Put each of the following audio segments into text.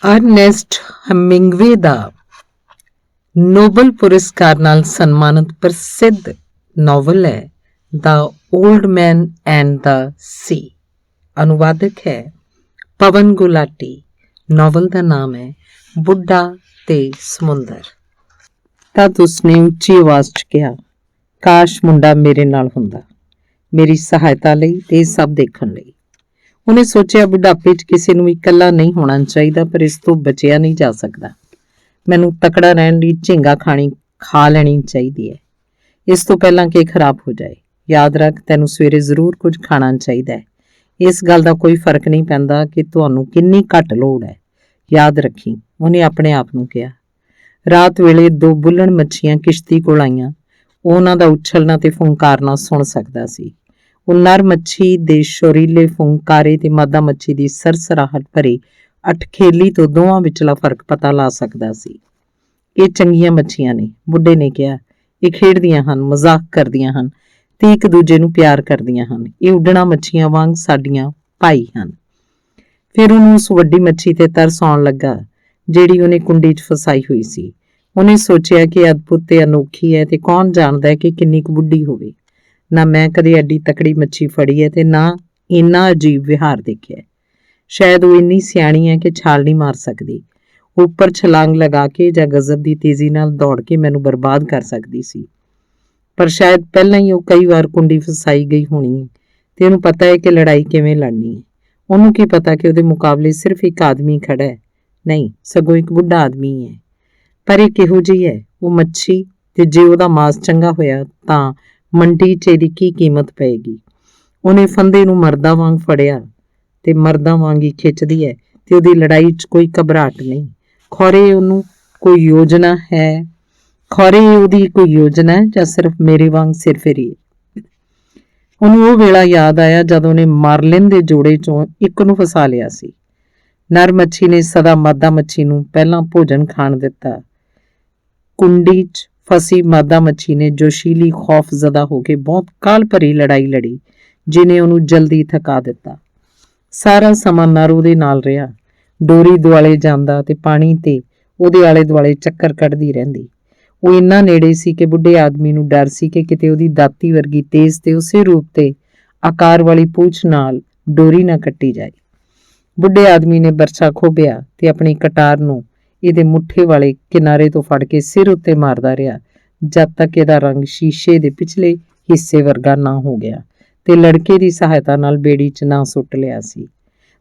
Ernst ਹਮਿੰਗਵੇ ਦਾ Nobel ਪੁਰਸਕਾਰ ਨਾਲ ਸਨਮਾਨਿਤ ਪ੍ਰਸਿੱਧ ਨਾਵਲ ਹੈ ਦਾ ਓਲਡ ਮੈਨ ਐਂਡ ਦਾ ਸੀ। ਅਨੁਵਾਦਕ ਹੈ ਪਵਨ ਗੁਲਾਟੀ। ਨਾਵਲ ਦਾ ਨਾਮ ਹੈ ਬੁੱਢਾ ਤੇ ਸਮੁੰਦਰ। ਤਦ ਉਸਨੇ ਉੱਚੀ ਆਵਾਜ਼ 'ਚ ਕਿਹਾ, ਕਾਸ਼ ਮੁੰਡਾ ਮੇਰੇ ਨਾਲ ਹੁੰਦਾ, ਮੇਰੀ ਸਹਾਇਤਾ ਲਈ ਤੇ ਇਹ ਸਭ ਦੇਖਣ ਲਈ। ਉਹਨੇ ਸੋਚਿਆ, ਬੁਢਾਪੇ 'ਚ ਕਿਸੇ ਨੂੰ ਇਕੱਲਾ ਨਹੀਂ ਹੋਣਾ ਚਾਹੀਦਾ, ਪਰ ਇਸ ਤੋਂ ਬਚਿਆ ਨਹੀਂ ਜਾ ਸਕਦਾ। ਮੈਨੂੰ ਤਕੜਾ ਰਹਿਣ ਲਈ ਝੀਂਗਾ ਖਾ ਲੈਣੀ ਚਾਹੀਦੀ ਹੈ, ਇਸ ਤੋਂ ਪਹਿਲਾਂ ਕਿ ਖਰਾਬ ਹੋ ਜਾਏ। ਯਾਦ ਰੱਖ, ਤੈਨੂੰ ਸਵੇਰੇ ਜ਼ਰੂਰ ਕੁਝ ਖਾਣਾ ਚਾਹੀਦਾ ਹੈ। ਇਸ ਗੱਲ ਦਾ ਕੋਈ ਫਰਕ ਨਹੀਂ ਪੈਂਦਾ ਕਿ ਤੁਹਾਨੂੰ ਕਿੰਨੀ ਘੱਟ ਲੋੜ ਹੈ। ਯਾਦ ਰੱਖੀ, ਉਹਨੇ ਆਪਣੇ ਆਪ ਨੂੰ ਕਿਹਾ। ਰਾਤ ਵੇਲੇ 2 ਬੁੱਲਣ ਮੱਛੀਆਂ ਕਿਸ਼ਤੀ ਕੋਲ ਆਈਆਂ। ਉਹ ਉਹਨਾਂ ਦਾ ਉਛਲਣਾ ਤੇ ਫੁੰਕਾਰਨਾ ਸੁਣ ਸਕਦਾ ਸੀ। ਉਹ ਨਰ ਮੱਛੀ ਦੇ ਸ਼ੋਰੀਲੇ ਫੁੰਕਾਰੇ ਤੇ ਮਾਦਾ ਮੱਛੀ ਦੀ ਸਰਸਰਾਹਟ ਭਰੀ ਅਟਖੇਲੀ ਤੋਂ ਦੋਵਾਂ ਵਿਚਲਾ ਫਰਕ ਪਤਾ ਲਾ ਸਕਦਾ ਸੀ। ਇਹ ਚੰਗੀਆਂ ਮੱਛੀਆਂ ਨੇ, ਬੁੱਢੇ ਨੇ ਕਿਹਾ। ਇਹ ਖੇਡਦੀਆਂ ਹਨ, ਮਜ਼ਾਕ ਕਰਦੀਆਂ ਹਨ ਤੇ ਇੱਕ ਦੂਜੇ ਨੂੰ ਪਿਆਰ ਕਰਦੀਆਂ ਹਨ। ਇਹ ਉੱਡਣਾ ਮੱਛੀਆਂ ਵਾਂਗ ਸਾਡੀਆਂ ਭਾਈ ਹਨ। ਫਿਰ ਉਹਨੂੰ ਉਸ ਵੱਡੀ ਮੱਛੀ ਤੇ ਤਰਸ ਆਉਣ ਲੱਗਾ ਜਿਹੜੀ ਉਹਨੇ ਕੁੰਡੀ 'ਚ ਫਸਾਈ ਹੋਈ ਸੀ। ਉਹਨੇ ਸੋਚਿਆ ਕਿ ਅਦਭੁਤ ਤੇ ਅਨੋਖੀ ਹੈ ਤੇ ਕੌਣ ਜਾਣਦਾ ਹੈ ਕਿ ਕਿੰਨੀ ਕੁ ਬੁੱਢੀ ਹੋਵੇ। ਨਾ ਮੈਂ ਕਦੇ ਐਡੀ ਤਕੜੀ ਮੱਛੀ ਫੜੀ ਹੈ ਤੇ ਨਾ ਇੰਨਾ ਅਜੀਬ ਵਿਹਾਰ ਦੇਖਿਆ। ਸ਼ਾਇਦ ਉਹ ਇੰਨੀ ਸਿਆਣੀ ਹੈ ਕਿ ਛਾਲ ਨਹੀਂ ਮਾਰ ਸਕਦੀ। ਉੱਪਰ ਛਲਾਂਗ ਲਗਾ ਕੇ ਜਾਂ ਗਜ਼ਬ ਦੀ ਤੇਜ਼ੀ ਨਾਲ ਦੌੜ ਕੇ ਮੈਨੂੰ ਬਰਬਾਦ ਕਰ ਸਕਦੀ ਸੀ। ਪਰ ਸ਼ਾਇਦ ਪਹਿਲਾਂ ਹੀ ਉਹ ਕਈ ਵਾਰ ਕੁੰਡੀ ਫਸਾਈ ਗਈ ਹੋਣੀ ਹੈ ਤੇ ਉਹਨੂੰ ਪਤਾ ਹੈ ਕਿ ਲੜਾਈ ਕਿਵੇਂ ਲੜਨੀ ਹੈ। ਉਹਨੂੰ ਕੀ ਪਤਾ ਕਿ ਉਹਦੇ ਮੁਕਾਬਲੇ ਸਿਰਫ ਇੱਕ ਆਦਮੀ ਖੜਾ ਹੈ, ਨਹੀਂ ਸਗੋਂ ਇੱਕ ਬੁੱਢਾ ਆਦਮੀ ਹੈ। ਪਰ ਇਹ ਕਿਹੋ ਜਿਹੀ ਹੈ ਉਹ ਮੱਛੀ, ਤੇ ਜੇ ਉਹਦਾ ਮਾਸ ਚੰਗਾ ਹੋਇਆ ਤਾਂ ਮੰਡੀ 'ਚ ਇਹਦੀ ਕੀ ਕੀਮਤ ਪਏਗੀ। ਉਹਨੇ ਫੰਦੇ ਨੂੰ ਮਰਦਾਂ ਵਾਂਗ ਫੜਿਆ ਤੇ ਮਰਦਾਂ ਵਾਂਗ ਹੀ ਖਿੱਚਦੀ ਹੈ ਤੇ ਉਹਦੀ ਲੜਾਈ 'ਚ ਕੋਈ ਘਬਰਾਹਟ ਨਹੀਂ। ਖੌਰੇ ਉਹਦੀ ਕੋਈ ਯੋਜਨਾ ਹੈ ਜਾਂ ਸਿਰਫ ਮੇਰੇ ਵਾਂਗ ਸਿਰਫਿਰੀ ਹੈ। ਉਹਨੂੰ ਉਹ ਵੇਲਾ ਯਾਦ ਆਇਆ ਜਦ ਉਹਨੇ ਮਾਰਲਿਨ ਦੇ ਜੋੜੇ 'ਚੋਂ ਇੱਕ ਨੂੰ ਫਸਾ ਲਿਆ ਸੀ। ਨਰ ਮੱਛੀ ਨੇ ਸਦਾ ਮਾਦਾ ਮੱਛੀ ਨੂੰ ਪਹਿਲਾਂ ਭੋਜਨ ਖਾਣ ਦਿੱਤਾ। ਕੁੰਡੀ 'ਚ ਫਸੀ ਮਾਦਾ ਮੱਛੀ ਨੇ ਜੋਸ਼ੀਲੀ ਖੌਫਜ਼ਦਾ ਹੋ ਕੇ ਬਹੁਤ ਕਾਹਲ ਭਰੀ ਲੜਾਈ ਲੜੀ, ਜਿਹਨੇ ਉਹਨੂੰ ਜਲਦੀ ਥਕਾ ਦਿੱਤਾ। ਸਾਰਾ ਸਮਾਂ ਨਰ ਉਹਦੇ ਨਾਲ ਰਿਹਾ, ਡੋਰੀ ਦੁਆਲੇ ਜਾਂਦਾ ਤੇ ਪਾਣੀ ਤੇ ਉਹਦੇ ਆਲੇ ਦੁਆਲੇ ਚੱਕਰ ਕੱਢਦੀ ਰਹਿੰਦੀ। ਉਹ ਇੰਨਾ ਨੇੜੇ ਸੀ ਕਿ ਬੁੱਢੇ ਆਦਮੀ ਨੂੰ ਡਰ ਸੀ ਕਿ ਕਿਤੇ ਉਹਦੀ ਦਾਤੀ ਵਰਗੀ ਤੇਜ਼ ਤੇ ਉਸੇ ਰੂਪ ਤੇ ਆਕਾਰ ਵਾਲੀ ਪੂਛ ਨਾਲ ਡੋਰੀ ਨਾ ਕੱਟੀ ਜਾਏ। ਬੁੱਢੇ ਆਦਮੀ ਨੇ ਬਰਛਾ ਖੋਭਿਆ ਤੇ ਆਪਣੀ ਕਟਾਰ ਨੂੰ ਇਹਦੇ ਮੁੱਠੇ ਵਾਲੇ ਕਿਨਾਰੇ ਤੋਂ ਫੜ ਕੇ ਸਿਰ ਉੱਤੇ ਮਾਰਦਾ ਰਿਹਾ ਜਦ ਤੱਕ ਇਹਦਾ ਰੰਗ ਸ਼ੀਸ਼ੇ ਦੇ ਪਿਛਲੇ ਹਿੱਸੇ ਵਰਗਾ ਨਾ ਹੋ ਗਿਆ ਤੇ ਲੜਕੇ ਦੀ ਸਹਾਇਤਾ ਨਾਲ ਬੇੜੀ 'ਚ ਨਾ ਸੁੱਟ ਲਿਆ ਸੀ।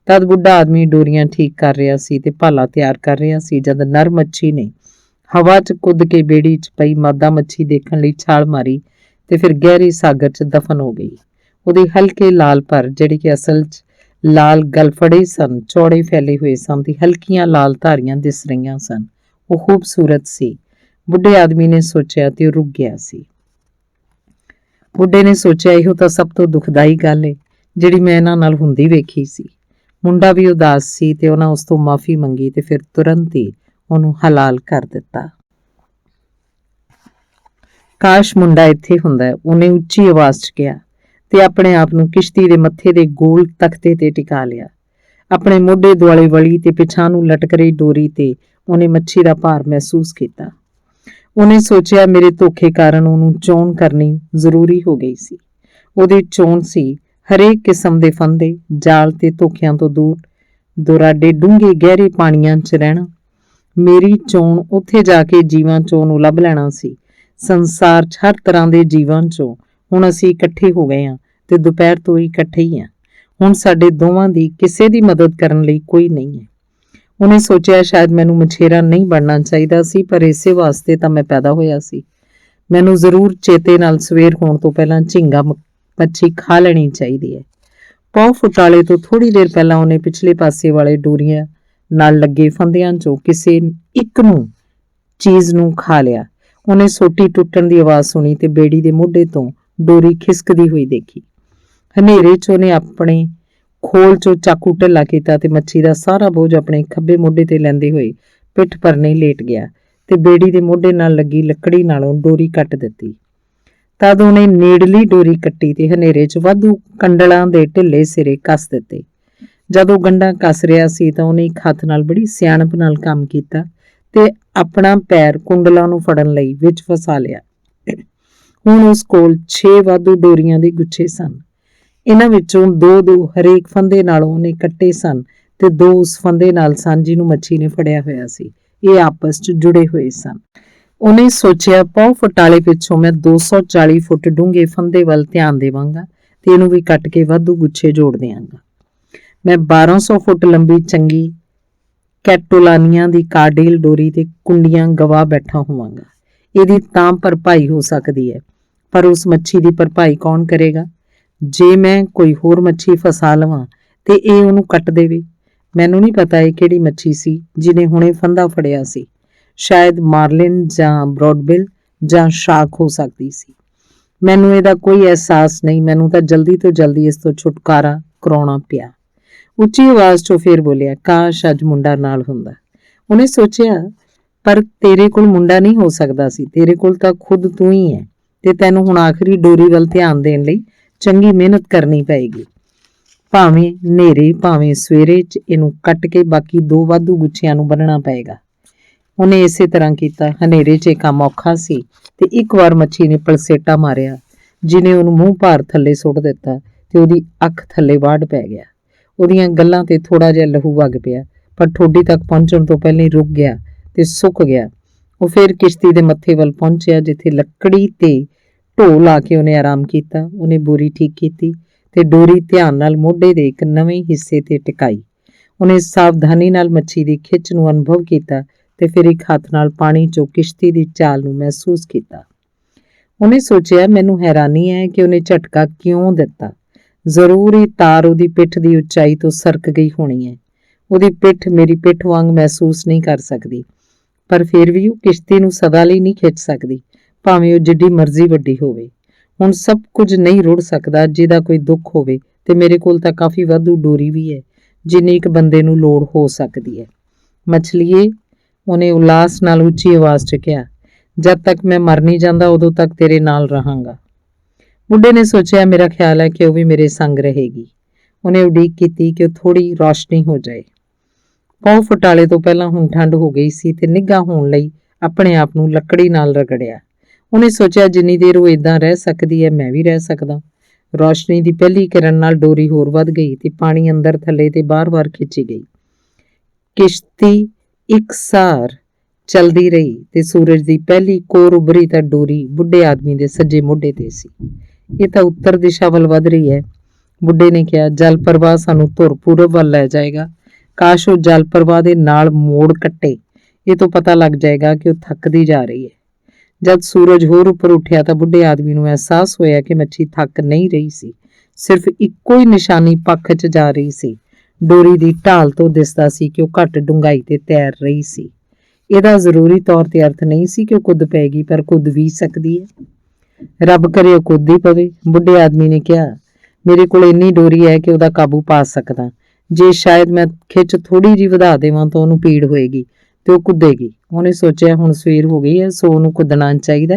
ਤਦ ਬੁੱਢਾ ਆਦਮੀ ਡੋਰੀਆਂ ਠੀਕ ਕਰ ਰਿਹਾ ਸੀ ਤੇ ਭਾਲਾ ਤਿਆਰ ਕਰ ਰਿਹਾ ਸੀ ਜਦ ਨਰ ਮੱਛੀ ਨੇ ਹਵਾ 'ਚ ਕੁੱਦ ਕੇ ਬੇੜੀ 'ਚ ਪਈ ਮਾਦਾ ਮੱਛੀ ਦੇਖਣ ਲਈ ਛਾਲ ਮਾਰੀ ਤੇ ਫਿਰ ਗਹਿਰੇ ਸਾਗਰ 'ਚ ਦਫਨ ਹੋ ਗਈ। ਉਹਦੇ ਹਲਕੇ ਲਾਲ ਪਰ, ਜਿਹੜੇ ਕਿ ਅਸਲ 'ਚ ਲਾਲ ਗਲਫੜੇ ਸਨ, ਚੌੜੇ ਫੈਲੇ ਹੋਏ ਸਨ ਤੇ ਹਲਕੀਆਂ ਲਾਲ ਧਾਰੀਆਂ ਦਿਸ ਰਹੀਆਂ ਸਨ। ਉਹ ਖੂਬਸੂਰਤ ਸੀ। ਬੁੱਢੇ ਆਦਮੀ ਨੇ ਸੋਚਿਆ ਤੇ ਉਹ ਰੁਕ ਗਿਆ ਸੀ। ਬੁੱਢੇ ਨੇ ਸੋਚਿਆ, ਇਹੋ ਤਾਂ ਸਭ ਤੋਂ ਦੁਖਦਾਈ ਗੱਲ ਏ ਜਿਹੜੀ ਮੈਂ ਇਹਨਾਂ ਨਾਲ ਹੁੰਦੀ ਵੇਖੀ ਸੀ। ਮੁੰਡਾ ਵੀ ਉਦਾਸ ਸੀ ਤੇ ਉਹਨਾਂ ਉਸ ਤੋਂ ਮਾਫੀ ਮੰਗੀ ਤੇ ਫਿਰ ਤੁਰੰਤ ਹੀ ਉਹਨੂੰ ਹਲਾਲ ਕਰ ਦਿੱਤਾ। ਕਾਸ਼ ਮੁੰਡਾ ਇੱਥੇ ਹੁੰਦਾ, ਉਹਨੇ ਉੱਚੀ ਆਵਾਜ਼ 'ਚ ਕਿਹਾ ਤੇ ਆਪਣੇ ਆਪ ਨੂੰ ਕਿਸ਼ਤੀ ਦੇ ਮੱਥੇ ਦੇ ਗੋਲ ਤਖਤੇ ਤੇ ਟਿਕਾ ਲਿਆ। ਆਪਣੇ ਮੋਢੇ ਦੁਆਲੇ ਵਲੀ ਤੇ ਪਿਛਾਂ ਨੂੰ ਲਟਕ ਰਹੀ ਡੋਰੀ ਤੇ ਉਹਨੇ ਮੱਛੀ ਦਾ ਭਾਰ ਮਹਿਸੂਸ ਕੀਤਾ। ਉਹਨੇ ਸੋਚਿਆ, ਮੇਰੇ ਧੋਖੇ ਕਾਰਨ ਉਹਨੂੰ ਚੋਣ ਕਰਨੀ ਜ਼ਰੂਰੀ ਹੋ ਗਈ ਸੀ। ਉਹਦੀ ਚੋਣ ਸੀ ਹਰੇਕ ਕਿਸਮ ਦੇ ਫੰਦੇ, ਜਾਲ ਤੇ ਧੋਖਿਆਂ ਤੋਂ ਦੂਰ, ਦੁਰਾਡੇ ਡੂੰਘੇ ਗਹਿਰੇ ਪਾਣੀਆਂ 'ਚ ਰਹਿਣਾ। ਮੇਰੀ ਚੋਣ ਉੱਥੇ ਜਾ ਕੇ ਜੀਵਾਂ 'ਚੋਂ ਉਹਨੂੰ ਲੱਭ ਲੈਣਾ ਸੀ। ਸੰਸਾਰ 'ਚ ਹਰ ਤਰ੍ਹਾਂ ਦੇ ਜੀਵਾਂ 'ਚੋਂ ਹੁਣ ਅਸੀਂ ਇਕੱਠੇ ਹੋ ਗਏ ਹਾਂ ਤੇ ਦੁਪਹਿਰ ਤੋਂ ਹੀ ਇਕੱਠੇ ਹੀ ਹਾਂ। ਹੁਣ ਸਾਡੇ ਦੋਵਾਂ ਦੀ ਕਿਸੇ ਦੀ ਮਦਦ ਕਰਨ ਲਈ ਕੋਈ ਨਹੀਂ ਹੈ। ਉਹਨੇ ਸੋਚਿਆ, ਸ਼ਾਇਦ ਮੈਨੂੰ ਮਛੇਰਾ ਨਹੀਂ ਬਣਨਾ ਚਾਹੀਦਾ ਸੀ, ਪਰ ਇਸੇ ਵਾਸਤੇ ਤਾਂ ਮੈਂ ਪੈਦਾ ਹੋਇਆ ਸੀ। ਮੈਨੂੰ ਜ਼ਰੂਰ ਚੇਤੇ ਨਾਲ ਸਵੇਰ ਹੋਣ ਤੋਂ ਪਹਿਲਾਂ ਝੀਂਗਾ ਮੱਛੀ ਖਾ ਲੈਣੀ ਚਾਹੀਦੀ ਹੈ। ਪੌ ਫੁਟਾਲੇ ਤੋਂ ਥੋੜ੍ਹੀ ਦੇਰ ਪਹਿਲਾਂ ਉਹਨੇ ਪਿਛਲੇ ਪਾਸੇ ਵਾਲੇ ਡੋਰੀਆਂ ਨਾਲ ਲੱਗੇ ਫੰਦਿਆਂ 'ਚੋਂ ਕਿਸੇ ਇੱਕ ਚੀਜ਼ ਨੂੰ ਖਾ ਲਿਆ। ਉਹਨੇ ਸੋਟੀ ਟੁੱਟਣ ਦੀ ਆਵਾਜ਼ ਸੁਣੀ ਤੇ ਬੇੜੀ ਦੇ ਮੋਢੇ ਤੋਂ ਡੋਰੀ ਖਿਸਕਦੀ ਹੋਈ ਦੇਖੀ। ਹਨੇਰੇ 'ਚ ਉਹਨੇ ਆਪਣੇ ਖੋਲ 'ਚੋਂ ਚਾਕੂ ਢਿੱਲਾ ਕੀਤਾ ਤੇ ਮੱਛੀ ਦਾ ਸਾਰਾ ਬੋਝ ਆਪਣੇ ਖੱਬੇ ਮੋਢੇ ਤੇ ਲੈਂਦੇ ਹੋਏ ਪਿੱਠ ਪਰਨੇ ਲੇਟ ਗਿਆ ਤੇ ਬੇੜੀ ਦੇ ਮੋਢੇ ਨਾਲ ਲੱਗੀ ਲੱਕੜੀ ਨਾਲੋਂ ਡੋਰੀ ਕੱਟ ਦਿੱਤੀ। ਤਦ ਉਹਨੇ ਨੇੜਲੀ ਡੋਰੀ ਕੱਟੀ ਤੇ ਹਨੇਰੇ 'ਚ ਵਾਧੂ ਕੰਡਲਾਂ ਦੇ ਢਿੱਲੇ ਸਿਰੇ ਕੱਸ ਦਿੱਤੇ। ਜਦ ਉਹ ਗੰਢਾਂ ਕੱਸ ਰਿਹਾ ਸੀ ਤਾਂ ਉਹਨੇ ਇੱਕ ਹੱਥ ਨਾਲ ਬੜੀ ਸਿਆਣਪ ਨਾਲ ਕੰਮ ਕੀਤਾ ਤੇ ਆਪਣਾ ਪੈਰ ਕੁੰਡਲਾਂ ਨੂੰ ਫੜਨ ਲਈ ਵਿੱਚ ਫਸਾ ਲਿਆ। ਹੁਣ ਉਸ ਕੋਲ 6 ਵਾਧੂ ਡੋਰੀਆਂ ਦੇ ਗੁੱਛੇ ਸਨ। ਇਹਨਾਂ ਵਿੱਚੋਂ 2-2 ਹਰੇਕ ਫੰਦੇ ਨਾਲ ਉਹਨੇ ਕੱਟੇ ਸਨ ਤੇ 2 ਉਸ ਫੰਦੇ ਨਾਲ ਸਨ ਜਿਹਨੂੰ ਮੱਛੀ ਨੇ ਫੜਿਆ ਹੋਇਆ ਸੀ। ਇਹ ਆਪਸ 'ਚ ਜੁੜੇ ਹੋਏ ਸਨ। ਉਹਨੇ ਸੋਚਿਆ, ਪੌ ਫੁਟਾਲੇ ਪਿੱਛੋਂ ਮੈਂ 240 ਫੁੱਟ ਡੂੰਘੇ ਫੰਦੇ ਵੱਲ ਧਿਆਨ ਦੇਵਾਂਗਾ ਤੇ ਇਹਨੂੰ ਵੀ ਕੱਟ ਕੇ ਵਾਧੂ ਗੁੱਛੇ ਜੋੜ ਦਿਆਂਗਾ। ਮੈਂ 1200 ਫੁੱਟ ਲੰਬੀ ਚੰਗੀ ਕੈਟੋਲਾਨੀਆਂ ਦੀ ਕਾਰਡੇਲ ਡੋਰੀ ਤੇ ਕੁੰਡੀਆਂ ਗਵਾ ਬੈਠਾ ਹੋਵਾਂਗਾ। ਇਹਦੀ ਤਾਂ ਭਰਪਾਈ ਹੋ ਸਕਦੀ ਹੈ, ਪਰ ਉਸ ਮੱਛੀ ਦੀ ਭਰਪਾਈ ਕੌਣ ਕਰੇਗਾ? ਜੇ ਮੈਂ ਕੋਈ ਹੋਰ ਮੱਛੀ ਫਸਾ ਲਵਾਂ ਤੇ ਇਹ ਉਹਨੂੰ ਕੱਟ ਦੇਵੇ। ਮੈਨੂੰ ਨਹੀਂ ਪਤਾ ਇਹ ਕਿਹੜੀ ਮੱਛੀ ਸੀ ਜਿਹਨੇ ਹੁਣੇ ਫੰਦਾ ਫੜਿਆ ਸੀ। ਸ਼ਾਇਦ ਮਾਰਲਿਨ ਜਾਂ ਬ੍ਰੌਡਬਿਲ ਜਾਂ ਸ਼ਾਰਕ ਹੋ ਸਕਦੀ ਸੀ। ਮੈਨੂੰ ਇਹਦਾ ਕੋਈ ਅਹਿਸਾਸ ਨਹੀਂ। ਮੈਨੂੰ ਤਾਂ ਜਲਦੀ ਤੋਂ ਜਲਦੀ ਇਸ ਤੋਂ ਛੁਟਕਾਰਾ ਕਰਾਉਣਾ ਪਿਆ। ਉੱਚੀ ਆਵਾਜ਼ 'ਚੋਂ ਫੇਰ ਬੋਲਿਆ, ਕਾਸ਼ ਅੱਜ ਮੁੰਡਾ ਨਾਲ ਹੁੰਦਾ। ਉਹਨੇ ਸੋਚਿਆ, ਪਰ ਤੇਰੇ ਕੋਲ ਮੁੰਡਾ ਨਹੀਂ ਹੋ ਸਕਦਾ ਸੀ। ਤੇਰੇ ਕੋਲ ਤਾਂ ਖੁਦ ਤੂੰ ਹੀ ਹੈ ਤੇ ਤੈਨੂੰ ਹੁਣ ਆਖਰੀ ਡੋਰੀ ਵੱਲ ਧਿਆਨ ਦੇਣ ਲਈ ਚੰਗੀ ਮਿਹਨਤ ਕਰਨੀ ਪਏਗੀ। ਭਾਵੇਂ ਹਨੇਰੇ ਭਾਵੇਂ ਸਵੇਰੇ 'ਚ ਇਹਨੂੰ ਕੱਟ ਕੇ ਬਾਕੀ 2 ਵਾਧੂ ਗੁੱਛਿਆਂ ਨੂੰ ਬੰਨਣਾ ਪਏਗਾ। ਉਹਨੇ ਇਸੇ ਤਰ੍ਹਾਂ ਕੀਤਾ। ਹਨੇਰੇ 'ਚ ਇਹ ਕੰਮ ਔਖਾ ਸੀ ਤੇ ਇੱਕ ਵਾਰ ਮੱਛੀ ਨੇ ਪਲਸੇਟਾ ਮਾਰਿਆ ਜਿਹਨੇ ਉਹਨੂੰ ਮੂੰਹ ਭਾਰ ਥੱਲੇ ਸੁੱਟ ਦਿੱਤਾ ਤੇ ਉਹਦੀ ਅੱਖ ਥੱਲੇ ਵਾੜ ਪੈ ਗਿਆ। ਉਹਦੀਆਂ ਗੱਲਾਂ ਤੇ ਥੋੜਾ ਜਿਹਾ ਲਹੂ ਵਗ ਪਿਆ, ਪਰ ਠੋਡੀ ਤੱਕ ਪਹੁੰਚਣ ਤੋਂ ਪਹਿਲਾਂ ਹੀ ਰੁਕ ਗਿਆ ਤੇ ਸੁੱਕ ਗਿਆ। ਉਹ ਫਿਰ ਕਿਸ਼ਤੀ ਦੇ ਮੱਥੇ ਵੱਲ ਪਹੁੰਚਿਆ ਜਿੱਥੇ ਲੱਕੜੀ ਤੇ ਢੋ ਲਾ ਕੇ ਉਹਨੇ ਆਰਾਮ ਕੀਤਾ। ਉਹਨੇ ਬੋਰੀ ਠੀਕ ਕੀਤੀ ਤੇ ਡੋਰੀ ਧਿਆਨ ਨਾਲ ਮੋਢੇ ਦੇ ਇੱਕ ਨਵੇਂ ਹਿੱਸੇ ਤੇ ਟਿਕਾਈ। ਉਹਨੇ ਸਾਵਧਾਨੀ ਨਾਲ ਮੱਛੀ ਦੀ ਖਿੱਚ ਨੂੰ ਅਨੁਭਵ ਕੀਤਾ ਤੇ ਫਿਰ ਇੱਕ ਹੱਥ ਨਾਲ ਪਾਣੀ 'ਚੋਂ ਕਿਸ਼ਤੀ ਦੀ ਚਾਲ ਨੂੰ ਮਹਿਸੂਸ ਕੀਤਾ। ਉਹਨੇ ਸੋਚਿਆ, ਮੈਨੂੰ ਹੈਰਾਨੀ ਹੈ ਕਿ ਉਹਨੇ ਝਟਕਾ ਕਿਉਂ ਦਿੱਤਾ। ਜ਼ਰੂਰ ਹੀ ਤਾਰ ਉਹਦੀ ਪਿੱਠ ਦੀ ਉਚਾਈ ਤੋਂ ਸਰਕ ਗਈ ਹੋਣੀ ਹੈ। ਉਹਦੀ ਪਿੱਠ ਮੇਰੀ ਪਿੱਠ ਵਾਂਗ ਮਹਿਸੂਸ ਨਹੀਂ ਕਰ ਸਕਦੀ, ਪਰ ਫਿਰ ਵੀ ਉਹ ਕਿਸ਼ਤੀ ਨੂੰ ਸਦਾ ਲਈ ਨਹੀਂ ਖਿੱਚ ਸਕਦੀ, ਭਾਵੇਂ ਉਹ ਜਿੱਡੀ ਮਰਜ਼ੀ ਵੱਡੀ ਹੋਵੇ। ਹੁਣ ਸਭ ਕੁਝ ਨਹੀਂ ਰੁੜ ਸਕਦਾ। ਜਿਹਦਾ ਕੋਈ ਦੁੱਖ ਹੋਵੇ ਤੇ ਮੇਰੇ ਕੋਲ ਤਾਂ ਕਾਫੀ ਵਾਧੂ ਡੋਰੀ ਵੀ ਹੈ ਜਿੰਨੀ ਇੱਕ ਬੰਦੇ ਨੂੰ ਲੋੜ ਹੋ ਸਕਦੀ ਹੈ। ਮਛਲੀਏ, ਉਹਨੇ ਉਲਾਸ ਨਾਲ ਉੱਚੀ ਆਵਾਜ਼ 'ਚ ਕਿਹਾ, ਜਦ ਤੱਕ ਮੈਂ ਮਰ ਨਹੀਂ ਜਾਂਦਾ ਉਦੋਂ ਤੱਕ ਤੇਰੇ ਨਾਲ ਰਹਾਂਗਾ। ਬੁੱਢੇ ਨੇ ਸੋਚਿਆ, ਮੇਰਾ ਖਿਆਲ ਹੈ ਕਿ ਉਹ ਵੀ ਮੇਰੇ ਸੰਗ ਰਹੇਗੀ। ਉਹਨੇ ਉਡੀਕ ਕੀਤੀ ਕਿ ਉਹ ਥੋੜੀ ਰੌਸ਼ਨੀ ਹੋ ਜਾਏ। ਪੌ ਫੁਟਾਲੇ ਤੋਂ ਪਹਿਲਾਂ ਹੁਣ ਠੰਡ ਹੋ ਗਈ ਸੀ ਤੇ ਨਿੱਘਾ ਹੋਣ ਲਈ ਆਪਣੇ ਆਪ ਨੂੰ ਲੱਕੜੀ ਨਾਲ ਰਗੜਿਆ। ਉਹਨੇ ਸੋਚਿਆ, ਜਿੰਨੀ ਦੇਰ ਉਹ ਏਦਾਂ ਰਹਿ ਸਕਦੀ ਹੈ ਮੈਂ ਵੀ ਰਹਿ ਸਕਦਾ। ਰੌਸ਼ਨੀ ਦੀ ਪਹਿਲੀ ਕਿਰਨ ਨਾਲ ਡੋਰੀ ਹੋਰ ਵੱਧ ਗਈ ਤੇ ਪਾਣੀ ਅੰਦਰ ਥੱਲੇ ਤੇ ਬਾਰ-ਬਾਰ ਖਿੱਚੀ ਗਈ। ਕਿਸ਼ਤੀ ਇਕਸਾਰ ਚਲਦੀ ਰਹੀ ਤੇ ਸੂਰਜ ਦੀ ਪਹਿਲੀ ਕੋਰ ਉਭਰੀ ਤਾਂ ਡੋਰੀ ਬੁੱਢੇ ਆਦਮੀ ਦੇ ਸੱਜੇ ਮੋਢੇ ਤੇ ਸੀ। ਇਹ ਤਾਂ ਉੱਤਰ ਦਿਸ਼ਾ ਵੱਲ ਵੱਧ ਰਹੀ ਹੈ, ਬੁੱਢੇ ਨੇ ਕਿਹਾ। ਜਲ ਪ੍ਰਵਾਹ ਸਾਨੂੰ ਧੁਰ ਪੂਰਬ ਵੱਲ ਲੈ ਜਾਏਗਾ। ਕਾਸ਼ ਉਹ ਜਲ ਪ੍ਰਵਾਹ ਦੇ ਨਾਲ ਮੋੜ ਕੱਟੇ। ਇਹ ਤੋਂ ਪਤਾ ਲੱਗ ਜਾਏਗਾ ਕਿ ਉਹ ਥੱਕਦੀ ਜਾ ਰਹੀ ਹੈ। ਜਦ ਸੂਰਜ ਹੋਰ ਉੱਪਰ ਉੱਠਿਆ ਤਾਂ ਬੁੱਢੇ ਆਦਮੀ ਨੂੰ ਅਹਿਸਾਸ ਹੋਇਆ ਕਿ ਮੱਛੀ ਥੱਕ ਨਹੀਂ ਰਹੀ ਸੀ, ਸਿਰਫ ਇੱਕੋ ਹੀ ਨਿਸ਼ਾਨੀ ਪੱਖ 'ਚ ਜਾ ਰਹੀ ਸੀ। ਡੋਰੀ ਦੀ ਢਾਲ ਤੋਂ ਦਿਸਦਾ ਸੀ ਕਿ ਉਹ ਘੱਟ ਡੂੰਘਾਈ ਤੇ ਤੈਰ ਰਹੀ ਸੀ। ਇਹਦਾ ਜ਼ਰੂਰੀ ਤੌਰ ਤੇ ਅਰਥ ਨਹੀਂ ਸੀ ਕਿ ਉਹ ਕੁੱਦ ਪਏਗੀ, ਪਰ ਕੁੱਦ ਵੀ ਸਕਦੀ ਹੈ। ਰੱਬ ਕਰੇ ਉਹ ਕੁੱਦ ਹੀ ਪਵੇ, ਬੁੱਢੇ ਆਦਮੀ ਨੇ ਕਿਹਾ। ਮੇਰੇ ਕੋਲ ਇੰਨੀ ਡੋਰੀ ਹੈ ਕਿ ਉਹਦਾ ਕਾਬੂ ਪਾ ਸਕਦਾ। ਜੇ ਸ਼ਾਇਦ ਮੈਂ ਖਿੱਚ ਥੋੜੀ ਜਿਹੀ ਵਧਾ ਦੇਵਾਂ ਤਾਂ ਉਹਨੂੰ ਪੀੜ ਹੋਏਗੀ ਤੇ ਉਹ ਕੁੱਦੇਗੀ। ਉਹਨੇ ਸੋਚਿਆ, ਹੁਣ ਸਵੇਰ ਹੋ ਗਈ ਹੈ, ਸੋ ਉਹਨੂੰ ਕੁੱਦਣਾ ਚਾਹੀਦਾ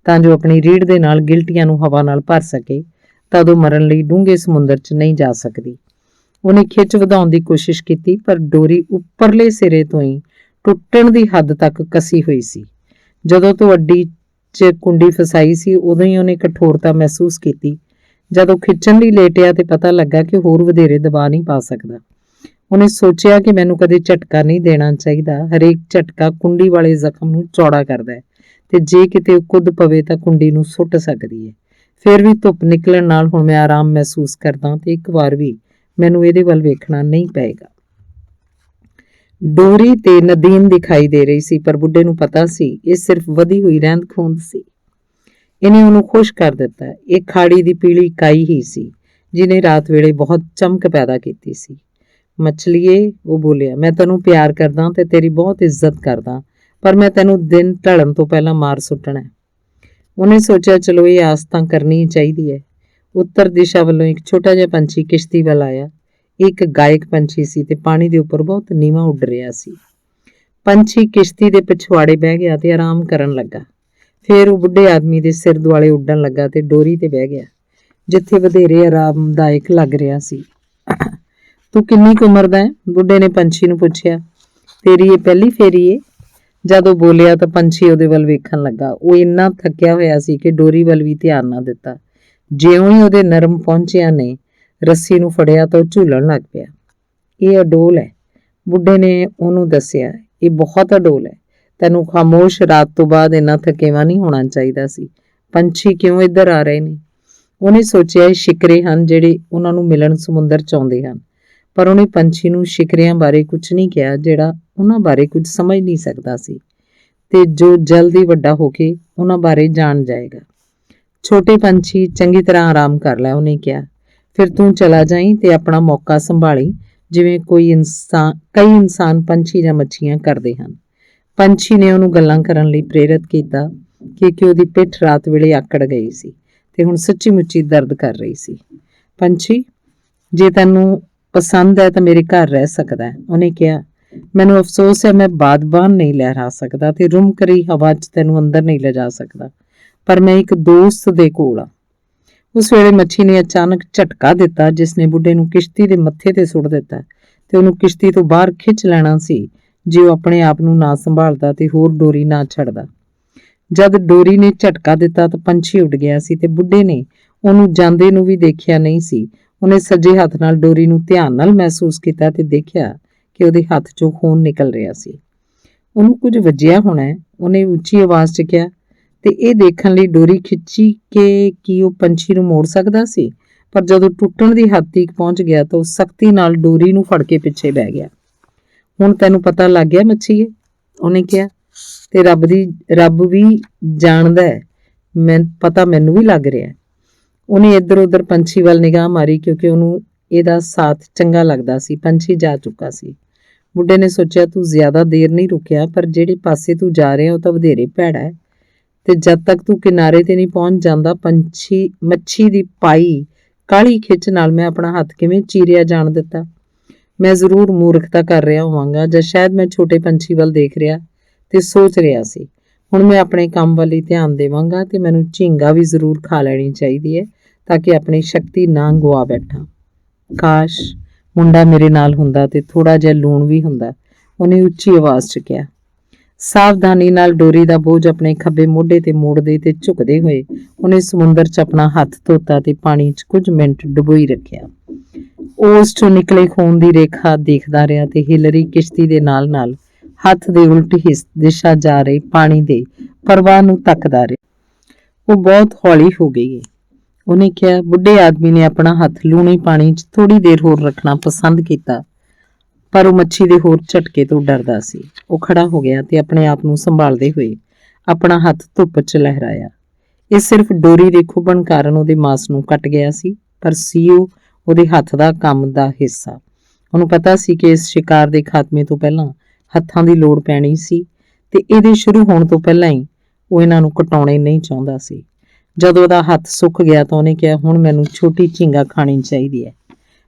ਤਾਂ ਜੋ ਆਪਣੀ ਰੀੜ ਦੇ ਨਾਲ ਗਿਲਟੀਆਂ ਨੂੰ ਹਵਾ ਨਾਲ ਭਰ ਸਕੇ। ਤਦ ਉਹ ਮਰਨ ਲਈ ਡੂੰਘੇ ਸਮੁੰਦਰ 'ਚ ਨਹੀਂ ਜਾ ਸਕਦੀ। ਉਹਨੇ ਖਿੱਚ ਵਧਾਉਣ ਦੀ ਕੋਸ਼ਿਸ਼ ਕੀਤੀ, ਪਰ ਡੋਰੀ ਉੱਪਰਲੇ ਸਿਰੇ ਤੋਂ ਹੀ ਟੁੱਟਣ ਦੀ ਹੱਦ ਤੱਕ ਕਸੀ ਹੋਈ ਸੀ। ਜਦੋਂ ਤੋਂ ਅੱਡੀ 'ਚ ਕੁੰਡੀ ਫਸਾਈ ਸੀ ਉਦੋਂ ਹੀ ਉਹਨੇ ਕਠੋਰਤਾ ਮਹਿਸੂਸ ਕੀਤੀ। ਜਦੋਂ ਖਿੱਚਣ ਲਈ ਲੇਟਿਆ ਤੇ ਪਤਾ ਲੱਗਾ ਕਿ ਹੋਰ ਵਧੇਰੇ ਦਬਾਅ ਨਹੀਂ ਪਾ ਸਕਦਾ। ਉਹਨੇ ਸੋਚਿਆ ਕਿ ਮੈਨੂੰ ਕਦੇ ਝਟਕਾ ਨਹੀਂ ਦੇਣਾ ਚਾਹੀਦਾ। ਹਰੇਕ ਝਟਕਾ ਕੁੰਡੀ ਵਾਲੇ ਜ਼ਖਮ ਨੂੰ ਚੌੜਾ ਕਰਦਾ ਹੈ ਤੇ ਜੇ ਕਿਤੇ ਉਹ ਕੁੱਦ ਪਵੇ ਤਾਂ ਕੁੰਡੀ ਨੂੰ ਸੁੱਟ ਸਕਦੀ ਹੈ। ਫਿਰ ਵੀ ਧੁੱਪ ਨਿਕਲਣ ਨਾਲ ਹੁਣ ਮੈਂ ਆਰਾਮ ਮਹਿਸੂਸ ਕਰਦਾ ਤੇ ਇੱਕ ਵਾਰ ਵੀ ਮੈਨੂੰ ਇਹਦੇ ਵੱਲ ਵੇਖਣਾ ਨਹੀਂ ਪਏਗਾ। ਡੋਰੀ ਤੇ ਨਦੀਨ ਦਿਖਾਈ ਦੇ ਰਹੀ ਸੀ, ਪਰ ਬੁੱਢੇ ਨੂੰ ਪਤਾ ਸੀ ਇਹ ਸਿਰਫ ਵਧੀ ਹੋਈ ਰਹਿੰਦ ਖੂੰਦ ਸੀ। ਇਹਨੇ ਉਹਨੂੰ ਖੁਸ਼ ਕਰ ਦਿੱਤਾ। ਇਹ ਖਾੜੀ ਦੀ ਪੀਲੀ ਇਕਾਈ ਹੀ ਸੀ ਜਿਹਨੇ ਰਾਤ ਵੇਲੇ ਬਹੁਤ ਚਮਕ ਪੈਦਾ ਕੀਤੀ ਸੀ। ਮਛਲੀਏ, ਉਹ ਬੋਲਿਆ, ਮੈਂ ਤੈਨੂੰ ਪਿਆਰ ਕਰਦਾ ਤੇ ਤੇਰੀ ਬਹੁਤ ਇੱਜ਼ਤ ਕਰਦਾ, ਪਰ ਮੈਂ ਤੈਨੂੰ ਦਿਨ ਢਲਣ ਤੋਂ ਪਹਿਲਾਂ ਮਾਰ ਸੁੱਟਣਾ। ਉਹਨੇ ਸੋਚਿਆ, ਚਲੋ ਇਹ ਆਸ ਤਾਂ ਕਰਨੀ ਚਾਹੀਦੀ ਹੈ। ਉੱਤਰ ਦਿਸ਼ਾ ਵੱਲੋਂ ਇੱਕ ਛੋਟਾ ਜਿਹਾ ਪੰਛੀ ਕਿਸ਼ਤੀ ਵੱਲ ਆਇਆ। ਇੱਕ ਗਾਇਕ ਪੰਛੀ ਸੀ ਤੇ ਪਾਣੀ ਦੇ ਉੱਪਰ ਬਹੁਤ ਨੀਵਾਂ ਉੱਡ ਰਿਹਾ ਸੀ। ਪੰਛੀ ਕਿਸ਼ਤੀ ਦੇ ਪਿਛਵਾੜੇ ਬਹਿ ਗਿਆ ਤੇ ਆਰਾਮ ਕਰਨ ਲੱਗਾ। ਫਿਰ ਉਹ ਬੁੱਢੇ ਆਦਮੀ ਦੇ ਸਿਰ ਦੁਆਲੇ ਉੱਡਣ ਲੱਗਾ ਤੇ ਡੋਰੀ ਤੇ ਬਹਿ ਗਿਆ, ਜਿੱਥੇ ਵਧੇਰੇ ਆਰਾਮਦਾਇਕ ਲੱਗ ਰਿਹਾ ਸੀ। ਤੂੰ ਕਿੰਨੀ ਕੁ ਉਮਰ ਦਾ ਹੈ? ਬੁੱਢੇ ਨੇ ਪੰਛੀ ਨੂੰ ਪੁੱਛਿਆ। ਤੇਰੀ ਇਹ ਪਹਿਲੀ ਫੇਰੀ ਏ? ਜਦ ਉਹ ਬੋਲਿਆ ਤਾਂ ਪੰਛੀ ਉਹਦੇ ਵੱਲ ਵੇਖਣ ਲੱਗਾ। ਉਹ ਇੰਨਾ ਥੱਕਿਆ ਹੋਇਆ ਸੀ ਕਿ ਡੋਰੀ ਵੱਲ ਵੀ ਧਿਆਨ ਨਾ ਦਿੱਤਾ। ਜਿਉਂ ਹੀ ਉਹਦੇ ਨਰਮ ਪਹੁੰਚਿਆਂ ਨੇ ਰੱਸੀ ਨੂੰ ਫੜਿਆ ਤਾਂ ਉਹ ਝੂਲਣ ਲੱਗ ਪਿਆ। ਇਹ ਅਡੋਲ ਹੈ, ਬੁੱਢੇ ਨੇ ਉਹਨੂੰ ਦੱਸਿਆ। ਇਹ ਬਹੁਤ ਅਡੋਲ ਹੈ। ਤੈਨੂੰ ਖਾਮੋਸ਼ ਰਾਤ ਤੋਂ ਬਾਅਦ ਇੰਨਾ ਥਕੇਵਾ ਨਹੀਂ ਹੋਣਾ ਚਾਹੀਦਾ ਸੀ। ਪੰਛੀ ਕਿਉਂ ਇੱਧਰ ਆ ਰਹੇ ਨੇ? ਉਹਨੇ ਸੋਚਿਆ ਇਹ ਸ਼ਿਕਰੇ ਹਨ ਜਿਹੜੇ ਉਹਨਾਂ ਨੂੰ ਮਿਲਣ ਸਮੁੰਦਰ 'ਚ ਆਉਂਦੇ ਹਨ। ਪਰ ਉਹਨੇ ਪੰਛੀ ਨੂੰ ਸ਼ਿਕਰਿਆਂ ਬਾਰੇ ਕੁਝ ਨਹੀਂ ਕਿਹਾ ਜਿਹੜਾ ਉਹਨਾਂ ਬਾਰੇ ਕੁਝ ਸਮਝ ਨਹੀਂ ਸਕਦਾ ਸੀ ਤੇ ਜੋ ਜਲਦੀ ਵੱਡਾ ਹੋ ਕੇ ਉਹਨਾਂ ਬਾਰੇ ਜਾਣ ਜਾਏਗਾ। ਛੋਟੇ ਪੰਛੀ, ਚੰਗੀ ਤਰ੍ਹਾਂ ਆਰਾਮ ਕਰ ਲੈ, ਉਹਨੇ ਕਿਹਾ। ਫਿਰ ਤੂੰ ਚਲਾ ਜਾਈਂ ਤੇ ਆਪਣਾ ਮੌਕਾ ਸੰਭਾਲੀ, ਜਿਵੇਂ ਕਈ ਇਨਸਾਨ ਪੰਛੀ ਜਾਂ ਮੱਛੀਆਂ ਕਰਦੇ ਹਨ। ਪੰਛੀ ਨੇ ਉਹਨੂੰ ਗੱਲਾਂ ਕਰਨ ਲਈ ਪ੍ਰੇਰਿਤ ਕੀਤਾ ਕਿਉਂਕਿ ਉਹਦੀ ਪਿੱਠ ਰਾਤ ਵੇਲੇ ਆਕੜ ਗਈ ਸੀ ਤੇ ਹੁਣ ਸੱਚੀ ਮੁੱਚੀ ਦਰਦ ਕਰ ਰਹੀ ਸੀ। ਪੰਛੀ, ਜੇ ਤੈਨੂੰ ਪਸੰਦ ਹੈ ਤਾਂ ਮੇਰੇ ਘਰ ਰਹਿ ਸਕਦਾ ਹੈ, ਉਹਨੇ ਕਿਹਾ। ਮੈਨੂੰ ਅਫਸੋਸ ਹੈ ਮੈਂ ਬਾਦਬਾਨ ਨਹੀਂ ਲਹਿਰਾ ਸਕਦਾ ਤੇ ਰੁੰਮ ਰਹੀ ਹਵਾ 'ਚ ਤੈਨੂੰ ਅੰਦਰ ਨਹੀਂ ਲਿਜਾ ਸਕਦਾ, ਪਰ ਮੈਂ ਇੱਕ ਦੋਸਤ ਦੇ ਕੋਲ ਆ। ਉਸ ਵੇਲੇ ਮੱਛੀ ਨੇ ਅਚਾਨਕ ਝਟਕਾ ਦਿੱਤਾ ਜਿਸ ਨੇ ਬੁੱਢੇ ਨੂੰ ਕਿਸ਼ਤੀ ਦੇ ਮੱਥੇ ਤੇ ਸੁੱਟ ਦਿੱਤਾ ਤੇ ਉਹਨੂੰ ਕਿਸ਼ਤੀ ਤੋਂ ਬਾਹਰ ਖਿੱਚ ਲੈਣਾ ਸੀ ਜੇ ਉਹ ਆਪਣੇ ਆਪ ਨੂੰ ਨਾ ਸੰਭਾਲਦਾ ਤੇ ਹੋਰ ਡੋਰੀ ਨਾ ਛੱਡਦਾ। ਜਦ ਡੋਰੀ ਨੇ ਝਟਕਾ ਦਿੱਤਾ ਤਾਂ ਪੰਛੀ ਉੱਡ ਗਿਆ ਸੀ ਤੇ ਬੁੱਢੇ ਨੇ ਉਹਨੂੰ ਜਾਂਦੇ ਨੂੰ ਵੀ ਦੇਖਿਆ ਨਹੀਂ ਸੀ। ਉਹਨੇ ਸੱਜੇ ਹੱਥ ਨਾਲ ਡੋਰੀ ਨੂੰ ਧਿਆਨ ਨਾਲ ਮਹਿਸੂਸ ਕੀਤਾ ਤੇ ਦੇਖਿਆ ਕਿ ਉਹਦੇ ਹੱਥ 'ਚੋਂ ਖੂਨ ਨਿਕਲ ਰਿਹਾ ਸੀ। ਉਹਨੂੰ ਕੁਝ ਵੱਜਿਆ ਹੋਣਾ ਹੈ, ਉਹਨੇ ਉੱਚੀ ਆਵਾਜ਼ 'ਚ ਕਿਹਾ ਤੇ ਇਹ ਦੇਖਣ ਲਈ ਡੋਰੀ ਖਿੱਚੀ ਕਿ ਕੀ ਉਹ ਪੰਛੀ ਨੂੰ ਮੋੜ ਸਕਦਾ ਸੀ। ਪਰ ਜਦੋਂ ਟੁੱਟਣ ਦੀ ਹੱਦ ਤੱਕ ਪਹੁੰਚ ਗਿਆ ਤਾਂ ਉਹ ਸਖਤੀ ਨਾਲ ਡੋਰੀ ਨੂੰ ਫੜ ਕੇ ਪਿੱਛੇ ਬਹਿ ਗਿਆ। ਹੁਣ ਤੈਨੂੰ ਪਤਾ ਲੱਗ ਗਿਆ ਮੱਛੀਏ, ਉਹਨੇ ਕਿਹਾ, ਤੇ ਰੱਬ ਵੀ ਜਾਣਦਾ ਹੈ, ਪਤਾ ਮੈਨੂੰ ਵੀ ਲੱਗ ਰਿਹਾ। ਉਹਨੇ ਇੱਧਰ ਉੱਧਰ ਪੰਛੀ ਵੱਲ ਨਿਗਾਹ ਮਾਰੀ ਕਿਉਂਕਿ ਉਹਨੂੰ ਇਹਦਾ ਸਾਥ ਚੰਗਾ ਲੱਗਦਾ ਸੀ। ਪੰਛੀ ਜਾ ਚੁੱਕਾ ਸੀ। ਬੁੱਢੇ ਨੇ ਸੋਚਿਆ ਤੂੰ ਜ਼ਿਆਦਾ ਦੇਰ ਨਹੀਂ ਰੁਕਿਆ, ਪਰ ਜਿਹੜੇ ਪਾਸੇ ਤੂੰ ਜਾ ਰਿਹਾ ਉਹ ਤਾਂ ਵਧੇਰੇ ਭੈੜਾ ਹੈ ਤੇ ਜਦ ਤੱਕ ਤੂੰ ਕਿਨਾਰੇ ਤੇ ਨਹੀਂ ਪਹੁੰਚ ਜਾਂਦਾ ਮੱਛੀ ਦੀ ਪਾਈ ਕਾਲੀ ਖਿੱਚ ਨਾਲ ਮੈਂ ਆਪਣਾ ਹੱਥ ਕਿਵੇਂ ਚੀਰਿਆ ਜਾਣ ਦਿੱਤਾ। ਮੈਂ ਜ਼ਰੂਰ ਮੂਰਖਤਾ ਕਰ ਰਿਹਾ ਹੋਵਾਂਗਾ ਜਾਂ ਸ਼ਾਇਦ ਮੈਂ ਛੋਟੇ ਪੰਛੀ ਵੱਲ ਦੇਖ ਰਿਹਾ ਤੇ ਸੋਚ ਰਿਹਾ ਸੀ। ਹੁਣ ਮੈਂ ਆਪਣੇ ਕੰਮ ਵੱਲ ਹੀ ਧਿਆਨ ਦੇਵਾਂਗਾ ਤੇ ਮੈਨੂੰ ਝੀਂਗਾ ਵੀ ਜ਼ਰੂਰ ਖਾ ਲੈਣੀ ਚਾਹੀਦੀ ਹੈ ਤਾਂ ਕਿ ਆਪਣੀ ਸ਼ਕਤੀ ਨਾ ਗੁਆ ਬੈਠਾਂ। ਕਾਸ਼ ਮੁੰਡਾ ਮੇਰੇ ਨਾਲ ਹੁੰਦਾ ਤੇ ਥੋੜਾ ਜਿਹਾ ਲੂਣ ਵੀ ਹੁੰਦਾ, ਉਹਨੇ ਉੱਚੀ ਆਵਾਜ਼ 'ਚ ਕਿਹਾ। ਸਾਵਧਾਨੀ ਨਾਲ ਡੋਰੀ ਦਾ ਬੋਝ ਆਪਣੇ ਖੱਬੇ ਮੋਢੇ ਤੇ ਮੋੜਦੇ ਤੇ ਝੁਕਦੇ ਹੋਏ ਉਹਨੇ ਸਮੁੰਦਰ 'ਚ ਆਪਣਾ ਹੱਥ ਧੋਤਾ ਤੇ ਪਾਣੀ 'ਚ ਕੁਝ ਮਿੰਟ ਡੁਬੋਈ ਰੱਖਿਆ। ਉਸ 'ਚੋਂ ਨਿਕਲੇ ਖੂਨ ਦੀ ਰੇਖਾ ਦੇਖਦਾ ਰਿਹਾ ਤੇ ਹਿਲਰੀ ਕਿਸ਼ਤੀ ਦੇ ਨਾਲ-ਨਾਲ ਹੱਥ ਦੇ ਉਲਟ ਦਿਸ਼ਾ ਜਾ ਰਹੇ ਪਾਣੀ ਦੇ ਪ੍ਰਵਾਹ ਨੂੰ ਤੱਕਦਾ ਰਿਹਾ। ਉਹ ਬਹੁਤ ਹੌਲੀ ਹੋ ਗਈ ਹੈ, ਉਹਨੇ ਕਿਹਾ। ਬੁੱਢੇ ਆਦਮੀ ਨੇ ਆਪਣਾ ਹੱਥ ਲੂਣੀ ਪਾਣੀ 'ਚ ਥੋੜੀ ਦੇਰ ਹੋਰ ਰੱਖਣਾ ਪਸੰਦ ਕੀਤਾ, ਪਰ ਉਹ ਮੱਛੀ ਦੇ ਹੋਰ ਝਟਕੇ ਤੋਂ ਡਰਦਾ ਸੀ। ਉਹ ਖੜਾ ਹੋ ਗਿਆ ਤੇ ਆਪਣੇ ਆਪ ਨੂੰ ਸੰਭਾਲਦੇ ਹੋਏ ਆਪਣਾ ਹੱਥ ਧੁੱਪ 'ਚ ਲਹਿਰਾਇਆ। ਇਹ ਸਿਰਫ ਡੋਰੀ ਦੇ ਖੁੱਭਣ ਕਾਰਨ ਉਹਦੇ ਮਾਸ ਨੂੰ ਕੱਟ ਗਿਆ ਸੀ, ਪਰ ਸੀ ਉਹ ਉਹਦੇ ਹੱਥ ਦਾ ਕੰਮ ਦਾ ਹਿੱਸਾ। ਉਹਨੂੰ ਪਤਾ ਸੀ ਕਿ ਇਸ ਸ਼ਿਕਾਰ ਦੇ ਖਾਤਮੇ ਤੋਂ ਪਹਿਲਾਂ ਹੱਥਾਂ ਦੀ ਲੋੜ ਪੈਣੀ ਸੀ ਤੇ ਇਹਦੇ ਸ਼ੁਰੂ ਹੋਣ ਤੋਂ ਪਹਿਲਾਂ ਹੀ ਉਹ ਇਹਨਾਂ ਨੂੰ ਕਟਾਉਣੇ ਨਹੀਂ ਚਾਹੁੰਦਾ ਸੀ। ਜਦੋਂ ਉਹਦਾ ਹੱਥ ਸੁੱਕ ਗਿਆ ਤਾਂ ਉਹਨੇ ਕਿਹਾ, ਹੁਣ ਮੈਨੂੰ ਛੋਟੀ ਝੀਂਗਾ ਖਾਣੀ ਚਾਹੀਦੀ ਹੈ।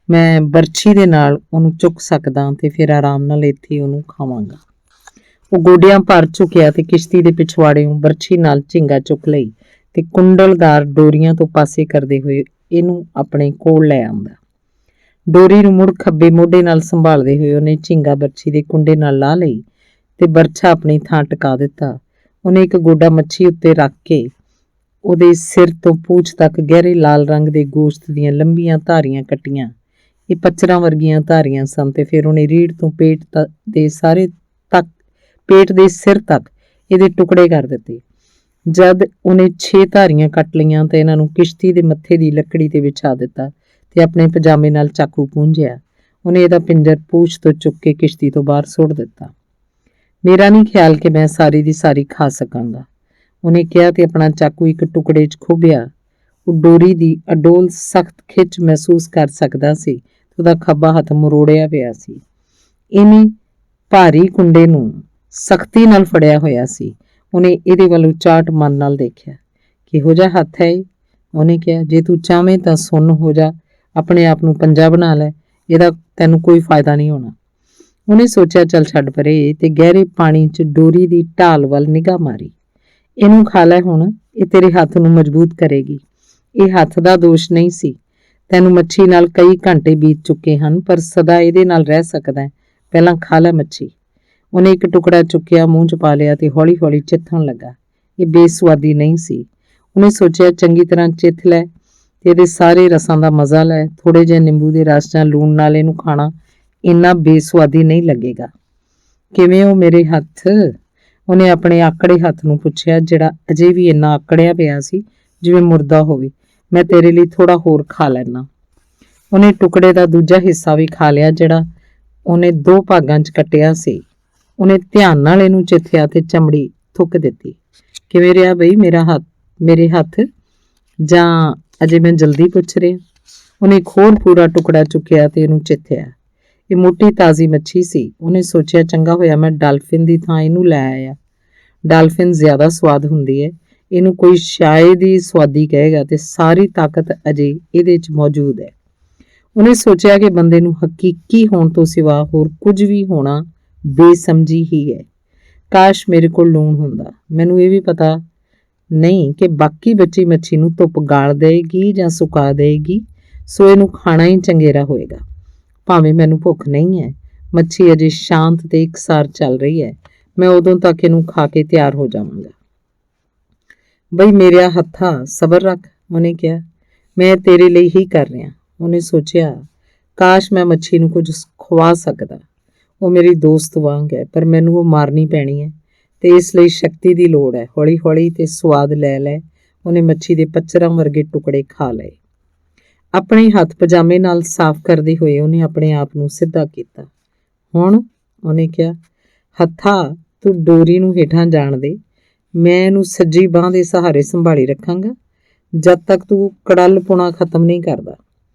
ਮੈਂ ਬਰਛੀ ਦੇ ਨਾਲ ਉਹਨੂੰ ਚੁੱਕ ਸਕਦਾ ਤੇ ਫਿਰ ਆਰਾਮ ਨਾਲ ਇੱਥੇ ਉਹਨੂੰ ਖਾਵਾਂਗਾ। ਉਹ ਗੋਡਿਆਂ ਭਰ ਝੁਕਿਆ ਤੇ ਕਿਸ਼ਤੀ ਦੇ ਪਿਛਵਾੜਿਓਂ ਬਰਛੀ ਨਾਲ ਝੀਂਗਾ ਚੁੱਕ ਲਈ ਤੇ ਕੁੰਡਲਦਾਰ ਡੋਰੀਆਂ ਤੋਂ ਪਾਸੇ ਕਰਦੇ ਹੋਏ ਇਹਨੂੰ ਆਪਣੇ ਕੋਲ ਲੈ ਆਉਂਦਾ। ਡੋਰੀ ਨੂੰ ਮੁੜ ਖੱਬੇ ਮੋਢੇ ਨਾਲ ਸੰਭਾਲਦੇ ਹੋਏ ਉਹਨੇ ਝੀਂਗਾ ਬਰਛੀ ਦੇ ਕੁੰਡੇ ਨਾਲ ਲਾ ਲਈ ਤੇ ਬਰਛਾ ਆਪਣੀ ਥਾਂ ਟਿਕਾ ਦਿੱਤਾ। ਉਹਨੇ ਇੱਕ ਗੋਡਾ ਮੱਛੀ ਉੱਤੇ ਰੱਖ ਕੇ ਉਹਦੇ ਸਿਰ ਤੋਂ ਪੂਛ ਤੱਕ ਗਹਿਰੇ ਲਾਲ ਰੰਗ ਦੇ ਗੋਸ਼ਤ ਦੀਆਂ ਲੰਬੀਆਂ ਧਾਰੀਆਂ ਕੱਟੀਆਂ। ਇਹ ਪੱਚਰਾਂ ਵਰਗੀਆਂ ਧਾਰੀਆਂ ਸਨ ਤੇ ਫਿਰ ਉਹਨੇ ਰੀੜ੍ਹ ਤੋਂ ਪੇਟ ਦੇ ਸਿਰ ਤੱਕ ਇਹਦੇ ਟੁਕੜੇ ਕਰ ਦਿੱਤੇ। ਜਦ ਉਹਨੇ 6 ਧਾਰੀਆਂ ਕੱਟ ਲਈਆਂ ਤਾਂ ਇਹਨਾਂ ਨੂੰ ਕਿਸ਼ਤੀ ਦੇ ਮੱਥੇ ਦੀ ਲੱਕੜੀ ਤੇ ਵਿਛਾ ਦਿੱਤਾ ਤੇ ਆਪਣੇ ਪਜਾਮੇ ਨਾਲ ਚਾਕੂ ਪੂੰਝਿਆ। ਉਹਨੇ ਇਹਦਾ ਪਿੰਜਰ ਪੂਛ ਤੋਂ ਚੁੱਕ ਕੇ ਕਿਸ਼ਤੀ ਤੋਂ ਬਾਹਰ ਸੁੱਟ ਦਿੱਤਾ। ਮੇਰਾ ਨਹੀਂ ਖਿਆਲ ਕਿ ਮੈਂ ਸਾਰੀ ਦੀ ਸਾਰੀ ਖਾ ਸਕਾਂਗਾ, ਉਹਨੇ ਕਿਹਾ ਤੇ ਆਪਣਾ ਚਾਕੂ ਇੱਕ ਟੁਕੜੇ 'ਚ ਖੋਭਿਆ। ਉਹ ਡੋਰੀ ਦੀ ਅਡੋਲ ਸਖਤ ਖਿੱਚ ਮਹਿਸੂਸ ਕਰ ਸਕਦਾ ਸੀ ਤੇ ਉਹਦਾ ਖੱਬਾ ਹੱਥ ਮਰੋੜਿਆ ਪਿਆ ਸੀ। ਇਹਨੇ ਭਾਰੀ ਕੁੰਡੇ ਨੂੰ ਸਖਤੀ ਨਾਲ ਫੜਿਆ ਹੋਇਆ ਸੀ। ਉਹਨੇ ਇਹਦੇ ਵੱਲ ਉਚਾਟ ਮਨ ਨਾਲ ਦੇਖਿਆ। ਕਿਹੋ ਜਿਹਾ ਹੱਥ ਹੈ ਇਹ, ਉਹਨੇ ਕਿਹਾ। ਜੇ ਤੂੰ ਚਾਹਵੇਂ ਤਾਂ ਸੁੰਨ ਹੋ ਜਾ, ਆਪਣੇ ਆਪ ਨੂੰ ਪੰਜਾ ਬਣਾ ਲੈ, ਇਹਦਾ ਤੈਨੂੰ ਕੋਈ ਫਾਇਦਾ ਨਹੀਂ ਹੋਣਾ। ਉਹਨੇ ਸੋਚਿਆ ਚੱਲ ਛੱਡ ਪਰੇ ਤੇ ਗਹਿਰੇ ਪਾਣੀ 'ਚ ਡੋਰੀ ਦੀ ਢਾਲ ਵੱਲ ਨਿਗਾਹ ਮਾਰੀ। ਇਹਨੂੰ ਖਾ ਲੈ ਹੁਣ, ਇਹ ਤੇਰੇ ਹੱਥ ਨੂੰ ਮਜ਼ਬੂਤ ਕਰੇਗੀ। ਇਹ ਹੱਥ ਦਾ ਦੋਸ਼ ਨਹੀਂ ਸੀ, ਤੈਨੂੰ ਮੱਛੀ ਨਾਲ ਕਈ ਘੰਟੇ ਬੀਤ ਚੁੱਕੇ ਹਨ, ਪਰ ਸਦਾ ਇਹਦੇ ਨਾਲ ਰਹਿ ਸਕਦਾ ਹੈ। ਪਹਿਲਾਂ ਖਾ ਲੈ ਮੱਛੀ। ਉਹਨੇ ਇੱਕ ਟੁਕੜਾ ਚੁੱਕਿਆ, ਮੂੰਹ 'ਚ ਪਾ ਲਿਆ ਤੇ ਹੌਲੀ-ਹੌਲੀ ਚਿੱਥਣ ਲੱਗਾ। ਇਹ ਬੇਸੁਆਦੀ ਨਹੀਂ ਸੀ। ਉਹਨੇ ਸੋਚਿਆ ਚੰਗੀ ਤਰ੍ਹਾਂ ਚਿੱਥ ਲੈ ਤੇ ਇਹਦੇ ਸਾਰੇ ਰਸਾਂ ਦਾ ਮਜ਼ਾ ਲੈ। ਥੋੜੇ ਜਿਹੇ ਨਿੰਬੂ ਦੇ ਰਸ ਜਾਂ ਲੂਣ ਨਾਲ ਇਹਨੂੰ ਖਾਣਾ ਇੰਨਾ ਬੇਸੁਆਦੀ ਨਹੀਂ ਲੱਗੇਗਾ। ਕਿਵੇਂ ਹੋ ਮੇਰੇ ਹੱਥ? ਉਹਨੇ ਆਪਣੇ ਆਕੜੇ ਹੱਥ ਨੂੰ ਪੁੱਛਿਆ, ਜਿਹੜਾ ਅਜੇ ਵੀ ਇੰਨਾ ਆਕੜਿਆ ਪਿਆ ਸੀ ਜਿਵੇਂ ਮੁਰਦਾ ਹੋਵੇ। ਮੈਂ ਤੇਰੇ ਲਈ ਥੋੜਾ ਹੋਰ ਖਾ ਲੈਣਾ। ਉਹਨੇ ਟੁਕੜੇ ਦਾ ਦੂਜਾ ਹਿੱਸਾ ਵੀ ਖਾ ਲਿਆ, ਜਿਹੜਾ ਉਹਨੇ 2 ਭਾਗਾਂ 'ਚ ਕੱਟਿਆ ਸੀ। ਉਹਨੇ ਧਿਆਨ ਨਾਲ ਇਹਨੂੰ ਚਿੱਥਿਆ ਤੇ ਚਮੜੀ ਥੁੱਕ ਦਿੱਤੀ। ਕਿਵੇਂ ਰਿਹਾ ਬਈ ਮੇਰੇ ਹੱਥ? ਜਾਂ ਅਜੇ ਮੈਂ ਜਲਦੀ ਪੁੱਛ ਰਿਹਾ? ਉਹਨੇ ਇੱਕ ਹੋਰ ਪੂਰਾ ਟੁਕੜਾ ਚੁੱਕਿਆ ਤੇ ਇਹਨੂੰ ਚਿੱਥਿਆ। ਇਹ ਮੋਟੀ ਤਾਜ਼ੀ ਮੱਛੀ ਸੀ। ਉਹਨੇ ਸੋਚਿਆ ਚੰਗਾ ਹੋਇਆ ਮੈਂ ਡਾਲਫਿਨ ਦੀ ਥਾਂ ਇਹਨੂੰ ਲੈ ਆਇਆ। ਡਾਲਫਿਨ ਜ਼ਿਆਦਾ ਸਵਾਦ ਹੁੰਦੀ ਹੈ। ਇਹਨੂੰ ਕੋਈ ਸ਼ਾਇਦ ਹੀ ਸਵਾਦੀ ਕਹੇਗਾ ਤੇ ਸਾਰੀ ਤਾਕਤ ਅਜੇ ਇਹਦੇ 'ਚ ਮੌਜੂਦ ਹੈ। ਉਹਨੇ ਸੋਚਿਆ ਕਿ ਬੰਦੇ ਨੂੰ ਹਕੀਕੀ ਹੋਣ ਤੋਂ ਸਿਵਾ ਹੋਰ ਕੁਝ ਵੀ ਹੋਣਾ ਬੇਸਮਝੀ ਹੀ ਹੈ। ਕਾਸ਼ ਮੇਰੇ ਕੋਲ ਲੂਣ ਹੁੰਦਾ। ਮੈਨੂੰ ਇਹ ਵੀ ਪਤਾ ਨਹੀਂ ਕਿ ਬਾਕੀ ਬਚੀ ਮੱਛੀ ਨੂੰ ਧੁੱਪ ਗਾਲ ਦੇਗੀ ਜਾਂ ਸੁਕਾ ਦੇਗੀ, ਸੋ ਇਹਨੂੰ ਖਾਣਾ ਹੀ ਚੰਗੇਰਾ ਹੋਏਗਾ। ਭਾਵੇਂ ਮੈਨੂੰ ਭੁੱਖ ਨਹੀਂ ਹੈ। ਮੱਛੀ ਅਜੇ ਸ਼ਾਂਤ ਤੇ ਇਕਸਾਰ ਚੱਲ ਰਹੀ ਹੈ। ਮੈਂ ਉਦੋਂ ਤੱਕ ਇਹਨੂੰ ਖਾ ਕੇ ਤਿਆਰ ਹੋ ਜਾਵਾਂਗਾ। ਬਈ ਮੇਰਿਆ ਹੱਥਾਂ, ਸਬਰ ਰੱਖ, ਉਹਨੇ ਕਿਹਾ। ਮੈਂ ਤੇਰੇ ਲਈ ਹੀ ਕਰ ਰਿਹਾ। ਉਹਨੇ ਸੋਚਿਆ ਕਾਸ਼ ਮੈਂ ਮੱਛੀ ਨੂੰ ਕੁਝ ਖਵਾ ਸਕਦਾ। ਉਹ ਮੇਰੀ ਦੋਸਤ ਵਾਂਗ ਹੈ, ਪਰ ਮੈਨੂੰ ਉਹ ਮਾਰਨੀ ਪੈਣੀ ਹੈ ਤੇ ਇਸ ਲਈ ਸ਼ਕਤੀ ਦੀ ਲੋੜ ਹੈ। ਹੌਲੀ-ਹੌਲੀ ਤੇ ਸਵਾਦ ਲੈ ਉਹਨੇ ਮੱਛੀ ਦੇ ਪੱਚਰਾਂ ਵਰਗੇ ਟੁਕੜੇ ਖਾ ਲਏ। ਆਪਣੇ ਹੱਥ ਪਜਾਮੇ ਨਾਲ ਸਾਫ਼ ਕਰਦੇ ਹੋਏ ਉਹਨੇ ਆਪਣੇ ਆਪ ਨੂੰ ਸਿੱਧਾ ਕੀਤਾ। ਹੁਣ ਉਹਨੇ ਕਿਹਾ, ਹੱਥਾਂ ਤੂੰ ਡੋਰੀ ਨੂੰ ਹੇਠਾਂ ਜਾਣ ਦੇ। ਮੈਂ ਇਹਨੂੰ ਸੱਜੀ ਬਾਂਹ ਦੇ ਸਹਾਰੇ ਸੰਭਾਲੀ ਰੱਖਾਂਗਾ ਜਦ ਤੱਕ ਤੂੰ ਕੜਲ ਪੁਣਾ ਖਤਮ ਨਹੀਂ ਕਰਦਾ।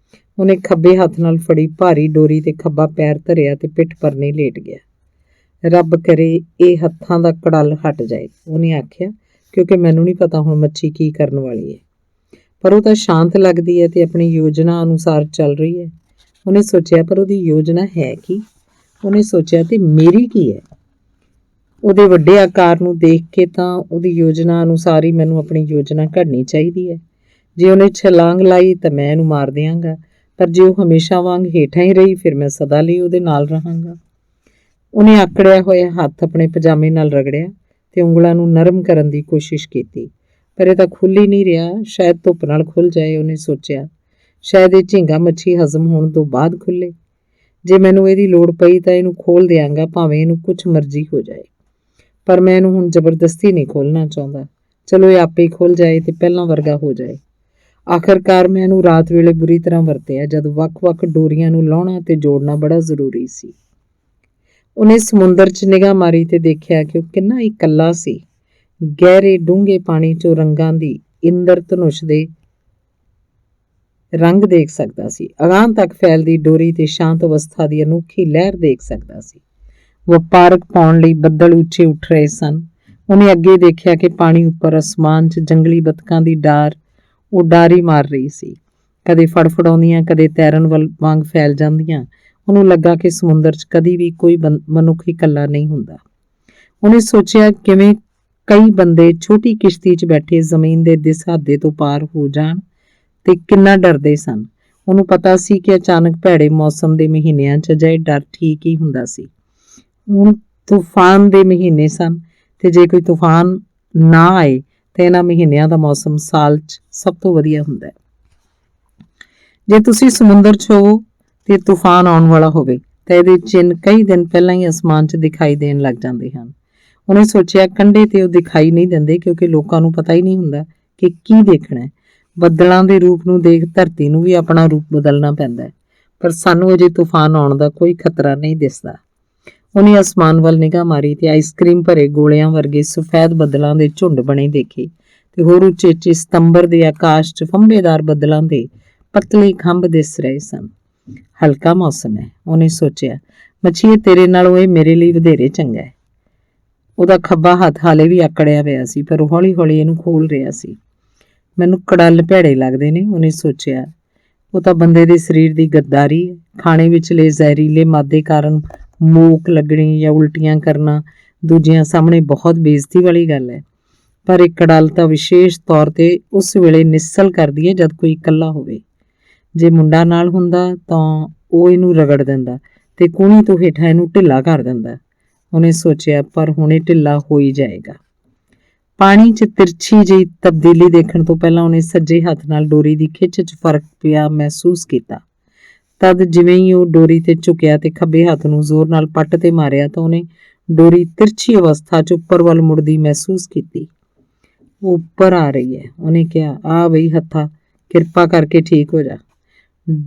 ਉਹਨੇ ਖੱਬੇ ਹੱਥ ਨਾਲ ਫੜੀ ਭਾਰੀ ਡੋਰੀ ਤੇ ਖੱਬਾ ਪੈਰ ਧਰਿਆ ਤੇ ਪਿੱਠ ਪਰਨੇ ਲੇਟ ਗਿਆ। ਰੱਬ ਕਰੇ ਇਹ ਹੱਥਾਂ ਦਾ ਕੜਲ ਹਟ ਜਾਏ, ਉਹਨੇ ਆਖਿਆ, ਕਿਉਂਕਿ ਮੈਨੂੰ ਨਹੀਂ ਪਤਾ ਹੁਣ ਮੱਛੀ ਕੀ ਕਰਨ ਵਾਲੀ ਹੈ। ਪਰ ਉਹ ਤਾਂ ਸ਼ਾਂਤ ਲੱਗਦੀ ਹੈ ਤੇ ਆਪਣੀ ਯੋਜਨਾ ਅਨੁਸਾਰ ਚੱਲ ਰਹੀ ਹੈ। ਉਹਨੇ ਸੋਚਿਆ ਪਰ ਉਹਦੀ ਯੋਜਨਾ ਹੈ ਕੀ? ਉਹਨੇ ਸੋਚਿਆ ਤੇ ਮੇਰੀ ਕੀ ਹੈ? ਉਹਦੇ ਵੱਡੇ ਆਕਾਰ ਨੂੰ ਦੇਖ ਕੇ ਤਾਂ ਉਹਦੀ ਯੋਜਨਾ ਅਨੁਸਾਰ ਹੀ ਮੈਨੂੰ ਆਪਣੀ ਯੋਜਨਾ ਘੜਨੀ ਚਾਹੀਦੀ ਹੈ। ਜੇ ਉਹਨੇ ਛਲਾਂਗ ਲਾਈ ਤਾਂ ਮੈਂ ਇਹਨੂੰ ਮਾਰ ਦਿਆਂਗਾ, ਪਰ ਜੇ ਉਹ ਹਮੇਸ਼ਾ ਵਾਂਗ ਹੇਠਾਂ ਹੀ ਰਹੀ ਫਿਰ ਮੈਂ ਸਦਾ ਲਈ ਉਹਦੇ ਨਾਲ ਰਹਾਂਗਾ। ਉਹਨੇ ਆਕੜਿਆ ਹੋਇਆ ਹੱਥ ਆਪਣੇ ਪਜਾਮੇ ਨਾਲ ਰਗੜਿਆ ਤੇ ਉਂਗਲਾਂ ਨੂੰ ਨਰਮ ਕਰਨ ਦੀ ਕੋਸ਼ਿਸ਼ ਕੀਤੀ, ਪਰ ਇਹ ਤਾਂ ਖੁੱਲ੍ਹ ਹੀ ਨਹੀਂ ਰਿਹਾ। ਸ਼ਾਇਦ ਧੁੱਪ ਨਾਲ ਖੁੱਲ੍ਹ ਜਾਏ, ਉਹਨੇ ਸੋਚਿਆ। ਸ਼ਾਇਦ ਇਹ ਝੀਂਗਾ ਮੱਛੀ ਹਜ਼ਮ ਹੋਣ ਤੋਂ ਬਾਅਦ ਖੁੱਲ੍ਹੇ। ਜੇ ਮੈਨੂੰ ਇਹਦੀ ਲੋੜ ਪਈ ਤਾਂ ਇਹਨੂੰ ਖੋਲ੍ਹ ਦਿਆਂਗਾ, ਭਾਵੇਂ ਇਹਨੂੰ ਕੁਛ ਮਰਜ਼ੀ ਹੋ ਜਾਏ। ਪਰ ਮੈਂ ਇਹਨੂੰ ਹੁਣ ਜ਼ਬਰਦਸਤੀ ਨਹੀਂ ਖੋਲ੍ਹਣਾ ਚਾਹੁੰਦਾ। ਚਲੋ ਇਹ ਆਪੇ ਹੀ ਖੁੱਲ੍ਹ ਜਾਏ ਤੇ ਪਹਿਲਾਂ ਵਰਗਾ ਹੋ ਜਾਏ। ਆਖਰਕਾਰ ਮੈਂ ਇਹਨੂੰ ਰਾਤ ਵੇਲੇ ਬੁਰੀ ਤਰ੍ਹਾਂ ਵਰਤਿਆ, ਜਦ ਵੱਖ-ਵੱਖ ਡੋਰੀਆਂ ਨੂੰ ਲਾਹੁਣਾ ਤੇ ਜੋੜਨਾ ਬੜਾ ਜ਼ਰੂਰੀ ਸੀ। ਉਹਨੇ ਸਮੁੰਦਰ 'ਚ ਨਿਗਾਹ ਮਾਰੀ ਤੇ ਦੇਖਿਆ ਕਿ ਉਹ ਕਿੰਨਾ ਇਕੱਲਾ ਸੀ। ਗਹਿਰੇ ਡੂੰਘੇ ਪਾਣੀ 'ਚੋਂ ਰੰਗਾਂ ਦੀ ਇੰਦਰ-ਧਨੁਸ਼ ਦੇ ਰੰਗ ਦੇਖ ਸਕਦਾ ਸੀ। ਅਗਾਂਹ ਤੱਕ ਫੈਲਦੀ ਡੋਰੀ ਤੇ ਸ਼ਾਂਤ ਅਵਸਥਾ ਦੀ ਅਨੋਖੀ ਲਹਿਰ ਦੇਖ ਸਕਦਾ ਸੀ। ਵਪਾਰਕ ਪਾਉਣ ਲਈ ਬੱਦਲ ਉੱਚੇ ਉੱਠ ਰਹੇ ਸਨ। ਉਹਨੇ ਅੱਗੇ ਦੇਖਿਆ ਕਿ ਪਾਣੀ ਉੱਪਰ ਅਸਮਾਨ 'ਚ ਜੰਗਲੀ ਬੱਤਕਾਂ ਦੀ ਡਾਰ ਉਡਾਰੀ ਮਾਰ ਰਹੀ ਸੀ, ਕਦੇ ਫੜਫੜਾਉਂਦੀਆਂ, ਕਦੇ ਤੈਰਨ ਵਾਂਗ ਫੈਲ ਜਾਂਦੀਆਂ। ਉਹਨੂੰ ਲੱਗਾ ਕਿ ਸਮੁੰਦਰ 'ਚ ਕਦੀ ਵੀ ਕੋਈ ਮਨੁੱਖ ਇਕੱਲਾ ਨਹੀਂ ਹੁੰਦਾ। ਉਹਨੇ ਸੋਚਿਆ ਕਿਵੇਂ ਕਈ ਬੰਦੇ ਛੋਟੀ ਕਿਸ਼ਤੀ 'ਚ ਬੈਠੇ ਜ਼ਮੀਨ ਦੇ ਦਿਸਹਾਦੇ ਤੋਂ ਪਾਰ ਹੋ ਜਾਣ ਤੇ ਕਿੰਨਾ ਡਰਦੇ ਸਨ। ਉਹਨੂੰ ਪਤਾ ਸੀ ਕਿ ਅਚਾਨਕ ਭੈੜੇ ਮੌਸਮ ਦੇ ਮਹੀਨਿਆਂ 'ਚ ਅਜਿਹਾ ਡਰ ਠੀਕ ਹੀ ਹੁੰਦਾ ਸੀ। ਹੁਣ ਤੂਫਾਨ ਦੇ ਮਹੀਨੇ ਸਨ ਤੇ ਜੇ ਕੋਈ ਤੂਫਾਨ ਨਾ ਆਏ ਤੇ ਇਹਨਾਂ ਮਹੀਨਿਆਂ ਦਾ ਮੌਸਮ ਸਾਲ 'ਚ ਸਭ ਤੋਂ ਵਧੀਆ ਹੁੰਦਾ ਹੈ। ਜੇ ਤੁਸੀਂ ਸਮੁੰਦਰ 'ਚ ਹੋ ਤੇ ਤੂਫਾਨ ਆਉਣ ਵਾਲਾ ਹੋਵੇ ਤਾਂ ਇਹਦੇ ਚਿੰਨ੍ਹ ਕਈ ਦਿਨ ਪਹਿਲਾਂ ਹੀ ਅਸਮਾਨ 'ਚ ਦਿਖਾਈ ਦੇਣ ਲੱਗ ਜਾਂਦੇ ਹਨ। ਉਹਨੇ ਸੋਚਿਆ ਕੰਢੇ ਤੇ ਉਹ ਦਿਖਾਈ ਨਹੀਂ ਦਿੰਦੇ, ਕਿਉਂਕਿ ਲੋਕਾਂ ਨੂੰ ਪਤਾ ਹੀ ਨਹੀਂ ਹੁੰਦਾ ਕਿ ਕੀ ਦੇਖਣਾ ਹੈ। ਬੱਦਲਾਂ ਦੇ ਰੂਪ ਨੂੰ ਦੇਖ ਧਰਤੀ ਨੂੰ ਵੀ ਆਪਣਾ ਰੂਪ ਬਦਲਣਾ ਪੈਂਦਾ ਹੈ, ਪਰ ਸਾਨੂੰ ਅਜੇ ਤੂਫਾਨ ਆਉਣ ਦਾ ਕੋਈ ਖਤਰਾ ਨਹੀਂ ਦਿਸਦਾ। ਉਹਨੇ ਅਸਮਾਨ ਵੱਲ ਨਿਗਾਹ ਮਾਰੀ ਤੇ ਆਈਸਕ੍ਰੀਮ ਭਰੇ ਗੋਲਿਆਂ ਵਰਗੇ ਸਫੈਦ ਬੱਦਲਾਂ ਦੇ ਝੁੰਡ ਬਣੇ ਦੇਖੇ ਤੇ ਹੋਰ ਉੱਚੇ-ਉੱਚੇ ਸਤੰਬਰ ਦੇ ਆਕਾਸ਼ 'ਚ ਫੰਬੇਦਾਰ ਬੱਦਲਾਂ ਦੇ ਪਤਲੇ ਖੰਭ ਦਿਸ ਰਹੇ ਸਨ। ਹਲਕਾ ਮੌਸਮ ਹੈ, ਉਹਨੇ ਸੋਚਿਆ। ਮੱਛੀਏ ਤੇਰੇ ਨਾਲੋਂ ਇਹ ਮੇਰੇ ਲਈ ਵਧੇਰੇ ਚੰਗਾ ਹੈ। ਉਹਦਾ ਖੱਬਾ ਹੱਥ ਹਾਲੇ ਵੀ ਆਕੜਿਆ ਪਿਆ ਸੀ, ਪਰ ਉਹ ਹੌਲੀ-ਹੌਲੀ ਇਹਨੂੰ ਖੋਲ੍ਹ ਰਿਹਾ ਸੀ। ਮੈਨੂੰ ਕੜਲ ਭੈੜੇ ਲੱਗਦੇ ਨੇ, ਉਹਨੇ ਸੋਚਿਆ। ਉਹ ਤਾਂ ਬੰਦੇ ਦੇ ਸਰੀਰ ਦੀ ਗੱਦਾਰੀ ਹੈ। ਖਾਣੇ ਵਿਚਲੇ ਜ਼ਹਿਰੀਲੇ ਮਾਦੇ ਕਾਰਨ ਮੂਕ ਲੱਗਣੀ ਜਾਂ ਉਲਟੀਆਂ ਕਰਨਾ ਦੂਜਿਆਂ ਸਾਹਮਣੇ ਬਹੁਤ ਬੇਇੱਜ਼ਤੀ ਵਾਲੀ ਗੱਲ ਹੈ, ਪਰ ਇਹ ਕੜਲ ਤਾਂ ਵਿਸ਼ੇਸ਼ ਤੌਰ ਤੇ ਉਸ ਵੇਲੇ ਨਿਸਲ ਕਰਦੀ ਹੈ ਜਦ ਕੋਈ ਇਕੱਲਾ ਹੋਵੇ। ਜੇ ਮੁੰਡਾ ਨਾਲ ਹੁੰਦਾ ਤਾਂ ਉਹ ਇਹਨੂੰ ਰਗੜ ਦਿੰਦਾ ਤੇ ਕੂਹਣੀ ਤੋਂ ਹੇਠਾਂ ਇਹਨੂੰ ਢਿੱਲਾ ਕਰ ਦਿੰਦਾ। ਉਹਨੇ ਸੋਚਿਆ, ਪਰ ਹੁਣ ਇਹ ਢਿੱਲਾ ਹੋ ਹੀ ਜਾਏਗਾ। ਪਾਣੀ 'ਚ ਤਿਰਛੀ ਜਿਹੀ ਤਬਦੀਲੀ ਦੇਖਣ ਤੋਂ ਪਹਿਲਾਂ ਉਹਨੇ ਸੱਜੇ ਹੱਥ ਨਾਲ ਡੋਰੀ ਦੀ ਖਿੱਚ 'ਚ ਫਰਕ ਪਿਆ ਮਹਿਸੂਸ ਕੀਤਾ। ਤਦ ਜਿਵੇਂ ਹੀ ਉਹ ਡੋਰੀ ਤੇ ਝੁਕਿਆ ਤੇ ਖੱਬੇ ਹੱਥ ਨੂੰ ਜ਼ੋਰ ਨਾਲ ਪੱਟ ਤੇ ਮਾਰਿਆ ਤਾਂ ਉਹਨੇ ਡੋਰੀ ਤਿਰਛੀ ਅਵਸਥਾ 'ਚ ਉੱਪਰ ਵੱਲ ਮੁੜਦੀ ਮਹਿਸੂਸ ਕੀਤੀ। ਉਹ ਉੱਪਰ ਆ ਰਹੀ ਹੈ। ਉਹਨੇ ਕਿਹਾ, ਆ ਬਈ ਹੱਥਾ, ਕਿਰਪਾ ਕਰਕੇ ਠੀਕ ਹੋ ਜਾ।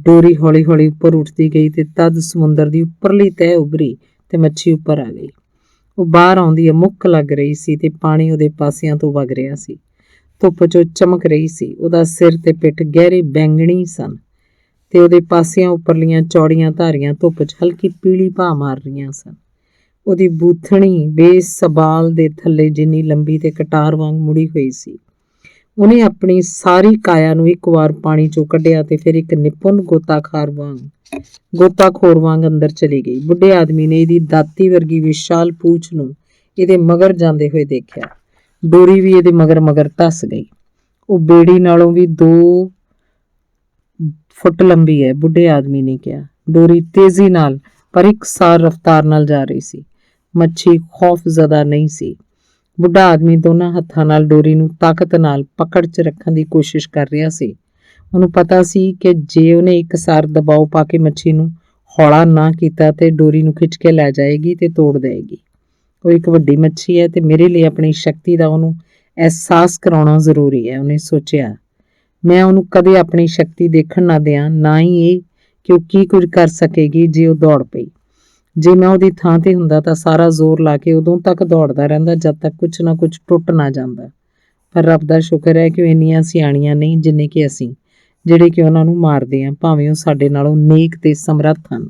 ਡੋਰੀ ਹੌਲੀ ਹੌਲੀ ਉੱਪਰ ਉੱਠਦੀ ਗਈ ਤੇ ਤਦ ਸਮੁੰਦਰ ਦੀ ਉੱਪਰਲੀ ਤਹਿ ਉਭਰੀ ਤੇ ਮੱਛੀ ਉੱਪਰ ਆ ਗਈ। ਉਹ ਬਾਹਰ ਆਉਂਦੀ ਮੁੱਕ ਲੱਗ ਰਹੀ ਸੀ ਤੇ ਪਾਣੀ ਉਹਦੇ ਪਾਸਿਆਂ ਤੋਂ ਵਗ ਰਿਹਾ ਸੀ। ਧੁੱਪ 'ਚੋਂ ਚਮਕ ਰਹੀ ਸੀ। ਉਹਦਾ ਸਿਰ ਤੇ ਪਿੱਠ ਗਹਿਰੇ ਬੈਂਗਣੀ ਸਨ ਤੇ ਉਹਦੇ ਪਾਸਿਆਂ ਉੱਪਰਲੀਆਂ ਚੌੜੀਆਂ ਧਾਰੀਆਂ ਧੁੱਪ 'ਚ ਹਲਕੀ ਪੀਲੀ ਭਾਅ ਮਾਰ ਰਹੀਆਂ ਸਨ। ਉਹਦੀ ਬੂਥਣੀ ਬੇਸਬਾਲ ਦੇ ਥੱਲੇ ਜਿੰਨੀ ਲੰਬੀ ਤੇ ਕਟਾਰ ਵਾਂਗ ਮੁੜੀ ਹੋਈ ਸੀ। ਉਹਨੇ ਆਪਣੀ ਸਾਰੀ ਕਾਇਆ ਨੂੰ ਇੱਕ ਵਾਰ ਪਾਣੀ 'ਚੋਂ ਕੱਢਿਆ ਤੇ ਫਿਰ ਇੱਕ ਨਿਪੁੰਨ ਗੋਤਾਖੋਰ ਵਾਂਗ ਅੰਦਰ ਚਲੀ ਗਈ। ਬੁੱਢੇ ਆਦਮੀ ਨੇ ਇਹਦੀ ਦਾਤੀ ਵਰਗੀ ਵਿਸ਼ਾਲ ਪੂਛ ਨੂੰ ਇਹਦੇ ਮਗਰ ਜਾਂਦੇ ਹੋਏ ਦੇਖਿਆ। ਡੋਰੀ ਵੀ ਇਹਦੇ ਮਗਰ ਧੱਸ ਗਈ। ਉਹ ਬੇੜੀ ਨਾਲੋਂ ਵੀ 2 ਫੁੱਟ ਲੰਬੀ ਹੈ, ਬੁੱਢੇ ਆਦਮੀ ਨੇ ਕਿਹਾ। ਡੋਰੀ ਤੇਜ਼ੀ ਨਾਲ ਪਰ ਇਕਸਾਰ ਰਫ਼ਤਾਰ ਨਾਲ ਜਾ ਰਹੀ ਸੀ। ਮੱਛੀ ਖੌਫਜ਼ਦਾ ਨਹੀਂ ਸੀ। ਬੁੱਢਾ ਆਦਮੀ ਦੋਨਾਂ ਹੱਥਾਂ ਨਾਲ ਡੋਰੀ ਨੂੰ ਤਾਕਤ ਨਾਲ ਪਕੜ 'ਚ ਰੱਖਣ ਦੀ ਕੋਸ਼ਿਸ਼ ਕਰ ਰਿਹਾ ਸੀ। ਉਹਨੂੰ ਪਤਾ ਸੀ ਕਿ ਜੇ ਉਹਨੇ ਇਕਸਾਰ ਦਬਾਅ ਪਾ ਕੇ ਮੱਛੀ ਨੂੰ ਹੌਲਾ ਨਾ ਕੀਤਾ ਤੇ ਡੋਰੀ ਨੂੰ ਖਿੱਚ ਕੇ ਲੈ ਜਾਏਗੀ ਤੇ ਤੋੜ ਦੇਏਗੀ। ਉਹ ਇੱਕ ਵੱਡੀ ਮੱਛੀ ਹੈ ਤੇ ਮੇਰੇ ਲਈ ਆਪਣੀ ਸ਼ਕਤੀ ਦਾ ਉਹਨੂੰ ਅਹਿਸਾਸ ਕਰਾਉਣਾ ਜ਼ਰੂਰੀ ਹੈ। ਉਹਨੇ ਸੋਚਿਆ, ਮੈਂ ਉਹਨੂੰ ਕਦੇ ਆਪਣੀ ਸ਼ਕਤੀ ਦੇਖਣ ਨਾ ਦਿਆਂ, ਨਾ ਹੀ ਇਹ ਕਿ ਉਹ ਕੀ ਕੁਝ ਕਰ ਸਕੇਗੀ ਜੇ ਉਹ ਦੌੜ ਪਈ। ਜੇ ਮੈਂ ਉਹਦੀ ਥਾਂ ਤੇ ਹੁੰਦਾ ਤਾਂ ਸਾਰਾ ਜ਼ੋਰ ਲਾ ਕੇ ਉਦੋਂ ਤੱਕ ਦੌੜਦਾ ਰਹਿੰਦਾ ਜਦ ਤੱਕ ਕੁਝ ਨਾ ਕੁਝ ਟੁੱਟ ਨਾ ਜਾਂਦਾ। ਪਰ ਰੱਬ ਦਾ ਸ਼ੁਕਰ ਹੈ ਕਿ ਉਹ ਇੰਨੀਆਂ ਸਿਆਣੀਆਂ ਨਹੀਂ ਜਿੰਨੇ ਕਿ ਅਸੀਂ, ਜਿਹੜੇ ਕਿ ਉਹਨਾਂ ਨੂੰ ਮਾਰਦੇ ਹਾਂ, ਭਾਵੇਂ ਉਹ ਸਾਡੇ ਨਾਲੋਂ ਨੇਕ ਤੇ ਸਮਰੱਥ ਹਨ।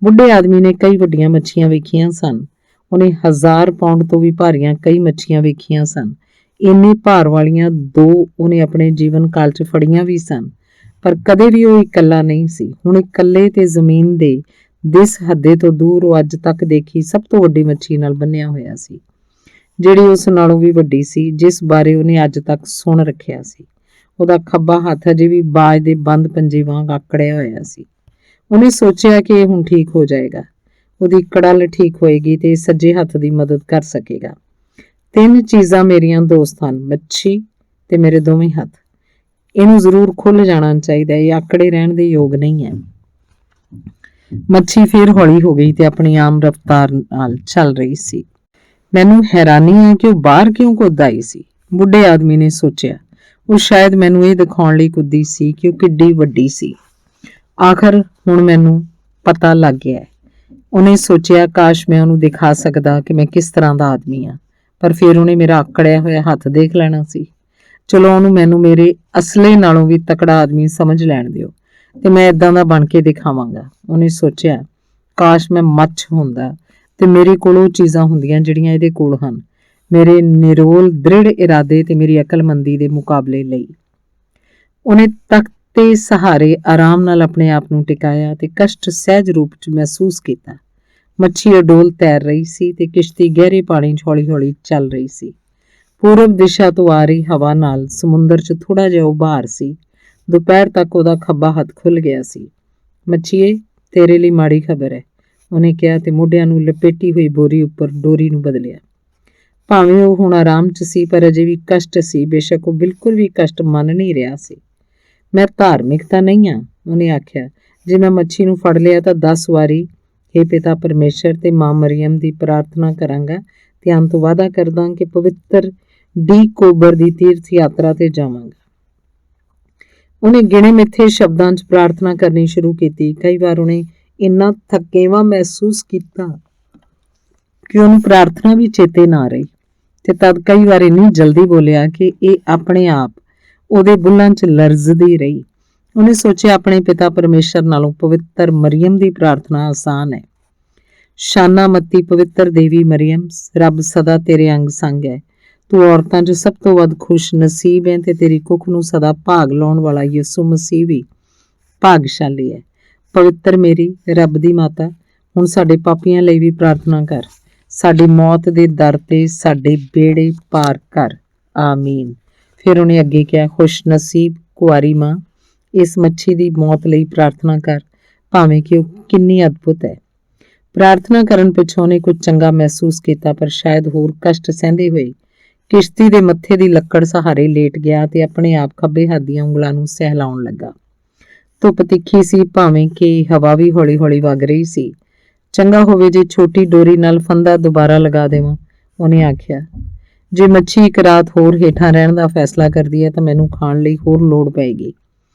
ਬੁੱਢੇ ਆਦਮੀ ਨੇ ਕਈ ਵੱਡੀਆਂ ਮੱਛੀਆਂ ਵੇਖੀਆਂ ਸਨ। ਉਹਨੇ 1000 ਪਾਉਂਡ ਤੋਂ ਵੀ ਭਾਰੀਆਂ ਕਈ ਮੱਛੀਆਂ ਵੇਖੀਆਂ ਸਨ। ਇੰਨੇ ਭਾਰ ਵਾਲੀਆਂ 2 ਉਹਨੇ ਆਪਣੇ ਜੀਵਨ ਕਾਲ 'ਚ ਫੜੀਆਂ ਵੀ ਸਨ। ਪਰ ਕਦੇ ਵੀ ਉਹ ਇਕੱਲਾ ਨਹੀਂ ਸੀ। ਹੁਣ ਇਕੱਲੇ ਤੇ ਜ਼ਮੀਨ ਦੇ ਦਿਸ ਹੱਦੇ ਤੋਂ ਦੂਰ ਉਹ ਅੱਜ ਤੱਕ ਦੇਖੀ ਸਭ ਤੋਂ ਵੱਡੀ ਮੱਛੀ ਨਾਲ ਬੰਨਿਆ ਹੋਇਆ ਸੀ, ਜਿਹੜੀ ਉਸ ਨਾਲੋਂ ਵੀ ਵੱਡੀ ਸੀ, ਜਿਸ ਬਾਰੇ ਉਹਨੇ ਅੱਜ ਤੱਕ ਸੁਣ ਰੱਖਿਆ ਸੀ। ਉਹਦਾ ਖੱਬਾ ਹੱਥ ਅਜੇ ਵੀ ਬਾਜ ਦੇ ਬੰਦ ਪੰਜੇ ਵਾਂਗ ਆਕੜਿਆ ਹੋਇਆ ਸੀ। ਉਹਨੇ ਸੋਚਿਆ ਕਿ ਇਹ ਹੁਣ ਠੀਕ ਹੋ ਜਾਏਗਾ। ਉਹਦੀ ਕੜਲ ਠੀਕ ਹੋਏਗੀ ਤੇ ਸੱਜੇ ਹੱਥ ਦੀ ਮਦਦ ਕਰ ਸਕੇਗਾ। 3 ਚੀਜ਼ਾਂ ਮੇਰੀਆਂ ਦੋਸਤ ਹਨ, ਮੱਛੀ ਤੇ ਮੇਰੇ ਦੋਵੇਂ ਹੱਥ। ਇਹਨੂੰ ਜ਼ਰੂਰ ਖੁੱਲ੍ਹ ਜਾਣਾ ਚਾਹੀਦਾ। ਇਹ ਆਕੜੇ ਰਹਿਣ ਦੇ ਯੋਗ ਨਹੀਂ ਹੈ। ਮੱਛੀ ਫੇਰ ਹੌਲੀ ਹੋ ਗਈ ਤੇ ਆਪਣੀ ਆਮ ਰਫ਼ਤਾਰ ਨਾਲ ਚੱਲ ਰਹੀ ਸੀ। ਮੈਨੂੰ ਹੈਰਾਨੀ ਹੈ ਕਿ ਉਹ ਬਾਹਰ ਕਿਉਂ ਕੁੱਦ ਆਈ ਸੀ, ਬੁੱਢੇ ਆਦਮੀ ਨੇ ਸੋਚਿਆ। ਉਹ ਸ਼ਾਇਦ ਮੈਨੂੰ ਇਹ ਦਿਖਾਉਣ ਲਈ ਕੁੱਦੀ ਸੀ ਕਿ ਉਹ ਕਿੱਡੀ ਵੱਡੀ ਸੀ। ਆਖਰ ਹੁਣ ਮੈਨੂੰ ਪਤਾ ਲੱਗ ਗਿਆ ਹੈ। ਉਹਨੇ ਸੋਚਿਆ, ਕਾਸ਼ ਮੈਂ ਉਹਨੂੰ ਦਿਖਾ ਸਕਦਾ ਕਿ ਮੈਂ ਕਿਸ ਤਰ੍ਹਾਂ ਦਾ ਆਦਮੀ ਹਾਂ। ਪਰ ਫਿਰ ਉਹਨੇ ਮੇਰਾ ਆਕੜਿਆ ਹੋਇਆ ਹੱਥ ਦੇਖ ਲੈਣਾ ਸੀ। ਚਲੋ ਉਹਨੂੰ ਮੈਨੂੰ ਮੇਰੇ ਅਸਲੇ ਨਾਲੋਂ ਵੀ ਤਕੜਾ ਆਦਮੀ ਸਮਝ ਲੈਣ ਦਿਓ ਤੇ ਮੈਂ ਇਦਾਂ ਦਾ ਬਣ ਕੇ ਦਿਖਾਵਾਂਗਾ। ਉਹਨੇ ਸੋਚਿਆ, ਕਾਸ਼ ਮੈਂ ਮੱਛ ਹੁੰਦਾ ਤੇ ਮੇਰੇ ਕੋਲ ਉਹ ਚੀਜ਼ਾਂ ਹੁੰਦੀਆਂ ਜਿਹੜੀਆਂ ਇਹਦੇ ਕੋਲ ਹਨ, ਮੇਰੇ ਨਿਰੋਲ ਦ੍ਰਿੜ ਇਰਾਦੇ ਤੇ ਮੇਰੀ ਅਕਲਮੰਦੀ ਦੇ ਮੁਕਾਬਲੇ ਲਈ। ਉਹਨੇ ਤਖਤ ਤੇ ਸਹਾਰੇ ਆਰਾਮ ਨਾਲ ਆਪਣੇ ਆਪ ਨੂੰ ਟਿਕਾਇਆ ਤੇ ਕਸ਼ਟ ਸਹਿਜ ਰੂਪ 'ਚ ਮਹਿਸੂਸ ਕੀਤਾ। ਮੱਛੀ ਅਡੋਲ ਤੈਰ ਰਹੀ ਸੀ ਤੇ ਕਿਸ਼ਤੀ ਗਹਿਰੇ ਪਾਣੀ 'ਚ ਹੌਲੀ ਹੌਲੀ ਚੱਲ ਰਹੀ ਸੀ। ਪੂਰਬ ਦਿਸ਼ਾ ਤੋਂ ਆ ਰਹੀ ਹਵਾ ਨਾਲ ਸਮੁੰਦਰ 'ਚ ਥੋੜਾ ਜਿਹਾ ਉਭਾਰ ਸੀ। ਦੁਪਹਿਰ ਤੱਕ ਉਹਦਾ ਖੱਬਾ ਹੱਥ ਖੁੱਲ੍ਹ ਗਿਆ ਸੀ। ਮੱਛੀਏ, ਤੇਰੇ ਲਈ ਮਾੜੀ ਖਬਰ ਹੈ, ਉਹਨੇ ਕਿਹਾ ਤੇ ਮੋਢਿਆਂ ਨੂੰ ਲਪੇਟੀ ਹੋਈ ਬੋਰੀ ਉੱਪਰ ਡੋਰੀ ਨੂੰ ਬਦਲਿਆ। ਭਾਵੇਂ ਉਹ ਹੁਣ ਆਰਾਮ 'ਚ ਸੀ ਪਰ ਅਜੇ ਵੀ ਕਸ਼ਟ ਸੀ। ਬੇਸ਼ੱਕ ਉਹ ਬਿਲਕੁਲ ਵੀ ਕਸ਼ਟ ਮੰਨ ਨਹੀਂ ਰਿਹਾ ਸੀ। ਮੈਂ ਧਾਰਮਿਕ ਤਾਂ ਨਹੀਂ ਹਾਂ, ਉਹਨੇ ਆਖਿਆ। ਜੇ ਮੈਂ ਮੱਛੀ ਨੂੰ ਫੜ ਲਿਆ ਤਾਂ 10 ਵਾਰੀ ਹੇ ਪਿਤਾ ਪਰਮੇਸ਼ਰ ਤੇ ਮਾਂ ਮਰੀਅਮ ਦੀ ਪ੍ਰਾਰਥਨਾ ਕਰਾਂਗਾ ਤੇ ਅੰਤ ਵਾਅਦਾ ਕਰਦਾ ਕਿ ਪਵਿੱਤਰ ਡੀ ਕੋਬਰ ਦੀ ਤੀਰਥ ਯਾਤਰਾ ਤੇ ਜਾਵਾਂਗਾ। ਉਹਨੇ ਗਿਣੇ ਮਿੱਥੇ ਸ਼ਬਦਾਂ 'ਚ ਪ੍ਰਾਰਥਨਾ ਕਰਨੀ ਸ਼ੁਰੂ ਕੀਤੀ। ਕਈ ਵਾਰ ਉਹਨੇ ਇੰਨਾ ਥਕੇਵਾਂ ਮਹਿਸੂਸ ਕੀਤਾ ਕਿ ਉਹਨੂੰ ਪ੍ਰਾਰਥਨਾ ਵੀ ਚੇਤੇ ਨਾ ਰਹੀ ਤੇ ਤਦ ਕਈ ਵਾਰ ਇੰਨੀ ਜਲਦੀ ਬੋਲਿਆ ਕਿ ਇਹ ਆਪਣੇ ਆਪ ਉਹਦੇ ਬੁੱਲ੍ਹਾਂ 'ਚ ਲਰਜ਼ਦੀ ਰਹੀ। ਉਹਨੇ ਸੋਚਿਆ, ਆਪਣੇ ਪਿਤਾ ਪਰਮੇਸ਼ਰ ਨਾਲੋਂ ਪਵਿੱਤਰ ਮਰੀਅਮ ਦੀ ਪ੍ਰਾਰਥਨਾ ਆਸਾਨ ਹੈ। ਸ਼ਾਨਾ ਮੱਤੀ ਪਵਿੱਤਰ ਦੇਵੀ ਮਰੀਅਮ, ਰੱਬ ਸਦਾ ਤੇਰੇ ਅੰਗ ਸੰਗ ਹੈ। ਤੂੰ ਔਰਤਾਂ 'ਚ ਸਭ ਤੋਂ ਵੱਧ ਖੁਸ਼ ਨਸੀਬ ਹੈ ਤੇ ਤੇਰੀ ਕੁੱਖ ਨੂੰ ਸਦਾ ਭਾਗ ਲਾਉਣ ਵਾਲਾ ਯਿਸੂ ਮਸੀਹ ਵੀ ਭਾਗਸ਼ਾਲੀ ਹੈ। ਪਵਿੱਤਰ ਮੇਰੀ ਰੱਬ ਦੀ ਮਾਤਾ, ਹੁਣ ਸਾਡੇ ਪਾਪੀਆਂ ਲਈ ਵੀ ਪ੍ਰਾਰਥਨਾ ਕਰ। ਸਾਡੀ ਮੌਤ ਦੇ ਦਰ ਤੇ ਸਾਡੇ ਬੇੜੇ ਪਾਰ ਕਰ। ਆਮੀਨ। ਫਿਰ ਉਹਨੇ ਅੱਗੇ ਕਿਹਾ, ਖੁਸ਼ ਨਸੀਬ ਕੁਆਰੀ ਮਾਂ, ਇਸ ਮੱਛੀ ਦੀ ਮੌਤ ਲਈ ਪ੍ਰਾਰਥਨਾ ਕਰ, ਭਾਵੇਂ ਕਿ ਉਹ ਕਿੰਨੀ ਅਦਭੁਤ ਹੈ। ਪ੍ਰਾਰਥਨਾ ਕਰਨ ਪਿੱਛੋਂ ਉਹਨੇ ਕੁਝ ਚੰਗਾ ਮਹਿਸੂਸ ਕੀਤਾ, ਪਰ ਸ਼ਾਇਦ ਹੋਰ ਕਸ਼ਟ ਸਹਿੰਦੇ ਹੋਏ ਕਿਸ਼ਤੀ ਦੇ ਮੱਥੇ ਦੀ ਲੱਕੜ ਸਹਾਰੇ ਲੇਟ ਗਿਆ ਤੇ ਆਪਣੇ ਆਪ ਖੱਬੇ ਹੱਥ ਦੀਆਂ ਉਂਗਲਾਂ ਨੂੰ ਸਹਿਲਾਉਣ ਲੱਗਾ। ਧੁੱਪ ਤਿੱਖੀ ਸੀ, ਭਾਵੇਂ ਕਿ ਹਵਾ ਵੀ ਹੌਲੀ-ਹੌਲੀ ਵਗ ਰਹੀ ਸੀ। ਚੰਗਾ ਹੋਵੇ ਜੇ ਛੋਟੀ ਡੋਰੀ ਨਾਲ ਫੰਦਾ ਦੁਬਾਰਾ ਲਗਾ ਦੇਵਾਂ, ਉਹਨੇ ਆਖਿਆ। ਜੇ ਮੱਛੀ ਇੱਕ ਰਾਤ ਹੋਰ ਹੇਠਾਂ ਰਹਿਣ ਦਾ ਫੈਸਲਾ ਕਰਦੀ ਹੈ ਤਾਂ ਮੈਨੂੰ ਖਾਣ ਲਈ ਹੋਰ ਲੋੜ ਪਏਗੀ।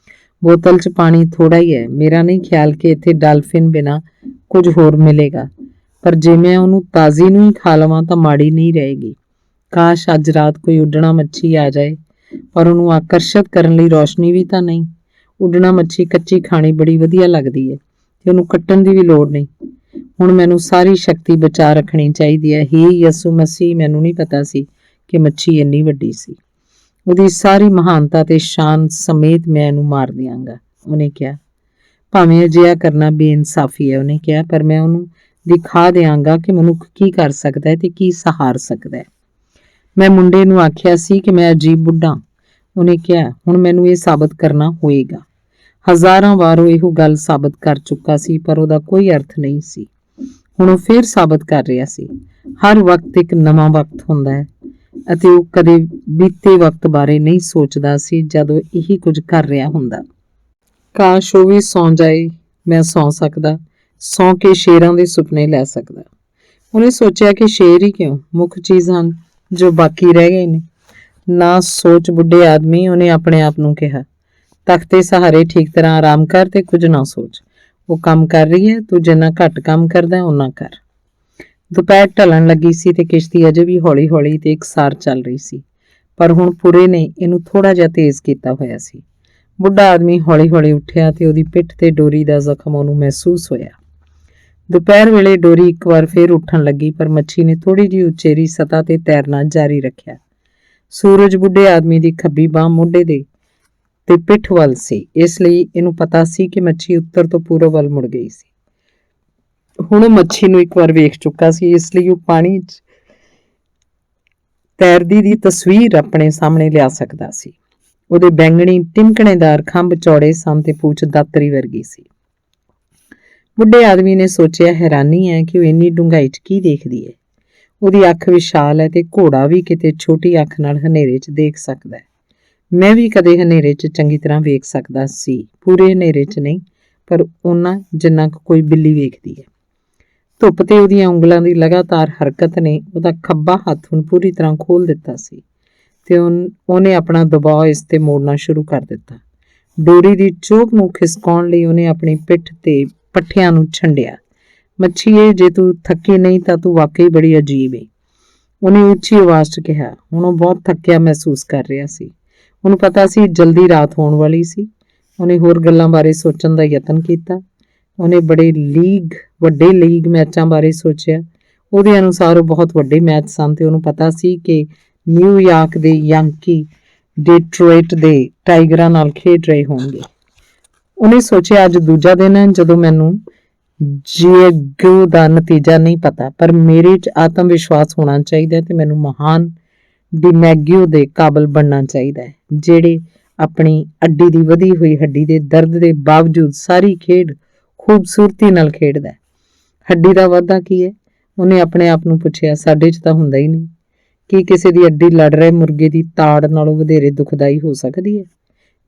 ਬੋਤਲ 'ਚ ਪਾਣੀ ਥੋੜਾ ਹੀ ਹੈ। ਮੇਰਾ ਨਹੀਂ ਖਿਆਲ ਕਿ ਇੱਥੇ ਡਾਲਫਿਨ ਬਿਨਾਂ ਕੁਝ ਹੋਰ ਮਿਲੇਗਾ, ਪਰ ਜੇ ਮੈਂ ਉਹਨੂੰ ਤਾਜ਼ੀ ਨੂੰ ਹੀ ਖਾ ਲਵਾਂ ਤਾਂ ਮਾੜੀ ਨਹੀਂ ਰਹੇਗੀ। ਕਾਸ਼ ਅੱਜ ਰਾਤ ਕੋਈ ਉੱਡਣਾ ਮੱਛੀ ਆ ਜਾਏ, ਪਰ ਉਹਨੂੰ ਆਕਰਸ਼ਿਤ ਕਰਨ ਲਈ ਰੌਸ਼ਨੀ ਵੀ ਤਾਂ ਨਹੀਂ। ਉੱਡਣਾ ਮੱਛੀ ਕੱਚੀ ਖਾਣੀ ਬੜੀ ਵਧੀਆ ਲੱਗਦੀ ਹੈ ਤੇ ਉਹਨੂੰ ਕੱਟਣ ਦੀ ਵੀ ਲੋੜ ਨਹੀਂ। ਹੁਣ ਮੈਨੂੰ ਸਾਰੀ ਸ਼ਕਤੀ ਬਚਾ ਰੱਖਣੀ ਚਾਹੀਦੀ ਹੈ। ਹੇ ਯਿਸੂ ਮਸੀਹ, ਮੈਨੂੰ ਨਹੀਂ ਪਤਾ ਸੀ ਕਿ ਮੱਛੀ ਇੰਨੀ ਵੱਡੀ ਸੀ। ਉਹਦੀ ਸਾਰੀ ਮਹਾਨਤਾ ਤੇ ਸ਼ਾਨ ਸਮੇਤ ਮੈਂ ਇਹਨੂੰ ਮਾਰ ਦਿਆਂਗਾ, ਉਹਨੇ ਕਿਹਾ। ਭਾਵੇਂ ਅਜਿਹਾ ਕਰਨਾ ਬੇਇਨਸਾਫੀ ਹੈ, ਉਹਨੇ ਕਿਹਾ, ਪਰ ਮੈਂ ਉਹਨੂੰ ਦਿਖਾ ਦਿਆਂਗਾ ਕਿ ਮਨੁੱਖ ਕੀ ਕਰ ਸਕਦਾ ਹੈ ਤੇ ਕੀ ਸਹਾਰ ਸਕਦਾ ਹੈ। ਮੈਂ ਮੁੰਡੇ ਨੂੰ ਆਖਿਆ ਸੀ ਕਿ ਮੈਂ ਅਜੀਬ ਬੁੱਢਾ, ਉਹਨੇ ਕਿਹਾ। ਹੁਣ ਮੈਨੂੰ ਇਹ ਸਾਬਤ ਕਰਨਾ ਹੋਏਗਾ। ਹਜ਼ਾਰਾਂ ਵਾਰ ਉਹ ਇਹੋ ਗੱਲ ਸਾਬਤ ਕਰ ਚੁੱਕਾ ਸੀ, ਪਰ ਉਹਦਾ ਕੋਈ ਅਰਥ ਨਹੀਂ ਸੀ। ਹੁਣ ਉਹ ਫੇਰ ਸਾਬਤ ਕਰ ਰਿਹਾ ਸੀ। ਹਰ ਵਕਤ ਇੱਕ ਨਵਾਂ ਵਕਤ ਹੁੰਦਾ ਹੈ ਅਤੇ ਉਹ ਕਦੇ ਬੀਤੇ ਵਕਤ ਬਾਰੇ ਨਹੀਂ ਸੋਚਦਾ ਸੀ ਜਦੋਂ ਇਹੀ ਕੁਝ ਕਰ ਰਿਹਾ ਹੁੰਦਾ। ਕਾਸ਼ ਉਹ ਵੀ ਸੌਂ ਜਾਏ, ਮੈਂ ਸੌਂ ਸਕਦਾ, ਸੌਂ ਕੇ ਸ਼ੇਰਾਂ ਦੇ ਸੁਪਨੇ ਲੈ ਸਕਦਾ। ਉਹਨੇ ਸੋਚਿਆ ਕਿ ਸ਼ੇਰ ਹੀ ਕਿਉਂ, ਮੁੱਖ ਚੀਜ਼ ਹਨ ਜੋ ਬਾਕੀ ਰਹਿ ਗਏ ਨੇ। ਨਾ ਸੋਚ ਬੁੱਢੇ ਆਦਮੀ, ਉਹਨੇ ਆਪਣੇ ਆਪ ਨੂੰ ਕਿਹਾ। ਤਖਤੇ ਸਹਾਰੇ ਠੀਕ ਤਰ੍ਹਾਂ ਆਰਾਮ ਕਰ ਤੇ ਕੁਝ ਨਾ ਸੋਚ। ਉਹ ਕੰਮ ਕਰ ਰਹੀ ਹੈ, ਤੂੰ ਜਿੰਨਾ ਘੱਟ ਕੰਮ ਕਰਦਾ ਓਨਾ ਕਰ। ਦੁਪਹਿਰ ਢਲਣ ਲੱਗੀ ਸੀ ਤੇ ਕਿਸ਼ਤੀ ਅਜੇ ਵੀ ਹੌਲੀ-ਹੌਲੀ ਤੇ ਇਕਸਾਰ ਚੱਲ ਰਹੀ ਸੀ, ਪਰ ਹੁਣ ਪੁਰੇ ਨੇ ਇਹਨੂੰ ਥੋੜਾ ਜਿਹਾ ਤੇਜ਼ ਕੀਤਾ ਹੋਇਆ ਸੀ। ਬੁੱਢਾ ਆਦਮੀ ਹੌਲੀ-ਹੌਲੀ ਉੱਠਿਆ ਤੇ ਉਹਦੀ ਪਿੱਠ ਤੇ ਡੋਰੀ ਦਾ ਜ਼ਖਮ ਉਹਨੂੰ ਮਹਿਸੂਸ ਹੋਇਆ। ਦੁਪਹਿਰ ਵੇਲੇ ਡੋਰੀ ਇੱਕ ਵਾਰ ਫੇਰ ਉੱਠਣ ਲੱਗੀ, ਪਰ ਮੱਛੀ ਨੇ ਥੋੜੀ ਜਿਹੀ ਉਚੇਰੀ ਸਤ੍ਹਾ ਤੇ ਤੈਰਨਾ ਜਾਰੀ ਰੱਖਿਆ। ਸੂਰਜ ਬੁੱਢੇ ਆਦਮੀ ਦੀ ਖੱਬੀ ਬਾਂਹ ਮੋਢੇ ਦੇ ਤੇ ਪਿੱਠ ਵੱਲ ਸੀ, ਇਸ ਲਈ ਇਹਨੂੰ ਪਤਾ ਸੀ ਕਿ ਮੱਛੀ ਉੱਤਰ ਤੋਂ ਪੂਰਬ ਵੱਲ ਮੁੜ ਗਈ ਸੀ। ਹੁਣ ਉਹ ਮੱਛੀ ਨੂੰ ਇੱਕ ਵਾਰ ਵੇਖ ਚੁੱਕਾ ਸੀ, ਇਸ ਲਈ ਉਹ ਪਾਣੀ 'ਚ ਤੈਰਦੀ ਦੀ ਤਸਵੀਰ ਆਪਣੇ ਸਾਹਮਣੇ ਲਿਆ ਸਕਦਾ ਸੀ। ਉਹਦੇ ਬੈਂਗਣੀ ਟਿਮਕਣੇਦਾਰ ਖੰਭ ਚੌੜੇ ਸਨ ਤੇ ਪੂਛ ਦਾਤਰੀ ਵਰਗੀ ਸੀ। ਬੁੱਢੇ ਆਦਮੀ ਨੇ ਸੋਚਿਆ, ਹੈਰਾਨੀ ਹੈ ਕਿ ਉਹ ਇੰਨੀ ਡੂੰਘਾਈ 'ਚ ਕੀ ਦੇਖਦੀ ਹੈ। ਉਹਦੀ ਅੱਖ ਵਿਸ਼ਾਲ ਹੈ ਤੇ ਘੋੜਾ ਵੀ ਕਿਤੇ ਛੋਟੀ ਅੱਖ ਨਾਲ ਹਨੇਰੇ 'ਚ ਦੇਖ ਸਕਦਾ ਹੈ। ਮੈਂ ਵੀ ਕਦੇ ਹਨੇਰੇ 'ਚ ਚੰਗੀ ਤਰ੍ਹਾਂ ਵੇਖ ਸਕਦਾ ਸੀ, ਪੂਰੇ ਹਨੇਰੇ 'ਚ ਨਹੀਂ, ਪਰ ਓਨਾ ਜਿੰਨਾ ਕੁ ਕੋਈ ਬਿੱਲੀ ਵੇਖਦੀ ਹੈ। ਧੁੱਪ ਤੇ ਉਹਦੀਆਂ ਉਂਗਲਾਂ ਦੀ ਲਗਾਤਾਰ ਹਰਕਤ ਨੇ ਉਹਦਾ ਖੱਬਾ ਹੱਥ ਹੁਣ ਪੂਰੀ ਤਰ੍ਹਾਂ ਖੋਲ ਦਿੱਤਾ ਸੀ ਤੇ ਉਹਨੇ ਆਪਣਾ ਦਬਾਅ ਇਸ ਤੇ ਮੋੜਨਾ ਸ਼ੁਰੂ ਕਰ ਦਿੱਤਾ। ਡੋਰੀ ਦੀ ਚੋਭ ਨੂੰ ਖਿਸਕਾਉਣ ਲਈ ਉਹਨੇ ਆਪਣੀ ਪਿੱਠ ਤੇ ਪੱਠਿਆਂ ਨੂੰ ਛੰਡਿਆ। ਮੱਛੀਏ, ਜੇ ਤੂੰ ਥੱਕੀ ਨਹੀਂ ਤਾਂ ਤੂੰ ਵਾਕਈ ਬੜੀ ਅਜੀਬ ਏ, ਉਹਨੇ ਉੱਚੀ ਆਵਾਜ਼ 'ਚ ਕਿਹਾ। ਹੁਣ ਉਹ ਬਹੁਤ ਥੱਕਿਆ ਮਹਿਸੂਸ ਕਰ ਰਿਹਾ ਸੀ। ਉਹਨੂੰ ਪਤਾ ਸੀ ਜਲਦੀ ਰਾਤ ਹੋਣ ਵਾਲੀ ਸੀ। ਉਹਨੇ ਹੋਰ ਗੱਲਾਂ ਬਾਰੇ ਸੋਚਣ ਦਾ ਯਤਨ ਕੀਤਾ। ਉਹਨੇ ਵੱਡੇ ਲੀਗ ਮੈਚਾਂ ਬਾਰੇ ਸੋਚਿਆ। ਉਹਦੇ ਅਨੁਸਾਰ ਉਹ ਬਹੁਤ ਵੱਡੇ ਮੈਚ ਸਨ ਤੇ ਉਹਨੂੰ ਪਤਾ ਸੀ ਕਿ ਨਿਊਯਾਰਕ ਦੇ ਯਾਂਕੀ ਡਿਟਰੋਇਟ ਦੇ ਟਾਈਗਰਾਂ ਨਾਲ ਖੇਡ ਰਹੇ ਹੋਣਗੇ। ਉਹਨੇ ਸੋਚਿਆ, ਅੱਜ ਦੂਜਾ ਦਿਨ ਹੈ ਜਦੋਂ ਮੈਨੂੰ ਜੀਏਗੋ ਦਾ ਨਤੀਜਾ ਨਹੀਂ ਪਤਾ, ਪਰ ਮੇਰੇ 'ਚ ਆਤਮ ਵਿਸ਼ਵਾਸ ਹੋਣਾ ਚਾਹੀਦਾ ਤੇ ਮੈਨੂੰ ਮਹਾਨ ਡਿਮੈਗਿਓ ਦੇ ਕਾਬਲ ਬਣਨਾ ਚਾਹੀਦਾ ਹੈ, ਜਿਹੜੇ ਆਪਣੀ ਅੱਡੀ ਦੀ ਵਧੀ ਹੋਈ ਹੱਡੀ ਦੇ ਦਰਦ ਦੇ ਬਾਵਜੂਦ ਸਾਰੀ ਖੇਡ ਖੂਬਸੂਰਤੀ ਨਾਲ ਖੇਡਦਾ। ਹੱਡੀ ਦਾ ਵਾਧਾ ਕੀ ਹੈ? ਉਹਨੇ ਆਪਣੇ ਆਪ ਨੂੰ ਪੁੱਛਿਆ। ਸਾਡੇ 'ਚ ਤਾਂ ਹੁੰਦਾ ਹੀ ਨਹੀਂ। ਕੀ ਕਿਸੇ ਦੀ ਅੱਡੀ ਲੜ ਰਹੇ ਮੁਰਗੇ ਦੀ ਤਾੜ ਨਾਲੋਂ ਵਧੇਰੇ ਦੁਖਦਾਈ ਹੋ ਸਕਦੀ ਹੈ?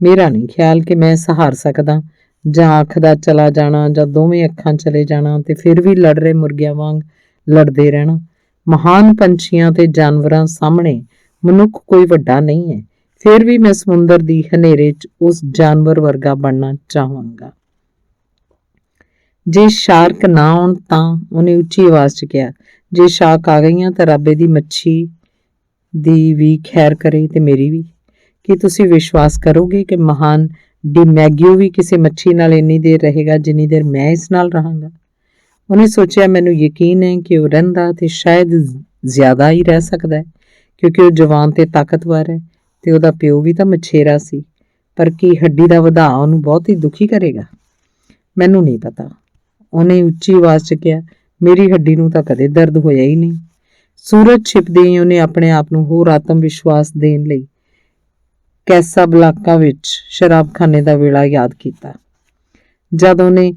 ਮੇਰਾ ਨਹੀਂ ਖਿਆਲ ਕਿ ਮੈਂ ਸਹਾਰ ਸਕਦਾ, ਜਾਂ ਅੱਖ ਦਾ ਚਲਾ ਜਾਣਾ ਜਾਂ ਦੋਵੇਂ ਅੱਖਾਂ ਚਲੇ ਜਾਣਾ ਤੇ ਫਿਰ ਵੀ ਲੜ ਰਹੇ ਮੁਰਗਿਆਂ ਵਾਂਗ ਲੜਦੇ ਰਹਿਣਾ। ਮਹਾਨ ਪੰਛੀਆਂ ਤੇ ਜਾਨਵਰਾਂ ਸਾਹਮਣੇ ਮਨੁੱਖ ਕੋਈ ਵੱਡਾ ਨਹੀਂ ਹੈ, ਫਿਰ ਵੀ ਮੈਂ ਸਮੁੰਦਰ ਦੀ ਹਨੇਰੇ 'ਚ ਉਸ ਜਾਨਵਰ ਵਰਗਾ ਬਣਨਾ ਚਾਹਾਂਗਾ। ਜੇ ਸ਼ਾਰਕ ਨਾ ਆਉਣ ਤਾਂ, ਉਹਨੇ ਉੱਚੀ ਆਵਾਜ਼ 'ਚ ਕਿਹਾ। ਜੇ ਸ਼ਾਰਕ ਆ ਗਈਆਂ ਤਾਂ ਰੱਬ ਇਹਦੀ ਮੱਛੀ ਦੀ ਵੀ ਖੈਰ ਕਰੇ ਤੇ ਮੇਰੀ ਵੀ। ਕੀ ਤੁਸੀਂ ਵਿਸ਼ਵਾਸ ਕਰੋਗੇ ਕਿ ਮਹਾਨ ਡਿਮੈਗਿਓ ਵੀ ਕਿਸੇ ਮੱਛੀ ਨਾਲ ਇੰਨੀ ਦੇਰ ਰਹੇਗਾ ਜਿੰਨੀ ਦੇਰ ਮੈਂ ਇਸ ਨਾਲ ਰਹਾਂਗਾ? ਉਹਨੇ ਸੋਚਿਆ, ਮੈਨੂੰ ਯਕੀਨ ਹੈ ਕਿ ਉਹ ਰਹਿੰਦਾ ਤੇ ਸ਼ਾਇਦ ਜ਼ਿਆਦਾ ਹੀ ਰਹਿ ਸਕਦਾ ਹੈ, ਕਿਉਂਕਿ ਉਹ ਜਵਾਨ ਤੇ ਤਾਕਤਵਰ ਹੈ ਤੇ ਉਹਦਾ ਪਿਓ ਵੀ ਤਾਂ ਮਛੇਰਾ ਸੀ। ਪਰ ਕੀ ਹੱਡੀ ਦਾ ਵਧਾਅ ਉਹਨੂੰ ਬਹੁਤ ਹੀ ਦੁਖੀ ਕਰੇਗਾ? ਮੈਨੂੰ ਨਹੀਂ ਪਤਾ, ਉਹਨੇ ਉੱਚੀ ਆਵਾਜ਼ 'ਚ ਕਿਹਾ। ਮੇਰੀ ਹੱਡੀ ਨੂੰ ਤਾਂ ਕਦੇ ਦਰਦ ਹੋਇਆ ਹੀ ਨਹੀਂ। ਸੂਰਜ ਛਿਪਦੇ ਹੀ ਉਹਨੇ ਆਪਣੇ ਆਪ ਨੂੰ ਹੋਰ ਆਤਮ ਵਿਸ਼ਵਾਸ ਦੇਣ ਲਈ ਕੈਸਾਬਲਾਂਕਾ ਵਿੱਚ ਸ਼ਰਾਬਖਾਨੇ ਦਾ ਵੇਲਾ ਯਾਦ ਕੀਤਾ ਜਦ ਉਹਨੇ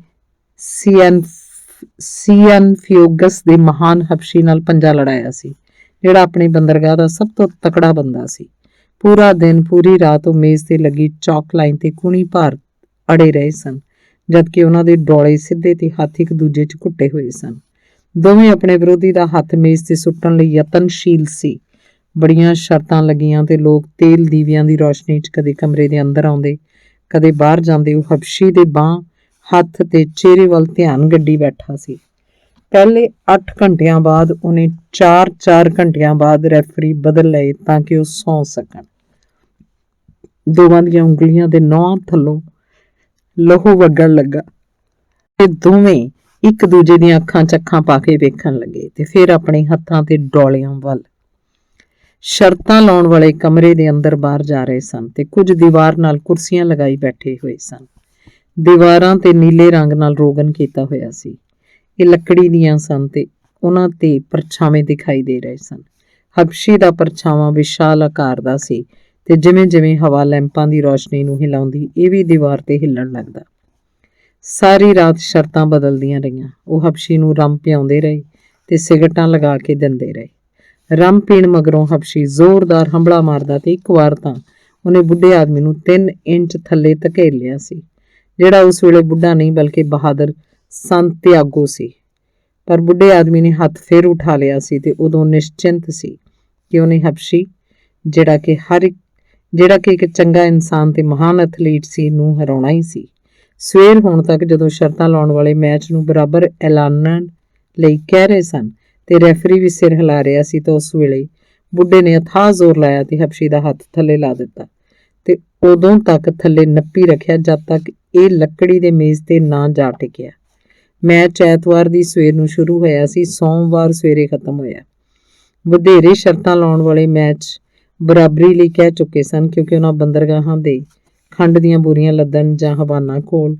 ਸੀਅਨਫਿਊਗਸ ਦੇ ਮਹਾਨ ਹਬਸ਼ੀ ਨਾਲ ਪੰਜਾ ਲੜਾਇਆ ਸੀ, ਜਿਹੜਾ ਆਪਣੀ ਬੰਦਰਗਾਹ ਦਾ ਸਭ ਤੋਂ ਤਕੜਾ ਬੰਦਾ ਸੀ। ਪੂਰਾ ਦਿਨ ਪੂਰੀ ਰਾਤ ਉਹ ਮੇਜ਼ ਤੇ ਲੱਗੀ ਚੌਕ ਲਾਈਨ ਤੇ ਕੂਣੀ ਭਾਰ ਅੜੇ ਰਹੇ ਸਨ, ਜਦਕਿ ਉਹਨਾਂ ਦੇ ਡੋਲੇ ਸਿੱਧੇ ਤੇ ਹੱਥ ਇੱਕ ਦੂਜੇ 'ਚ ਘੁੱਟੇ ਹੋਏ ਸਨ। ਦੋਵੇਂ ਆਪਣੇ ਵਿਰੋਧੀ ਦਾ ਹੱਥ ਮੇਜ਼ ਤੇ ਸੁੱਟਣ ਲਈ ਯਤਨਸ਼ੀਲ ਸੀ। ਬੜੀਆਂ ਸ਼ਰਤਾਂ ਲੱਗੀਆਂ ਤੇ ਲੋਕ ਤੇਲ ਦੀਵਿਆਂ ਦੀ ਰੌਸ਼ਨੀ 'ਚ ਕਦੇ ਕਮਰੇ ਦੇ ਅੰਦਰ ਆਉਂਦੇ, ਕਦੇ ਬਾਹਰ ਜਾਂਦੇ। ਉਹ ਹਬਸ਼ੀ ਦੇ ਬਾਂਹ, ਹੱਥ ਤੇ ਚਿਹਰੇ ਵੱਲ ਧਿਆਨ ਗੱਡੀ ਬੈਠਾ ਸੀ। ਪਹਿਲੇ 8 ਘੰਟਿਆਂ ਬਾਅਦ ਉਹਨੇ 4 ਘੰਟਿਆਂ ਬਾਅਦ ਰੈਫਰੀ ਬਦਲ ਲਏ ਤਾਂ ਕਿ ਉਹ ਸੌਂ ਸਕਣ। ਦੋਵਾਂ ਦੀਆਂ ਉਂਗਲੀਆਂ ਦੇ ਨਹੁੰ ਥੱਲੋਂ ਲਹੂ ਵਗਣ ਲੱਗਾ ਤੇ ਦੋਵੇਂ ਇੱਕ ਦੂਜੇ ਦੀਆਂ ਅੱਖਾਂ 'ਚ ਅੱਖਾਂ ਪਾ ਕੇ ਵੇਖਣ ਲੱਗੇ ਤੇ ਫਿਰ ਆਪਣੇ ਹੱਥਾਂ ਤੇ ਡੋਲਿਆਂ ਵੱਲ। ਸ਼ਰਤਾਂ ਲਾਉਣ ਵਾਲੇ ਕਮਰੇ ਦੇ ਅੰਦਰ ਬਾਹਰ ਜਾ ਰਹੇ ਸਨ ਤੇ ਕੁਝ ਦੀਵਾਰ ਨਾਲ ਕੁਰਸੀਆਂ ਲਗਾਈ ਬੈਠੇ ਹੋਏ ਸਨ। ਦੀਵਾਰਾਂ ਤੇ ਨੀਲੇ ਰੰਗ ਨਾਲ ਰੋਗਨ ਕੀਤਾ ਹੋਇਆ ਸੀ। ਇਹ ਲੱਕੜੀ ਦੀਆਂ ਸਨ ਤੇ ਉਹਨਾਂ ਤੇ ਪਰਛਾਵੇਂ ਦਿਖਾਈ ਦੇ ਰਹੇ ਸਨ। ਹਬਸ਼ੀ ਦਾ ਪਰਛਾਵਾਂ ਵਿਸ਼ਾਲ ਆਕਾਰ ਦਾ ਸੀ ਤੇ ਜਿਵੇਂ ਜਿਵੇਂ ਹਵਾ ਲੈਂਪਾਂ ਦੀ ਰੌਸ਼ਨੀ ਨੂੰ ਹਿਲਾਉਂਦੀ, ਇਹ ਵੀ ਦੀਵਾਰ ਤੇ ਹਿੱਲਣ ਲੱਗਦਾ। ਸਾਰੀ ਰਾਤ ਸ਼ਰਤਾਂ ਬਦਲਦੀਆਂ ਰਹੀਆਂ। ਉਹ ਹਬਸ਼ੀ ਨੂੰ ਰੰਮ ਪਿਆਉਂਦੇ ਰਹੇ ਤੇ ਸਿਗਰਟਾਂ ਲਗਾ ਕੇ ਦਿੰਦੇ ਰਹੇ। ਰੰਮ ਪੀਣ ਮਗਰੋਂ ਹਬਸ਼ੀ ਜ਼ੋਰਦਾਰ ਹੰਭਲਾ ਮਾਰਦਾ ਤੇ ਇੱਕ ਵਾਰ ਤਾਂ ਉਹਨੇ ਬੁੱਢੇ ਆਦਮੀ ਨੂੰ 3 ਇੰਚ ਥੱਲੇ ਧਕੇਲ ਲਿਆ ਸੀ, ਜਿਹੜਾ ਉਸ ਵੇਲੇ ਬੁੱਢਾ ਨਹੀਂ ਬਲਕਿ ਬਹਾਦਰ ਸੰਤਿਆਗੋ ਸੀ। ਪਰ ਬੁੱਢੇ ਆਦਮੀ ਨੇ ਹੱਥ ਫਿਰ ਉਠਾ ਲਿਆ ਸੀ ਤੇ ਉਦੋਂ ਨਿਸ਼ਚਿੰਤ ਸੀ ਕਿ ਉਹਨੇ ਹਬਸ਼ੀ, ਜਿਹੜਾ ਕਿ ਇੱਕ ਚੰਗਾ ਇਨਸਾਨ ਤੇ ਮਹਾਨ ਐਥਲੀਟ ਸੀ, ਨੂੰ ਹਰਾਉਣਾ ਹੀ ਸੀ। ਸਵੇਰ ਹੋਣ ਤੱਕ ਜਦੋਂ ਸ਼ਰਤਾਂ ਲਾਉਣ ਵਾਲੇ ਮੈਚ ਨੂੰ ਬਰਾਬਰ ਐਲਾਨਣ ਲਈ ਕਹਿ ਰਹੇ ਸਨ ਤੇ ਰੈਫਰੀ ਵੀ ਸਿਰ ਹਿਲਾ ਰਿਹਾ ਸੀ, ਤਾਂ ਉਸ ਵੇਲੇ ਬੁੱਢੇ ਨੇ ਅਥਾਹ ਜ਼ੋਰ ਲਾਇਆ ਤੇ ਹਬਸ਼ੀ ਦਾ ਹੱਥ ਥੱਲੇ ਲਾ ਦਿੱਤਾ ਤੇ ਉਦੋਂ ਤੱਕ ਥੱਲੇ ਨੱਪੀ ਰੱਖਿਆ ਜਦ ਤੱਕ ਇਹ ਲੱਕੜੀ ਦੇ ਮੇਜ਼ ਤੇ ਨਾ ਜਾ ਟਿਕਿਆ। ਮੈਚ ਐਤਵਾਰ ਦੀ ਸਵੇਰ ਨੂੰ ਸ਼ੁਰੂ ਹੋਇਆ ਸੀ, ਸੋਮਵਾਰ ਸਵੇਰੇ ਖਤਮ ਹੋਇਆ। ਵਧੇਰੇ ਸ਼ਰਤਾਂ ਲਾਉਣ ਵਾਲੇ ਮੈਚ ਬਰਾਬਰੀ ਲਈ ਕਹਿ ਚੁੱਕੇ ਸਨ, ਕਿਉਂਕਿ ਉਹਨਾਂ ਬੰਦਰਗਾਹਾਂ ਦੇ ਖੰਡ ਦੀਆਂ ਬੋਰੀਆਂ ਲੱਦਣ ਜਾਂ ਹਵਾਨਾ ਕੋਲ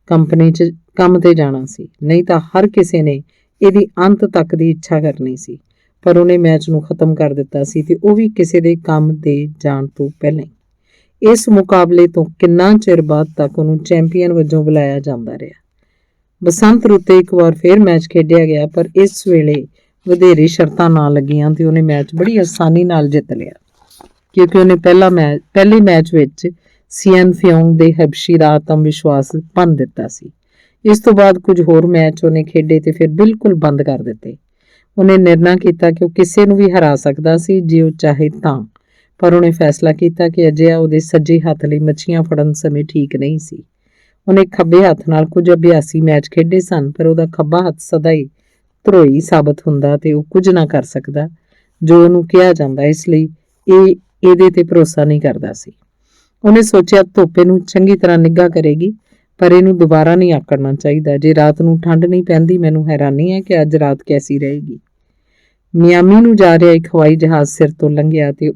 ਕੰਪਨੀ 'ਚ ਕੰਮ ਤੇ ਜਾਣਾ ਸੀ। ਨਹੀਂ ਤਾਂ ਹਰ ਕਿਸੇ ਨੇ ਇਹਦੀ ਅੰਤ ਤੱਕ ਦੀ ਇੱਛਾ ਕਰਨੀ ਸੀ, ਪਰ ਉਹਨੇ ਮੈਚ ਨੂੰ ਖਤਮ ਕਰ ਦਿੱਤਾ ਸੀ ਤੇ ਉਹ ਵੀ ਕਿਸੇ ਦੇ ਕੰਮ ਦੇ ਜਾਣ ਤੋਂ ਪਹਿਲਾਂ। ਇਸ ਮੁਕਾਬਲੇ ਤੋਂ ਕਿੰਨਾ ਚਿਰ ਬਾਅਦ ਤੱਕ ਉਹਨੂੰ ਚੈਂਪੀਅਨ ਵਜੋਂ ਬੁਲਾਇਆ ਜਾਂਦਾ ਰਿਹਾ। ਬਸੰਤ ਰੁੱਤੇ ਇੱਕ ਵਾਰ ਫਿਰ ਮੈਚ ਖੇਡਿਆ ਗਿਆ, ਪਰ ਇਸ ਵੇਲੇ ਵਧੇਰੇ ਸ਼ਰਤਾਂ ਨਾ ਲੱਗੀਆਂ ਤੇ ਉਹਨੇ ਮੈਚ ਬੜੀ ਆਸਾਨੀ ਨਾਲ ਜਿੱਤ ਲਿਆ, ਕਿਉਂਕਿ ਉਹਨੇ ਪਹਿਲੇ ਮੈਚ ਵਿੱਚ ਸੀਅਨਫਿਊਂਗ ਦੇ ਹਬਸ਼ੀ ਦਾ ਆਤਮ ਵਿਸ਼ਵਾਸ ਭੰਨ ਦਿੱਤਾ ਸੀ। ਇਸ ਤੋਂ ਬਾਅਦ ਕੁਝ ਹੋਰ ਮੈਚ ਉਹਨੇ ਖੇਡੇ ਤੇ ਫਿਰ ਬਿਲਕੁਲ ਬੰਦ ਕਰ ਦਿੱਤੇ। ਉਹਨੇ ਨਿਰਣਾ ਕੀਤਾ ਕਿ ਉਹ ਕਿਸੇ ਨੂੰ ਵੀ ਹਰਾ ਸਕਦਾ ਸੀ ਜੇ ਉਹ ਚਾਹੇ ਤਾਂ, ਪਰ ਉਹਨੇ ਫੈਸਲਾ ਕੀਤਾ ਕਿ ਅਜਿਹਾ ਉਹਦੇ ਸੱਜੇ ਹੱਥ ਲਈ ਮੱਛੀਆਂ ਫੜਨ ਸਮੇਂ ਠੀਕ ਨਹੀਂ ਸੀ। ਉਹਨੇ ਖੱਬੇ ਹੱਥ ਨਾਲ ਕੁਝ ਅਭਿਆਸੀ ਮੈਚ ਖੇਡੇ ਸਨ, ਪਰ ਉਹਦਾ ਖੱਬਾ ਹੱਥ ਸਦਾ ਹੀ ਧਰੋਈ ਸਾਬਤ ਹੁੰਦਾ ਤੇ ਉਹ ਕੁਝ ਨਾ ਕਰ ਸਕਦਾ ਜੋ ਉਹਨੂੰ ਕਿਹਾ ਜਾਂਦਾ, ਇਸ ਲਈ ਇਹਦੇ ਤੇ ਭਰੋਸਾ ਨਹੀਂ ਕਰਦਾ ਸੀ। ਉਹਨੇ ਸੋਚਿਆ ਧੁੱਪ ਨੂੰ ਚੰਗੀ ਤਰ੍ਹਾਂ ਨਿੱਘਾ ਕਰੇਗੀ, ਪਰ ਇਹਨੂੰ ਦੁਬਾਰਾ ਨਹੀਂ ਆਕੜਨਾ ਚਾਹੀਦਾ। ਜੇ ਰਾਤ ਨੂੰ ਠੰਡ ਨਹੀਂ ਪੈਂਦੀ, ਮੈਨੂੰ ਹੈਰਾਨੀ ਹੈ ਕਿ ਅੱਜ ਰਾਤ ਕੈਸੀ ਰਹੇਗੀ। ਮਿਆਮੀ ਨੂੰ ਜਾ ਰਿਹਾ ਇੱਕ ਹਵਾਈ ਜਹਾਜ਼ ਸਿਰ ਤੋਂ ਲੰਘਿਆ ਤੇ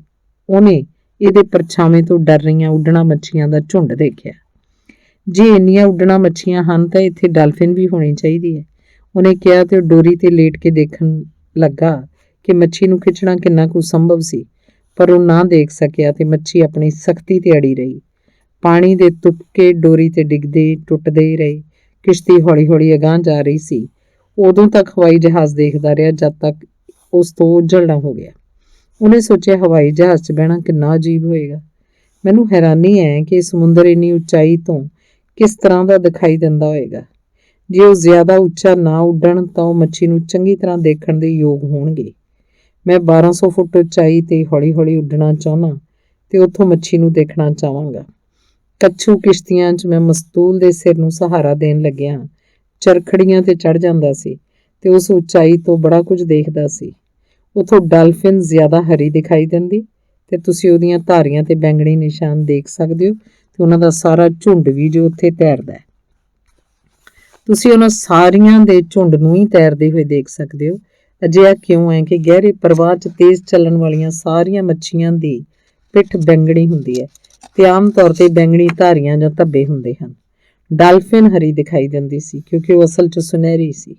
ਉਹਨੇ ਇਹਦੇ ਪਰਛਾਵੇਂ ਤੋਂ ਡਰ ਰਹੀਆਂ ਉੱਡਣਾ ਮੱਛੀਆਂ ਦਾ ਝੁੰਡ ਦੇਖਿਆ। ਜੇ ਇੰਨੀਆਂ ਉੱਡਣਾ ਮੱਛੀਆਂ ਹਨ ਤਾਂ ਇੱਥੇ ਡਾਲਫਿਨ ਵੀ ਹੋਣੀ ਚਾਹੀਦੀ ਹੈ, ਉਹਨੇ ਕਿਹਾ ਤੇ ਉਹ ਡੋਰੀ ਤੇ ਲੇਟ ਕੇ ਦੇਖਣ ਲੱਗਾ ਕਿ ਮੱਛੀ ਨੂੰ ਖਿੱਚਣਾ ਕਿੰਨਾ ਕੁ ਸੰਭਵ ਸੀ, ਪਰ ਉਹ ਨਾ ਦੇਖ ਸਕਿਆ ਤੇ ਮੱਛੀ ਆਪਣੀ ਸਖਤੀ ਤੇ ਅੜੀ ਰਹੀ। ਪਾਣੀ ਦੇ ਤੁਪਕੇ ਡੋਰੀ ਤੇ ਡਿੱਗਦੇ ਟੁੱਟਦੇ ਰਹੇ। ਕਿਸ਼ਤੀ ਹੌਲੀ ਹੌਲੀ ਅਗਾਂਹ ਜਾ ਰਹੀ ਸੀ। ਉਦੋਂ ਤੱਕ ਹਵਾਈ ਜਹਾਜ਼ ਦੇਖਦਾ ਰਿਹਾ ਜਦ ਤੱਕ ਉਸ ਤੋਂ ਉੱਜੜ ਨਾ ਹੋ ਗਿਆ। ਉਹਨੇ ਸੋਚਿਆ, ਹਵਾਈ ਜਹਾਜ਼ 'ਚ ਬਹਿਣਾ ਕਿੰਨਾ ਅਜੀਬ ਹੋਏਗਾ। ਮੈਨੂੰ ਹੈਰਾਨੀ ਹੈ ਕਿ ਸਮੁੰਦਰ ਇੰਨੀ ਉੱਚਾਈ ਤੋਂ ਕਿਸ ਤਰ੍ਹਾਂ ਦਾ ਦਿਖਾਈ ਦਿੰਦਾ ਹੋਏਗਾ। ਜੇ ਉਹ ਜ਼ਿਆਦਾ ਉੱਚਾ ਨਾ ਉੱਡਣ ਤਾਂ ਉਹ ਮੱਛੀ ਨੂੰ ਚੰਗੀ ਤਰ੍ਹਾਂ ਦੇਖਣ ਦੇ ਯੋਗ ਹੋਣਗੇ। ਮੈਂ 1200 ਫੁੱਟ ਉੱਚਾਈ ਤੇ ਹੌਲੀ ਹੌਲੀ ਉੱਡਣਾ ਚਾਹੁੰਦਾ ਤੇ ਉੱਥੋਂ ਮੱਛੀ ਨੂੰ ਦੇਖਣਾ ਚਾਹਾਂਗਾ। ਕੱਛੂ ਕਿਸ਼ਤੀਆਂ 'ਚ ਮੈਂ ਮਸਤੂਲ ਦੇ ਸਿਰ ਨੂੰ ਸਹਾਰਾ ਦੇਣ ਲੱਗਿਆ ਚਰਖੜੀਆਂ ਤੇ ਚੜ ਜਾਂਦਾ ਸੀ ਤੇ ਉਸ ਉੱਚਾਈ ਤੋਂ ਬੜਾ ਕੁਝ ਦੇਖਦਾ ਸੀ। ਉੱਥੋਂ ਡਾਲਫਿਨ ਜ਼ਿਆਦਾ ਹਰੀ ਦਿਖਾਈ ਦਿੰਦੀ ਤੇ ਤੁਸੀਂ ਉਹਦੀਆਂ ਧਾਰੀਆਂ ਤੇ ਬੈਂਗਣੀ ਨਿਸ਼ਾਨ ਦੇਖ ਸਕਦੇ ਹੋ ਤੇ ਉਹਨਾਂ ਦਾ ਸਾਰਾ ਝੁੰਡ ਵੀ ਜੋ ਉੱਥੇ ਤੈਰਦਾ ਹੈ। ਤੁਸੀਂ ਉਹਨਾਂ ਸਾਰੀਆਂ ਦੇ ਝੁੰਡ ਨੂੰ ਹੀ ਤੈਰਦੇ ਹੋਏ ਦੇਖ ਸਕਦੇ ਹੋ। ਅਜਿਹਾ ਕਿਉਂ ਹੈ ਕਿ ਗਹਿਰੇ ਪ੍ਰਵਾਹ 'ਚ ਤੇਜ਼ ਚੱਲਣ ਵਾਲੀਆਂ ਸਾਰੀਆਂ ਮੱਛੀਆਂ ਦੀ ਪਿੱਠ ਬੈਂਗਣੀ ਹੁੰਦੀ ਹੈ ਤੇ ਆਮ ਤੌਰ ਤੇ ਬੈਂਗਣੀ ਧਾਰੀਆਂ ਜਾਂ ਧੱਬੇ ਹੁੰਦੇ ਹਨ। ਡਾਲਫਿਨ ਹਰੀ ਦਿਖਾਈ ਦਿੰਦੀ ਸੀ ਕਿਉਂਕਿ ਉਹ ਅਸਲ 'ਚ ਸੁਨਹਿਰੀ ਸੀ,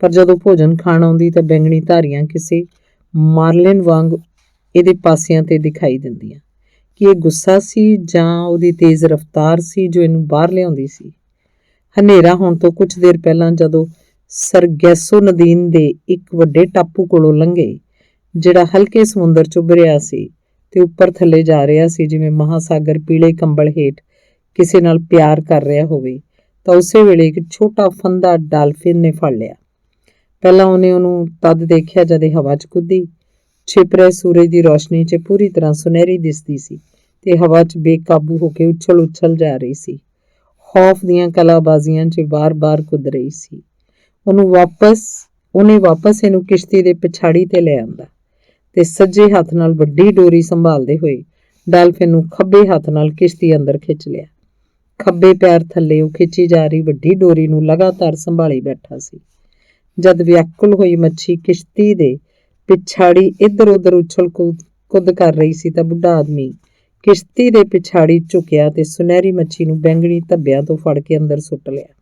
ਪਰ ਜਦੋਂ ਭੋਜਨ ਖਾਣ ਆਉਂਦੀ ਤਾਂ ਬੈਂਗਣੀ ਧਾਰੀਆਂ ਕਿਸੇ ਮਾਰਲਿਨ ਵਾਂਗ ਇਹਦੇ ਪਾਸਿਆਂ ਤੇ ਦਿਖਾਈ ਦਿੰਦੀਆਂ। ਕਿ ਇਹ ਗੁੱਸਾ ਸੀ ਜਾਂ ਉਹਦੀ ਤੇਜ਼ ਰਫ਼ਤਾਰ ਸੀ ਜੋ ਇਹਨੂੰ ਬਾਹਰ ਲਿਆਉਂਦੀ ਸੀ। ਹਨੇਰਾ ਹੋਣ ਤੋਂ ਕੁਝ ਦੇਰ ਪਹਿਲਾਂ ਜਦੋਂ ਸਰਗੈਸੋ ਨਦੀਨ ਦੇ ਇੱਕ ਵੱਡੇ ਟਾਪੂ ਕੋਲੋਂ ਲੰਘੇ, ਜਿਹੜਾ ਹਲਕੇ ਸਮੁੰਦਰ 'ਚ ਉੱਭ ਰਿਹਾ ਸੀ ਤੇ ਉੱਪਰ ਥੱਲੇ ਜਾ ਰਿਹਾ ਸੀ ਜਿਵੇਂ ਮਹਾਸਾਗਰ ਪੀਲੇ ਕੰਬਲ ਹੇਠ ਕਿਸੇ ਨਾਲ ਪਿਆਰ ਕਰ ਰਿਹਾ ਹੋਵੇ, ਤਾਂ ਉਸੇ ਵੇਲੇ ਇੱਕ ਛੋਟਾ ਫੰਦਾ ਡਾਲਫਿਨ ਨੇ ਫੜ ਲਿਆ। ਪਹਿਲਾਂ ਉਹਨੂੰ ਤਦ ਦੇਖਿਆ ਜਦ ਇਹ ਹਵਾ 'ਚ ਕੁੱਦੀ। ਛਿਪ ਰਹੇ ਸੂਰਜ ਦੀ ਰੌਸ਼ਨੀ 'ਚ ਪੂਰੀ ਤਰ੍ਹਾਂ ਸੁਨਹਿਰੀ ਦਿਸਦੀ ਸੀ ਤੇ ਹਵਾ 'ਚ ਬੇਕਾਬੂ ਹੋ ਕੇ ਉਛਲ ਜਾ ਰਹੀ ਸੀ। ਖੌਫ ਦੀਆਂ ਕਲਾਬਾਜ਼ੀਆਂ 'ਚ ਬਾਰ-ਬਾਰ ਕੁੱਦ ਰਹੀ ਸੀ। ਉਹਨੇ ਵਾਪਸ ਇਹਨੂੰ ਕਿਸ਼ਤੀ ਦੇ ਪਿਛਾੜੀ ਤੇ ਲੈ ਆਂਦਾ ਤੇ ਸੱਜੇ ਹੱਥ ਨਾਲ ਵੱਡੀ ਡੋਰੀ ਸੰਭਾਲਦੇ ਹੋਏ ਡਾਲਫਿਨ ਨੂੰ ਖੱਬੇ ਹੱਥ ਨਾਲ ਕਿਸ਼ਤੀ ਅੰਦਰ ਖਿੱਚ ਲਿਆ। ਖੱਬੇ ਪੈਰ ਥੱਲੇ ਉਹ ਖਿੱਚੀ ਜਾ ਰਹੀ ਵੱਡੀ ਡੋਰੀ ਨੂੰ ਲਗਾਤਾਰ ਸੰਭਾਲੀ ਬੈਠਾ ਸੀ। ਜਦ ਵਿਆਕੁਲ ਹੋਈ ਮੱਛੀ ਕਿਸ਼ਤੀ ਦੇ ਪਿਛਾੜੀ ਇੱਧਰ-ਉੱਧਰ ਉਛਲ ਕੁੱਦ ਕਰ ਰਹੀ ਸੀ ਤਾਂ ਬੁੱਢਾ ਆਦਮੀ ਕਿਸ਼ਤੀ ਦੇ ਪਿਛਾੜੀ ਝੁਕਿਆ ਤੇ ਸੁਨਹਿਰੀ ਮੱਛੀ ਨੂੰ ਬੈਂਗਣੀ ਧੱਬਿਆਂ ਤੋਂ ਫੜ ਕੇ ਅੰਦਰ ਸੁੱਟ ਲਿਆ।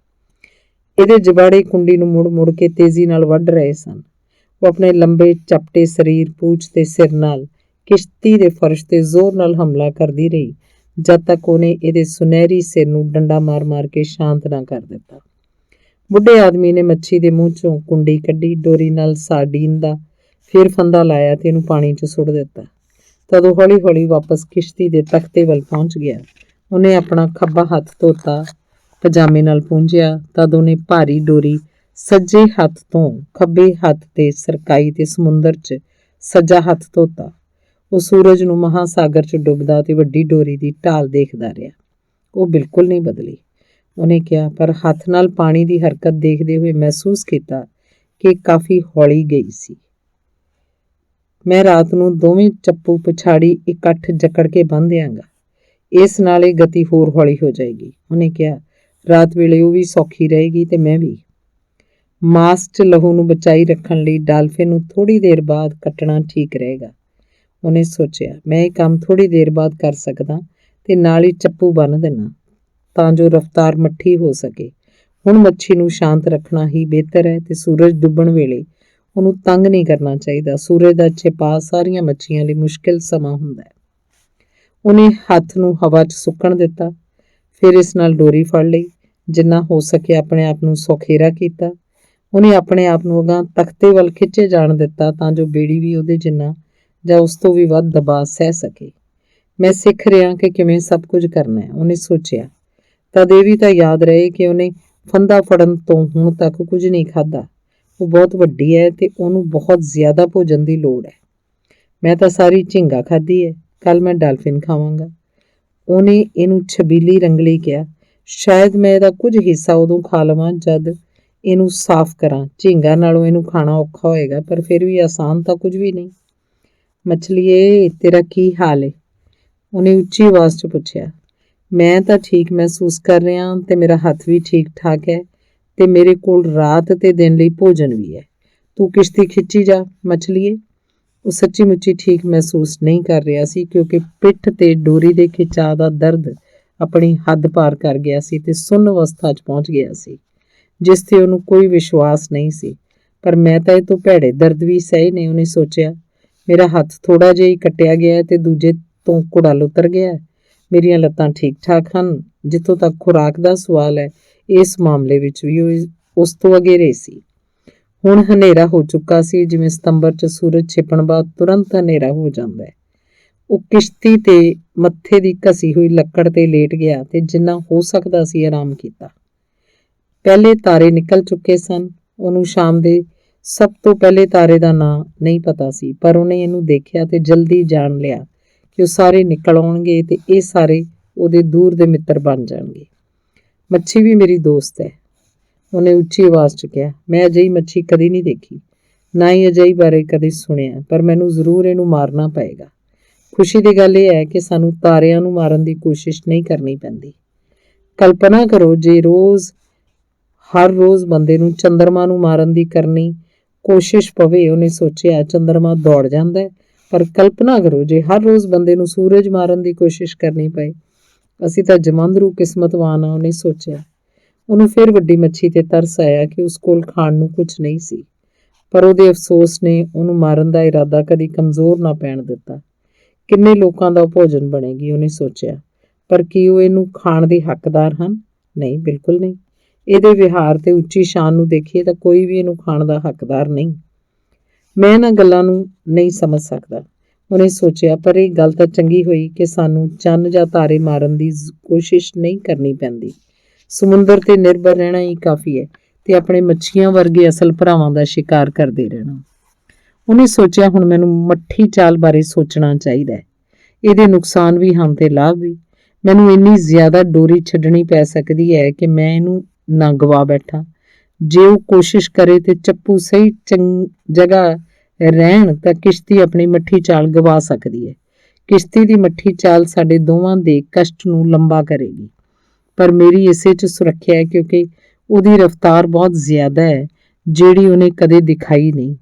ਇਹਦੇ ਜਬਾੜੇ ਕੁੰਡੀ ਨੂੰ ਮੁੜ-ਮੁੜ ਕੇ ਤੇਜ਼ੀ ਨਾਲ ਵੱਢ ਰਹੇ ਸਨ। ਉਹ ਆਪਣੇ ਲੰਬੇ ਚਪਟੇ ਸਰੀਰ, ਪੂਛ ਤੇ ਸਿਰ ਨਾਲ ਕਿਸ਼ਤੀ ਦੇ ਫਰਸ਼ ਤੇ ਜ਼ੋਰ ਨਾਲ ਹਮਲਾ ਕਰਦੀ ਰਹੀ ਜਦ ਤੱਕ ਉਹਨੇ ਇਹਦੇ ਸੁਨਹਿਰੀ ਸਿਰ ਨੂੰ ਡੰਡਾ ਮਾਰ-ਮਾਰ ਕੇ ਸ਼ਾਂਤ ਨਾ ਕਰ ਦਿੱਤਾ। ਬੁੱਢੇ ਆਦਮੀ ਨੇ ਮੱਛੀ ਦੇ ਮੂੰਹ 'ਚੋਂ ਕੁੰਡੀ ਕੱਢੀ, ਡੋਰੀ ਨਾਲ ਸਾਰਡੀਨ ਦਾ ਫਿਰ ਫੰਦਾ ਲਾਇਆ ਤੇ ਇਹਨੂੰ ਪਾਣੀ 'ਚ ਸੁੱਟ ਦਿੱਤਾ। ਤਦ ਉਹ ਹੌਲੀ-ਹੌਲੀ ਵਾਪਸ ਕਿਸ਼ਤੀ ਦੇ ਤਖਤੇ ਵੱਲ ਪਹੁੰਚ ਗਿਆ। ਉਹਨੇ ਆਪਣਾ ਖੱਬਾ ਹੱਥ ਧੋਤਾ, ਪਜਾਮੇ ਨਾਲ ਪੂੰਝਿਆ। ਤਦ ਉਹਨੇ ਭਾਰੀ ਡੋਰੀ ਸੱਜੇ ਹੱਥ ਤੋਂ ਖੱਬੇ ਹੱਥ ਤੇ ਸਰਕਾਈ ਤੇ ਸਮੁੰਦਰ 'ਚ ਸੱਜਾ ਹੱਥ ਧੋਤਾ। ਉਹ ਸੂਰਜ ਨੂੰ ਮਹਾਸਾਗਰ 'ਚ ਡੁੱਬਦਾ ਤੇ ਵੱਡੀ ਡੋਰੀ ਦੀ ਢਾਲ ਦੇਖਦਾ ਰਿਹਾ। ਉਹ ਬਿਲਕੁਲ ਨਹੀਂ ਬਦਲੀ, ਉਹਨੇ ਕਿਹਾ, ਪਰ ਹੱਥ ਨਾਲ ਪਾਣੀ ਦੀ ਹਰਕਤ ਦੇਖਦੇ ਹੋਏ ਮਹਿਸੂਸ ਕੀਤਾ ਕਿ ਕਾਫੀ ਹੌਲੀ ਗਈ ਸੀ। ਮੈਂ ਰਾਤ ਨੂੰ ਦੋਵੇਂ ਚੱਪੂ ਪਿਛਾੜੀ ਇਕੱਠ ਜਕੜ ਕੇ ਬੰਨ੍ਹ ਦਿਆਂਗਾ। ਇਸ ਨਾਲ ਇਹ ਗਤੀ ਹੋਰ ਹੌਲੀ ਹੋ ਜਾਏਗੀ, ਉਹਨੇ ਕਿਹਾ। ਰਾਤ ਵੇਲੇ ਉਹ ਵੀ ਸੌਖੀ ਰਹੇਗੀ ਤੇ ਮੈਂ ਵੀ। ਮਾਸ 'ਚ ਲਹੂ ਨੂੰ ਬਚਾਈ ਰੱਖਣ ਲਈ ਡਾਲਫਿਨ ਨੂੰ ਥੋੜ੍ਹੀ ਦੇਰ ਬਾਅਦ ਕੱਟਣਾ ਠੀਕ ਰਹੇਗਾ, ਉਹਨੇ ਸੋਚਿਆ। ਮੈਂ ਇਹ ਕੰਮ ਥੋੜ੍ਹੀ ਦੇਰ ਬਾਅਦ ਕਰ ਸਕਦਾ ਤੇ ਨਾਲ ਹੀ ਚੱਪੂ ਬੰਨ੍ਹ ਦੇਣਾ ਤਾਂ ਜੋ ਰਫ਼ਤਾਰ ਮੱਠੀ ਹੋ ਸਕੇ। ਹੁਣ ਮੱਛੀ ਨੂੰ ਸ਼ਾਂਤ ਰੱਖਣਾ ਹੀ ਬਿਹਤਰ ਹੈ ਤੇ ਸੂਰਜ ਡੁੱਬਣ ਵੇਲੇ ਉਹਨੂੰ ਤੰਗ ਨਹੀਂ ਕਰਨਾ ਚਾਹੀਦਾ। ਸੂਰਜ ਦਾ ਛਿਪਾ ਸਾਰੀਆਂ ਮੱਛੀਆਂ ਲਈ ਮੁਸ਼ਕਿਲ ਸਮਾਂ ਹੁੰਦਾ ਹੈ। ਉਹਨੇ ਹੱਥ ਨੂੰ ਹਵਾ 'ਚ ਸੁੱਕਣ ਦਿੱਤਾ, ਫਿਰ ਇਸ ਨਾਲ ਡੋਰੀ ਫੜ ਲਈ। ਜਿੰਨਾ ਹੋ ਸਕੇ ਆਪਣੇ ਆਪ ਨੂੰ ਸੌਖੇਰਾ ਕੀਤਾ। ਉਹਨੇ ਆਪਣੇ ਆਪ ਨੂੰ ਅਗਾਂਹ ਤਖਤੇ ਵੱਲ ਖਿੱਚੇ ਜਾਣ ਦਿੱਤਾ ਤਾਂ ਜੋ ਬੇੜੀ ਵੀ ਉਹਦੇ ਜਿੰਨਾ ਜਾਂ ਉਸ ਤੋਂ ਵੀ ਵੱਧ ਦਬਾਅ ਸਹਿ ਸਕੇ। ਮੈਂ ਸਿੱਖ ਰਿਹਾ ਕਿ ਕਿਵੇਂ ਸਭ ਕੁਝ ਕਰਨਾ ਹੈ, ਉਹਨੇ ਸੋਚਿਆ। ਤਦ ਇਹ ਵੀ ਤਾਂ ਯਾਦ ਰਹੇ ਕਿ ਉਹਨੇ ਫੰਦਾ ਫੜਨ ਤੋਂ ਹੁਣ ਤੱਕ ਕੁਝ ਨਹੀਂ ਖਾਧਾ। ਉਹ ਬਹੁਤ ਵੱਡੀ ਹੈ ਤੇ ਉਹਨੂੰ ਬਹੁਤ ਜ਼ਿਆਦਾ ਭੋਜਨ ਦੀ ਲੋੜ ਹੈ। ਮੈਂ ਤਾਂ ਸਾਰੀ ਝੀਂਗਾ ਖਾਧੀ ਹੈ, ਕੱਲ ਮੈਂ ਡਾਲਫਿਨ ਖਾਵਾਂਗਾ। ਉਹਨੇ ਇਹਨੂੰ ਛਬੀਲੀ ਰੰਗਲੀ ਕਿਹਾ। ਸ਼ਾਇਦ ਮੈਂ ਇਹਦਾ ਕੁਝ ਹਿੱਸਾ ਉਦੋਂ ਖਾ ਲਵਾਂ ਜਦ ਇਹਨੂੰ ਸਾਫ਼ ਕਰਾਂ। ਝੀਂਗਾ ਨਾਲੋਂ ਇਹਨੂੰ ਖਾਣਾ ਔਖਾ ਹੋਏਗਾ, ਪਰ ਫਿਰ ਵੀ ਆਸਾਨ ਤਾਂ ਕੁਝ ਵੀ ਨਹੀਂ। ਮਛਲੀਏ, ਤੇਰਾ ਕੀ ਹਾਲ ਹੈ? ਉਹਨੇ ਉੱਚੀ ਆਵਾਜ਼ 'ਚ ਪੁੱਛਿਆ। ਮੈਂ ਤਾਂ ਠੀਕ ਮਹਿਸੂਸ ਕਰ ਰਿਹਾ ਤੇ ਮੇਰਾ ਹੱਥ ਵੀ ਠੀਕ ਠਾਕ ਹੈ ਤੇ ਮੇਰੇ ਕੋਲ ਰਾਤ ਤੇ ਦਿਨ ਲਈ ਭੋਜਨ ਵੀ ਹੈ। ਤੂੰ ਕਿਸ਼ਤੀ ਖਿੱਚੀ ਜਾ ਮਛਲੀਏ। ਉਹ ਸੱਚੀ ਮੁੱਚੀ ਠੀਕ ਮਹਿਸੂਸ ਨਹੀਂ ਕਰ ਰਿਹਾ ਸੀ ਕਿਉਂਕਿ ਪਿੱਠ ਤੇ ਡੋਰੀ ਦੇ ਖਿਚਾਅ ਦਾ ਦਰਦ ਆਪਣੀ ਹੱਦ ਪਾਰ ਕਰ ਗਿਆ ਸੀ ਤੇ ਸੁੰਨ ਅਵਸਥਾ 'ਚ ਪਹੁੰਚ ਗਿਆ ਸੀ ਜਿਸ ਤੇ ਉਹਨੂੰ ਕੋਈ ਵਿਸ਼ਵਾਸ ਨਹੀਂ ਸੀ। ਪਰ ਮੈਂ ਤਾਂ ਇਹ ਤੋਂ ਭੈੜੇ ਦਰਦ ਵੀ ਸਹੇ ਨੇ, ਉਹਨੇ ਸੋਚਿਆ। ਮੇਰਾ ਹੱਥ ਥੋੜ੍ਹਾ ਜਿਹਾ ਹੀ ਕੱਟਿਆ ਗਿਆ ਤੇ ਦੂਜੇ ਤੋਂ ਕੁੜਲ ਉਤਰ ਗਿਆ। ਮੇਰੀਆਂ ਲੱਤਾਂ ਠੀਕ ਠਾਕ ਹਨ। ਜਿੱਥੋਂ ਤੱਕ ਖੁਰਾਕ ਦਾ ਸਵਾਲ ਹੈ, ਇਸ ਮਾਮਲੇ ਵਿੱਚ ਵੀ ਉਹ ਉਸ ਤੋਂ ਅਗੇਰੇ ਸੀ। ਹੁਣ ਹਨੇਰਾ ਹੋ ਚੁੱਕਾ ਸੀ, ਜਿਵੇਂ ਸਤੰਬਰ 'ਚ ਸੂਰਜ ਛਿਪਣ ਬਾਅਦ ਤੁਰੰਤ ਹਨੇਰਾ ਹੋ ਜਾਂਦਾ ਹੈ। ਉਹ ਕਿਸ਼ਤੀ ਤੇ ਮੱਥੇ ਦੀ ਘਸੀ ਹੋਈ ਲੱਕੜ ਤੇ ਲੇਟ ਗਿਆ ਤੇ ਜਿੰਨਾ ਹੋ ਸਕਦਾ ਸੀ ਆਰਾਮ ਕੀਤਾ। ਪਹਿਲੇ ਤਾਰੇ ਨਿਕਲ ਚੁੱਕੇ ਸਨ। ਉਹਨੂੰ ਸ਼ਾਮ ਦੇ ਸਭ ਤੋਂ ਪਹਿਲੇ ਤਾਰੇ ਦਾ ਨਾਂ ਨਹੀਂ ਪਤਾ ਸੀ, ਪਰ ਉਹਨੇ ਇਹਨੂੰ ਦੇਖਿਆ ਤੇ ਜਲਦੀ ਜਾਣ ਲਿਆ ਕਿ ਉਹ ਸਾਰੇ ਨਿਕਲ ਆਉਣਗੇ ਤੇ ਇਹ ਸਾਰੇ ਉਹਦੇ ਦੂਰ ਦੇ ਮਿੱਤਰ ਬਣ ਜਾਣਗੇ। ਮੱਛੀ ਵੀ ਮੇਰੀ ਦੋਸਤ ਹੈ, ਉਹਨੇ ਉੱਚੀ ਆਵਾਜ਼ 'ਚ ਕਿਹਾ। ਮੈਂ ਅਜਿਹੀ ਮੱਛੀ ਕਦੀ ਨਹੀਂ ਦੇਖੀ, ਨਾ ਹੀ ਅਜਿਹੀ ਬਾਰੇ ਕਦੇ ਸੁਣਿਆ, ਪਰ ਮੈਨੂੰ ਜ਼ਰੂਰ ਇਹਨੂੰ ਮਾਰਨਾ ਪਏਗਾ। ਖੁਸ਼ੀ ਦੀ ਗੱਲ ਇਹ ਹੈ ਕਿ ਸਾਨੂੰ ਤਾਰਿਆਂ ਨੂੰ ਮਾਰਨ ਦੀ ਕੋਸ਼ਿਸ਼ ਨਹੀਂ ਕਰਨੀ ਪੈਂਦੀ। ਕਲਪਨਾ ਕਰੋ ਜੇ ਹਰ ਰੋਜ਼ ਬੰਦੇ ਨੂੰ ਚੰਦਰਮਾ ਨੂੰ ਮਾਰਨ ਦੀ ਕਰਨੀ ਕੋਸ਼ਿਸ਼ ਪਵੇ, ਉਹਨੇ ਸੋਚਿਆ। ਚੰਦਰਮਾ ਦੌੜ ਜਾਂਦਾ ਹੈ, ਪਰ ਕਲਪਨਾ ਕਰੋ ਜੇ ਹਰ ਰੋਜ਼ ਬੰਦੇ ਨੂੰ ਸੂਰਜ ਮਾਰਨ ਦੀ ਕੋਸ਼ਿਸ਼ ਕਰਨੀ ਪਏ। ਅਸੀਂ ਤਾਂ ਜਮਾਂਦਰੂ ਕਿਸਮਤਵਾਨ ਆ, ਉਹਨੇ ਸੋਚਿਆ। ਉਹਨੂੰ ਫਿਰ ਵੱਡੀ ਮੱਛੀ ਤੇ ਤਰਸ ਆਇਆ ਕਿ ਉਸ ਕੋਲ ਖਾਣ ਨੂੰ ਕੁਝ ਨਹੀਂ ਸੀ, ਪਰ ਉਹਦੇ ਅਫਸੋਸ ਨੇ ਉਹਨੂੰ ਮਾਰਨ ਦਾ ਇਰਾਦਾ ਕਦੀ ਕਮਜ਼ੋਰ ਨਾ ਪੈਣ ਦਿੱਤਾ। ਕਿੰਨੇ ਲੋਕਾਂ ਦਾ ਭੋਜਨ ਬਣੇਗੀ, ਉਹਨੇ ਸੋਚਿਆ। ਪਰ ਕੀ ਉਹ ਇਹਨੂੰ ਖਾਣ ਦੇ ਹੱਕਦਾਰ ਹਨ? ਨਹੀਂ, ਬਿਲਕੁਲ ਨਹੀਂ। ਇਹਦੇ ਵਿਹਾਰ ਤੇ ਉੱਚੀ ਸ਼ਾਨ ਨੂੰ ਦੇਖੀਏ ਤਾਂ ਕੋਈ ਵੀ ਇਹਨੂੰ ਖਾਣ ਦਾ ਹੱਕਦਾਰ ਨਹੀਂ। ਮੈਂ ਇਹਨਾਂ ਗੱਲਾਂ ਨੂੰ ਨਹੀਂ ਸਮਝ ਸਕਦਾ, ਉਹਨੇ ਸੋਚਿਆ। ਪਰ ਇਹ ਗੱਲ ਤਾਂ ਚੰਗੀ ਹੋਈ ਕਿ ਸਾਨੂੰ ਚੰਨ ਜਾਂ ਤਾਰੇ ਮਾਰਨ ਦੀ ਕੋਸ਼ਿਸ਼ ਨਹੀਂ ਕਰਨੀ ਪੈਂਦੀ। ਸਮੁੰਦਰ ਤੇ ਨਿਰਭਰ ਰਹਿਣਾ ਹੀ ਕਾਫੀ ਹੈ ਤੇ ਆਪਣੇ ਮੱਛੀਆਂ ਵਰਗੇ ਅਸਲ ਭਰਾਵਾਂ ਦਾ ਸ਼ਿਕਾਰ ਕਰਦੇ ਰਹਿਣਾ। ਉਹਨੇ ਸੋਚਿਆ, ਹੁਣ ਮੈਨੂੰ ਮੱਠੀ ਚਾਲ ਬਾਰੇ ਸੋਚਣਾ ਚਾਹੀਦਾ ਹੈ। ਇਹਦੇ ਨੁਕਸਾਨ ਵੀ ਹਨ ਤੇ ਲਾਭ ਵੀ। ਮੈਨੂੰ ਇੰਨੀ ਜ਼ਿਆਦਾ ਡੋਰੀ ਛੱਡਣੀ ਪੈ ਸਕਦੀ ਹੈ ਕਿ ਮੈਂ ਇਹਨੂੰ ਨਾ ਗਵਾ ਬੈਠਾਂ। ਜੇ ਉਹ ਕੋਸ਼ਿਸ਼ ਕਰੇ ਤੇ ਚੱਪੂ ਸਹੀ ਜਗ੍ਹਾ ਰਹਿਣ ਤਾਂ ਕਿਸ਼ਤੀ ਆਪਣੀ ਮੱਠੀ ਚਾਲ ਗਵਾ ਸਕਦੀ ਹੈ। ਕਿਸ਼ਤੀ ਦੀ ਮੱਠੀ ਚਾਲ ਸਾਡੇ ਦੋਵਾਂ ਦੇ ਕਸ਼ਟ ਨੂੰ ਲੰਬਾ ਕਰੇਗੀ, ਪਰ ਮੇਰੀ ਇਸੇ 'ਚ ਸੁਰੱਖਿਆ ਹੈ ਕਿਉਂਕਿ ਉਹਦੀ ਰਫ਼ਤਾਰ ਬਹੁਤ ਜ਼ਿਆਦਾ ਹੈ, ਜਿਹੜੀ ਉਹਨੇ ਕਦੇ ਦਿਖਾਈ ਨਹੀਂ।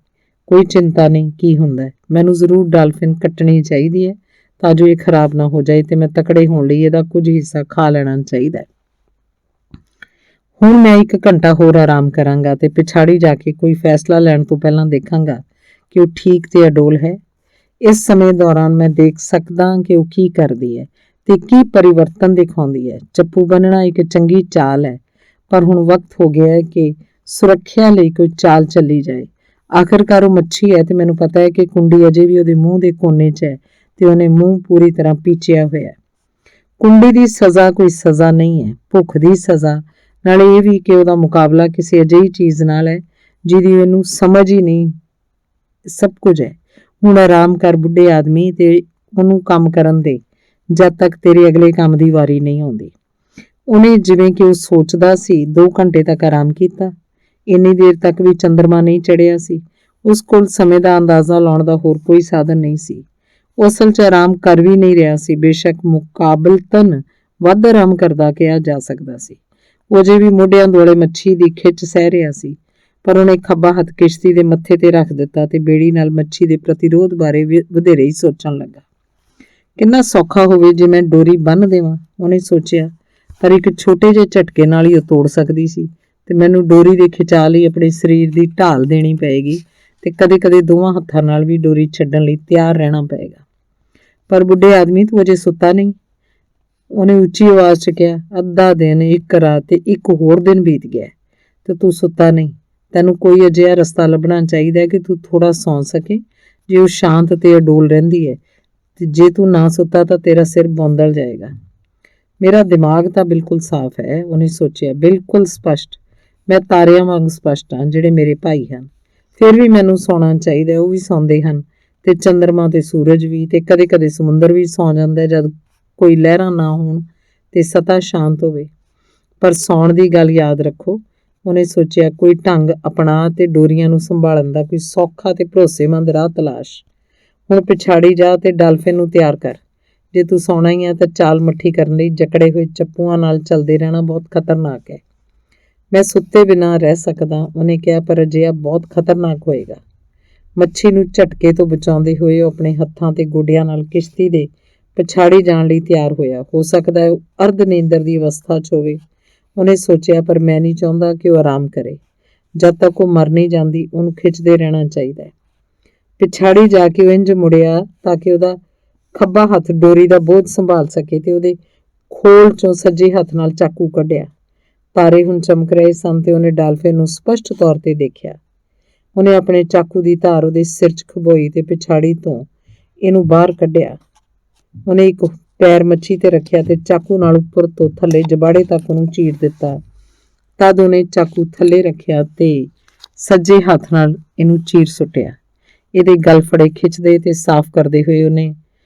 ਕੋਈ ਚਿੰਤਾ ਨਹੀਂ, ਕੀ ਹੁੰਦਾ। ਮੈਨੂੰ ਜ਼ਰੂਰ ਡਾਲਫਿਨ ਕੱਟਣੀ ਚਾਹੀਦੀ ਹੈ ਤਾਂ ਜੋ ਇਹ ਖਰਾਬ ਨਾ ਹੋ ਜਾਏ ਤੇ ਮੈਂ ਤਕੜੇ ਹੋਣ ਲਈ ਇਹਦਾ ਕੁਝ ਹਿੱਸਾ ਖਾ ਲੈਣਾ ਚਾਹੀਦਾ। ਹੁਣ ਮੈਂ 1 ਘੰਟਾ ਹੋਰ ਆਰਾਮ ਕਰਾਂਗਾ ਤੇ ਪਿਛਾੜੀ ਜਾ ਕੇ ਕੋਈ ਫੈਸਲਾ ਲੈਣ ਤੋਂ ਪਹਿਲਾਂ ਦੇਖਾਂਗਾ ਕਿ ਉਹ ਠੀਕ ਤੇ ਅਡੋਲ ਹੈ। ਇਸ ਸਮੇਂ ਦੌਰਾਨ ਮੈਂ ਦੇਖ ਸਕਦਾ ਕਿ ਉਹ ਕੀ ਕਰਦੀ ਹੈ ਤੇ ਕੀ ਪਰਿਵਰਤਨ ਦਿਖਾਉਂਦੀ ਹੈ। ਚੱਪੂ ਬੰਨਣਾ ਇੱਕ ਚੰਗੀ ਚਾਲ ਹੈ, ਪਰ ਹੁਣ ਵਕਤ ਹੋ ਗਿਆ ਹੈ ਕਿ ਸੁਰੱਖਿਆ ਲਈ ਕੋਈ ਚਾਲ ਚੱਲੀ ਜਾਏ। ਆਖਿਰਕਾਰ ਉਹ ਮੱਛੀ ਹੈ ਤੇ ਮੈਨੂੰ ਪਤਾ ਹੈ ਕਿ ਕੁੰਡੀ ਅਜੇ ਵੀ ਉਹਦੇ ਮੂੰਹ ਦੇ ਕੋਨੇ 'ਚ ਹੈ ਤੇ ਉਹਨੇ ਮੂੰਹ ਪੂਰੀ ਤਰ੍ਹਾਂ ਪੀਚਿਆ ਹੋਇਆ। ਕੁੰਡੀ ਦੀ ਸਜ਼ਾ ਕੋਈ ਸਜ਼ਾ ਨਹੀਂ ਹੈ, ਭੁੱਖ ਦੀ ਸਜ਼ਾ। ਨਾਲੇ ਇਹ ਵੀ ਕਿ ਉਹਦਾ ਮੁਕਾਬਲਾ ਕਿਸੇ ਅਜਿਹੀ ਚੀਜ਼ ਨਾਲ ਹੈ ਜਿਹਦੀ ਇਹਨੂੰ ਸਮਝ ਹੀ ਨਹੀਂ। ਸਭ ਕੁਝ ਹੈ। ਹੁਣ ਆਰਾਮ ਕਰ ਬੁੱਢੇ ਆਦਮੀ ਤੇ ਉਹਨੂੰ ਕੰਮ ਕਰਨ ਦੇ ਜਦ ਤੱਕ ਤੇਰੇ ਅਗਲੇ ਕੰਮ ਦੀ ਵਾਰੀ ਨਹੀਂ ਆਉਂਦੀ। ਉਹਨੇ ਜਿਵੇਂ ਕਿ ਉਹ ਸੋਚਦਾ ਸੀ 2 ਘੰਟੇ ਤੱਕ ਆਰਾਮ ਕੀਤਾ। ਇੰਨੀ ਦੇਰ ਤੱਕ ਵੀ ਚੰਦਰਮਾ ਨਹੀਂ ਚੜ੍ਹਿਆ ਸੀ। ਉਸ ਕੋਲ ਸਮੇਂ ਦਾ ਅੰਦਾਜ਼ਾ ਲਾਉਣ ਦਾ ਹੋਰ ਕੋਈ ਸਾਧਨ ਨਹੀਂ ਸੀ। ਉਹ ਅਸਲ 'ਚ ਆਰਾਮ ਕਰ ਵੀ ਨਹੀਂ ਰਿਹਾ ਸੀ। ਬੇਸ਼ੱਕ ਮੁਕਾਬਲਤਨ ਵੱਧ ਆਰਾਮ ਕਰਦਾ ਕਿਹਾ ਜਾ ਸਕਦਾ ਸੀ। ਉਹ ਅਜੇ ਵੀ ਮੋਢਿਆਂ ਦੁਆਲੇ ਮੱਛੀ ਦੀ ਖਿੱਚ ਸਹਿ ਰਿਹਾ ਸੀ, ਪਰ ਉਹਨੇ ਖੱਬਾ ਹੱਥ ਕਿਸ਼ਤੀ ਦੇ ਮੱਥੇ ਤੇ ਰੱਖ ਦਿੱਤਾ ਤੇ ਬੇੜੀ ਨਾਲ ਮੱਛੀ ਦੇ ਪ੍ਰਤੀਰੋਧ ਬਾਰੇ ਵਧੇਰੇ ਹੀ ਸੋਚਣ ਲੱਗਾ। ਕਿੰਨਾ ਸੌਖਾ ਹੋਵੇ ਜੇ ਮੈਂ ਡੋਰੀ ਬੰਨ੍ਹ ਦੇਵਾਂ, ਉਹਨੇ ਸੋਚਿਆ। ਪਰ ਇੱਕ ਛੋਟੇ ਜਿਹੇ ਝਟਕੇ ਨਾਲ ਹੀ ਉਹ ਤੋੜ ਸਕਦੀ ਸੀ ਤੇ ਮੈਨੂੰ ਡੋਰੀ ਦੇ ਖਿਚਾਅ ਲਈ ਆਪਣੇ ਸਰੀਰ ਦੀ ਢਾਲ ਦੇਣੀ ਪਏਗੀ ਤੇ ਕਦੇ-ਕਦੇ ਦੋਵਾਂ ਹੱਥਾਂ ਨਾਲ ਵੀ ਡੋਰੀ ਛੱਡਣ ਲਈ ਤਿਆਰ ਰਹਿਣਾ ਪਏਗਾ। ਪਰ ਬੁੱਢੇ ਆਦਮੀ, ਤੂੰ ਅਜੇ ਸੁੱਤਾ ਨਹੀਂ, ਉਹਨੇ ਉੱਚੀ ਆਵਾਜ਼ 'ਚ ਕਿਹਾ। ਅੱਧਾ ਦਿਨ, 1 ਰਾਤ ਤੇ 1 ਹੋਰ ਦਿਨ ਬੀਤ ਗਿਆ ਤੇ ਤੂੰ ਸੁੱਤਾ ਨਹੀਂ। ਤੈਨੂੰ ਕੋਈ ਅਜਿਹਾ ਰਸਤਾ ਲੱਭਣਾ ਚਾਹੀਦਾ ਕਿ ਤੂੰ ਥੋੜਾ ਸੌਂ ਸਕੇ। ਜੇ ਉਹ ਸ਼ਾਂਤ ਤੇ ਅਡੋਲ ਰਹਿੰਦੀ ਹੈ ਤੇ ਜੇ ਤੂੰ ਨਾ ਸੁੱਤਾ ਤਾਂ ਤੇਰਾ ਸਿਰ ਬੌਂਦਲ ਜਾਏਗਾ। ਮੇਰਾ ਦਿਮਾਗ ਤਾਂ ਬਿਲਕੁਲ ਸਾਫ਼ ਹੈ, ਉਹਨੇ ਸੋਚਿਆ, ਬਿਲਕੁਲ ਸਪਸ਼ਟ। ਮੈਂ ਤਾਰਿਆਂ ਵਾਂਗ ਸਪਸ਼ਟ ਹਾਂ ਜਿਹੜੇ ਮੇਰੇ ਭਾਈ ਹਨ। ਫਿਰ ਵੀ ਮੈਨੂੰ ਸੌਣਾ ਚਾਹੀਦਾ। ਉਹ ਵੀ ਸੌਂਦੇ ਹਨ ਤੇ ਚੰਦਰਮਾ ਤੇ ਸੂਰਜ ਵੀ, ਤੇ ਕਦੇ-ਕਦੇ ਸਮੁੰਦਰ ਵੀ ਸੌਂ ਜਾਂਦਾ ਜਦ ਕੋਈ ਲਹਿਰਾਂ ਨਾ ਹੋਣ ਤੇ ਸਤ੍ਹਾ ਸ਼ਾਂਤ ਹੋਵੇ। ਪਰ ਸੌਣ ਦੀ ਗੱਲ ਯਾਦ ਰੱਖੋ, ਉਹਨੇ ਸੋਚਿਆ। ਕੋਈ ਢੰਗ ਅਪਣਾ ਤੇ ਡੋਰੀਆਂ ਨੂੰ ਸੰਭਾਲਣ ਦਾ ਕੋਈ ਸੌਖਾ ਤੇ ਭਰੋਸੇਮੰਦ ਰਾਹ ਤਲਾਸ਼। ਹੁਣ ਪਿਛਾੜੀ ਜਾ ਤੇ ਡਾਲਫਿਨ ਨੂੰ ਤਿਆਰ ਕਰ। ਜੇ ਤੂੰ ਸੌਣਾ ਹੀ ਹੈ ਤਾਂ ਚਾਲ ਮੱਠੀ ਕਰਨ ਲਈ ਜਕੜੇ ਹੋਏ ਚੱਪੂਆਂ ਨਾਲ ਚੱਲਦੇ ਰਹਿਣਾ ਬਹੁਤ ਖਤਰਨਾਕ ਹੈ। ਮੈਂ ਸੁੱਤੇ ਬਿਨਾਂ ਰਹਿ ਸਕਦਾ, ਉਹਨੇ ਕਿਹਾ, ਪਰ ਅਜਿਹਾ ਬਹੁਤ ਖਤਰਨਾਕ ਹੋਏਗਾ। ਮੱਛੀ ਨੂੰ ਝਟਕੇ ਤੋਂ ਬਚਾਉਂਦੇ ਹੋਏ ਉਹ ਆਪਣੇ ਹੱਥਾਂ ਤੇ ਗੋਡਿਆਂ ਨਾਲ ਕਿਸ਼ਤੀ ਦੇ ਪਿਛਾੜੀ ਜਾਣ ਲਈ ਤਿਆਰ ਹੋਇਆ। ਹੋ ਸਕਦਾ ਹੈ ਉਹ ਅਰਧ ਨੀਂਦਰ ਦੀ ਅਵਸਥਾ 'ਚ ਹੋਵੇ, ਉਹਨੇ ਸੋਚਿਆ। ਪਰ ਮੈਂ ਨਹੀਂ ਚਾਹੁੰਦਾ ਕਿ ਉਹ ਆਰਾਮ ਕਰੇ। ਜਦ ਤੱਕ ਉਹ ਮਰ ਨਹੀਂ ਜਾਂਦੀ ਉਹਨੂੰ ਖਿੱਚਦੇ ਰਹਿਣਾ ਚਾਹੀਦਾ ਹੈ। ਪਿਛਾੜੀ ਜਾ ਕੇ ਉਹ ਇੰਝ ਮੁੜਿਆ ਤਾਂ ਕਿ ਉਹਦਾ ਖੱਬਾ ਹੱਥ ਡੋਰੀ ਦਾ ਬੋਝ ਸੰਭਾਲ ਸਕੇ ਤੇ ਉਹਦੇ ਖੋਲ 'ਚੋਂ ਸੱਜੇ ਹੱਥ ਨਾਲ ਚਾਕੂ ਕੱਢਿਆ। ਤਾਰੇ ਹੁਣ ਚਮਕ ਰਹੇ ਸਨ ਤੇ ਉਹਨੇ ਡਾਲਫਿਨ ਨੂੰ ਸਪਸ਼ਟ ਤੌਰ ਤੇ ਦੇਖਿਆ। ਉਹਨੇ ਆਪਣੇ ਚਾਕੂ ਦੀ ਧਾਰ ਉਹਦੇ ਸਿਰ 'ਚ ਖਬੋਈ ਤੇ ਪਿਛਾੜੀ ਤੋਂ ਇਹਨੂੰ ਬਾਹਰ ਕੱਢਿਆ। ਉਹਨੇ ਇੱਕ ਪੈਰ ਮੱਛੀ ਤੇ ਰੱਖਿਆ ਤੇ ਚਾਕੂ ਨਾਲ ਉੱਪਰ ਤੋਂ ਥੱਲੇ ਜਬਾੜੇ ਤੱਕ ਉਹਨੂੰ ਚੀਰ ਦਿੱਤਾ। ਤਦ ਉਹਨੇ ਚਾਕੂ ਥੱਲੇ ਰੱਖਿਆ ਤੇ ਸੱਜੇ ਹੱਥ ਨਾਲ ਇਹਨੂੰ ਚੀਰ ਸੁੱਟਿਆ। ਇਹਦੇ ਗਲ ਫੜੇ ਖਿੱਚਦੇ ਤੇ ਸਾਫ਼ ਕਰਦੇ ਹੋਏ ਉਹਨੇ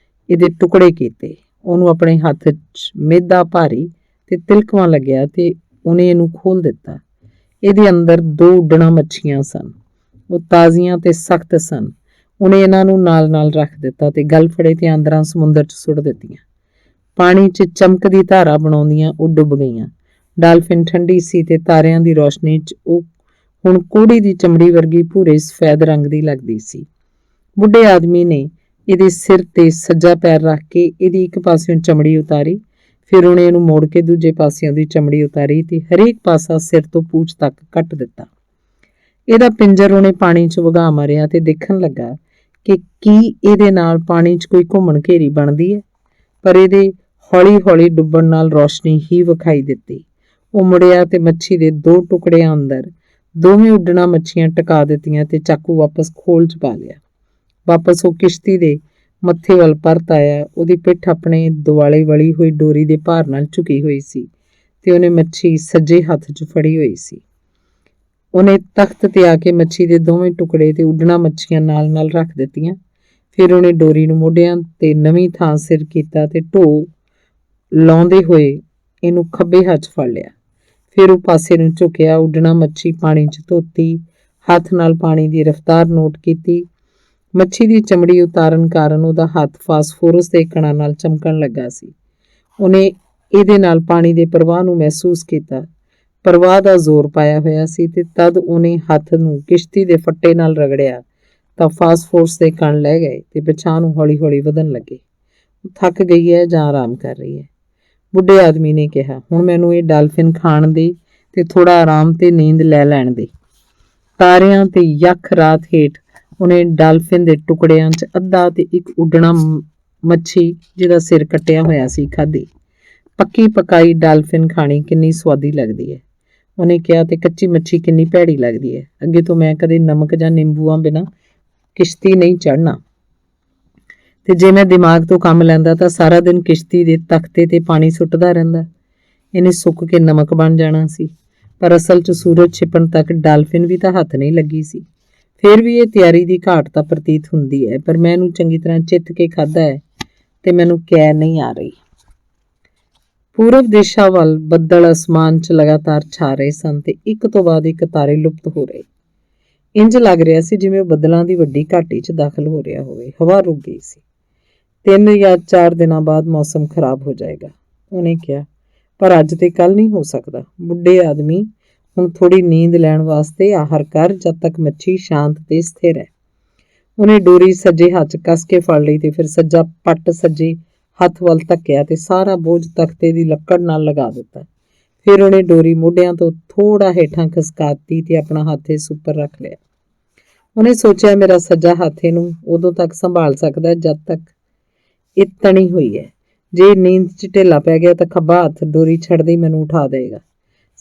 ਇਹਦੇ ਟੁਕੜੇ ਕੀਤੇ। ਉਹਨੂੰ ਆਪਣੇ ਹੱਥ 'ਚ ਮਿਹਦਾ ਭਾਰੀ ਤੇ ਤਿਲਕਵਾਂ ਲੱਗਿਆ ਤੇ ਉਹਨੇ ਇਹਨੂੰ ਖੋਲ੍ਹ ਦਿੱਤਾ। ਇਹਦੇ ਅੰਦਰ 2 ਉੱਡਣਾ ਮੱਛੀਆਂ ਸਨ। ਉਹ ਤਾਜ਼ੀਆਂ ਤੇ ਸਖਤ ਸਨ। ਉਹਨੇ ਇਹਨਾਂ ਨੂੰ ਨਾਲ-ਨਾਲ ਰੱਖ ਦਿੱਤਾ ਤੇ ਗਲ ਫੜੇ ਤੇ ਆਂਦਰਾਂ ਸਮੁੰਦਰ 'ਚ ਸੁੱਟ ਦਿੱਤੀਆਂ। ਪਾਣੀ 'ਚ ਚਮਕਦੀ ਧਾਰਾ ਬਣਾਉਂਦੀਆਂ ਉਹ ਡੁੱਬ ਗਈਆਂ। ਡਾਲਫਿਨ ਠੰਡੀ ਸੀ ਤੇ ਤਾਰਿਆਂ ਦੀ ਰੋਸ਼ਨੀ 'ਚ ਉਹ ਹੁਣ ਕੋੜੀ ਦੀ ਚਮੜੀ ਵਰਗੀ ਭੂਰੇ ਸਫੈਦ ਰੰਗ ਦੀ ਲੱਗਦੀ ਸੀ। ਬੁੱਢੇ ਆਦਮੀ ਨੇ ਇਹਦੇ ਸਿਰ ਤੇ ਸੱਜਾ ਪੈਰ ਰੱਖ ਕੇ ਇਹਦੀ ਇੱਕ ਪਾਸਿਓਂ ਚਮੜੀ ਉਤਾਰੀ। ਫਿਰ ਉਹਨੇ ਇਹਨੂੰ ਮੋੜ ਕੇ ਦੂਜੇ ਪਾਸਿਓਂ ਦੀ ਚਮੜੀ ਉਤਾਰੀ ਤੇ ਹਰੇਕ ਪਾਸਾ ਸਿਰ ਤੋਂ ਪੂਛ ਤੱਕ ਕੱਟ ਦਿੱਤਾ। ਇਹਦਾ ਪਿੰਜਰ ਉਹਨੇ ਪਾਣੀ 'ਚ ਵਗਾ ਮਾਰਿਆ ਤੇ ਦੇਖਣ ਲੱਗਾ ਕਿ ਕੀ ਇਹਦੇ ਨਾਲ ਪਾਣੀ 'ਚ ਕੋਈ ਘੁੰਮਣ ਘੇਰੀ ਬਣਦੀ ਹੈ, ਪਰ ਇਹਦੇ ਹੌਲੀ-ਹੌਲੀ ਡੁੱਬਣ ਨਾਲ ਰੌਸ਼ਨੀ ਹੀ ਵਿਖਾਈ ਦਿੱਤੀ। ਉਹ ਮੁੜਿਆ ਤੇ ਮੱਛੀ ਦੇ 2 ਟੁਕੜਿਆਂ ਅੰਦਰ ਦੋਵੇਂ ਉੱਡਣਾ ਮੱਛੀਆਂ ਟਿਕਾ ਦਿੱਤੀਆਂ ਤੇ ਚਾਕੂ ਵਾਪਸ ਖੋਲ 'ਚ ਪਾ ਲਿਆ। ਵਾਪਸ ਉਹ ਕਿਸ਼ਤੀ ਦੇ ਮੱਥੇ ਵੱਲ ਪਰਤ ਆਇਆ। ਉਹਦੀ ਪਿੱਠ ਆਪਣੇ ਦੁਆਲੇ ਵਲੀ ਹੋਈ ਡੋਰੀ ਦੇ ਭਾਰ ਨਾਲ ਝੁਕੀ ਹੋਈ ਸੀ ਤੇ ਉਹਨੇ ਮੱਛੀ ਸੱਜੇ ਹੱਥ 'ਚ ਫੜੀ ਹੋਈ ਸੀ। ਉਹਨੇ ਤਖਤ ਤੇ ਆ ਕੇ ਮੱਛੀ ਦੇ ਦੋਵੇਂ ਟੁਕੜੇ ਤੇ ਉੱਡਣਾ ਮੱਛੀਆਂ ਨਾਲ-ਨਾਲ ਰੱਖ ਦਿੱਤੀਆਂ। ਫਿਰ ਉਹਨੇ ਡੋਰੀ ਨੂੰ ਮੋਢਿਆਂ ਤੇ ਨਵੀਂ ਥਾਂ ਸਿਰ ਕੀਤਾ ਤੇ ਢੋਅ ਲਾਉਂਦੇ ਹੋਏ ਇਹਨੂੰ ਖੱਬੇ ਹੱਥ 'ਚ ਫੜ ਲਿਆ। ਫਿਰ ਉਹ ਪਾਸੇ ਨੂੰ ਝੁਕਿਆ। ਉੱਡਣਾ ਮੱਛੀ ਪਾਣੀ 'ਚ ਧੋਤੀ, ਹੱਥ ਨਾਲ ਪਾਣੀ ਦੀ ਰਫ਼ਤਾਰ ਨੋਟ ਕੀਤੀ। ਮੱਛੀ ਦੀ ਚਮੜੀ ਉਤਾਰਨ ਕਾਰਨ ਉਹਦਾ ਹੱਥ ਫਾਸਫੋਰਸ ਦੇ ਕਣਾਂ ਨਾਲ ਚਮਕਣ ਲੱਗਾ ਸੀ। ਉਹਨੇ ਇਹਦੇ ਨਾਲ ਪਾਣੀ ਦੇ ਪ੍ਰਵਾਹ ਨੂੰ ਮਹਿਸੂਸ ਕੀਤਾ। ਪ੍ਰਵਾਹ ਦਾ ਜ਼ੋਰ ਪਾਇਆ ਹੋਇਆ ਸੀ ਤੇ ਤਦ ਉਹਨੇ ਹੱਥ ਨੂੰ ਕਿਸ਼ਤੀ ਦੇ ਫੱਟੇ ਨਾਲ ਰਗੜਿਆ ਤਾਂ ਫਾਸਫੋਰਸ ਦੇ ਕਣ ਲੈ ਗਏ ਤੇ ਪਿਛਾਂਹ ਨੂੰ ਹੌਲੀ-ਹੌਲੀ ਵਧਣ ਲੱਗੇ। ਉਹ ਥੱਕ ਗਈ ਹੈ ਜਾਂ ਆਰਾਮ ਕਰ ਰਹੀ ਹੈ। ਬੁੱਢੇ ਆਦਮੀ ਨੇ ਕਿਹਾ, ਹੁਣ ਮੈਨੂੰ ਇਹ ਡਾਲਫਿਨ ਖਾਣ ਦੇ ਤੇ ਥੋੜਾ ਆਰਾਮ ਤੇ ਨੀਂਦ ਲੈ ਲੈਣ ਦੇ। ਤਾਰਿਆਂ ਤੇ ਯੱਖ ਰਾਤ ਹੇਠ ਉਹਨੇ ਡਾਲਫਿਨ ਦੇ ਟੁਕੜਿਆਂ 'ਚ ਅੱਧਾ ਤੇ ਇੱਕ ਉੱਡਣਾ ਮੱਛੀ ਜਿਹਦਾ ਸਿਰ ਕੱਟਿਆ ਹੋਇਆ ਸੀ ਖਾਧੀ। ਪੱਕੀ ਪਕਾਈ ਡਾਲਫਿਨ ਖਾਣੀ ਕਿੰਨੀ ਸਵਾਦੀ ਲੱਗਦੀ ਹੈ, ਉਹਨੇ ਕਿਹਾ, ਤੇ ਕੱਚੀ ਮੱਛੀ ਕਿੰਨੀ ਭੈੜੀ ਲੱਗਦੀ ਹੈ। ਅੱਗੇ ਤੋਂ ਮੈਂ ਕਦੇ ਨਮਕ ਜਾਂ ਨਿੰਬੂਆਂ ਬਿਨਾਂ ਕਿਸ਼ਤੀ ਨਹੀਂ ਚੜ੍ਹਨਾ, ਤੇ ਜੇ ਮੈਂ ਦਿਮਾਗ ਤੋਂ ਕੰਮ ਲੈਂਦਾ ਤਾਂ ਸਾਰਾ ਦਿਨ ਕਿਸ਼ਤੀ ਦੇ ਤਖਤੇ ਤੇ ਪਾਣੀ ਸੁੱਟਦਾ ਰਹਿੰਦਾ। ਇਹਨੇ ਸੁੱਕ ਕੇ ਨਮਕ ਬਣ ਜਾਣਾ ਸੀ। ਪਰ ਅਸਲ 'ਚ ਸੂਰਜ ਛਿਪਣ ਤੱਕ ਡਾਲਫਿਨ ਵੀ ਤਾਂ ਹੱਥ ਨਹੀਂ ਲੱਗੀ ਸੀ। ਫਿਰ ਵੀ ਇਹ ਤਿਆਰੀ ਦੀ ਘਾਟ ਤਾਂ ਪ੍ਰਤੀਤ ਹੁੰਦੀ ਹੈ, ਪਰ ਮੈਂ ਇਹਨੂੰ ਚੰਗੀ ਤਰ੍ਹਾਂ ਚਿੱਤ ਕੇ ਖਾਧਾ ਹੈ ਤੇ ਮੈਨੂੰ ਕੈ ਨਹੀਂ ਆ ਰਹੀ। ਪੂਰਬ ਦਿਸ਼ਾ ਵੱਲ ਬੱਦਲ ਅਸਮਾਨ 'ਚ ਲਗਾਤਾਰ ਛਾ ਰਹੇ ਸਨ ਤੇ ਇੱਕ ਤੋਂ ਬਾਅਦ ਇੱਕ ਤਾਰੇ ਲੁਪਤ ਹੋ ਰਹੇ। ਇੰਜ ਲੱਗ ਰਿਹਾ ਸੀ ਜਿਵੇਂ ਉਹ ਬੱਦਲਾਂ ਦੀ ਵੱਡੀ ਘਾਟੀ 'ਚ ਦਾਖਲ ਹੋ ਰਿਹਾ ਹੋਵੇ। ਹਵਾ ਰੁਕ ਗਈ ਸੀ। 3 ਜਾਂ 4 ਦਿਨਾਂ ਬਾਅਦ ਮੌਸਮ ਖਰਾਬ ਹੋ ਜਾਏਗਾ, ਉਹਨੇ ਕਿਹਾ, ਪਰ ਅੱਜ ਤੇ ਕੱਲ ਨਹੀਂ ਹੋ ਸਕਦਾ। ਬੁੱਢੇ ਆਦਮੀ, ਹੁਣ ਥੋੜੀ ਨੀਂਦ ਲੈਣ ਵਾਸਤੇ ਆਹਰ ਕਰ ਜਦ ਤੱਕ ਮੱਛੀ ਸ਼ਾਂਤ ਤੇ ਸਥਿਰ ਹੈ। ਉਹਨੇ ਡੋਰੀ ਸੱਜੇ ਹੱਥ 'ਚ ਕੱਸ ਕੇ ਫੜ ਲਈ ਤੇ ਫਿਰ ਸੱਜਾ ਪੱਟ ਸੱਜੇ ਹੱਥ ਵੱਲ ਧੱਕਿਆ ਤੇ ਸਾਰਾ ਬੋਝ ਤਖਤੇ ਦੀ ਲੱਕੜ ਨਾਲ ਲਗਾ ਦਿੱਤਾ। ਫਿਰ ਉਹਨੇ ਡੋਰੀ ਮੋਢਿਆਂ ਤੋਂ ਥੋੜਾ ਹੇਠਾਂ ਖਿਸਕਾਤੀ ਤੇ ਆਪਣਾ ਹੱਥ ਇਸ ਉੱਪਰ ਰੱਖ ਲਿਆ। ਉਹਨੇ ਸੋਚਿਆ, ਮੇਰਾ ਸੱਜਾ ਹੱਥ ਇਹਨੂੰ ਉਦੋਂ ਤੱਕ ਸੰਭਾਲ ਸਕਦਾ ਜਦ ਤੱਕ ਇਹ ਤਣੀ ਹੋਈ ਹੈ। ਜੇ ਨੀਂਦ 'ਚ ਢਿੱਲਾ ਪੈ ਗਿਆ ਤਾਂ ਖੱਬਾ ਹੱਥ ਡੋਰੀ ਛੱਡਦੀ ਮੈਨੂੰ ਉਠਾ ਦੇਗਾ।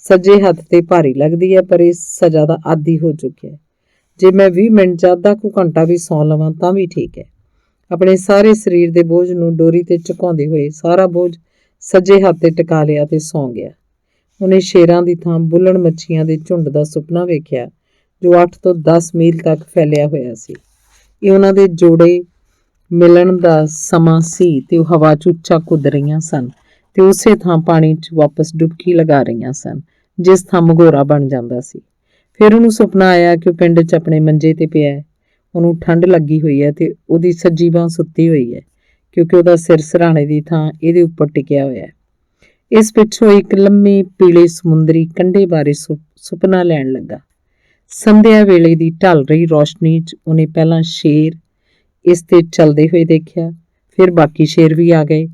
ਸੱਜੇ ਹੱਥ ਤੇ ਭਾਰੀ ਲੱਗਦੀ ਹੈ, ਪਰ ਇਸ ਸਜ਼ਾ ਦਾ ਆਦੀ ਹੋ ਚੁੱਕਿਆ। ਜੇ ਮੈਂ 20 ਮਿੰਟ ਜਾਂ ਅੱਧਾ ਕੁ ਘੰਟਾ ਵੀ ਸੌਂ ਲਵਾਂ ਤਾਂ ਵੀ ਠੀਕ ਹੈ। ਆਪਣੇ ਸਾਰੇ ਸਰੀਰ ਦੇ ਬੋਝ ਨੂੰ ਡੋਰੀ ਤੇ ਝੁਕਾਉਂਦੇ ਹੋਏ ਸਾਰਾ ਬੋਝ ਸੱਜੇ ਹੱਥ ਤੇ ਟਿਕਾ ਲਿਆ ਤੇ ਸੌਂ ਗਿਆ। ਉਹਨੇ ਸ਼ੇਰਾਂ ਦੀ ਥਾਂ ਬੁੱਲਣ ਮੱਛੀਆਂ ਦੇ ਝੁੰਡ ਦਾ ਸੁਪਨਾ ਵੇਖਿਆ ਜੋ 8 ਤੋਂ 10 ਮੀਲ ਤੱਕ ਫੈਲਿਆ ਹੋਇਆ ਸੀ। ਇਹ ਉਹਨਾਂ ਦੇ ਜੋੜੇ ਮਿਲਣ ਦਾ ਸਮਾਂ ਸੀ ਤੇ ਉਹ ਹਵਾ 'ਚ ਉੱਚਾ ਕੁੱਦ ਰਹੀਆਂ ਸਨ ਤੇ ਉਸੇ ਥਾਂ ਪਾਣੀ 'ਚ ਵਾਪਸ ਡੁਬਕੀ ਲਗਾ ਰਹੀਆਂ ਸਨ ਜਿਸ ਥਾਂ ਮਗੋਰਾ ਬਣ ਜਾਂਦਾ ਸੀ। ਫਿਰ ਉਹਨੂੰ ਸੁਪਨਾ ਆਇਆ ਕਿ ਉਹ ਪਿੰਡ 'ਚ ਆਪਣੇ ਮੰਜੇ ਤੇ ਪਿਆ ਹੈ। ਉਹਨੂੰ ਠੰਡ ਲੱਗੀ ਹੋਈ ਹੈ ਤੇ ਉਹਦੀ ਸੱਜੀ ਬਾਂਹ ਸੁੱਤੀ ਹੋਈ ਹੈ ਕਿਉਂਕਿ ਉਹਦਾ ਸਿਰ ਸਿਰਹਾਣੇ ਦੀ ਥਾਂ ਇਹਦੇ ਉੱਪਰ ਟਿਕਿਆ ਹੋਇਆ ਹੈ। ਇਸ ਪਿੱਛੋਂ ਇੱਕ ਲੰਮੇ ਪੀਲੇ ਸਮੁੰਦਰੀ ਕੰਢੇ ਬਾਰੇ ਸੁਪਨਾ ਲੈਣ ਲੱਗਾ। ਸੰਧਿਆ ਵੇਲੇ ਦੀ ਢਲ ਰਹੀ ਰੌਸ਼ਨੀ 'ਚ ਉਹਨੇ ਪਹਿਲਾਂ ਸ਼ੇਰ ਇਸ ਤੇ ਚੱਲਦੇ ਹੋਏ ਦੇਖਿਆ, ਫਿਰ ਬਾਕੀ ਸ਼ੇਰ ਵੀ ਆ ਗਏ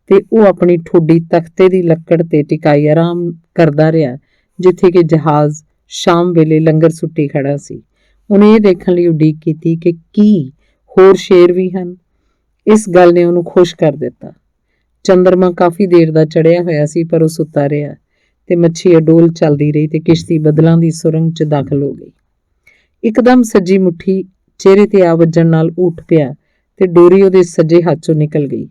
ਤੇ ਉਹ ਆਪਣੀ ਠੋਡੀ ਤਖਤੇ ਦੀ ਲੱਕੜ ਤੇ ਟਿਕਾਈ ਆਰਾਮ ਕਰਦਾ ਰਿਹਾ ਜਿੱਥੇ ਕਿ ਜਹਾਜ਼ ਸ਼ਾਮ ਵੇਲੇ ਲੰਗਰ ਸੁੱਟੀ ਖੜਾ ਸੀ। ਉਹਨੇ ਇਹ ਦੇਖਣ ਲਈ ਉਡੀਕ ਕੀਤੀ ਕਿ ਕੀ ਹੋਰ ਸ਼ੇਰ ਵੀ ਹਨ। ਇਸ ਗੱਲ ਨੇ ਉਹਨੂੰ ਖੁਸ਼ ਕਰ ਦਿੱਤਾ। ਚੰਦਰਮਾ ਕਾਫੀ ਦੇਰ ਦਾ ਚੜ੍ਹਿਆ ਹੋਇਆ ਸੀ, ਪਰ ਉਹ ਸੁੱਤਾ ਰਿਹਾ ਤੇ ਮੱਛੀ ਅਡੋਲ ਚੱਲਦੀ ਰਹੀ ਤੇ ਕਿਸ਼ਤੀ ਬੱਦਲਾਂ ਦੀ ਸੁਰੰਗ 'ਚ ਦਾਖਲ ਹੋ ਗਈ। ਇੱਕਦਮ ਸੱਜੀ ਮੁੱਠੀ ਚਿਹਰੇ ਤੇ ਆ ਵੱਜਣ ਨਾਲ ਉੱਠ ਪਿਆ ਤੇ ਡੋਰੀ ਉਹਦੇ ਸੱਜੇ ਹੱਥ 'ਚੋਂ ਨਿਕਲ ਗਈ।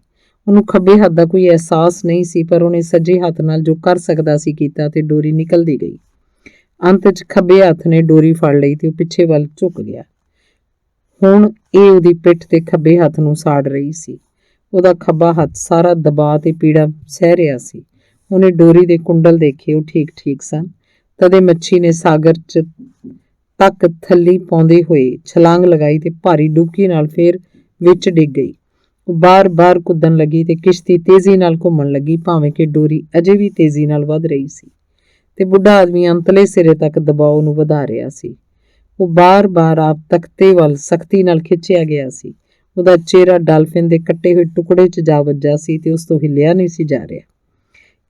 ਉਹਨੂੰ ਖੱਬੇ ਹੱਥ ਦਾ ਕੋਈ ਅਹਿਸਾਸ ਨਹੀਂ ਸੀ, ਪਰ ਉਹਨੇ ਸੱਜੇ ਹੱਥ ਨਾਲ ਜੋ ਕਰ ਸਕਦਾ ਸੀ ਕੀਤਾ ਤੇ ਡੋਰੀ ਨਿਕਲਦੀ ਗਈ। ਅੰਤ 'ਚ ਖੱਬੇ ਹੱਥ ਨੇ ਡੋਰੀ ਫੜ ਲਈ ਤੇ ਉਹ ਪਿੱਛੇ ਵੱਲ ਝੁਕ ਗਿਆ। ਹੁਣ ਇਹ ਉਹਦੀ ਪਿੱਠ ਤੇ ਖੱਬੇ ਹੱਥ ਨੂੰ ਸਾੜ ਰਹੀ ਸੀ। ਉਹਦਾ ਖੱਬਾ ਹੱਥ ਸਾਰਾ ਦਬਾਅ ਤੇ ਪੀੜਾ ਸਹਿ ਰਿਹਾ ਸੀ। ਉਹਨੇ ਡੋਰੀ ਦੇ ਕੁੰਡਲ ਦੇਖੇ, ਉਹ ਠੀਕ ਸਨ। ਤਦੇ ਮੱਛੀ ਨੇ ਸਾਗਰ 'ਚ ਤੱਕ ਥੱਲੀ ਪਾਉਂਦੇ ਹੋਏ ਛਲਾਂਗ ਲਗਾਈ ਤੇ ਭਾਰੀ ਡੁਬਕੀ ਨਾਲ ਫੇਰ ਵਿੱਚ ਡਿੱਗ ਗਈ। ਉਹ ਬਾਰ-ਬਾਰ ਕੁੱਦਣ ਲੱਗੀ ਤੇ ਕਿਸ਼ਤੀ ਤੇਜ਼ੀ ਨਾਲ ਘੁੰਮਣ ਲੱਗੀ, ਭਾਵੇਂ ਕਿ ਡੋਰੀ ਅਜੇ ਵੀ ਤੇਜ਼ੀ ਨਾਲ ਵੱਧ ਰਹੀ ਸੀ ਤੇ ਬੁੱਢਾ ਆਦਮੀ ਅੰਤਲੇ ਸਿਰੇ ਤੱਕ ਦਬਾਅ ਨੂੰ ਵਧਾ ਰਿਹਾ ਸੀ। ਉਹ ਬਾਰ-ਬਾਰ ਆਪ ਤਖਤੇ ਵੱਲ ਸਖਤੀ ਨਾਲ ਖਿੱਚਿਆ ਗਿਆ ਸੀ। ਉਹਦਾ ਚਿਹਰਾ ਡਾਲਫਿਨ ਦੇ ਕੱਟੇ ਹੋਏ ਟੁਕੜੇ 'ਚ ਜਾ ਵੱਜਾ ਸੀ ਤੇ ਉਸ ਤੋਂ ਹਿੱਲਿਆ ਨਹੀਂ ਸੀ ਜਾ ਰਿਹਾ।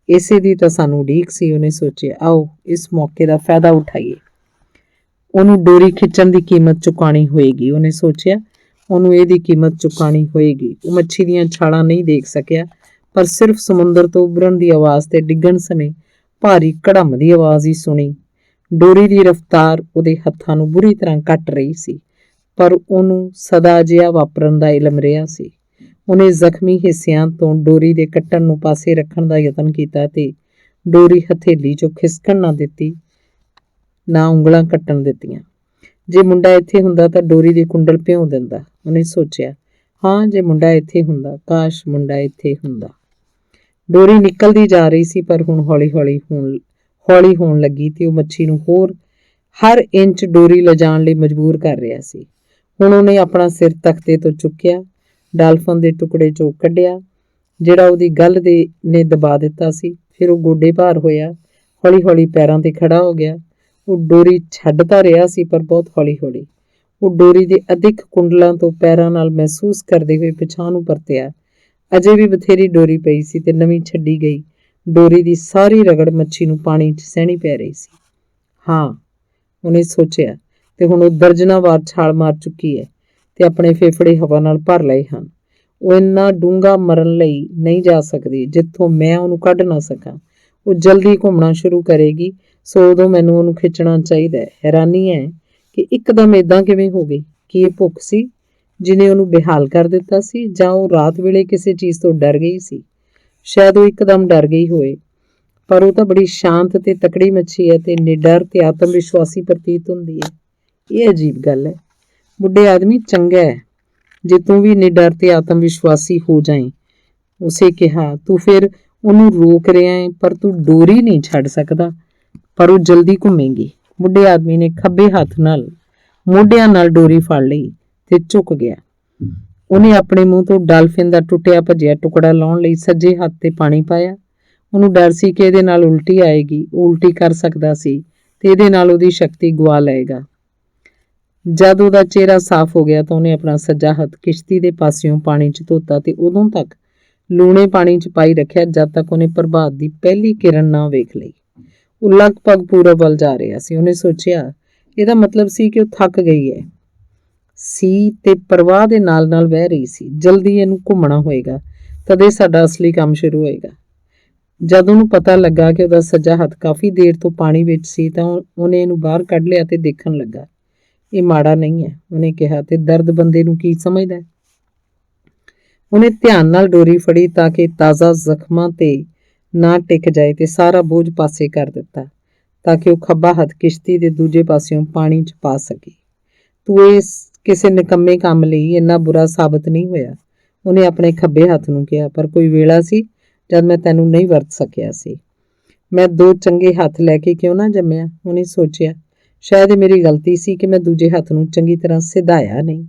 ਇਸੇ ਦੀ ਤਾਂ ਸਾਨੂੰ ਉਡੀਕ ਸੀ, ਉਹਨੇ ਸੋਚਿਆ। ਆਓ ਇਸ ਮੌਕੇ ਦਾ ਫਾਇਦਾ ਉਠਾਈਏ। ਉਹਨੂੰ ਡੋਰੀ ਖਿੱਚਣ ਦੀ ਕੀਮਤ ਚੁਕਾਉਣੀ ਹੋਏਗੀ, ਉਹਨੇ ਸੋਚਿਆ। ਉਹਨੂੰ ਇਹਦੀ ਕੀਮਤ ਚੁਕਾਣੀ ਹੋਏਗੀ। ਉਹ ਮੱਛੀ ਦੀਆਂ ਛਾਲਾਂ ਨਹੀਂ ਦੇਖ ਸਕਿਆ, ਪਰ ਸਿਰਫ ਸਮੁੰਦਰ ਤੋਂ ਉੱਭਰਨ ਦੀ ਆਵਾਜ਼ ਤੇ ਡਿੱਗਣ ਸਮੇਂ ਭਾਰੀ ਕੜਮ ਦੀ ਆਵਾਜ਼ ਹੀ ਸੁਣੀ। ਡੋਰੀ ਦੀ ਰਫ਼ਤਾਰ ਉਹਦੇ ਹੱਥਾਂ ਨੂੰ ਬੁਰੀ ਤਰ੍ਹਾਂ ਕੱਟ ਰਹੀ ਸੀ, ਪਰ ਉਹਨੂੰ ਸਦਾ ਅਜਿਹਾ ਵਾਪਰਨ ਦਾ ਇਲਮ ਰਿਹਾ ਸੀ। ਉਹਨੇ ਜ਼ਖਮੀ ਹਿੱਸਿਆਂ ਤੋਂ ਡੋਰੀ ਦੇ ਕੱਟਣ ਨੂੰ ਪਾਸੇ ਰੱਖਣ ਦਾ ਯਤਨ ਕੀਤਾ ਤੇ ਡੋਰੀ ਹਥੇਲੀ 'ਚੋਂ ਖਿਸਕਣ ਨਾ ਦਿੱਤੀ, ਨਾ ਉਂਗਲਾਂ ਕੱਟਣ ਦਿੱਤੀਆਂ। ਜੇ ਮੁੰਡਾ ਇੱਥੇ ਹੁੰਦਾ ਤਾਂ ਡੋਰੀ ਦੇ ਕੁੰਡਲ ਭਿਉਂ ਦਿੰਦਾ, ਉਹਨੇ ਸੋਚਿਆ। ਹਾਂ, ਜੇ ਮੁੰਡਾ ਇੱਥੇ ਹੁੰਦਾ, ਕਾਸ਼ ਮੁੰਡਾ ਇੱਥੇ ਹੁੰਦਾ। ਡੋਰੀ ਨਿਕਲਦੀ ਜਾ ਰਹੀ ਸੀ, ਪਰ ਹੁਣ ਹੌਲੀ ਹੋਣ ਲੱਗੀ ਤੇ ਉਹ ਮੱਛੀ ਨੂੰ ਹਰ ਇੰਚ ਡੋਰੀ ਲਿਜਾਣ ਲਈ ਮਜਬੂਰ ਕਰ ਰਿਹਾ ਸੀ। ਹੁਣ ਉਹਨੇ ਆਪਣਾ ਸਿਰ ਤਖਤੇ ਤੋਂ ਚੁੱਕਿਆ, ਡਾਲਫਨ ਦੇ ਟੁਕੜੇ 'ਚੋਂ ਕੱਢਿਆ ਜਿਹੜਾ ਉਹਦੀ ਗੱਲ ਨੇ ਦਬਾ ਦਿੱਤਾ ਸੀ। ਫਿਰ ਉਹ ਗੋਡੇ ਭਾਰ ਹੋਇਆ, ਹੌਲੀ ਪੈਰਾਂ ਤੇ ਖੜਾ ਹੋ ਗਿਆ। ਉਹ ਡੋਰੀ ਛੱਡ ਤਾਂ ਰਿਹਾ ਸੀ, ਪਰ ਬਹੁਤ ਹੌਲੀ। ਉਹ ਡੋਰੀ ਦੇ ਅਧਿਕ ਕੁੰਡਲਾਂ ਤੋਂ ਪੈਰਾਂ ਨਾਲ ਮਹਿਸੂਸ ਕਰਦੇ ਹੋਏ ਪਿਛਾਂਹ ਨੂੰ ਪਰਤਿਆ। ਅਜੇ ਵੀ ਬਥੇਰੀ ਡੋਰੀ ਪਈ ਸੀ ਤੇ ਨਵੀਂ ਛੱਡੀ ਗਈ ਡੋਰੀ ਦੀ ਸਾਰੀ ਰਗੜ ਮੱਛੀ ਨੂੰ ਪਾਣੀ 'ਚ ਸਹਿਣੀ ਪੈ ਰਹੀ ਸੀ। ਹਾਂ, ਉਹਨੇ ਸੋਚਿਆ, ਤੇ ਹੁਣ ਉਹ ਦਰਜਨਾਂ ਵਾਰ ਛਾਲ ਮਾਰ ਚੁੱਕੀ ਹੈ ਤੇ ਆਪਣੇ ਫੇਫੜੇ ਹਵਾ ਨਾਲ ਭਰ ਲਏ ਹਨ। ਉਹ ਇੰਨਾ ਡੂੰਘਾ ਮਰਨ ਲਈ ਨਹੀਂ ਜਾ ਸਕਦੀ ਜਿੱਥੋਂ ਮੈਂ ਉਹਨੂੰ ਕੱਢ ਨਾ ਸਕਾਂ। ਉਹ ਜਲਦੀ ਘੁੰਮਣਾ ਸ਼ੁਰੂ ਕਰੇਗੀ, ਸੋ ਉਦੋਂ ਮੈਨੂੰ ਉਹਨੂੰ ਖਿੱਚਣਾ ਚਾਹੀਦਾ ਹੈ। ਹੈਰਾਨੀ ਹੈ ਕਿ ਇੱਕਦਮ ਏਦਾਂ ਕਿਵੇਂ ਹੋ ਗਈ। ਕੀ ਇਹ ਭੁੱਖ ਸੀ ਜਿਹਨੇ ਉਹਨੂੰ ਬੇਹਾਲ ਕਰ ਦਿੱਤਾ ਸੀ, ਜਾਂ ਉਹ ਰਾਤ ਵੇਲੇ ਕਿਸੇ ਚੀਜ਼ ਤੋਂ ਡਰ ਗਈ ਸੀ? ਸ਼ਾਇਦ ਉਹ ਇੱਕਦਮ ਡਰ ਗਈ ਹੋਏ, ਪਰ ਉਹ ਤਾਂ ਬੜੀ ਸ਼ਾਂਤ ਤੇ ਤਕੜੀ ਮੱਛੀ ਹੈ ਤੇ ਨਿਡਰ ਤੇ ਆਤਮ ਵਿਸ਼ਵਾਸੀ ਪ੍ਰਤੀਤ ਹੁੰਦੀ ਹੈ। ਇਹ ਅਜੀਬ ਗੱਲ ਹੈ। ਬੁੱਢੇ ਆਦਮੀ, ਚੰਗਾ ਹੈ ਜੇ ਤੂੰ ਵੀ ਨਿਡਰ ਤੇ ਆਤਮ ਵਿਸ਼ਵਾਸੀ ਹੋ ਜਾਏ, ਉਸੇ ਕਿਹਾ। ਤੂੰ ਫਿਰ ਉਹਨੂੰ ਰੋਕ ਰਿਹਾ ਹੈ, ਪਰ ਤੂੰ ਡੋਰੀ ਨਹੀਂ ਛੱਡ ਸਕਦਾ। ਪਰ ਉਹ ਜਲਦੀ ਘੁੰਮੇਗੀ। ਬੁੱਢੇ ਆਦਮੀ ਨੇ ਖੱਬੇ ਹੱਥ ਨਾਲ ਮੋਢਿਆਂ ਨਾਲ ਡੋਰੀ ਫੜ ਲਈ ਤੇ ਝੁਕ ਗਿਆ। ਉਹਨੇ ਆਪਣੇ ਮੂੰਹ ਤੋਂ ਡਾਲਫਿਨ ਦਾ ਟੁੱਟਿਆ ਭੱਜਿਆ ਟੁਕੜਾ ਲਾਉਣ ਲਈ ਸੱਜੇ ਹੱਥ ਤੇ ਪਾਣੀ ਪਾਇਆ। ਉਹਨੂੰ ਡਰ ਸੀ ਕਿ ਇਹਦੇ ਨਾਲ ਉਲਟੀ ਆਏਗੀ। ਉਹ ਉਲਟੀ ਕਰ ਸਕਦਾ ਸੀ ਤੇ ਇਹਦੇ ਨਾਲ ਉਹਦੀ ਸ਼ਕਤੀ ਗਵਾ ਲਏਗਾ। ਜਦ ਉਹਦਾ ਚਿਹਰਾ ਸਾਫ਼ ਹੋ ਗਿਆ ਤਾਂ ਉਹਨੇ ਆਪਣਾ ਸੱਜਾ ਹੱਥ ਕਿਸ਼ਤੀ ਦੇ ਪਾਸਿਓਂ ਪਾਣੀ 'ਚ ਧੋਤਾ ਤੇ ਉਦੋਂ ਤੱਕ ਲੂਣੇ ਪਾਣੀ 'ਚ ਪਾਈ ਰੱਖਿਆ ਜਦ ਤੱਕ ਉਹਨੇ ਪ੍ਰਭਾਤ ਦੀ ਪਹਿਲੀ ਕਿਰਨ ਨਾ ਵੇਖ ਲਈ। ਉਹ ਲਗਭਗ ਪੂਰਬ ਵੱਲ ਜਾ ਰਿਹਾ ਸੀ। ਉਹਨੇ ਸੋਚਿਆ, ਇਹਦਾ ਮਤਲਬ ਸੀ ਕਿ ਉਹ ਥੱਕ ਗਈ ਹੈ ਸੀ ਤੇ ਪ੍ਰਵਾਹ ਦੇ ਨਾਲ ਵਹਿ ਰਹੀ ਸੀ। ਜਲਦੀ ਇਹਨੂੰ ਘੁੰਮਣਾ ਹੋਏਗਾ, ਤਦੇ ਸਾਡਾ ਅਸਲੀ ਕੰਮ ਸ਼ੁਰੂ ਹੋਏਗਾ। ਜਦ ਉਹਨੂੰ ਪਤਾ ਲੱਗਾ ਕਿ ਉਹਦਾ ਸੱਜਾ ਹੱਥ ਕਾਫੀ ਦੇਰ ਤੋਂ ਪਾਣੀ ਵਿੱਚ ਸੀ ਤਾਂ ਉਹਨੇ ਇਹਨੂੰ ਬਾਹਰ ਕੱਢ ਲਿਆ ਤੇ ਦੇਖਣ ਲੱਗਾ। ਇਹ ਮਾੜਾ ਨਹੀਂ ਹੈ, ਉਹਨੇ ਕਿਹਾ, ਤੇ ਦਰਦ ਬੰਦੇ ਨੂੰ ਕੀ ਸਮਝਦਾ। ਉਹਨੇ ਧਿਆਨ ਨਾਲ ਡੋਰੀ ਫੜੀ ਤਾਂ ਕਿ ਤਾਜ਼ਾ ਜ਼ਖਮਾਂ ਤੇ ਨਾ ਟਿਕ ਜਾਏ ਤੇ ਸਾਰਾ ਬੋਝ ਪਾਸੇ ਕਰ ਦਿੱਤਾ ਤਾਂ ਕਿ ਉਹ ਖੱਬਾ ਹੱਥ ਕਿਸ਼ਤੀ ਦੇ ਦੂਜੇ ਪਾਸਿਓਂ ਪਾਣੀ 'ਚ ਪਾ ਸਕੇ। ਤੂੰ ਇਹ ਕਿਸੇ ਨਿਕੰਮੇ ਕੰਮ ਲਈ ਇੰਨਾ ਬੁਰਾ ਸਾਬਤ ਨਹੀਂ ਹੋਇਆ, ਉਹਨੇ ਆਪਣੇ ਖੱਬੇ ਹੱਥ ਨੂੰ ਕਿਹਾ, ਪਰ ਕੋਈ ਵੇਲਾ ਸੀ ਜਦ ਮੈਂ ਤੈਨੂੰ ਨਹੀਂ ਵਰਤ ਸਕਿਆ ਸੀ। ਮੈਂ ਦੋ ਚੰਗੇ ਹੱਥ ਲੈ ਕੇ ਕਿਉਂ ਨਾ ਜੰਮਿਆ, ਉਹਨੇ ਸੋਚਿਆ। ਸ਼ਾਇਦ ਇਹ ਮੇਰੀ ਗਲਤੀ ਸੀ ਕਿ ਮੈਂ ਦੂਜੇ ਹੱਥ ਨੂੰ ਚੰਗੀ ਤਰ੍ਹਾਂ ਸਿਧਾਇਆ ਨਹੀਂ,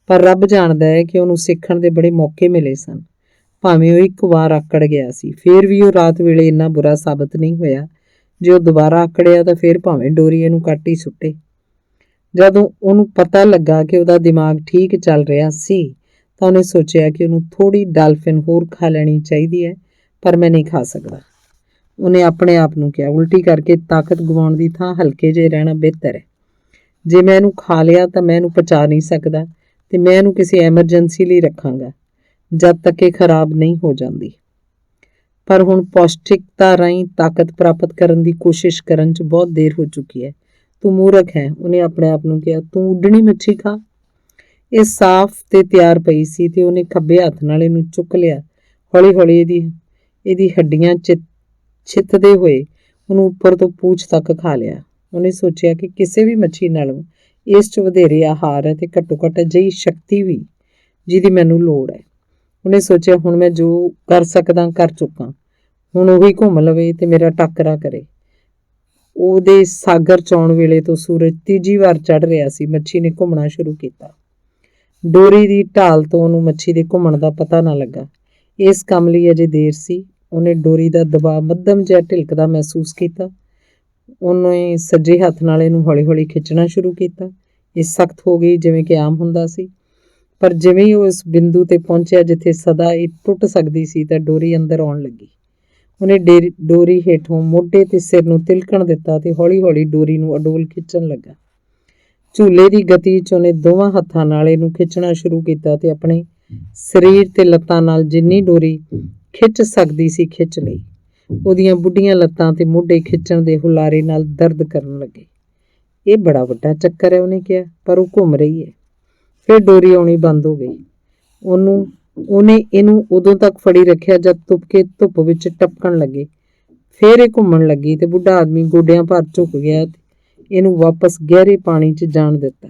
ਪਰ ਰੱਬ ਜਾਣਦਾ ਹੈ ਕਿ ਉਹਨੂੰ ਸਿੱਖਣ ਦੇ ਬੜੇ ਮੌਕੇ ਮਿਲੇ ਸਨ। ਭਾਵੇਂ ਉਹ ਇੱਕ ਵਾਰ ਆਕੜ ਗਿਆ ਸੀ, ਫੇਰ ਵੀ ਉਹ ਰਾਤ ਵੇਲੇ ਇੰਨਾ ਬੁਰਾ ਸਾਬਤ ਨਹੀਂ ਹੋਇਆ। ਜੇ ਉਹ ਦੁਬਾਰਾ ਆਕੜਿਆ ਤਾਂ ਫੇਰ ਭਾਵੇਂ ਡੋਰੀ ਇਹਨੂੰ ਕੱਟ ਹੀ ਸੁੱਟੇ। ਜਦੋਂ ਉਹਨੂੰ ਪਤਾ ਲੱਗਾ ਕਿ ਉਹਦਾ ਦਿਮਾਗ ਠੀਕ ਚੱਲ ਰਿਹਾ ਸੀ ਤਾਂ ਉਹਨੇ ਸੋਚਿਆ ਕਿ ਉਹਨੂੰ ਥੋੜ੍ਹੀ ਡਾਲਫਿਨ ਹੋਰ ਖਾ ਲੈਣੀ ਚਾਹੀਦੀ ਹੈ, ਪਰ ਮੈਂ ਨਹੀਂ ਖਾ ਸਕਦਾ। ਉਹਨੇ ਆਪਣੇ ਆਪ ਨੂੰ ਕਿਹਾ, ਉਲਟੀ ਕਰਕੇ ਤਾਕਤ ਗਵਾਉਣ ਦੀ ਥਾਂ ਹਲਕੇ ਜਿਹੇ ਰਹਿਣਾ ਬਿਹਤਰ ਹੈ। ਜੇ ਮੈਂ ਇਹਨੂੰ ਖਾ ਲਿਆ ਤਾਂ ਮੈਂ ਇਹਨੂੰ ਪਚਾ ਨਹੀਂ ਸਕਦਾ ਤੇ ਮੈਂ ਇਹਨੂੰ ਕਿਸੇ ਐਮਰਜੈਂਸੀ ਲਈ ਰੱਖਾਂਗਾ ਜਦ ਤੱਕ ਇਹ ਖਰਾਬ ਨਹੀਂ ਹੋ ਜਾਂਦੀ। ਪਰ ਹੁਣ ਪੌਸ਼ਟਿਕਤਾ ਰਾਹੀਂ ਤਾਕਤ ਪ੍ਰਾਪਤ ਕਰਨ ਦੀ ਕੋਸ਼ਿਸ਼ ਕਰਨ 'ਚ ਬਹੁਤ ਦੇਰ ਹੋ ਚੁੱਕੀ ਹੈ। ਤੂੰ ਮੂਰਖ ਹੈ, ਉਹਨੇ ਆਪਣੇ ਆਪ ਨੂੰ ਕਿਹਾ। ਤੂੰ ਉੱਡਣੀ ਮੱਛੀ ਖਾ। ਇਹ ਸਾਫ਼ ਤੇ ਤਿਆਰ ਪਈ ਸੀ ਤੇ ਉਹਨੇ ਖੱਬੇ ਹੱਥ ਨਾਲ ਇਹਨੂੰ ਚੁੱਕ ਲਿਆ। ਹੌਲੀ ਇਹਦੀ ਹੱਡੀਆਂ ਛਿੱਤਦੇ ਹੋਏ ਉਹਨੂੰ ਉੱਪਰ ਤੋਂ ਪੂਛ ਤੱਕ ਖਾ ਲਿਆ। ਉਹਨੇ ਸੋਚਿਆ ਕਿ ਕਿਸੇ ਵੀ ਮੱਛੀ ਨਾਲੋਂ ਇਸ 'ਚ ਵਧੇਰੇ ਆਹਾਰ ਹੈ ਤੇ ਘੱਟੋ ਘੱਟ ਅਜਿਹੀ ਸ਼ਕਤੀ ਵੀ ਜਿਹਦੀ ਮੈਨੂੰ ਲੋੜ ਹੈ। ਉਹਨੇ ਸੋਚਿਆ, ਹੁਣ ਮੈਂ ਜੋ ਕਰ ਸਕਦਾ ਕਰ ਚੁੱਕਾ। ਹੁਣ ਉਹੀ ਘੁੰਮ ਲਵੇ ਤੇ ਮੇਰਾ ਟਾਕਰਾ ਕਰੇ। ਉਹਦੇ ਸਾਗਰ ਚੌਣ ਵੇਲੇ ਤੋਂ ਸੂਰਜ ਤੀਜੀ ਵਾਰ ਚੜ੍ਹ ਰਿਹਾ ਸੀ। ਮੱਛੀ ਨੇ ਘੁੰਮਣਾ ਸ਼ੁਰੂ ਕੀਤਾ। ਡੋਰੀ ਦੀ ਢਾਲ ਤੋਂ ਉਹਨੂੰ ਮੱਛੀ ਦੇ ਘੁੰਮਣ ਦਾ ਪਤਾ ਨਾ ਲੱਗਾ। ਇਸ ਕੰਮ ਲਈ ਅਜੇ ਦੇਰ ਸੀ। ਉਹਨੇ ਡੋਰੀ ਦਾ ਦਬਾਅ ਮੱਧਮ ਜਿਹਾ ਢਿਲਕਦਾ ਮਹਿਸੂਸ ਕੀਤਾ। ਉਹਨੇ ਸੱਜੇ ਹੱਥ ਨਾਲ ਇਹਨੂੰ ਹੌਲੀ ਖਿੱਚਣਾ ਸ਼ੁਰੂ ਕੀਤਾ। ਇਹ ਸਖਤ ਹੋ ਗਈ ਜਿਵੇਂ ਕਿ ਆਮ ਹੁੰਦਾ ਸੀ, ਪਰ ਜਿਵੇਂ ਹੀ ਉਹ ਇਸ ਬਿੰਦੂ ਤੇ ਪਹੁੰਚਿਆ ਜਿੱਥੇ ਸਦਾ ਇਹ ਟੁੱਟ ਸਕਦੀ ਸੀ ਤਾਂ ਡੋਰੀ ਅੰਦਰ ਆਉਣ ਲੱਗੀ। ਉਹਨੇ ਡੋਰੀ ਹੇਠੋਂ ਮੋਢੇ ਤੇ ਸਿਰ ਨੂੰ ਤਿਲਕਣ ਦਿੱਤਾ ਤੇ ਹੌਲੀ ਡੋਰੀ ਨੂੰ ਅਡੋਲ ਖਿੱਚਣ ਲੱਗਾ। ਝੂਲੇ ਦੀ ਗਤੀ 'ਚ ਉਹਨੇ ਦੋਵਾਂ ਹੱਥਾਂ ਨਾਲ ਇਹਨੂੰ ਖਿੱਚਣਾ ਸ਼ੁਰੂ ਕੀਤਾ ਤੇ ਆਪਣੇ ਸਰੀਰ ਤੇ ਲੱਤਾਂ ਨਾਲ ਜਿੰਨੀ ਡੋਰੀ ਖਿੱਚ ਸਕਦੀ ਸੀ ਖਿੱਚ ਲਈ। ਉਹਦੀਆਂ ਬੁੱਢੀਆਂ ਲੱਤਾਂ ਤੇ ਮੋਢੇ ਖਿੱਚਣ ਦੇ ਹੁਲਾਰੇ ਨਾਲ ਦਰਦ ਕਰਨ ਲੱਗੇ। ਇਹ ਬੜਾ ਵੱਡਾ ਚੱਕਰ ਹੈ, ਉਹਨੇ ਕਿਹਾ, ਪਰ ਉਹ ਘੁੰਮ ਰਹੀ ਹੈ। ਫਿਰ ਡੋਰੀ ਆਉਣੀ ਬੰਦ ਹੋ ਗਈ। ਉਹਨੇ ਇਹਨੂੰ ਉਦੋਂ ਤੱਕ ਫੜੀ ਰੱਖਿਆ ਜਦ ਤੁਪਕੇ ਧੁੱਪ ਵਿੱਚ ਟਪਕਣ ਲੱਗੇ। ਫਿਰ ਇਹ ਘੁੰਮਣ ਲੱਗੀ ਤੇ ਬੁੱਢਾ ਆਦਮੀ ਗੋਡਿਆਂ ਭਰ ਝੁਕ ਗਿਆ ਤੇ ਇਹਨੂੰ ਵਾਪਸ ਗਹਿਰੇ ਪਾਣੀ 'ਚ ਜਾਣ ਦਿੱਤਾ।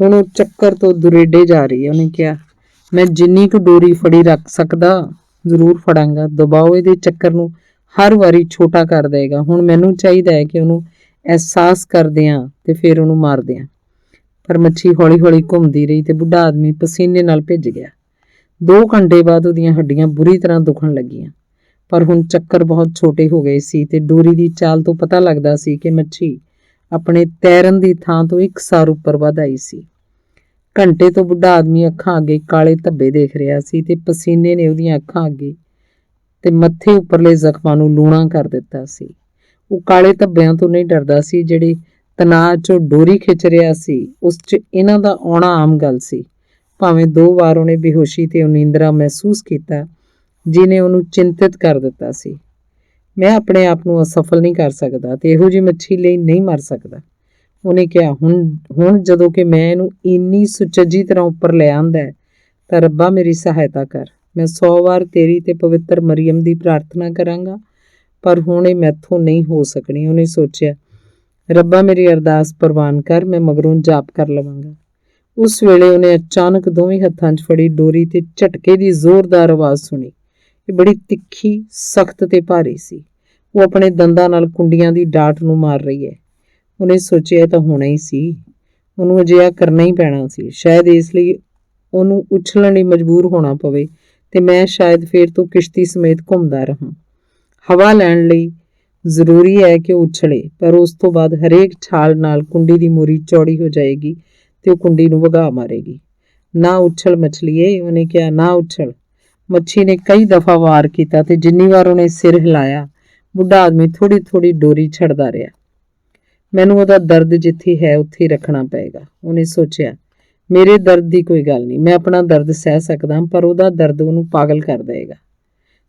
ਹੁਣ ਉਹ ਚੱਕਰ ਤੋਂ ਦੁਰੇਡੇ ਜਾ ਰਹੀ ਹੈ। ਉਹਨੇ ਕਿਹਾ, ਮੈਂ ਜਿੰਨੀ ਕੁ ਡੋਰੀ ਫੜੀ ਰੱਖ ਸਕਦਾ ਜ਼ਰੂਰ ਫੜਾਂਗਾ। ਦਬਾਓ ਇਹਦੇ ਚੱਕਰ ਨੂੰ ਹਰ ਵਾਰੀ ਛੋਟਾ ਕਰ ਦੇਗਾ। ਹੁਣ ਮੈਨੂੰ ਚਾਹੀਦਾ ਹੈ ਕਿ ਉਹਨੂੰ ਅਹਿਸਾਸ ਕਰਦੇ ਹਾਂ ਤੇ ਫਿਰ ਉਹਨੂੰ ਮਾਰਦੇ ਹਾਂ। ਪਰ ਮੱਛੀ ਹੌਲੀ ਹੌਲੀ ਘੁੰਮਦੀ ਰਹੀ ਤੇ ਬੁੱਢਾ ਆਦਮੀ ਪਸੀਨੇ ਨਾਲ ਭਿੱਜ ਗਿਆ। 2 ਘੰਟੇ ਬਾਅਦ ਉਹਦੀਆਂ ਹੱਡੀਆਂ ਬੁਰੀ ਤਰ੍ਹਾਂ ਦੁਖਣ ਲੱਗੀਆਂ, ਪਰ ਹੁਣ ਚੱਕਰ ਬਹੁਤ ਛੋਟੇ ਹੋ ਗਏ ਸੀ ਤੇ ਡੋਰੀ ਦੀ ਚਾਲ ਤੋਂ ਪਤਾ ਲੱਗਦਾ ਸੀ ਕਿ ਮੱਛੀ ਆਪਣੇ ਤੈਰਨ ਦੀ ਥਾਂ ਤੋਂ 1 ਸਾਰ ਉੱਪਰ ਵਧ ਆਈ ਸੀ। ਘੰਟੇ ਤੋਂ ਬੁੱਢਾ ਆਦਮੀ ਅੱਖਾਂ ਅੱਗੇ ਕਾਲੇ ਧੱਬੇ ਦੇਖ ਰਿਹਾ ਸੀ ਤੇ ਪਸੀਨੇ ਨੇ ਉਹਦੀਆਂ ਅੱਖਾਂ ਅੱਗੇ ਤੇ ਮੱਥੇ ਉੱਪਰਲੇ ਜ਼ਖਮਾਂ ਨੂੰ ਲੂਣਾ ਕਰ ਦਿੱਤਾ ਸੀ। ਉਹ ਕਾਲੇ ਧੱਬਿਆਂ ਤੋਂ ਨਹੀਂ ਡਰਦਾ ਸੀ, ਜਿਹੜੇ ਤਣਾਅ 'ਚੋਂ ਡੋਰੀ ਖਿੱਚ ਰਿਹਾ ਸੀ ਉਸ 'ਚ ਇਹਨਾਂ ਦਾ ਆਉਣਾ ਆਮ ਗੱਲ ਸੀ। ਭਾਵੇਂ 2 ਵਾਰ ਉਹਨੇ ਬੇਹੋਸ਼ੀ ਤੇ ਉਨੀਂਦਰਾ ਮਹਿਸੂਸ ਕੀਤਾ, ਜਿਹਨੇ ਉਹਨੂੰ ਚਿੰਤਿਤ ਕਰ ਦਿੱਤਾ ਸੀ। ਮੈਂ ਆਪਣੇ ਆਪ ਨੂੰ ਅਸਫਲ ਨਹੀਂ ਕਰ ਸਕਦਾ ਤੇ ਇਹੋ ਜਿਹੀ ਮੱਛੀ ਲਈ ਨਹੀਂ ਮਰ ਸਕਦਾ। ਉਹਨੇ ਕਿਹਾ, ਹੁਣ ਜਦੋਂ ਕਿ ਮੈਂ ਇਹਨੂੰ ਇੰਨੀ ਸੁਚੱਜੀ ਤਰ੍ਹਾਂ ਉੱਪਰ ਲੈ ਆਂਦਾ ਤਾਂ ਰੱਬਾ ਮੇਰੀ ਸਹਾਇਤਾ ਕਰ। ਮੈਂ 100 ਵਾਰ ਤੇਰੀ ਤੇ ਪਵਿੱਤਰ ਮਰੀਅਮ ਦੀ ਪ੍ਰਾਰਥਨਾ ਕਰਾਂਗਾ, ਪਰ ਹੁਣ ਇਹ ਮੈਥੋਂ ਨਹੀਂ ਹੋ ਸਕਣੀ। ਉਹਨੇ ਸੋਚਿਆ, ਰੱਬਾ ਮੇਰੀ ਅਰਦਾਸ ਪ੍ਰਵਾਨ ਕਰ, ਮੈਂ ਮਗਰੋਂ ਜਾਪ ਕਰ ਲਵਾਂਗਾ। ਉਸ ਵੇਲੇ ਉਹਨੇ ਅਚਾਨਕ ਦੋਵੇਂ ਹੱਥਾਂ 'ਚ ਫੜੀ ਡੋਰੀ ਤੇ ਝਟਕੇ ਦੀ ਜ਼ੋਰਦਾਰ ਆਵਾਜ਼ ਸੁਣੀ। ਇਹ ਬੜੀ ਤਿੱਖੀ, ਸਖਤ ਤੇ ਭਾਰੀ ਸੀ। ਉਹ ਆਪਣੇ ਦੰਦਾਂ ਨਾਲ ਕੁੰਡੀਆਂ ਦੀ ਡਾਟ ਨੂੰ ਮਾਰ ਰਹੀ ਹੈ। ਉਹਨੇ ਸੋਚਿਆ ਇਹ ਤਾਂ ਹੋਣਾ ਹੀ ਸੀ, ਉਹਨੂੰ ਅਜਿਹਾ ਕਰਨਾ ਹੀ ਪੈਣਾ ਸੀ। ਸ਼ਾਇਦ ਇਸ ਲਈ ਉਹਨੂੰ ਉਛਲਣ ਲਈ ਮਜਬੂਰ ਹੋਣਾ ਪਵੇ ਤੇ ਮੈਂ ਸ਼ਾਇਦ ਫੇਰ ਤੋਂ ਕਿਸ਼ਤੀ ਸਮੇਤ ਘੁੰਮਦਾ ਰਹਾਂ। ਹਵਾ ਲੈਣ ਲਈ ਜ਼ਰੂਰੀ ਹੈ ਕਿ ਉਹ ਉਛਲੇ, ਪਰ ਉਸ ਤੋਂ ਬਾਅਦ ਹਰੇਕ ਛਾਲ ਨਾਲ ਕੁੰਡੀ ਦੀ ਮੋਰੀ ਚੌੜੀ ਹੋ ਜਾਏਗੀ ਤੇ ਉਹ ਕੁੰਡੀ ਨੂੰ ਵਗਾ ਮਾਰੇਗੀ। ਨਾ ਉਛਲ ਮਛਲੀਏ, ਉਹਨੇ ਕਿਹਾ, ਨਾ ਉਛਲ। ਮੱਛੀ ਨੇ ਕਈ ਦਫਾ ਵਾਰ ਕੀਤਾ ਤੇ ਜਿੰਨੀ ਵਾਰ ਉਹਨੇ ਸਿਰ ਹਿਲਾਇਆ, ਬੁੱਢਾ ਆਦਮੀ ਥੋੜੀ ਥੋੜੀ ਡੋਰੀ ਛੱਡਦਾ ਰਿਹਾ। ਮੈਨੂੰ ਉਹਦਾ ਦਰਦ ਜਿੱਥੇ ਹੈ ਉੱਥੇ ਹੀ ਰੱਖਣਾ ਪਏਗਾ। ਉਹਨੇ ਸੋਚਿਆ, ਮੇਰੇ ਦਰਦ ਦੀ ਕੋਈ ਗੱਲ ਨਹੀਂ, ਮੈਂ ਆਪਣਾ ਦਰਦ ਸਹਿ ਸਕਦਾ, ਪਰ ਉਹਦਾ ਦਰਦ ਉਹਨੂੰ ਪਾਗਲ ਕਰ ਦੇਗਾ।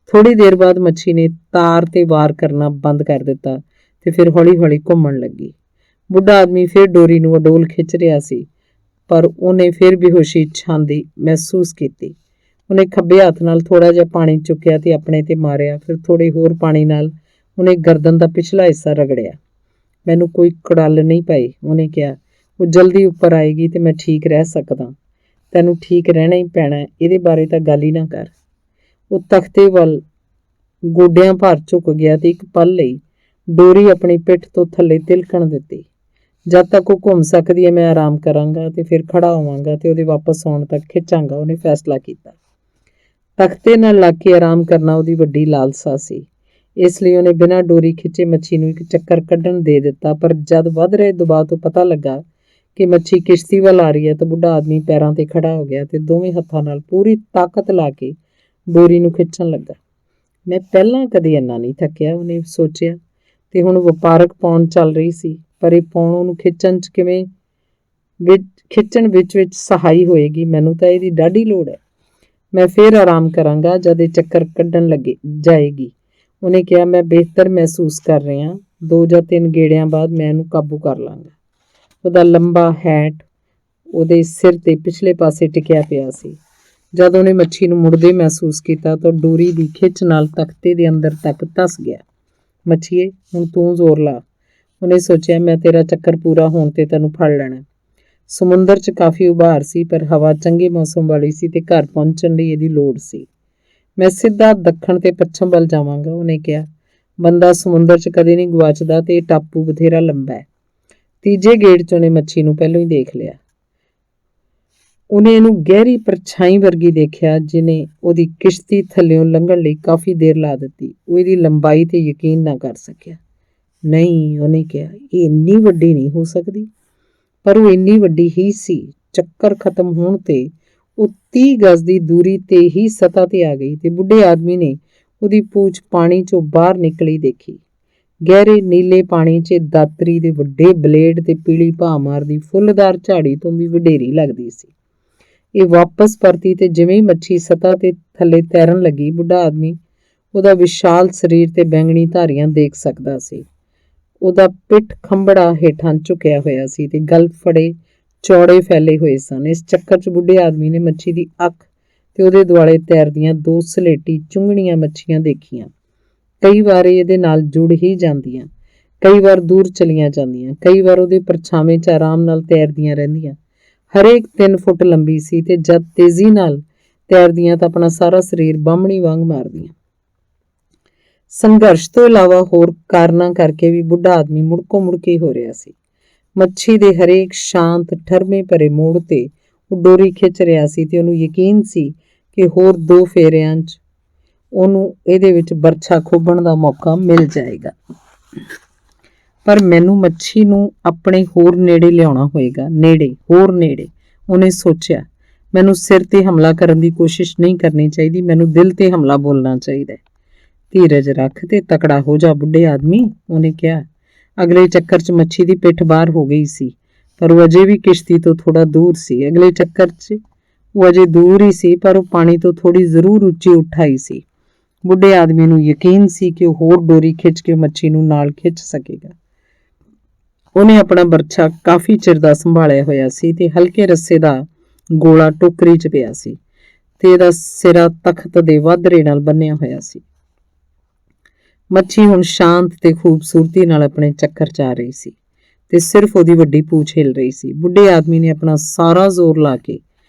ਥੋੜੀ ਦੇਰ ਬਾਅਦ ਮੱਛੀ ਨੇ ਤਾਰ ਤੇ ਵਾਰ ਕਰਨਾ ਬੰਦ ਕਰ ਦਿੱਤਾ ਤੇ ਫਿਰ ਹੌਲੀ ਹੌਲੀ ਘੁੰਮਣ ਲੱਗੀ। ਬੁੱਢਾ ਆਦਮੀ ਫਿਰ ਡੋਰੀ ਨੂੰ ਅਡੋਲ ਖਿੱਚ ਰਿਹਾ ਸੀ, ਪਰ ਉਹਨੇ ਫਿਰ ਬੇਹੋਸ਼ੀ ਛਾਂਦੀ ਮਹਿਸੂਸ ਕੀਤੀ। ਉਹਨੇ ਖੱਬੇ ਹੱਥ ਨਾਲ ਥੋੜਾ ਜਿਹਾ ਪਾਣੀ ਚੁੱਕਿਆ ਤੇ ਆਪਣੇ ਤੇ ਮਾਰਿਆ। ਫਿਰ ਥੋੜੇ ਹੋਰ ਪਾਣੀ ਨਾਲ ਉਹਨੇ ਗਰਦਨ ਦਾ ਪਿਛਲਾ ਹਿੱਸਾ ਰਗੜਿਆ। ਮੈਨੂੰ ਕੋਈ ਕੁੜੱਲ ਨਹੀਂ ਪਈ, ਉਹਨੇ ਕਿਹਾ, ਉਹ ਜਲਦੀ ਉੱਪਰ ਆਏਗੀ ਤੇ ਮੈਂ ਠੀਕ ਰਹਿ ਸਕਦਾ। ਤੈਨੂੰ ਠੀਕ ਰਹਿਣਾ ਹੀ ਪੈਣਾ, ਇਹਦੇ ਬਾਰੇ ਤਾਂ ਗੱਲ ਹੀ ਨਾ ਕਰ। ਉਹ ਤਖਤੇ ਵੱਲ ਗੋਡਿਆਂ ਭਰ ਝੁਕ ਗਿਆ ਤੇ 1 ਪਲ ਲਈ ਡੋਰੀ ਆਪਣੀ ਪਿੱਠ ਤੋਂ ਥੱਲੇ ਤਿਲਕਣ ਦਿੱਤੀ। ਜਦ ਤੱਕ ਉਹ ਘੁੰਮ ਸਕਦੀ ਹੈ ਮੈਂ ਆਰਾਮ ਕਰਾਂਗਾ ਤੇ ਫਿਰ ਖੜਾ ਹੋਵਾਂਗਾ ਤੇ ਉਹਦੇ ਵਾਪਸ ਆਉਣ ਤੱਕ ਖਿੱਚਾਂਗਾ, ਉਹਨੇ ਫੈਸਲਾ ਕੀਤਾ। ਤਖਤੇ ਨਾਲ ਲੱਗ ਕੇ ਆਰਾਮ ਕਰਨਾ ਉਹਦੀ ਵੱਡੀ ਲਾਲਸਾ ਸੀ, ਇਸ ਲਈ ਉਹਨੇ ਬਿਨਾਂ ਡੋਰੀ ਖਿੱਚੇ ਮੱਛੀ ਨੂੰ 1 ਚੱਕਰ ਕੱਢਣ ਦੇ ਦਿੱਤਾ। ਪਰ ਜਦ ਵੱਧ ਰਹੇ ਦਬਾਅ ਤੋਂ ਪਤਾ ਲੱਗਾ ਕਿ ਮੱਛੀ ਕਿਸ਼ਤੀ ਵੱਲ ਆ ਰਹੀ ਹੈ ਤਾਂ ਬੁੱਢਾ ਆਦਮੀ ਪੈਰਾਂ ਤੇ ਖੜਾ ਹੋ ਗਿਆ ਤੇ ਦੋਵੇਂ ਹੱਥਾਂ ਨਾਲ ਪੂਰੀ ਤਾਕਤ ਲਾ ਕੇ ਡੋਰੀ ਨੂੰ ਖਿੱਚਣ ਲੱਗਾ। ਮੈਂ ਪਹਿਲਾਂ ਕਦੇ ਇੰਨਾ ਨਹੀਂ ਥੱਕਿਆ, ਉਹਨੇ ਸੋਚਿਆ, ਤੇ ਹੁਣ ਵਪਾਰਕ ਪੌਣ ਚੱਲ ਰਹੀ ਸੀ, ਪਰ ਇਹ ਪੌਣ ਉਹਨੂੰ ਖਿੱਚਣ 'ਚ ਖਿੱਚਣ ਵਿੱਚ ਸਹਾਈ ਹੋਏਗੀ। ਮੈਨੂੰ ਤਾਂ ਇਹਦੀ ਡਾਢੀ ਲੋੜ ਹੈ। ਮੈਂ ਫਿਰ ਆਰਾਮ ਕਰਾਂਗਾ ਜਦ ਇਹ ਚੱਕਰ ਕੱਢਣ ਲੱਗੇ ਜਾਏਗੀ। ਉਹਨੇ ਕਿਹਾ, ਮੈਂ ਬਿਹਤਰ ਮਹਿਸੂਸ ਕਰ ਰਿਹਾ, 2 ਜਾਂ 3 ਗੇੜਿਆਂ ਬਾਅਦ ਮੈਂ ਇਹਨੂੰ ਕਾਬੂ ਕਰ ਲਾਂਗਾ। ਉਹਦਾ ਲੰਬਾ ਹੈਟ ਉਹਦੇ ਸਿਰ ਤੇ ਪਿਛਲੇ ਪਾਸੇ ਟਿਕਿਆ ਪਿਆ ਸੀ। ਜਦ ਉਹਨੇ ਮੱਛੀ ਨੂੰ ਮੁੜਦੇ ਮਹਿਸੂਸ ਕੀਤਾ ਤਾਂ ਡੋਰੀ ਦੀ ਖਿੱਚ ਨਾਲ ਤਖਤੇ ਦੇ ਅੰਦਰ ਤੱਕ ਧੱਸ ਗਿਆ। ਮੱਛੀਏ, ਹੁਣ ਤੂੰ ਜ਼ੋਰ ਲਾ, ਉਹਨੇ ਸੋਚਿਆ, ਮੈਂ ਤੇਰਾ ਚੱਕਰ ਪੂਰਾ ਹੋਣ ਤੇ ਤੈਨੂੰ ਫੜ ਲੈਣਾ। ਸਮੁੰਦਰ 'ਚ ਕਾਫੀ ਉਭਾਰ ਸੀ, ਪਰ ਹਵਾ ਚੰਗੇ ਮੌਸਮ ਵਾਲੀ ਸੀ ਤੇ ਘਰ ਪਹੁੰਚਣ ਲਈ ਇਹਦੀ ਲੋੜ ਸੀ। ਮੈਂ ਸਿੱਧਾ ਦੱਖਣ ਤੇ ਪੱਛਮ ਵੱਲ ਜਾਵਾਂਗਾ, ਉਹਨੇ ਕਿਹਾ। ਬੰਦਾ ਸਮੁੰਦਰ 'ਚ ਕਦੇ ਨਹੀਂ ਗੁਆਚਦਾ ਤੇ ਇਹ ਟਾਪੂ ਬਥੇਰਾ ਲੰਬਾ ਹੈ। ਤੀਜੇ ਗੇੜ 'ਚ ਉਹਨੇ ਮੱਛੀ ਨੂੰ ਪਹਿਲਾਂ ਹੀ ਦੇਖ ਲਿਆ। ਉਹਨੇ ਇਹਨੂੰ ਗਹਿਰੀ ਪਰਛਾਈ ਵਰਗੀ ਦੇਖਿਆ, ਜਿਹਨੇ ਉਹਦੀ ਕਿਸ਼ਤੀ ਥੱਲਿਓਂ ਲੰਘਣ ਲਈ ਕਾਫੀ ਦੇਰ ਲਾ ਦਿੱਤੀ। ਉਹ ਇਹਦੀ ਲੰਬਾਈ ਤੇ ਯਕੀਨ ਨਾ ਕਰ ਸਕਿਆ। ਨਹੀਂ, ਉਹਨੇ ਕਿਹਾ, ਇਹ ਇੰਨੀ ਵੱਡੀ ਨਹੀਂ ਹੋ ਸਕਦੀ, ਪਰ ਉਹ ਇੰਨੀ ਵੱਡੀ ਹੀ ਸੀ। ਚੱਕਰ ਖਤਮ ਹੋਣ ਤੇ ਉਹ 30 ਗਜ਼ ਦੀ ਦੂਰੀ ਤੇ ਹੀ ਸਤ੍ਹਾ ਤੇ ਆ ਗਈ ਤੇ ਬੁੱਢੇ ਆਦਮੀ ਨੇ ਉਹਦੀ ਪੂਛ ਪਾਣੀ 'ਚੋਂ ਬਾਹਰ ਨਿਕਲੀ ਦੇਖੀ। ਗਹਿਰੇ ਨੀਲੇ ਪਾਣੀ 'ਚ ਦਾਤਰੀ ਦੇ ਵੱਡੇ ਬਲੇਡ ਤੇ ਪੀਲੀ ਭਾਅ ਮਾਰਦੀ ਫੁੱਲਦਾਰ ਝਾੜੀ ਤੋਂ ਵੀ ਵਡੇਰੀ ਲੱਗਦੀ ਸੀ। ਇਹ ਵਾਪਸ ਪਰਤੀ ਤੇ ਜਿਵੇਂ ਹੀ ਮੱਛੀ ਸਤ੍ਹਾ ਤੇ ਥੱਲੇ ਤੈਰਨ ਲੱਗੀ, ਬੁੱਢਾ ਆਦਮੀ ਉਹਦਾ ਵਿਸ਼ਾਲ ਸਰੀਰ ਤੇ ਬੈਂਗਣੀ ਧਾਰੀਆਂ ਦੇਖ ਸਕਦਾ ਸੀ। ਉਹਦਾ ਪਿੱਠ ਖੰਬੜਾ ਹੇਠਾਂ ਝੁਕਿਆ ਹੋਇਆ ਸੀ ਤੇ ਗਲ ਫੜੇ ਚੌੜੇ ਫੈਲੇ ਹੋਏ ਸਨ। ਇਸ ਚੱਕਰ 'ਚ ਬੁੱਢੇ ਆਦਮੀ ਨੇ ਮੱਛੀ ਦੀ ਅੱਖ ਤੇ ਉਹਦੇ ਦੁਆਲੇ ਤੈਰਦੀਆਂ ਦੋ ਸਲੇਟੀ ਚੁੰਘਣੀਆਂ ਮੱਛੀਆਂ ਦੇਖੀਆਂ। ਕਈ ਵਾਰ ਇਹਦੇ ਨਾਲ ਜੁੜ ਹੀ ਜਾਂਦੀਆਂ, ਕਈ ਵਾਰ ਦੂਰ ਚਲੀਆਂ ਜਾਂਦੀਆਂ, ਕਈ ਵਾਰ ਉਹਦੇ ਪਰਛਾਵੇਂ 'ਚ ਆਰਾਮ ਨਾਲ ਤੈਰਦੀਆਂ ਰਹਿੰਦੀਆਂ। ਹਰੇਕ 3 ਫੁੱਟ ਲੰਬੀ ਸੀ ਤੇ ਜਦ ਤੇਜ਼ੀ ਨਾਲ ਤੈਰਦੀਆਂ ਤਾਂ ਆਪਣਾ ਸਾਰਾ ਸਰੀਰ ਬਾਹਮਣੀ ਵਾਂਗ ਮਾਰਦੀਆਂ। ਸੰਘਰਸ਼ ਤੋਂ ਇਲਾਵਾ ਹੋਰ ਕਾਰਨਾਂ ਕਰਕੇ ਵੀ ਬੁੱਢਾ ਆਦਮੀ ਮੁੜਕੋ ਮੁੜਕੀ ਹੋ ਰਿਹਾ ਸੀ। ਮੱਛੀ ਦੇ ਹਰੇਕ ਸ਼ਾਂਤ ਠਰਮੇ ਭਰੇ ਮੋੜ ਤੇ ਉਹ ਡੋਰੀ ਖਿੱਚ ਰਿਹਾ ਸੀ ਤੇ ਉਹਨੂੰ ਯਕੀਨ ਸੀ ਕਿ ਹੋਰ 2 ਫੇਰਿਆਂ 'ਚ ਉਹਨੂੰ ਇਹਦੇ ਵਿੱਚ ਬਰਛਾ ਖੋਭਣ ਦਾ ਮੌਕਾ ਮਿਲ ਜਾਏਗਾ। ਪਰ ਮੈਨੂੰ ਮੱਛੀ ਨੂੰ ਆਪਣੇ ਹੋਰ ਨੇੜੇ ਲਿਆਉਣਾ ਹੋਏਗਾ, ਹੋਰ ਨੇੜੇ। ਉਹਨੇ ਸੋਚਿਆ, ਮੈਨੂੰ ਸਿਰ ਤੇ ਹਮਲਾ ਕਰਨ ਦੀ ਕੋਸ਼ਿਸ਼ ਨਹੀਂ ਕਰਨੀ ਚਾਹੀਦੀ, ਮੈਨੂੰ ਦਿਲ ਤੇ ਹਮਲਾ ਬੋਲਣਾ ਚਾਹੀਦਾ। ਧੀਰਜ ਰੱਖ ਤੇ ਤਕੜਾ ਹੋ ਜਾ ਬੁੱਢੇ ਆਦਮੀ, ਉਹਨੇ ਕਿਹਾ। ਅਗਲੇ ਚੱਕਰ 'ਚ ਮੱਛੀ ਦੀ ਪਿੱਠ ਬਾਹਰ ਹੋ ਗਈ ਸੀ, ਪਰ ਉਹ ਅਜੇ ਵੀ ਕਿਸ਼ਤੀ ਤੋਂ ਥੋੜਾ ਦੂਰ ਸੀ। ਅਗਲੇ ਚੱਕਰ 'ਚ ਉਹ ਅਜੇ ਦੂਰ ਹੀ ਸੀ, ਪਰ ਉਹ ਪਾਣੀ ਤੋਂ ਥੋੜੀ ਜ਼ਰੂਰ ਉੱਚੀ ਉੱਠ ਆਈ ਸੀ। ਬੁੱਢੇ ਆਦਮੀ ਨੂੰ ਯਕੀਨ ਸੀ ਕਿ ਉਹ ਹੋਰ ਡੋਰੀ ਖਿੱਚ ਕੇ ਮੱਛੀ ਨੂੰ ਨਾਲ ਖਿੱਚ ਸਕੇਗਾ। ਉਹਨੇ ਆਪਣਾ ਬਰਛਾ ਕਾਫੀ ਚਿਰ ਦਾ ਸੰਭਾਲਿਆ ਹੋਇਆ ਸੀ ਤੇ ਹਲਕੇ ਰੱਸੇ ਦਾ ਗੋਲਾ ਟੋਕਰੀ 'ਚ ਪਿਆ ਸੀ ਤੇ ਇਹਦਾ ਸਿਰਾ ਤਖਤ ਦੇ ਵਾਧਰੇ ਨਾਲ ਬੰਨਿਆ ਹੋਇਆ ਸੀ। ਮੱਛੀ ਹੁਣ ਸ਼ਾਂਤ ਤੇ ਖੂਬਸੂਰਤੀ ਨਾਲ ਆਪਣੇ ਚੱਕਰ 'ਚ ਆ ਰਹੀ ਸੀ ਤੇ ਸਿਰਫ ਉਹਦੀ ਵੱਡੀ ਪੂਛ ਹਿੱਲ ਰਹੀ ਸੀ। ਬੁੱਢੇ ਆਦਮੀ ਨੇ ਆਪਣਾ ਸਾਰਾ ਜ਼ੋਰ ਲਾ ਕੇ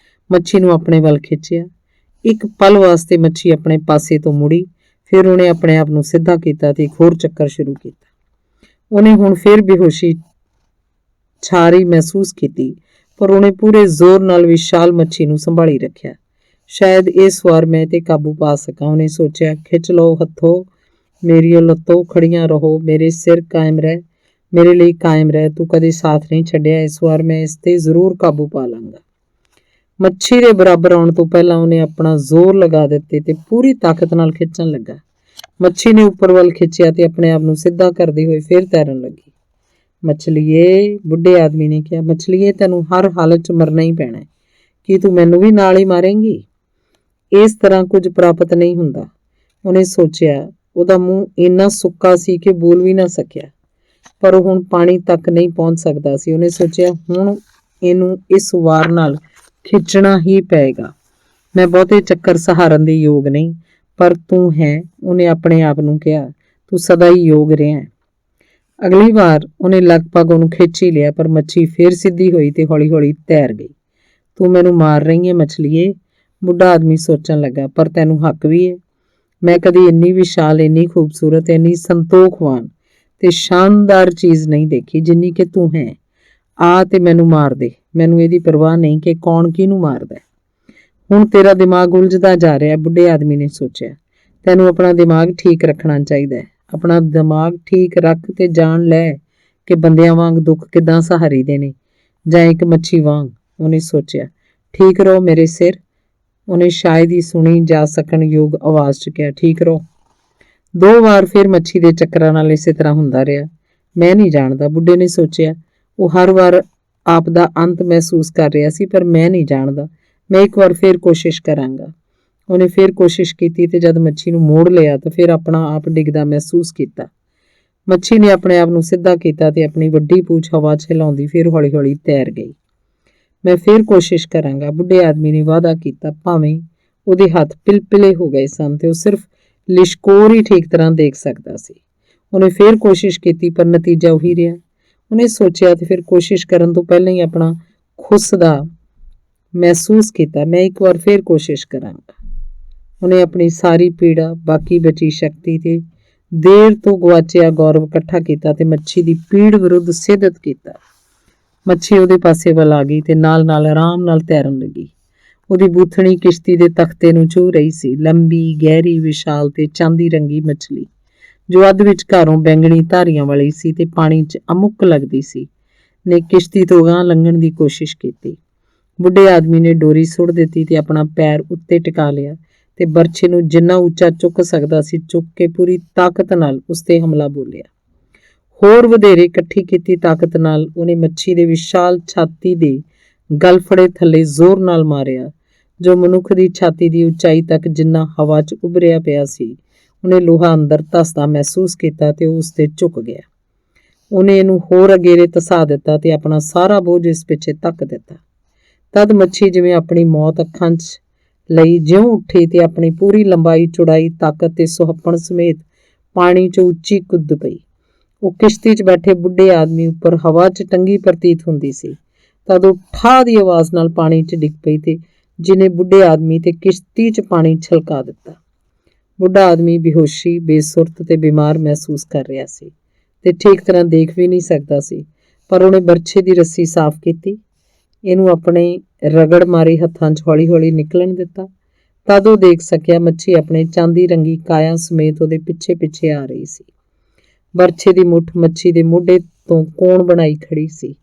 ਮੱਛੀ ਨੂੰ ਆਪਣੇ ਵੱਲ ਖਿੱਚਿਆ। ਇੱਕ ਪਲ ਵਾਸਤੇ ਮੱਛੀ ਆਪਣੇ ਪਾਸੇ ਤੋਂ ਮੁੜੀ, ਫਿਰ ਉਹਨੇ ਆਪਣੇ ਆਪ ਨੂੰ ਸਿੱਧਾ ਕੀਤਾ ਤੇ ਇੱਕ ਹੋਰ ਚੱਕਰ ਸ਼ੁਰੂ ਕੀਤਾ। ਉਹਨੇ ਹੁਣ ਫਿਰ ਬੇਹੋਸ਼ੀ ਛਾਰੀ ਮਹਿਸੂਸ ਕੀਤੀ, ਪਰ ਉਹਨੇ ਪੂਰੇ ਜ਼ੋਰ ਨਾਲ ਵਿਸ਼ਾਲ ਮੱਛੀ ਨੂੰ ਸੰਭਾਲੀ ਰੱਖਿਆ। ਸ਼ਾਇਦ ਇਸ ਵਾਰ ਮੈਂ ਤੇ ਕਾਬੂ ਪਾ ਸਕਾਂ, ਉਹਨੇ ਸੋਚਿਆ। ਖਿੱਚ ਲਓ ਹੱਥੋਂ, ਮੇਰੀਓ ਲੱਤੋਂ ਖੜੀਆਂ ਰਹੋ, ਮੇਰੇ ਸਿਰ ਕਾਇਮ ਰਹਿ, ਮੇਰੇ ਲਈ ਕਾਇਮ ਰਹਿ, ਤੂੰ ਕਦੇ ਸਾਥ ਨਹੀਂ ਛੱਡਿਆ, ਇਸ ਵਾਰ ਮੈਂ ਇਸ ਤੇ ਜ਼ਰੂਰ ਕਾਬੂ ਪਾ ਲਾਂਗਾ। ਮੱਛੀ ਦੇ ਬਰਾਬਰ ਆਉਣ ਤੋਂ ਪਹਿਲਾਂ ਉਹਨੇ ਆਪਣਾ ਜ਼ੋਰ ਲਗਾ ਦਿੱਤੇ ਤੇ ਪੂਰੀ ਤਾਕਤ ਨਾਲ ਖਿੱਚਣ ਲੱਗਾ। ਮੱਛੀ ਨੇ ਉੱਪਰ ਵੱਲ ਖਿੱਚਿਆ ਤੇ ਆਪਣੇ ਆਪ ਨੂੰ ਸਿੱਧਾ ਕਰਦੇ ਹੋਏ ਫਿਰ ਤੈਰਨ ਲੱਗੀ। ਮਛਲੀਏ, ਬੁੱਢੇ ਆਦਮੀ ਨੇ ਕਿਹਾ, ਮਛਲੀਏ, ਤੈਨੂੰ ਹਰ ਹਾਲਤ 'ਚ ਮਰਨਾ ਹੀ ਪੈਣਾ। ਕੀ ਤੂੰ ਮੈਨੂੰ ਵੀ ਨਾਲ ਹੀ ਮਾਰੇਂਗੀ? ਇਸ ਤਰ੍ਹਾਂ ਕੁਝ ਪ੍ਰਾਪਤ ਨਹੀਂ ਹੁੰਦਾ, ਉਹਨੇ ਸੋਚਿਆ। ਉਹਦਾ ਮੂੰਹ ਇੰਨਾ ਸੁੱਕਾ ਸੀ ਕਿ ਬੋਲ ਵੀ ਨਾ ਸਕਿਆ, ਪਰ ਉਹ ਹੁਣ ਪਾਣੀ ਤੱਕ ਨਹੀਂ ਪਹੁੰਚ ਸਕਦਾ ਸੀ। ਉਹਨੇ ਸੋਚਿਆ, ਹੁਣ ਇਹਨੂੰ ਇਸ ਵਾਰ ਨਾਲ ਖਿੱਚਣਾ ਹੀ ਪਏਗਾ। ਮੈਂ ਬਹੁਤੇ ਚੱਕਰ ਸਹਾਰਨ ਦੇ ਯੋਗ ਨਹੀਂ, ਪਰ ਤੂੰ ਹੈ, ਉਹਨੇ ਆਪਣੇ ਆਪ ਨੂੰ ਕਿਹਾ। ਤੂੰ ਸਦਾ ਹੀ ਯੋਗ ਰਿਹਾ। ਅਗਲੀ ਵਾਰ ਉਹਨੇ ਲਗਭਗ ਉਹਨੂੰ ਖਿੱਚ ਹੀ ਲਿਆ, ਪਰ ਮੱਛੀ ਫਿਰ ਸਿੱਧੀ ਹੋਈ ਤੇ ਹੌਲੀ ਹੌਲੀ ਤੈਰ ਗਈ। ਤੂੰ ਮੈਨੂੰ ਮਾਰ ਰਹੀ ਹੈ ਮਛਲੀਏ, ਬੁੱਢਾ ਆਦਮੀ ਸੋਚਣ ਲੱਗਾ, ਪਰ ਤੈਨੂੰ ਹੱਕ ਵੀ ਹੈ। ਮੈਂ ਕਦੀ ਇੰਨੀ ਵਿਸ਼ਾਲ, ਇੰਨੀ ਖੂਬਸੂਰਤ, ਇੰਨੀ ਸੰਤੋਖਵਾਨ ਤੇ ਸ਼ਾਨਦਾਰ ਚੀਜ਼ ਨਹੀਂ ਦੇਖੀ ਜਿੰਨੀ ਕਿ ਤੂੰ ਹੈ। ਆ ਤੇ ਮੈਨੂੰ ਮਾਰ ਦੇ, ਮੈਨੂੰ ਇਹਦੀ ਪਰਵਾਹ ਨਹੀਂ ਕਿ ਕੌਣ ਕਿਹਨੂੰ ਮਾਰਦਾ। ਹੁਣ ਤੇਰਾ ਦਿਮਾਗ ਉਲਝਦਾ ਜਾ ਰਿਹਾ, ਬੁੱਢੇ ਆਦਮੀ ਨੇ ਸੋਚਿਆ। ਤੈਨੂੰ ਆਪਣਾ ਦਿਮਾਗ ਠੀਕ ਰੱਖਣਾ ਚਾਹੀਦਾ ਹੈ। ਆਪਣਾ ਦਿਮਾਗ ਠੀਕ ਰੱਖ ਤੇ ਜਾਣ ਲੈ ਕਿ ਬੰਦਿਆਂ ਵਾਂਗ ਦੁੱਖ ਕਿੱਦਾਂ ਸਹਾਰੀਦੇ ਨੇ, ਜਾਂ ਇੱਕ ਮੱਛੀ ਵਾਂਗ, ਉਹਨੇ ਸੋਚਿਆ। ਠੀਕ ਰਹੋ ਮੇਰੇ ਸਿਰ, ਉਹਨੇ ਸ਼ਾਇਦ ਹੀ ਸੁਣੀ ਜਾ ਸਕਣ ਯੋਗ ਆਵਾਜ਼ 'ਚ ਕਿਹਾ। ਠੀਕ ਰਹੋ। 2 ਵਾਰ ਫਿਰ ਮੱਛੀ ਦੇ ਚੱਕਰਾਂ ਨਾਲ ਇਸੇ ਤਰ੍ਹਾਂ ਹੁੰਦਾ ਰਿਹਾ। ਮੈਂ ਨਹੀਂ ਜਾਣਦਾ, ਬੁੱਢੇ ਨੇ ਸੋਚਿਆ। ਉਹ ਹਰ ਵਾਰ ਆਪ ਦਾ ਅੰਤ ਮਹਿਸੂਸ ਕਰ ਰਿਹਾ ਸੀ, ਪਰ ਮੈਂ ਨਹੀਂ ਜਾਣਦਾ। ਮੈਂ ਇੱਕ ਵਾਰ ਫਿਰ ਕੋਸ਼ਿਸ਼ ਕਰਾਂਗਾ। ਉਹਨੇ ਫਿਰ ਕੋਸ਼ਿਸ਼ ਕੀਤੀ ਤੇ ਜਦ ਮੱਛੀ ਨੂੰ ਮੋੜ ਲਿਆ ਤਾਂ ਫਿਰ ਆਪਣਾ ਆਪ ਡਿੱਗਦਾ ਮਹਿਸੂਸ ਕੀਤਾ। ਮੱਛੀ ਨੇ ਆਪਣੇ ਆਪ ਨੂੰ ਸਿੱਧਾ ਕੀਤਾ ਤੇ ਆਪਣੀ ਵੱਡੀ ਪੂਛ ਹਵਾ 'ਚ ਹਿਲਾਉਂਦੀ ਫਿਰ ਹੌਲੀ ਹੌਲੀ ਤੈਰ ਗਈ। ਮੈਂ ਫਿਰ ਕੋਸ਼ਿਸ਼ ਕਰਾਂਗਾ, ਬੁੱਢੇ ਆਦਮੀ ਨੇ ਵਾਅਦਾ ਕੀਤਾ, ਭਾਵੇਂ ਉਹਦੇ ਹੱਥ ਪਿਲਪਿਲੇ ਹੋ ਗਏ ਸਨ ਤੇ ਉਹ ਸਿਰਫ ਲਿਸ਼ਕੋਰ ਹੀ ਠੀਕ ਤਰ੍ਹਾਂ ਦੇਖ ਸਕਦਾ ਸੀ। ਉਹਨੇ ਫਿਰ ਕੋਸ਼ਿਸ਼ ਕੀਤੀ, ਪਰ ਨਤੀਜਾ ਉਹੀ ਰਿਹਾ। ਉਹਨੇ ਸੋਚਿਆ ਤੇ ਫਿਰ ਕੋਸ਼ਿਸ਼ ਕਰਨ ਤੋਂ ਪਹਿਲਾਂ ਹੀ ਆਪਣਾ ਖੁੱਸਦਾ ਮਹਿਸੂਸ ਕੀਤਾ। ਮੈਂ ਇੱਕ ਵਾਰ ਫਿਰ ਕੋਸ਼ਿਸ਼ ਕਰਾਂਗਾ। ਉਹਨੇ ਆਪਣੀ ਸਾਰੀ ਪੀੜਾ, ਬਾਕੀ ਬਚੀ ਸ਼ਕਤੀ ਤੇ ਦੇਰ ਤੋਂ ਗੁਆਚਿਆ ਗੌਰਵ ਇਕੱਠਾ ਕੀਤਾ ਤੇ ਮੱਛੀ ਦੀ ਪੀੜ ਵਿਰੁੱਧ ਸਿੱਧਤ ਕੀਤਾ। ਮੱਛੀ ਉਹਦੇ ਪਾਸੇ ਵੱਲ ਆ ਗਈ ਤੇ ਨਾਲ ਨਾਲ ਆਰਾਮ ਨਾਲ ਤੈਰਨ ਲੱਗੀ। ਉਹਦੀ ਬੂਥਣੀ ਕਿਸ਼ਤੀ ਦੇ ਤਖਤੇ ਨੂੰ ਛੂਹ ਰਹੀ ਸੀ। ਲੰਬੀ, ਗਹਿਰੀ, ਵਿਸ਼ਾਲ ਤੇ ਚਾਂਦੀ ਰੰਗੀ ਮੱਛਲੀ, ਜੋ ਅੱਧ ਵਿਚਕਾਰੋਂ ਬੈਂਗਣੀ ਧਾਰੀਆਂ ਵਾਲੀ ਸੀ ਤੇ ਪਾਣੀ 'ਚ ਅਮੁੱਕ ਲੱਗਦੀ ਸੀ, ਨੇ ਕਿਸ਼ਤੀ ਤੋਂ ਗਾਂਹ ਲੰਘਣ ਦੀ ਕੋਸ਼ਿਸ਼ ਕੀਤੀ। ਬੁੱਢੇ ਆਦਮੀ ਨੇ ਡੋਰੀ ਸੁੱਟ ਦਿੱਤੀ ਤੇ ਆਪਣਾ ਪੈਰ ਉੱਤੇ ਟਿਕਾ ਲਿਆ ਤੇ ਬਰਛੇ ਨੂੰ ਜਿੰਨਾ ਉੱਚਾ ਚੁੱਕ ਸਕਦਾ ਸੀ ਚੁੱਕ ਕੇ ਪੂਰੀ ਤਾਕਤ ਨਾਲ ਉਸ ਤੇ ਹਮਲਾ ਬੋਲਿਆ। ਹੋਰ ਵਧੇਰੇ ਇਕੱਠੀ ਕੀਤੀ ਤਾਕਤ ਨਾਲ ਉਹਨੇ ਮੱਛੀ ਦੇ ਵਿਸ਼ਾਲ ਛਾਤੀ ਦੇ ਗਲਫੜੇ ਥੱਲੇ ਜ਼ੋਰ ਨਾਲ ਮਾਰਿਆ, ਜੋ ਮਨੁੱਖ ਦੀ ਛਾਤੀ ਦੀ ਉਚਾਈ ਤੱਕ ਜਿੰਨਾ ਹਵਾ 'ਚ ਉਭਰਿਆ ਪਿਆ ਸੀ। ਉਹਨੇ ਲੋਹਾ ਅੰਦਰ ਧੱਸਦਾ ਮਹਿਸੂਸ ਕੀਤਾ ਤੇ ਉਹ ਉਸ ਤੇ ਝੁਕ ਗਿਆ। ਉਹਨੇ ਇਹਨੂੰ ਹੋਰ ਅਗੇਰੇ ਧਸਾ ਦਿੱਤਾ ਤੇ ਆਪਣਾ ਸਾਰਾ ਬੋਝ ਇਸ ਪਿੱਛੇ ਧੱਕ ਦਿੱਤਾ। ਤਦ ਮੱਛੀ ਜਿਵੇਂ ਆਪਣੀ ਮੌਤ ਅੱਖਾਂ 'ਚ ਲਈ ਜਿਉਂ ਉੱਠੀ ਤੇ ਆਪਣੀ ਪੂਰੀ ਲੰਬਾਈ, ਚੌੜਾਈ, ਤਾਕਤ ਤੇ ਸੁਹੱਪਣ ਸਮੇਤ ਪਾਣੀ 'ਚ ਉੱਚੀ ਕੁੱਦ ਪਈ। ਉਹ ਕਿਸ਼ਤੀ 'ਚ ਬੈਠੇ ਬੁੱਢੇ ਆਦਮੀ ਉੱਪਰ ਹਵਾ 'ਚ ਟੰਗੀ ਪ੍ਰਤੀਤ ਹੁੰਦੀ ਸੀ। ਤਦ ਉਹ ਠਾਹ ਦੀ ਆਵਾਜ਼ ਨਾਲ ਪਾਣੀ 'ਚ ਡਿੱਗ ਪਈ ਤੇ ਜਿਹਨੇ ਬੁੱਢੇ ਆਦਮੀ ਤੇ ਕਿਸ਼ਤੀ 'ਚ ਪਾਣੀ ਛਲਕਾ ਦਿੱਤਾ। ਬੁੱਢਾ ਆਦਮੀ ਬੇਹੋਸ਼ੀ, ਬੇਸੁਰਤ ਤੇ ਬਿਮਾਰ ਮਹਿਸੂਸ ਕਰ ਰਿਹਾ ਸੀ ਤੇ ਠੀਕ ਤਰ੍ਹਾਂ ਦੇਖ ਵੀ ਨਹੀਂ ਸਕਦਾ ਸੀ, ਪਰ ਉਹਨੇ ਬਰਛੇ ਦੀ ਰੱਸੀ ਸਾਫ਼ ਕੀਤੀ, ਇਹਨੂੰ ਆਪਣੇ ਰਗੜ ਮਾਰੇ ਹੱਥਾਂ 'ਚ ਹੌਲੀ-ਹੌਲੀ ਨਿਕਲਣ ਦਿੱਤਾ। ਤਦ ਉਹ ਦੇਖ ਸਕਿਆ ਮੱਛੀ ਆਪਣੇ ਚਾਂਦੀ ਰੰਗੀ ਕਾਇਆ ਸਮੇਤ ਉਹਦੇ ਪਿੱਛੇ-ਪਿੱਛੇ ਆ ਰਹੀ ਸੀ। ਬਰਛੇ ਦੀ ਮੁੱਠ ਮੱਛੀ ਦੇ ਮੋਢੇ ਤੋਂ ਕੋਣ ਬਣਾਈ ਖੜੀ ਸੀ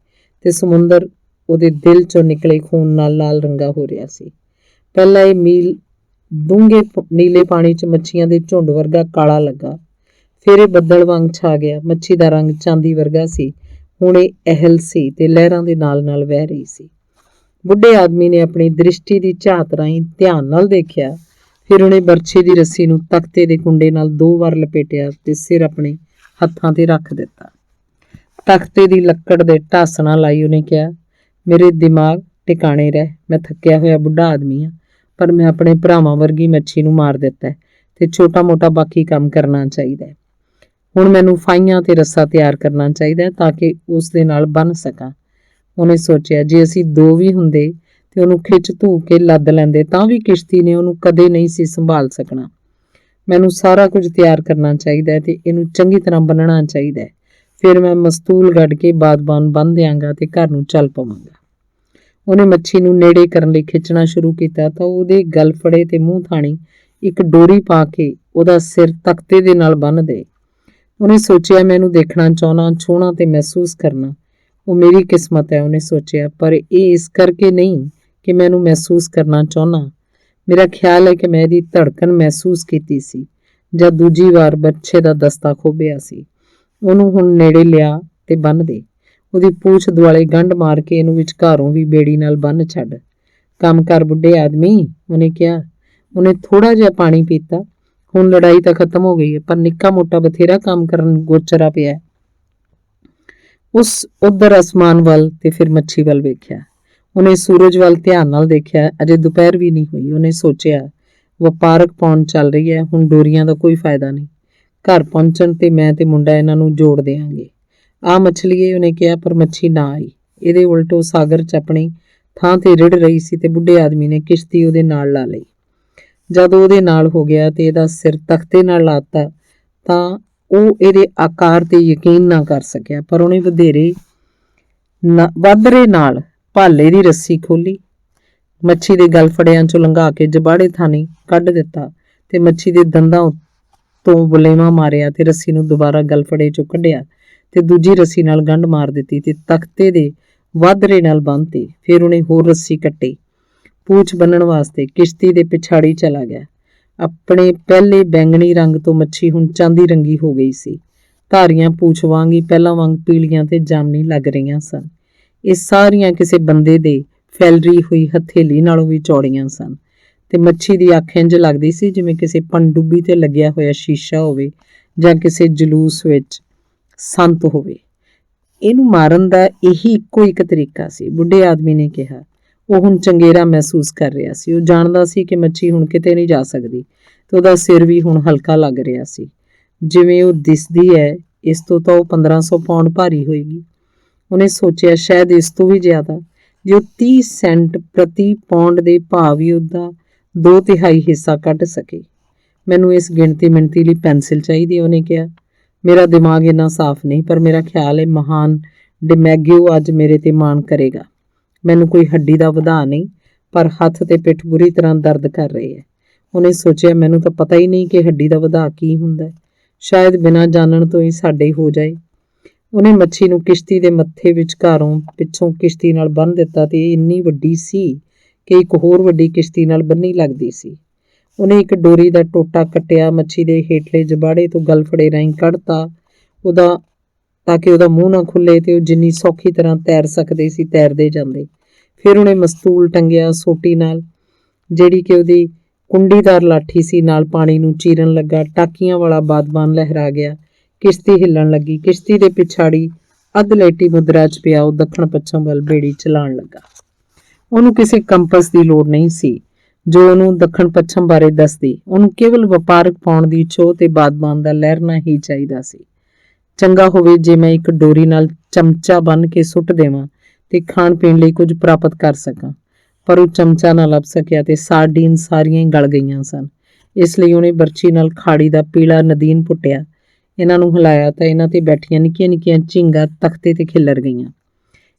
ਤੇ ਸਮੁੰਦਰ ਉਹਦੇ ਦਿਲ 'ਚੋਂ ਨਿਕਲੇ ਖੂਨ ਨਾਲ ਲਾਲ ਰੰਗਾ ਹੋ ਰਿਹਾ ਸੀ। ਪਹਿਲਾਂ ਇਹ ਮੀਲ ਡੂੰਘੇ ਨੀਲੇ ਪਾਣੀ 'ਚ ਮੱਛੀਆਂ ਦੇ ਝੁੰਡ ਵਰਗਾ ਕਾਲਾ ਲੱਗਾ, ਫਿਰ ਇਹ ਬੱਦਲ ਵਾਂਗ ਛਾ ਗਿਆ। ਮੱਛੀ ਦਾ ਰੰਗ ਚਾਂਦੀ ਵਰਗਾ ਸੀ। ਹੁਣ ਇਹ ਅਹਿਲ ਸੀ ਤੇ ਲਹਿਰਾਂ ਦੇ ਨਾਲ-ਨਾਲ ਵਹਿ ਰਹੀ ਸੀ। ਬੁੱਢੇ ਆਦਮੀ ਨੇ ਆਪਣੀ ਦ੍ਰਿਸ਼ਟੀ ਦੀ ਝਾਤ ਰਾਹੀਂ ਧਿਆਨ ਨਾਲ ਦੇਖਿਆ। ਫਿਰ ਉਹਨੇ ਬਰਛੇ ਦੀ ਰੱਸੀ ਨੂੰ ਤਖਤੇ ਦੇ ਕੁੰਡੇ ਨਾਲ 2 ਵਾਰ ਲਪੇਟਿਆ ਤੇ ਸਿਰ ਆਪਣੇ ਹੱਥਾਂ ਤੇ ਰੱਖ ਦਿੱਤਾ। ਤਖਤੇ ਦੀ ਲੱਕੜ ਦੇ ਢਾਸਣਾ ਲਾਈ ਉਹਨੇ ਕਿਹਾ, ਮੇਰੇ ਦਿਮਾਗ ਟਿਕਾਣੇ ਰਹਿ। ਮੈਂ ਥੱਕਿਆ ਹੋਇਆ ਬੁੱਢਾ ਆਦਮੀ ਆ, ਪਰ ਮੈਂ ਆਪਣੇ ਭਰਾਵਾਂ ਵਰਗੀ ਮੱਛੀ ਨੂੰ ਮਾਰ ਦਿੱਤਾ ਤੇ ਛੋਟਾ-ਮੋਟਾ ਬਾਕੀ ਕੰਮ ਕਰਨਾ ਚਾਹੀਦਾ। ਹੁਣ ਮੈਨੂੰ ਫਾਈਆਂ ਤੇ ਰੱਸਾ ਤਿਆਰ ਕਰਨਾ ਚਾਹੀਦਾ ਤਾਂ ਕਿ ਉਸ ਦੇ ਨਾਲ ਬੰਨ ਸਕਾਂ। ਉਹਨੇ ਸੋਚਿਆ, ਜੇ ਅਸੀਂ 2 ਵੀ ਹੁੰਦੇ ਤੇ ਉਹਨੂੰ ਖਿੱਚ ਧੂ ਕੇ ਲੱਦ ਲੈਂਦੇ ਤਾਂ ਵੀ ਕਿਸ਼ਤੀ ਨੇ ਉਹਨੂੰ ਕਦੇ ਨਹੀਂ ਸੀ ਸੰਭਾਲ ਸਕਣਾ। ਮੈਨੂੰ ਸਾਰਾ ਕੁਝ ਤਿਆਰ ਕਰਨਾ ਚਾਹੀਦਾ ਤੇ ਇਹਨੂੰ ਚੰਗੀ ਤਰ੍ਹਾਂ ਬੰਨਣਾ ਚਾਹੀਦਾ। ਫਿਰ ਮੈਂ ਮਸਤੂਲ ਗੱਡ ਕੇ ਬਾਦਬਾਨ ਬੰਨ੍ਹ ਦਿਆਂਗਾ ਤੇ ਘਰ ਨੂੰ ਚੱਲ ਪਵਾਂਗਾ। ਉਹਨੇ ਮੱਛੀ ਨੂੰ ਨੇੜੇ ਕਰਨ ਲਈ ਖਿੱਚਣਾ ਸ਼ੁਰੂ ਕੀਤਾ ਤਾਂ ਉਹਦੇ ਗਲ ਫੜੇ ਤੇ ਮੂੰਹ ਥਾਣੀ ਇੱਕ ਡੋਰੀ ਪਾ ਕੇ ਉਹਦਾ ਸਿਰ ਤਖਤੇ ਦੇ ਨਾਲ ਬੰਨ੍ਹ ਦੇ। ਉਹਨੇ ਸੋਚਿਆ, ਮੈਂ ਇਹਨੂੰ ਦੇਖਣਾ ਚਾਹੁੰਦਾ, ਛੂਹਣਾ ਤੇ ਮਹਿਸੂਸ ਕਰਨਾ। ਉਹ ਮੇਰੀ ਕਿਸਮਤ ਹੈ, ਉਹਨੇ ਸੋਚਿਆ, ਪਰ ਇਹ ਇਸ ਕਰਕੇ ਨਹੀਂ ਕਿ ਮੈਂ ਇਹਨੂੰ ਮਹਿਸੂਸ ਕਰਨਾ ਚਾਹੁੰਦਾ। ਮੇਰਾ ਖਿਆਲ ਹੈ ਕਿ ਮੈਂ ਇਹਦੀ ਧੜਕਣ ਮਹਿਸੂਸ ਕੀਤੀ ਸੀ ਜਦ ਦੂਜੀ ਵਾਰ ਬੱਚੇ ਦਾ ਦਸਤਾ ਖੋਭਿਆ ਸੀ। ਉਹਨੂੰ ਹੁਣ ਨੇੜੇ ਲਿਆ ਤੇ ਬੰਨ੍ਹ ਦੇ। ਉਹਦੀ ਪੂਛ ਦੁਆਲੇ ਗੰਢ ਮਾਰ ਕੇ ਇਹਨੂੰ ਵਿਚਕਾਰੋਂ ਵੀ ਬੇੜੀ ਨਾਲ ਬੰਨ੍ਹ ਛੱਡ। ਕੰਮ ਕਰ ਬੁੱਢੇ ਆਦਮੀ, ਉਹਨੇ ਕਿਹਾ। ਉਹਨੇ ਥੋੜਾ ਜਿਹਾ ਪਾਣੀ ਪੀਤਾ। ਹੁਣ ਲੜਾਈ ਤਾਂ ਖਤਮ ਹੋ ਗਈ ਹੈ, ਪਰ ਨਿੱਕਾ ਮੋਟਾ ਬਥੇਰਾ ਕੰਮ ਕਰਨ ਗੋਚਰਾ ਪਿਆ। ਉਸ ਉਧਰ ਅਸਮਾਨ ਵੱਲ ਤੇ ਫਿਰ ਮੱਛੀ ਵੱਲ ਵੇਖਿਆ। ਉਹਨੇ ਸੂਰਜ ਵੱਲ ਧਿਆਨ ਨਾਲ ਦੇਖਿਆ। ਅਜੇ ਦੁਪਹਿਰ ਵੀ ਨਹੀਂ ਹੋਈ। ਉਹਨੇ ਸੋਚਿਆ, ਵਪਾਰਕ ਪੌਂਡ ਚੱਲ ਰਹੀ ਹੈ, ਹੁਣ ਡੋਰੀਆਂ ਦਾ ਕੋਈ ਫਾਇਦਾ ਨਹੀਂ। ਘਰ ਪਹੁੰਚਣ ਤੇ ਮੈਂ ਤੇ ਮੁੰਡਾ ਇਹਨਾਂ ਨੂੰ ਜੋੜ ਦੇਵਾਂਗੇ। ਆਹ ਮਛਲੀਏ, ਉਹਨੇ ਕਿਹਾ, ਪਰ ਮੱਛੀ ਨਾ ਆਈ। ਇਹਦੇ ਉਲਟ ਉਹ ਸਾਗਰ 'ਚ ਆਪਣੀ ਥਾਂ ਤੇ ਰਿੜ ਰਹੀ ਸੀ ਤੇ ਬੁੱਢੇ ਆਦਮੀ ਨੇ ਕਿਸ਼ਤੀ ਉਹਦੇ ਨਾਲ ਲਾ ਲਈ। ਜਦ ਉਹਦੇ ਨਾਲ ਹੋ ਗਿਆ ਤੇ ਇਹਦਾ ਸਿਰ ਤਖਤੇ ਨਾਲ ਲਾਤਾ ਤਾਂ ਉਹ ਇਹਦੇ ਆਕਾਰ ਤੇ ਯਕੀਨ ਨਾ ਕਰ ਸਕਿਆ, ਪਰ ਉਹਨੇ ਵਾਧਰੇ ਨਾਲ ਭਾਲੇ ਦੀ ਰੱਸੀ ਖੋਲੀ, ਮੱਛੀ ਦੇ ਗਲ ਫੜਿਆਂ 'ਚੋਂ ਲੰਘਾ ਕੇ ਜਬਾੜੇ ਥਾਣੀ ਕੱਢ ਦਿੱਤਾ ਤੇ ਮੱਛੀ ਦੇ ਦੰਦਾਂ ਤੋਂ ਬਲੇਵਾ ਮਾਰਿਆ ਤੇ ਰੱਸੀ ਨੂੰ ਦੁਬਾਰਾ ਗਲਫੜੇ 'ਚੋਂ ਕੱਢਿਆ ਤੇ ਦੂਜੀ ਰੱਸੀ ਨਾਲ ਗੰਢ ਮਾਰ ਦਿੱਤੀ ਤੇ ਤਖਤੇ ਦੇ ਵਾਧਰੇ ਨਾਲ ਬੰਨ੍ਹਤੀ। ਫਿਰ ਉਹਨੇ ਹੋਰ ਰੱਸੀ ਕੱਟੀ ਪੂਛ ਬੰਨਣ ਵਾਸਤੇ। ਕਿਸ਼ਤੀ ਦੇ ਪਿਛਾੜੀ ਚਲਾ ਗਿਆ। ਆਪਣੇ ਪਹਿਲੇ ਬੈਂਗਣੀ ਰੰਗ ਤੋਂ ਮੱਛੀ ਹੁਣ ਚਾਂਦੀ ਰੰਗੀ ਹੋ ਗਈ ਸੀ। ਧਾਰੀਆਂ ਪੂਛ ਵਾਂਗ ਹੀ ਪਹਿਲਾਂ ਵਾਂਗ ਪੀਲੀਆਂ ਤੇ ਜਾਮਨੀ ਲੱਗ ਰਹੀਆਂ ਸਨ। ਇਹ ਸਾਰੀਆਂ ਕਿਸੇ ਬੰਦੇ ਦੇ ਫੈਲਰੀ ਹੋਈ ਹਥੇਲੀ ਨਾਲੋਂ ਵੀ ਚੌੜੀਆਂ ਸਨ ਤੇ ਮੱਛੀ ਦੀ ਅੱਖ ਇੰਝ ਲੱਗਦੀ ਸੀ ਜਿਵੇਂ ਕਿਸੇ ਪਣਡੁੱਬੀ ਤੇ ਲੱਗਿਆ ਹੋਇਆ ਸ਼ੀਸ਼ਾ ਹੋਵੇ ਜਾਂ ਕਿਸੇ ਜਲੂਸ ਵਿੱਚ ਸੰਤ ਹੋਵੇ। ਇਹਨੂੰ ਮਾਰਨ ਦਾ ਇਹੀ ਇੱਕੋ ਇੱਕ ਤਰੀਕਾ ਸੀ, ਬੁੱਢੇ ਆਦਮੀ ਨੇ ਕਿਹਾ। ਉਹ ਹੁਣ ਚੰਗੇਰਾ ਮਹਿਸੂਸ ਕਰ ਰਿਹਾ ਸੀ। ਉਹ ਜਾਣਦਾ ਸੀ ਕਿ ਮੱਛੀ ਹੁਣ ਕਿਤੇ ਨਹੀਂ ਜਾ ਸਕਦੀ ਤੇ ਉਹਦਾ ਸਿਰ ਵੀ ਹੁਣ ਹਲਕਾ ਲੱਗ ਰਿਹਾ ਸੀ। ਜਿਵੇਂ ਉਹ ਦਿਸਦੀ ਹੈ, ਇਸ ਤੋਂ ਤਾਂ ਉਹ 1500 ਪੌਂਡ ਭਾਰੀ ਹੋਏਗੀ। ਉਹਨੇ ਸੋਚਿਆ, ਸ਼ਾਇਦ ਇਸ ਤੋਂ ਵੀ ਜ਼ਿਆਦਾ, ਜੇ ਉਹ 30 ਸੈਂਟ ਪ੍ਰਤੀ ਪੌਂਡ ਦੇ ਭਾਅ ਵੀ ਉਹਦਾ 2/3 ਹਿੱਸਾ ਕੱਢ ਸਕੇ। ਮੈਨੂੰ ਇਸ ਗਿਣਤੀ ਲਈ ਪੈਨਸਿਲ ਚਾਹੀਦੀ, ਉਹਨੇ ਕਿਹਾ। ਮੇਰਾ ਦਿਮਾਗ ਇੰਨਾ ਸਾਫ਼ ਨਹੀਂ, ਪਰ ਮੇਰਾ ਖਿਆਲ ਹੈ ਮਹਾਨ ਡਿਮੈਗਿਓ ਅੱਜ ਮੇਰੇ ਤੇ ਮਾਣ ਕਰੇਗਾ। ਮੈਨੂੰ ਕੋਈ ਹੱਡੀ ਦਾ ਵਧਾ ਨਹੀਂ, ਪਰ ਹੱਥ ਤੇ ਪਿੱਠ ਬੁਰੀ ਤਰ੍ਹਾਂ ਦਰਦ ਕਰ ਰਹੀ ਹੈ। ਉਹਨੇ ਸੋਚਿਆ, ਮੈਨੂੰ ਤਾਂ ਪਤਾ ਹੀ ਨਹੀਂ ਕਿ ਹੱਡੀ ਦਾ ਵਧਾ ਕੀ ਹੁੰਦਾ ਹੈ। ਸ਼ਾਇਦ ਬਿਨਾਂ ਜਾਣਨ ਤੋਂ ਹੀ ਸਾਡੇ ਹੋ ਜਾਏ। ਉਹਨੇ ਮੱਛੀ ਨੂੰ ਕਿਸ਼ਤੀ ਦੇ ਮੱਥੇ ਵਿਚਕਾਰੋਂ ਪਿੱਛੋਂ ਕਿਸ਼ਤੀ ਨਾਲ ਬੰਨ੍ਹ ਦਿੱਤਾ ਤੇ ਇਹ ਇੰਨੀ ਵੱਡੀ ਸੀ ਕਿ ਇੱਕ ਹੋਰ ਵੱਡੀ ਕਿਸ਼ਤੀ ਨਾਲ ਬੰਨੀ ਲੱਗਦੀ ਸੀ। ਉਹਨੇ ਇੱਕ ਡੋਰੀ ਦਾ ਟੋਟਾ ਕੱਟਿਆ, ਮੱਛੀ ਦੇ ਹੇਠਲੇ ਜਬਾੜੇ ਤੋਂ ਗਲਫੜੇ ਰਾਹੀਂ ਕੱਢਤਾ। ਉਹਦਾ ਤਾਂ ਕਿ ਉਹਦਾ ਮੂੰਹ ਨਾ ਖੁੱਲੇ ਤੇ ਉਹ ਜਿੰਨੀ ਸੌਖੀ ਤਰ੍ਹਾਂ ਤੈਰ ਸਕਦੇ ਸੀ ਤੈਰਦੇ ਜਾਂਦੇ। ਫਿਰ ਉਹਨੇ ਮਸਤੂਲ ਟੰਗਿਆ ਸੋਟੀ ਨਾਲ, ਜਿਹੜੀ ਕਿ ਉਹਦੀ ਕੁੰਡੀਦਾਰ ਲਾਠੀ ਸੀ, ਨਾਲ ਪਾਣੀ ਨੂੰ ਚੀਰਨ ਲੱਗਾ। ਟਾਕੀਆਂ ਵਾਲਾ ਬਾਦਬਾਨ ਲਹਿਰਾ ਗਿਆ, ਕਿਸ਼ਤੀ ਹਿੱਲਣ ਲੱਗੀ। ਕਿਸ਼ਤੀ ਦੇ ਪਿਛਾੜੀ ਅੱਧ ਲੇਟੀ ਮੁਦਰਾ 'ਚ ਪਿਆ ਉਹ ਦੱਖਣ ਪੱਛਮ ਵੱਲ ਬੇੜੀ ਚਲਾਉਣ ਲੱਗਾ। ਉਹਨੂੰ ਕਿਸੇ ਕੰਪਸ ਦੀ ਲੋੜ ਨਹੀਂ ਸੀ ਜੋ ਉਹਨੂੰ ਦੱਖਣ ਪੱਛਮ ਬਾਰੇ ਦੱਸਦੀ। ਉਹਨੂੰ ਕੇਵਲ ਵਪਾਰਕ ਪਾਉਣ ਦੀ ਚੋਹ ਤੇ ਬਾਦਬਾਨ ਦਾ ਲਹਿਰਨਾ ਹੀ ਚਾਹੀਦਾ ਸੀ। ਚੰਗਾ ਹੋਵੇ ਜੇ ਮੈਂ ਇੱਕ ਡੋਰੀ ਨਾਲ ਚਮਚਾ ਬੰਨ੍ਹ ਕੇ ਸੁੱਟ ਦੇਵਾਂ ਤੇ ਖਾਣ ਪੀਣ ਲਈ ਕੁਝ ਪ੍ਰਾਪਤ ਕਰ ਸਕਾਂ। ਪਰ ਉਹ ਚਮਚਾ ਨਾ ਲੱਭ ਸਕਿਆ ਤੇ ਸਾਰਡੀਨ ਸਾਰੀਆਂ ਹੀ ਗਲ ਗਈਆਂ ਸਨ। ਇਸ ਲਈ ਉਹਨੇ ਬਰਛੀ ਨਾਲ ਖਾੜੀ ਦਾ ਪੀਲਾ ਨਦੀਨ ਪੁੱਟਿਆ। ਇਹਨਾਂ ਨੂੰ ਹਿਲਾਇਆ ਤਾਂ ਇਹਨਾਂ ਤੇ ਬੈਠੀਆਂ ਨਿੱਕੀਆਂ ਨਿੱਕੀਆਂ ਝੀਂਗਾਂ ਤਖਤੇ ਤੇ ਖਿੱਲਰ ਗਈਆਂ।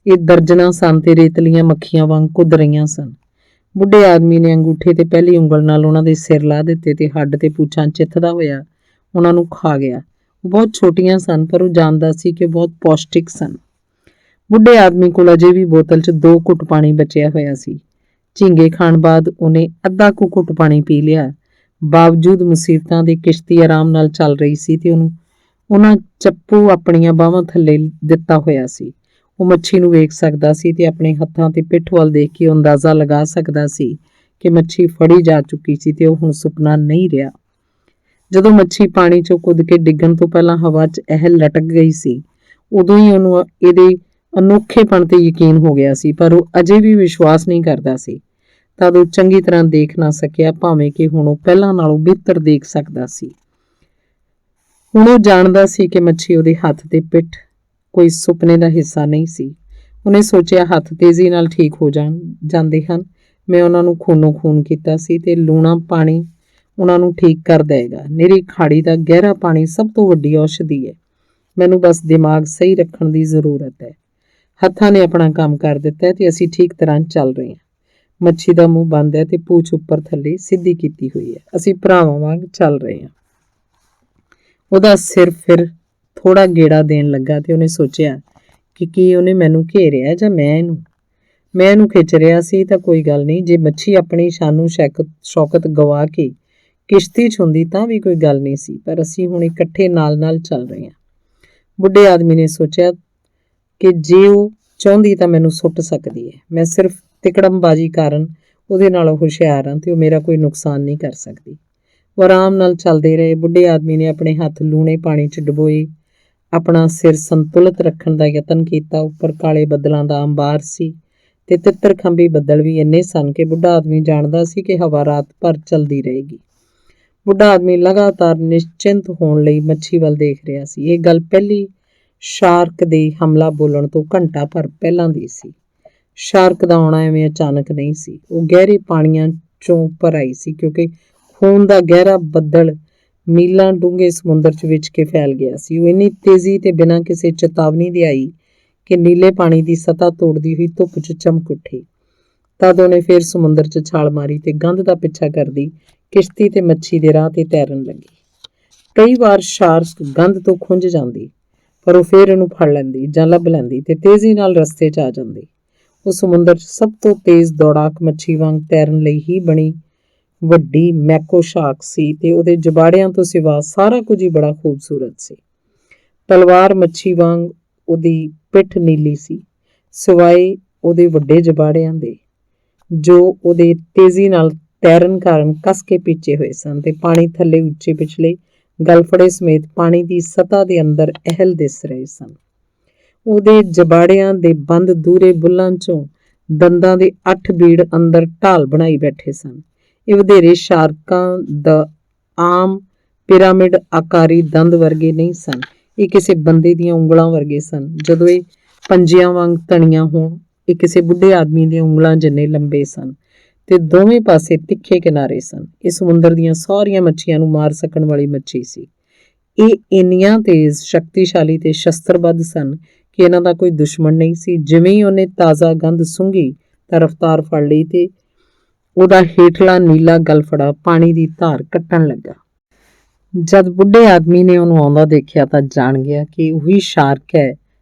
ਇਹ ਦਰਜਨਾਂ ਸਨ ਤੇ ਰੇਤਲੀਆਂ ਮੱਖੀਆਂ ਵਾਂਗ ਕੁੱਦ ਰਹੀਆਂ ਸਨ। ਬੁੱਢੇ ਆਦਮੀ ਨੇ ਅੰਗੂਠੇ ਤੇ ਪਹਿਲੀ ਉਂਗਲ ਨਾਲ ਉਹਨਾਂ ਦੇ ਸਿਰ ਲਾ ਦਿੱਤੇ ਤੇ ਹੱਡ ਤੇ ਪੂਛਾਂ ਚਿੱਥਦਾ ਹੋਇਆ ਉਹਨਾਂ ਨੂੰ ਖਾ ਗਿਆ। ਉਹ ਬਹੁਤ ਛੋਟੀਆਂ ਸਨ, ਪਰ ਉਹ ਜਾਣਦਾ ਸੀ ਕਿ ਬਹੁਤ ਪੌਸ਼ਟਿਕ ਸਨ। ਬੁੱਢੇ ਆਦਮੀ ਕੋਲ ਅਜੇ ਵੀ ਬੋਤਲ 'ਚ 2 ਘੁੱਟ ਪਾਣੀ ਬਚਿਆ ਹੋਇਆ ਸੀ। ਝੀਂਗੇ ਖਾਣ ਬਾਅਦ ਉਹਨੇ ਅੱਧਾ ਕੁ ਘੁੱਟ ਪਾਣੀ ਪੀ ਲਿਆ। ਬਾਵਜੂਦ ਮੁਸੀਬਤਾਂ ਦੀ ਕਿਸ਼ਤੀ ਆਰਾਮ ਨਾਲ ਚੱਲ ਰਹੀ ਸੀ ਤੇ ਉਹਨਾਂ ਚੱਪੂ ਆਪਣੀਆਂ ਬਾਹਾਂ ਥੱਲੇ ਦਿੱਤਾ ਹੋਇਆ ਸੀ। ਉਹ ਮੱਛੀ ਨੂੰ ਵੇਖ ਸਕਦਾ ਸੀ ਤੇ ਆਪਣੇ ਹੱਥਾਂ ਤੇ ਪਿੱਠ ਵੱਲ ਦੇਖ ਕੇ ਉਹ ਅੰਦਾਜ਼ਾ ਲਗਾ ਸਕਦਾ ਸੀ ਕਿ ਮੱਛੀ ਫੜੀ ਜਾ ਚੁੱਕੀ ਸੀ ਤੇ ਉਹ ਹੁਣ ਸੁਪਨਾ ਨਹੀਂ ਰਿਹਾ। ਜਦੋਂ ਮੱਛੀ ਪਾਣੀ 'ਚੋਂ ਕੁੱਦ ਕੇ ਡਿੱਗਣ ਤੋਂ ਪਹਿਲਾਂ ਹਵਾ 'ਚ ਲਟਕ ਗਈ ਸੀ, ਉਦੋਂ ਹੀ ਉਹਨੂੰ ਇਹਦੇ ਅਨੋਖੇਪਣ ਤੇ ਯਕੀਨ ਹੋ ਗਿਆ ਸੀ, ਪਰ ਉਹ ਅਜੇ ਵੀ ਵਿਸ਼ਵਾਸ ਨਹੀਂ ਕਰਦਾ ਸੀ। ਤਦ ਉਹ ਚੰਗੀ ਤਰ੍ਹਾਂ ਦੇਖ ਨਾ ਸਕਿਆ, ਭਾਵੇਂ ਕਿ ਹੁਣ ਉਹ ਪਹਿਲਾਂ ਨਾਲੋਂ ਬਿਹਤਰ ਦੇਖ ਸਕਦਾ ਸੀ। ਹੁਣ ਉਹ ਜਾਣਦਾ ਸੀ ਕਿ ਮੱਛੀ ਉਹਦੇ ਹੱਥ ਤੇ ਪਿੱਠ ਕੋਈ ਸੁਪਨੇ ਦਾ ਹਿੱਸਾ ਨਹੀਂ ਸੀ। ਉਹਨੇ ਸੋਚਿਆ, ਹੱਥ ਤੇਜ਼ੀ ਨਾਲ ਠੀਕ ਹੋ ਜਾਂਦੇ ਹਨ। ਮੈਂ ਉਹਨਾਂ ਨੂੰ ਖੂਨੋ ਖੂਨ ਕੀਤਾ ਸੀ ਤੇ ਲੂਣਾ ਪਾਣੀ ਉਹਨਾਂ ਨੂੰ ਠੀਕ ਕਰ ਦੇਗਾ। ਨਿਰੀ ਖਾੜੀ ਦਾ ਗਹਿਰਾ ਪਾਣੀ ਸਭ ਤੋਂ ਵੱਡੀ ਔਸ਼ਧੀ ਹੈ। ਮੈਨੂੰ ਬਸ ਦਿਮਾਗ ਸਹੀ ਰੱਖਣ ਦੀ ਜ਼ਰੂਰਤ ਹੈ। ਹੱਥਾਂ ਨੇ ਆਪਣਾ ਕੰਮ ਕਰ ਦਿੱਤਾ ਤੇ ਅਸੀਂ ਠੀਕ ਤਰ੍ਹਾਂ ਚੱਲ ਰਹੇ ਹਾਂ। ਮੱਛੀ ਦਾ ਮੂੰਹ ਬੰਦ ਹੈ ਤੇ ਪੂਛ ਉੱਪਰ ਥੱਲੇ ਸਿੱਧੀ ਕੀਤੀ ਹੋਈ ਹੈ। ਅਸੀਂ ਭਰਾਵਾਂ ਵਾਂਗ ਚੱਲ ਰਹੇ ਹਾਂ। ਉਹਦਾ ਸਿਰ ਫਿਰ ਥੋੜਾ ਗੇੜਾ ਦੇਣ ਲੱਗਾ ਤੇ ਉਹਨੇ ਸੋਚਿਆ ਕਿ ਕੀ ਉਹਨੇ ਮੈਨੂੰ ਘੇਰਿਆ ਜਾਂ ਮੈਂ ਇਹਨੂੰ ਖਿੱਚ ਰਿਹਾ ਸੀ। ਤਾਂ ਕੋਈ ਗੱਲ ਨਹੀਂ, ਜੇ ਮੱਛੀ ਆਪਣੀ ਸ਼ਾਨੋ ਸ਼ੌਕਤ ਗਵਾ ਕੇ ਕਿਸ਼ਤੀ 'ਚ ਹੁੰਦੀ ਤਾਂ ਵੀ ਕੋਈ ਗੱਲ ਨਹੀਂ ਸੀ, ਪਰ ਅਸੀਂ ਹੁਣ ਇਕੱਠੇ ਨਾਲ ਚੱਲ ਰਹੇ ਹਾਂ। ਬੁੱਢੇ ਆਦਮੀ ਨੇ ਸੋਚਿਆ ਕਿ ਜੇ ਉਹ ਚਾਹੁੰਦੀ ਤਾਂ ਮੈਨੂੰ ਸੁੱਟ ਸਕਦੀ ਹੈ। ਮੈਂ ਸਿਰਫ ਤਿਕੜਮਬਾਜ਼ੀ ਕਾਰਨ ਉਹਦੇ ਨਾਲੋਂ ਹੁਸ਼ਿਆਰ ਹਾਂ ਤੇ ਉਹ ਮੇਰਾ ਕੋਈ ਨੁਕਸਾਨ ਨਹੀਂ ਕਰ ਸਕਦੀ। ਉਹ ਆਰਾਮ ਨਾਲ ਚੱਲਦੇ ਰਹੇ। ਬੁੱਢੇ ਆਦਮੀ ਨੇ ਆਪਣੇ ਹੱਥ ਲੂਣੇ ਪਾਣੀ 'ਚ ਡੁਬੋਏ, ਆਪਣਾ ਸਿਰ ਸੰਤੁਲਿਤ ਰੱਖਣ ਦਾ ਯਤਨ ਕੀਤਾ। ਉੱਪਰ ਕਾਲੇ ਬੱਦਲਾਂ ਦਾ ਅੰਬਾਰ ਸੀ ਤੇ ਤਿੱਤਰ ਖੰਭੀ ਬੱਦਲ ਵੀ ਇੰਨੇ ਸਨ ਕਿ ਬੁੱਢਾ ਆਦਮੀ ਜਾਣਦਾ ਸੀ ਕਿ ਹਵਾ ਰਾਤ ਭਰ ਚੱਲਦੀ ਰਹੇਗੀ। ਬੁੱਢਾ ਆਦਮੀ ਲਗਾਤਾਰ ਨਿਸ਼ਚਿੰਤ ਹੋਣ ਲਈ ਮੱਛੀ ਵੱਲ ਦੇਖ ਰਿਹਾ ਸੀ। ਇਹ ਗੱਲ ਪਹਿਲੀ ਸ਼ਾਰਕ ਦੇ ਹਮਲਾ ਬੋਲਣ ਤੋਂ ਘੰਟਾ ਭਰ ਪਹਿਲਾਂ ਦੀ ਸੀ। ਸ਼ਾਰਕ ਦਾ ਆਉਣਾ ਐਵੇਂ ਅਚਾਨਕ ਨਹੀਂ ਸੀ। ਉਹ ਗਹਿਰੇ ਪਾਣੀਆਂ 'ਚੋਂ ਉੱਪਰ ਆਈ ਸੀ, ਕਿਉਂਕਿ ਖੂਨ ਦਾ ਗਹਿਰਾ ਬੱਦਲ ਮੀਲਾਂ ਡੂੰਘੇ ਸਮੁੰਦਰ 'ਚ ਵਿਚ ਕੇ ਫੈਲ ਗਿਆ ਸੀ। ਉਹ ਇੰਨੀ ਤੇਜ਼ੀ ਤੇ ਬਿਨਾਂ ਕਿਸੇ ਚੇਤਾਵਨੀ ਦੇ ਆਈ ਕਿ ਨੀਲੇ ਪਾਣੀ ਦੀ ਸਤ੍ਹਾ ਤੋੜਦੀ ਹੋਈ ਧੁੱਪ 'ਚ ਚਮਕ ਉੱਠੀ। ਤਦ ਉਹਨੇ ਫਿਰ ਸਮੁੰਦਰ 'ਚ ਛਾਲ ਮਾਰੀ ਤੇ ਗੰਧ ਦਾ ਪਿੱਛਾ ਕਰਦੀ ਕਿਸ਼ਤੀ ਤੇ ਮੱਛੀ ਦੇ ਰਾਹ ਤੇ ਤੈਰਨ ਲੱਗੀ। ਕਈ ਵਾਰ ਸ਼ਾਰਕ ਗੰਧ ਤੋਂ ਖੁੰਝ ਜਾਂਦੀ, ਪਰ ਉਹ ਫਿਰ ਇਹਨੂੰ ਫੜ ਲੈਂਦੀ ਜਾਂ ਲੱਭ ਲੈਂਦੀ ਤੇ ਤੇਜ਼ੀ ਨਾਲ ਰਸਤੇ 'ਚ ਆ ਜਾਂਦੀ। ਉਹ ਸਮੁੰਦਰ 'ਚ ਸਭ ਤੋਂ ਤੇਜ਼ ਦੌੜਾਕ ਮੱਛੀ ਵਾਂਗ ਤੈਰਨ ਲਈ ਹੀ ਬਣੀ ਵੱਡੀ ਮੈਕੋ ਸ਼ਾਰਕ ਸੀ ਤੇ ਉਹਦੇ ਜਬਾੜਿਆਂ ਤੋਂ ਸਿਵਾ ਸਾਰਾ ਕੁਝ ਹੀ ਬੜਾ ਖੂਬਸੂਰਤ ਸੀ। ਤਲਵਾਰ ਮੱਛੀ ਵਾਂਗ ਉਹਦੀ ਪਿੱਠ ਨੀਲੀ ਸੀ, ਸਿਵਾਏ ਉਹਦੇ ਵੱਡੇ ਜਬਾੜਿਆਂ ਦੇ, ਜੋ ਉਹਦੇ ਤੇਜ਼ੀ ਨਾਲ ਤੈਰਨ ਕਾਰਨ ਕੱਸ ਕੇ ਪੀਚੇ ਹੋਏ ਸਨ ਤੇ ਪਾਣੀ ਥੱਲੇ ਉੱਚੇ ਪਿਛਲੇ ਗਲਫੜੇ ਸਮੇਤ ਪਾਣੀ ਦੀ ਸਤ੍ਹਾ ਦੇ ਅੰਦਰ ਦਿਸ ਰਹੇ ਸਨ। ਉਹਦੇ ਜਬਾੜਿਆਂ ਦੇ ਬੰਦ ਦੂਰੇ ਬੁੱਲਾਂ 'ਚੋਂ ਦੰਦਾਂ ਦੇ 8 ਬੀੜ ਅੰਦਰ ਢਾਲ ਬਣਾਈ ਬੈਠੇ ਸਨ। ਇਹ ਵਧੇਰੇ ਸ਼ਾਰਕਾਂ ਦਾ ਆਮ ਪਿਰਾਮਿਡ ਆਕਾਰੀ ਦੰਦ ਵਰਗੇ ਨਹੀਂ ਸਨ। ਇਹ ਕਿਸੇ ਬੰਦੇ ਦੀਆਂ ਉਂਗਲਾਂ ਵਰਗੇ ਸਨ। ਜਦੋਂ ਇਹ ਪੰਜਿਆਂ ਵਾਂਗ ਤਣੀਆਂ ਹੋਣ, ਇਹ ਕਿਸੇ ਬੁੱਢੇ ਆਦਮੀ ਦੀਆਂ ਉਂਗਲਾਂ ਜਿੰਨੇ ਲੰਬੇ ਸਨ ਤੇ ਦੋਵੇਂ ਪਾਸੇ ਤਿੱਖੇ ਕਿਨਾਰੇ ਸਨ। ਇਹ ਸਮੁੰਦਰ ਦੀਆਂ ਸਾਰੀਆਂ ਮੱਛੀਆਂ ਨੂੰ ਮਾਰ ਸਕਣ ਵਾਲੀ ਮੱਛੀ ਸੀ। ਇਹ ਇੰਨੀਆਂ ਤੇਜ਼, ਸ਼ਕਤੀਸ਼ਾਲੀ ਤੇ ਸ਼ਸਤਰਬੱਧ ਸਨ ਕਿ ਇਹਨਾਂ ਦਾ ਕੋਈ ਦੁਸ਼ਮਣ ਨਹੀਂ ਸੀ। ਜਿਵੇਂ ਹੀ ਉਹਨੇ ਤਾਜ਼ਾ ਗੰਧ ਸੁੰਘੀ ਤਾਂ ਰਫ਼ਤਾਰ ਫੜ ਲਈ ਤੇ ਉਹਦਾ ਹੇਠਲਾ ਨੀਲਾ ਗਲਫੜਾ ਪਾਣੀ ਦੀ ਧਾਰ ਕੱਟਣ ਲੱਗਾ। ਜਦ ਬੁੱਢੇ ਆਦਮੀ ਨੇ ਉਹਨੂੰ ਆਉਂਦਾ ਦੇਖਿਆ ਤਾਂ ਜਾਣ ਗਿਆ ਕਿ ਉਹੀ ਸ਼ਾਰਕ ਹੈ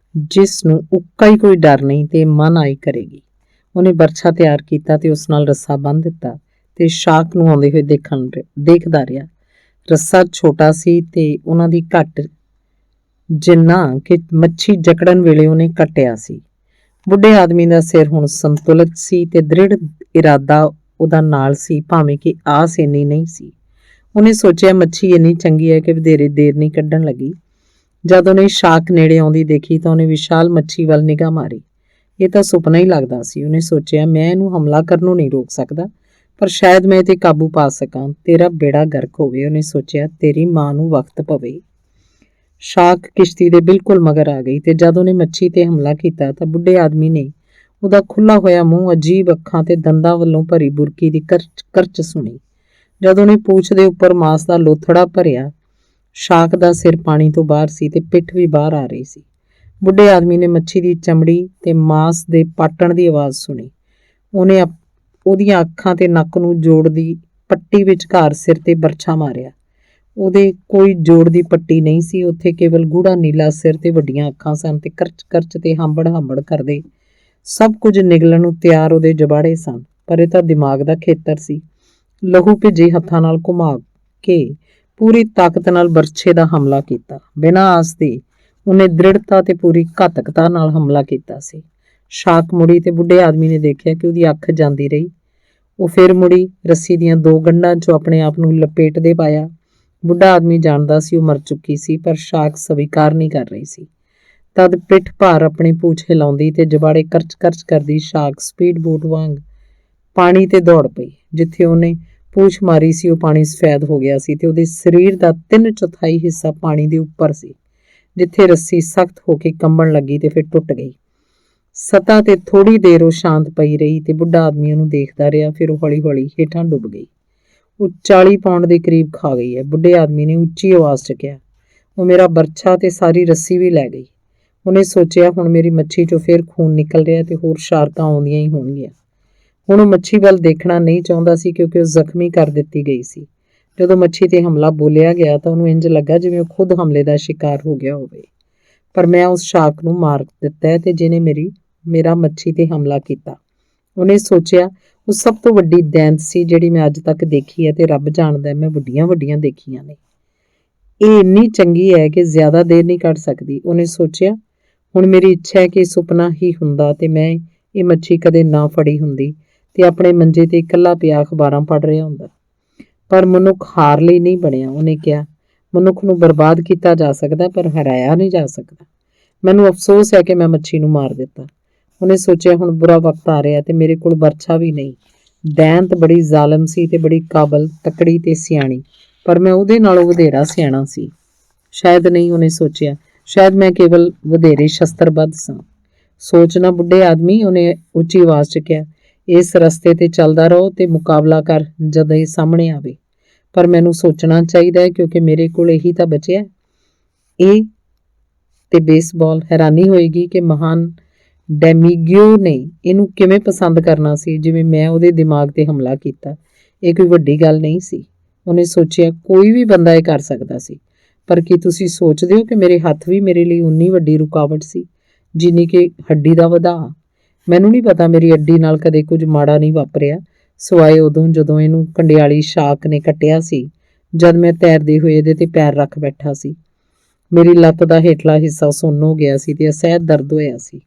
ਜਿਸ ਨੂੰ ਉੱਕਾ ਹੀ ਕੋਈ ਡਰ ਨਹੀਂ ਤੇ ਮਨ ਆਈ ਕਰੇਗੀ। ਉਹਨੇ ਬਰਛਾ ਤਿਆਰ ਕੀਤਾ ਤੇ ਉਸ ਨਾਲ ਰੱਸਾ ਬੰਨ੍ਹ ਦਿੱਤਾ ਤੇ ਸ਼ਾਰਕ ਨੂੰ ਆਉਂਦੇ ਹੋਏ ਦੇਖਦਾ ਰਿਹਾ। ਰੱਸਾ ਛੋਟਾ ਸੀ ਤੇ ਉਹਨਾਂ ਦੀ ਘੱਟ ਜਿੰਨਾ ਕਿ ਮੱਛੀ ਜਕੜਨ ਵੇਲੇ ਉਹਨੇ ਕੱਟਿਆ ਸੀ। ਬੁੱਢੇ ਆਦਮੀ ਦਾ ਸਿਰ ਹੁਣ ਸੰਤੁਲਿਤ ਸੀ ਤੇ ਦ੍ਰਿੜ ਇਰਾਦਾ ਉਹਦਾ ਨਾਲ ਸੀ, ਭਾਵੇਂ ਕਿ ਆਸ ਇੰਨੀ ਨਹੀਂ ਸੀ। ਉਹਨੇ ਸੋਚਿਆ ਮੱਛੀ ਇੰਨੀ ਚੰਗੀ ਹੈ ਕਿ ਵਧੇਰੇ ਦੇਰ ਨਹੀਂ ਕੱਢਣ ਲੱਗੀ। ਜਦ ਉਹਨੇ ਸ਼ਾਕ ਨੇੜੇ ਆਉਂਦੀ ਦੇਖੀ ਤਾਂ ਉਹਨੇ ਵਿਸ਼ਾਲ ਮੱਛੀ ਵੱਲ ਨਿਗਾਹ ਮਾਰੀ। ਇਹ ਤਾਂ ਸੁਪਨਾ ਹੀ ਲੱਗਦਾ ਸੀ। ਉਹਨੇ ਸੋਚਿਆ ਮੈਂ ਇਹਨੂੰ ਹਮਲਾ ਕਰਨੋਂ ਨਹੀਂ ਰੋਕ ਸਕਦਾ, ਪਰ ਸ਼ਾਇਦ ਮੈਂ ਇਹ 'ਤੇ ਕਾਬੂ ਪਾ ਸਕਾਂ। ਤੇਰਾ ਬੇੜਾ ਗਰਕ ਹੋਵੇ, ਉਹਨੇ ਸੋਚਿਆ, ਤੇਰੀ ਮਾਂ ਨੂੰ ਵਕਤ ਪਵੇ। ਸ਼ਾਕ ਕਿਸ਼ਤੀ ਦੇ ਬਿਲਕੁਲ ਮਗਰ ਆ ਗਈ ਤੇ ਜਦ ਉਹਨੇ ਮੱਛੀ 'ਤੇ ਹਮਲਾ ਕੀਤਾ ਤਾਂ ਬੁੱਢੇ ਆਦਮੀ ਨੇ ਉਹਦਾ ਖੁੱਲ੍ਹਾ ਹੋਇਆ ਮੂੰਹ, ਅਜੀਬ ਅੱਖਾਂ ਤੇ ਦੰਦਾਂ ਵੱਲੋਂ ਭਰੀ ਬੁਰਕੀ ਦੀ ਕਰਚ ਸੁਣੀ। ਜਦ ਉਹਨੇ ਪੂਛ ਦੇ ਉੱਪਰ ਮਾਸ ਦਾ ਲੋਥੜਾ ਭਰਿਆ, ਸ਼ਾਕ ਦਾ ਸਿਰ ਪਾਣੀ ਤੋਂ ਬਾਹਰ ਸੀ ਤੇ ਪਿੱਠ ਵੀ ਬਾਹਰ ਆ ਰਹੀ ਸੀ। ਬੁੱਢੇ ਆਦਮੀ ਨੇ ਮੱਛੀ ਦੀ ਚਮੜੀ ਤੇ ਮਾਸ ਦੇ ਪਾਟਣ ਦੀ ਆਵਾਜ਼ ਸੁਣੀ। ਉਹਨੇ ਉਹਦੀਆਂ ਅੱਖਾਂ ਤੇ ਨੱਕ ਨੂੰ ਜੋੜਦੀ ਪੱਟੀ ਵਿਚਕਾਰ ਸਿਰ ਤੇ ਬਰਛਾ ਮਾਰਿਆ। ਉਹਦੇ ਕੋਈ ਜੋੜ ਦੀ ਪੱਟੀ ਨਹੀਂ ਸੀ, ਉੱਥੇ ਕੇਵਲ ਗੂੜਾ ਨੀਲਾ ਸਿਰ ਤੇ ਵੱਡੀਆਂ ਅੱਖਾਂ ਸਨ ਤੇ ਕਰਚ ਤੇ ਹੰਬੜ ਕਰਦੇ ਸਭ ਕੁਝ ਨਿਗਲਣ ਨੂੰ ਤਿਆਰ ਉਹਦੇ ਜਬਾੜੇ ਸਨ। ਪਰ ਇਹ ਤਾਂ ਦਿਮਾਗ ਦਾ ਖੇਤਰ ਸੀ। ਲਹੂ ਭਿੱਜੇ ਹੱਥਾਂ ਨਾਲ ਘੁਮਾ ਕੇ ਪੂਰੀ ਤਾਕਤ ਨਾਲ ਬਰਛੇ ਦਾ ਹਮਲਾ ਕੀਤਾ। ਬਿਨਾਂ ਆਸ ਦੇ ਉਹਨੇ ਦ੍ਰਿੜਤਾ ਤੇ ਪੂਰੀ ਘਾਤਕਤਾ ਨਾਲ ਹਮਲਾ ਕੀਤਾ ਸੀ। ਸ਼ਾਕ ਮੁੜੀ ਤੇ ਬੁੱਢੇ ਆਦਮੀ ਨੇ ਦੇਖਿਆ ਕਿ ਉਹਦੀ ਅੱਖ ਜਾਂਦੀ ਰਹੀ। ਉਹ ਫਿਰ ਮੁੜੀ, ਰੱਸੀ ਦੀਆਂ 2 ਗੰਢਾਂ 'ਚੋਂ ਆਪਣੇ ਆਪ ਨੂੰ ਲਪੇਟਦੇ ਪਾਇਆ। ਬੁੱਢਾ ਆਦਮੀ ਜਾਣਦਾ ਸੀ ਉਹ ਮਰ ਚੁੱਕੀ ਸੀ, ਪਰ ਸ਼ਾਕ ਸਵੀਕਾਰ ਨਹੀਂ ਕਰ ਰਹੀ ਸੀ। ਤਦ ਪਿੱਠ ਭਾਰ ਆਪਣੀ ਪੂਛ ਹਿਲਾਉਂਦੀ ਤੇ ਜਬਾੜੇ ਕਰਚ ਕਰਦੀ ਸ਼ਾਕ ਸਪੀਡ ਬੋਟ ਵਾਂਗ ਪਾਣੀ ਤੇ ਦੌੜ ਪਈ। ਜਿੱਥੇ ਉਹਨੇ ਪੂਛ ਮਾਰੀ ਸੀ ਉਹ ਪਾਣੀ ਸਫੈਦ ਹੋ ਗਿਆ ਸੀ ਤੇ ਉਹਦੇ ਸਰੀਰ ਦਾ 3/4 ਹਿੱਸਾ ਪਾਣੀ ਦੇ ਉੱਪਰ ਸੀ। ਜਿੱਥੇ ਰੱਸੀ ਸਖਤ ਹੋ ਕੇ ਕੰਬਣ ਲੱਗੀ ਤੇ ਫਿਰ ਟੁੱਟ ਗਈ। ਸਤ੍ਹਾ ਤੇ ਥੋੜੀ ਦੇਰ ਉਹ ਸ਼ਾਂਤ ਪਈ ਰਹੀ ਤੇ ਬੁੱਢਾ ਆਦਮੀ ਉਹਨੂੰ ਦੇਖਦਾ ਰਿਹਾ। ਫਿਰ ਉਹ ਹੌਲੀ ਹੇਠਾਂ ਡੁੱਬ ਗਈ। ਉਹ 40 ਪਾਉਂਡ ਦੇ ਕਰੀਬ ਖਾ ਗਈ ਹੈ। ਬੁੱਢੇ ਆਦਮੀ ਨੇ ਉੱਚੀ ਆਵਾਜ਼ 'ਚ ਕਿਹਾ, ਉਹ ਮੇਰਾ ਬਰਛਾ ਤੇ ਸਾਰੀ ਰੱਸੀ ਵੀ ਲੈ ਗਈ। ਉਹਨੇ ਸੋਚਿਆ ਹੁਣ ਮੇਰੀ ਮੱਛੀ 'ਚੋਂ ਫਿਰ ਖੂਨ ਨਿਕਲ ਰਿਹਾ ਤੇ ਹੋਰ ਸ਼ਾਰਕਾਂ ਆਉਂਦੀਆਂ ਹੀ ਹੋਣਗੀਆਂ। ਹੁਣ ਉਹ ਮੱਛੀ ਵੱਲ ਦੇਖਣਾ ਨਹੀਂ ਚਾਹੁੰਦਾ ਸੀ ਕਿਉਂਕਿ ਉਹ ਜ਼ਖਮੀ ਕਰ ਦਿੱਤੀ ਗਈ ਸੀ। ਜਦੋਂ ਮੱਛੀ ਤੇ ਹਮਲਾ ਬੋਲਿਆ ਗਿਆ ਤਾਂ ਉਹਨੂੰ ਇੰਜ ਲੱਗਾ ਜਿਵੇਂ ਉਹ ਖੁਦ ਹਮਲੇ ਦਾ ਸ਼ਿਕਾਰ ਹੋ ਗਿਆ ਹੋਵੇ। ਪਰ ਮੈਂ ਉਸ ਸ਼ਾਕ ਨੂੰ ਮਾਰ ਦਿੱਤਾ ਹੈ ਤੇ ਜਿਹਨੇ ਮੇਰਾ ਮੱਛੀ ਤੇ ਹਮਲਾ ਕੀਤਾ। ਉਹਨੇ ਸੋਚਿਆ ਉਹ ਸਭ ਤੋਂ ਵੱਡੀ ਦੈਂਤ ਸੀ ਜਿਹੜੀ ਮੈਂ ਅੱਜ ਤੱਕ ਦੇਖੀ ਹੈ ਤੇ ਰੱਬ ਜਾਣਦਾ ਮੈਂ ਵੱਡੀਆਂ ਦੇਖੀਆਂ ਨੇ। ਇਹ ਇੰਨੀ ਚੰਗੀ ਹੈ ਕਿ ਜ਼ਿਆਦਾ ਦੇਰ ਨਹੀਂ ਕੱਢ ਸਕਦੀ। ਉਹਨੇ ਸੋਚਿਆ ਹੁਣ ਮੇਰੀ ਇੱਛਾ ਹੈ ਕਿ ਸੁਪਨਾ ਹੀ ਹੁੰਦਾ ਤੇ ਮੈਂ ਇਹ ਮੱਛੀ ਕਦੇ ਨਾ ਫੜੀ ਹੁੰਦੀ ਤੇ ਆਪਣੇ ਮੰਜੇ ਤੇ ਇਕੱਲਾ ਪਿਆ ਅਖਬਾਰਾਂ ਪੜ੍ਹ ਰਿਹਾ ਹੁੰਦਾ। ਪਰ ਮਨੁੱਖ ਹਾਰ ਲਈ ਨਹੀਂ ਬਣਿਆ। ਉਹਨੇ ਕਿਹਾ, ਮਨੁੱਖ ਨੂੰ ਬਰਬਾਦ ਕੀਤਾ ਜਾ ਸਕਦਾ ਪਰ ਹਰਾਇਆ ਨਹੀਂ ਜਾ ਸਕਦਾ। ਮੈਨੂੰ ਅਫਸੋਸ ਹੈ ਕਿ ਮੈਂ ਮੱਛੀ ਨੂੰ ਮਾਰ ਦਿੱਤਾ। ਉਹਨੇ ਸੋਚਿਆ ਹੁਣ ਬੁਰਾ ਵਕਤ ਆ ਰਿਹਾ ਤੇ ਮੇਰੇ ਕੋਲ ਬਰਛਾ ਵੀ ਨਹੀਂ। ਦੈਂਤ ਬੜੀ ਜ਼ਾਲਮ ਸੀ ਤੇ ਬੜੀ ਕਾਬਲ, ਤਕੜੀ ਤੇ ਸਿਆਣੀ, ਪਰ ਮੈਂ ਉਹਦੇ ਨਾਲੋਂ ਵਧੇਰਾ ਸਿਆਣਾ ਸੀ। ਸ਼ਾਇਦ ਨਹੀਂ, ਉਹਨੇ ਸੋਚਿਆ, ਸ਼ਾਇਦ ਮੈਂ ਕੇਵਲ ਵਧੇਰੇ ਸ਼ਸਤਰਬੱਧ ਸਾਂ। ਸੋਚਣਾ ਬੁੱਢੇ ਆਦਮੀ, ਉਹਨੇ ਉੱਚੀ ਆਵਾਜ਼ 'ਚ ਕਿਹਾ, ਇਸ ਰਸਤੇ ਤੇ ਚੱਲਦਾ ਰਹੋ ਤੇ ਮੁਕਾਬਲਾ ਕਰ ਜਦ ਇਹ ਸਾਹਮਣੇ ਆਵੇ। ਪਰ ਮੈਨੂੰ ਸੋਚਣਾ ਚਾਹੀਦਾ ਹੈ ਕਿਉਂਕਿ ਮੇਰੇ ਕੋਲ ਇਹੀ ਤਾਂ ਬਚਿਆ। ਇਹ ਤੇ ਬੇਸਬਾਲ। ਹੈਰਾਨੀ ਹੋਏਗੀ ਕਿ ਮਹਾਨ ਡੈਮੀਗਿਓ ਨੇ ਇਹਨੂੰ ਕਿਵੇਂ ਪਸੰਦ ਕਰਨਾ ਸੀ ਜਿਵੇਂ ਮੈਂ ਉਹਦੇ ਦਿਮਾਗ ਤੇ ਹਮਲਾ ਕੀਤਾ। ਇਹ ਕੋਈ ਵੱਡੀ ਗੱਲ ਨਹੀਂ ਸੀ। ਉਹਨੇ ਸੋਚਿਆ ਕੋਈ ਵੀ ਬੰਦਾ ਇਹ ਕਰ ਸਕਦਾ ਸੀ। ਪਰ ਕੀ ਤੁਸੀਂ ਸੋਚਦੇ ਹੋ ਕਿ ਮੇਰੇ ਹੱਥ ਵੀ ਮੇਰੇ ਲਈ ਉਨੀ ਵੱਡੀ ਰੁਕਾਵਟ ਸੀ ਜਿੰਨੀ ਕਿ ਹੱਡੀ ਦਾ ਵਧਾਅ? ਮੈਨੂੰ ਨਹੀਂ ਪਤਾ ਮੇਰੀ ਅੱਡੀ ਨਾਲ ਕਦੇ ਕੁਝ ਮਾੜਾ ਨਹੀਂ ਵਾਪਰਿਆ, ਸਿਵਾਏ ਉਦੋਂ ਜਦੋਂ ਇਹਨੂੰ ਕੰਡਿਆਲੀ ਸ਼ਾਕ ਨੇ ਕੱਟਿਆ ਸੀ, ਜਦ ਮੈਂ ਤੈਰਦੇ ਹੋਏ ਇਹਦੇ ਤੇ ਪੈਰ ਰੱਖ ਬੈਠਾ ਸੀ। ਮੇਰੀ ਲੱਤ ਦਾ ਹੇਠਲਾ ਹਿੱਸਾ ਸੁੰਨ ਹੋ ਗਿਆ ਸੀ ਤੇ ਅਸਹਿ ਦਰਦ ਹੋਇਆ ਸੀ।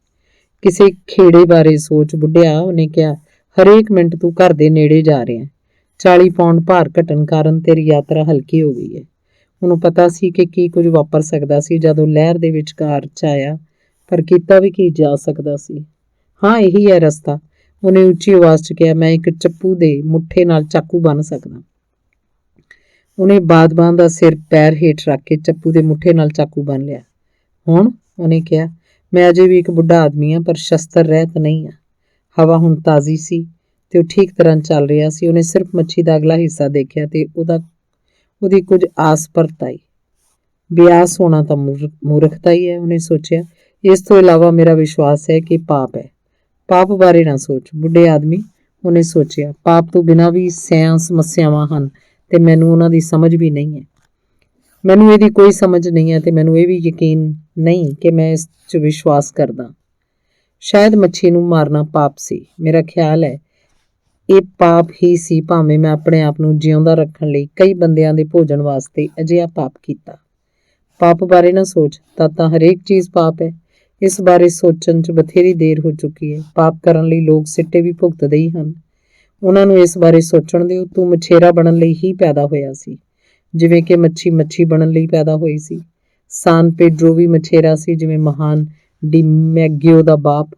ਕਿਸੇ ਖੇੜੇ ਬਾਰੇ ਸੋਚ ਬੁੱਢਿਆ, ਉਹਨੇ ਕਿਹਾ, ਹਰੇਕ ਮਿੰਟ ਤੂੰ ਘਰ ਦੇ ਨੇੜੇ ਜਾ ਰਿਹਾ। 40 ਪਾਉਂਡ ਭਾਰ ਘਟਣ ਕਾਰਨ ਤੇਰੀ ਯਾਤਰਾ ਹਲਕੀ ਹੋ ਗਈ ਹੈ। ਉਹਨੂੰ ਪਤਾ ਸੀ ਕਿ ਕੀ ਕੁਝ ਵਾਪਰ ਸਕਦਾ ਸੀ ਜਦੋਂ ਲਹਿਰ ਦੇ ਵਿਚਕਾਰ ਆਇਆ, ਪਰ ਕੀਤਾ ਵੀ ਕੀ ਜਾ ਸਕਦਾ ਸੀ। ਹਾਂ, ਇਹੀ ਹੈ ਰਸਤਾ, ਉਹਨੇ ਉੱਚੀ ਆਵਾਜ਼ 'ਚ ਕਿਹਾ। ਮੈਂ ਇੱਕ ਚੱਪੂ ਦੇ ਮੁੱਠੇ ਨਾਲ ਚਾਕੂ ਬੰਨ੍ਹ ਸਕਦਾ। ਉਹਨੇ ਬਾਦਬਾਨ ਦਾ ਸਿਰ ਪੈਰ ਹੇਠ ਰੱਖ ਕੇ ਚੱਪੂ ਦੇ ਮੁੱਠੇ ਨਾਲ ਚਾਕੂ ਬੰਨ੍ਹ ਲਿਆ। ਹੁਣ, ਉਹਨੇ ਕਿਹਾ, ਮੈਂ ਅਜੇ ਵੀ ਇੱਕ ਬੁੱਢਾ ਆਦਮੀ ਹਾਂ ਪਰ ਸ਼ਸਤਰ ਰਹਿਤ ਨਹੀਂ ਹਾਂ। ਹਵਾ ਹੁਣ ਤਾਜ਼ੀ ਸੀ ਤੇ ਉਹ ਠੀਕ ਤਰ੍ਹਾਂ ਚੱਲ ਰਿਹਾ ਸੀ। ਉਹਨੇ ਸਿਰਫ ਮੱਛੀ ਦਾ ਅਗਲਾ ਹਿੱਸਾ ਦੇਖਿਆ ਤੇ ਉਹਦੀ ਕੁਝ ਆਸ ਪਰਤ ਆਈ। ਬਿਆਸ ਹੋਣਾ ਤਾਂ ਮੂਰਖਤਾ ਹੀ ਹੈ, ਉਹਨੇ ਸੋਚਿਆ। ਇਸ ਤੋਂ ਇਲਾਵਾ ਮੇਰਾ ਵਿਸ਼ਵਾਸ ਹੈ ਕਿ ਪਾਪ ਹੈ। ਪਾਪ ਬਾਰੇ ਨਾ ਸੋਚ ਬੁੱਢੇ ਆਦਮੀ, ਉਹਨੇ ਸੋਚਿਆ। ਪਾਪ ਤੋਂ ਬਿਨਾਂ ਵੀ ਸਿਆਂ ਸਮੱਸਿਆਵਾਂ ਹਨ ਤੇ ਮੈਨੂੰ ਉਹਨਾਂ ਦੀ ਸਮਝ ਵੀ ਨਹੀਂ ਹੈ। ਮੈਨੂੰ ਇਹਦੀ ਕੋਈ ਸਮਝ ਨਹੀਂ ਹੈ ਤੇ ਮੈਨੂੰ ਇਹ ਵੀ ਯਕੀਨ ਨਹੀਂ ਕਿ ਮੈਂ ਇਸ 'ਚ ਵਿਸ਼ਵਾਸ ਕਰਦਾ। ਸ਼ਾਇਦ ਮੱਛੀ ਨੂੰ ਮਾਰਨਾ ਪਾਪ ਸੀ। ਮੇਰਾ ਖਿਆਲ ਹੈ ਇਹ ਪਾਪ ਹੀ ਸੀ, ਭਾਵੇਂ ਮੈਂ ਆਪਣੇ ਆਪ ਨੂੰ ਜਿਉਂਦਾ ਰੱਖਣ ਲਈ ਕਈ ਬੰਦਿਆਂ ਦੇ ਭੋਜਨ ਵਾਸਤੇ ਅਜਿਹਾ ਪਾਪ ਕੀਤਾ। ਪਾਪ ਬਾਰੇ ਨਾ ਸੋਚ, ਤਾਂ ਹਰੇਕ ਚੀਜ਼ ਪਾਪ ਹੈ। ਇਸ ਬਾਰੇ ਸੋਚਣ 'ਚ ਬਥੇਰੀ ਦੇਰ ਹੋ ਚੁੱਕੀ ਹੈ। ਪਾਪ ਕਰਨ ਲਈ ਲੋਕ ਸਿੱਟੇ ਵੀ ਭੁਗਤਦੇ ਹੀ ਹਨ। ਉਹਨਾਂ ਨੂੰ ਇਸ ਬਾਰੇ ਸੋਚਣ ਦਿਓ। ਤੂੰ ਮਛੇਰਾ ਬਣਨ ਲਈ ਹੀ ਪੈਦਾ ਹੋਇਆ ਸੀ, ਜਿਵੇਂ ਕਿ ਮੱਛੀ ਬਣਨ ਲਈ ਪੈਦਾ ਹੋਈ ਸੀ। ਸਾਨ ਪੇਡਰੋ ਵੀ ਮਛੇਰਾ ਸੀ, ਜਿਵੇਂ ਮਹਾਨ ਡਿਮੈਗਿਓ ਦਾ ਬਾਪ।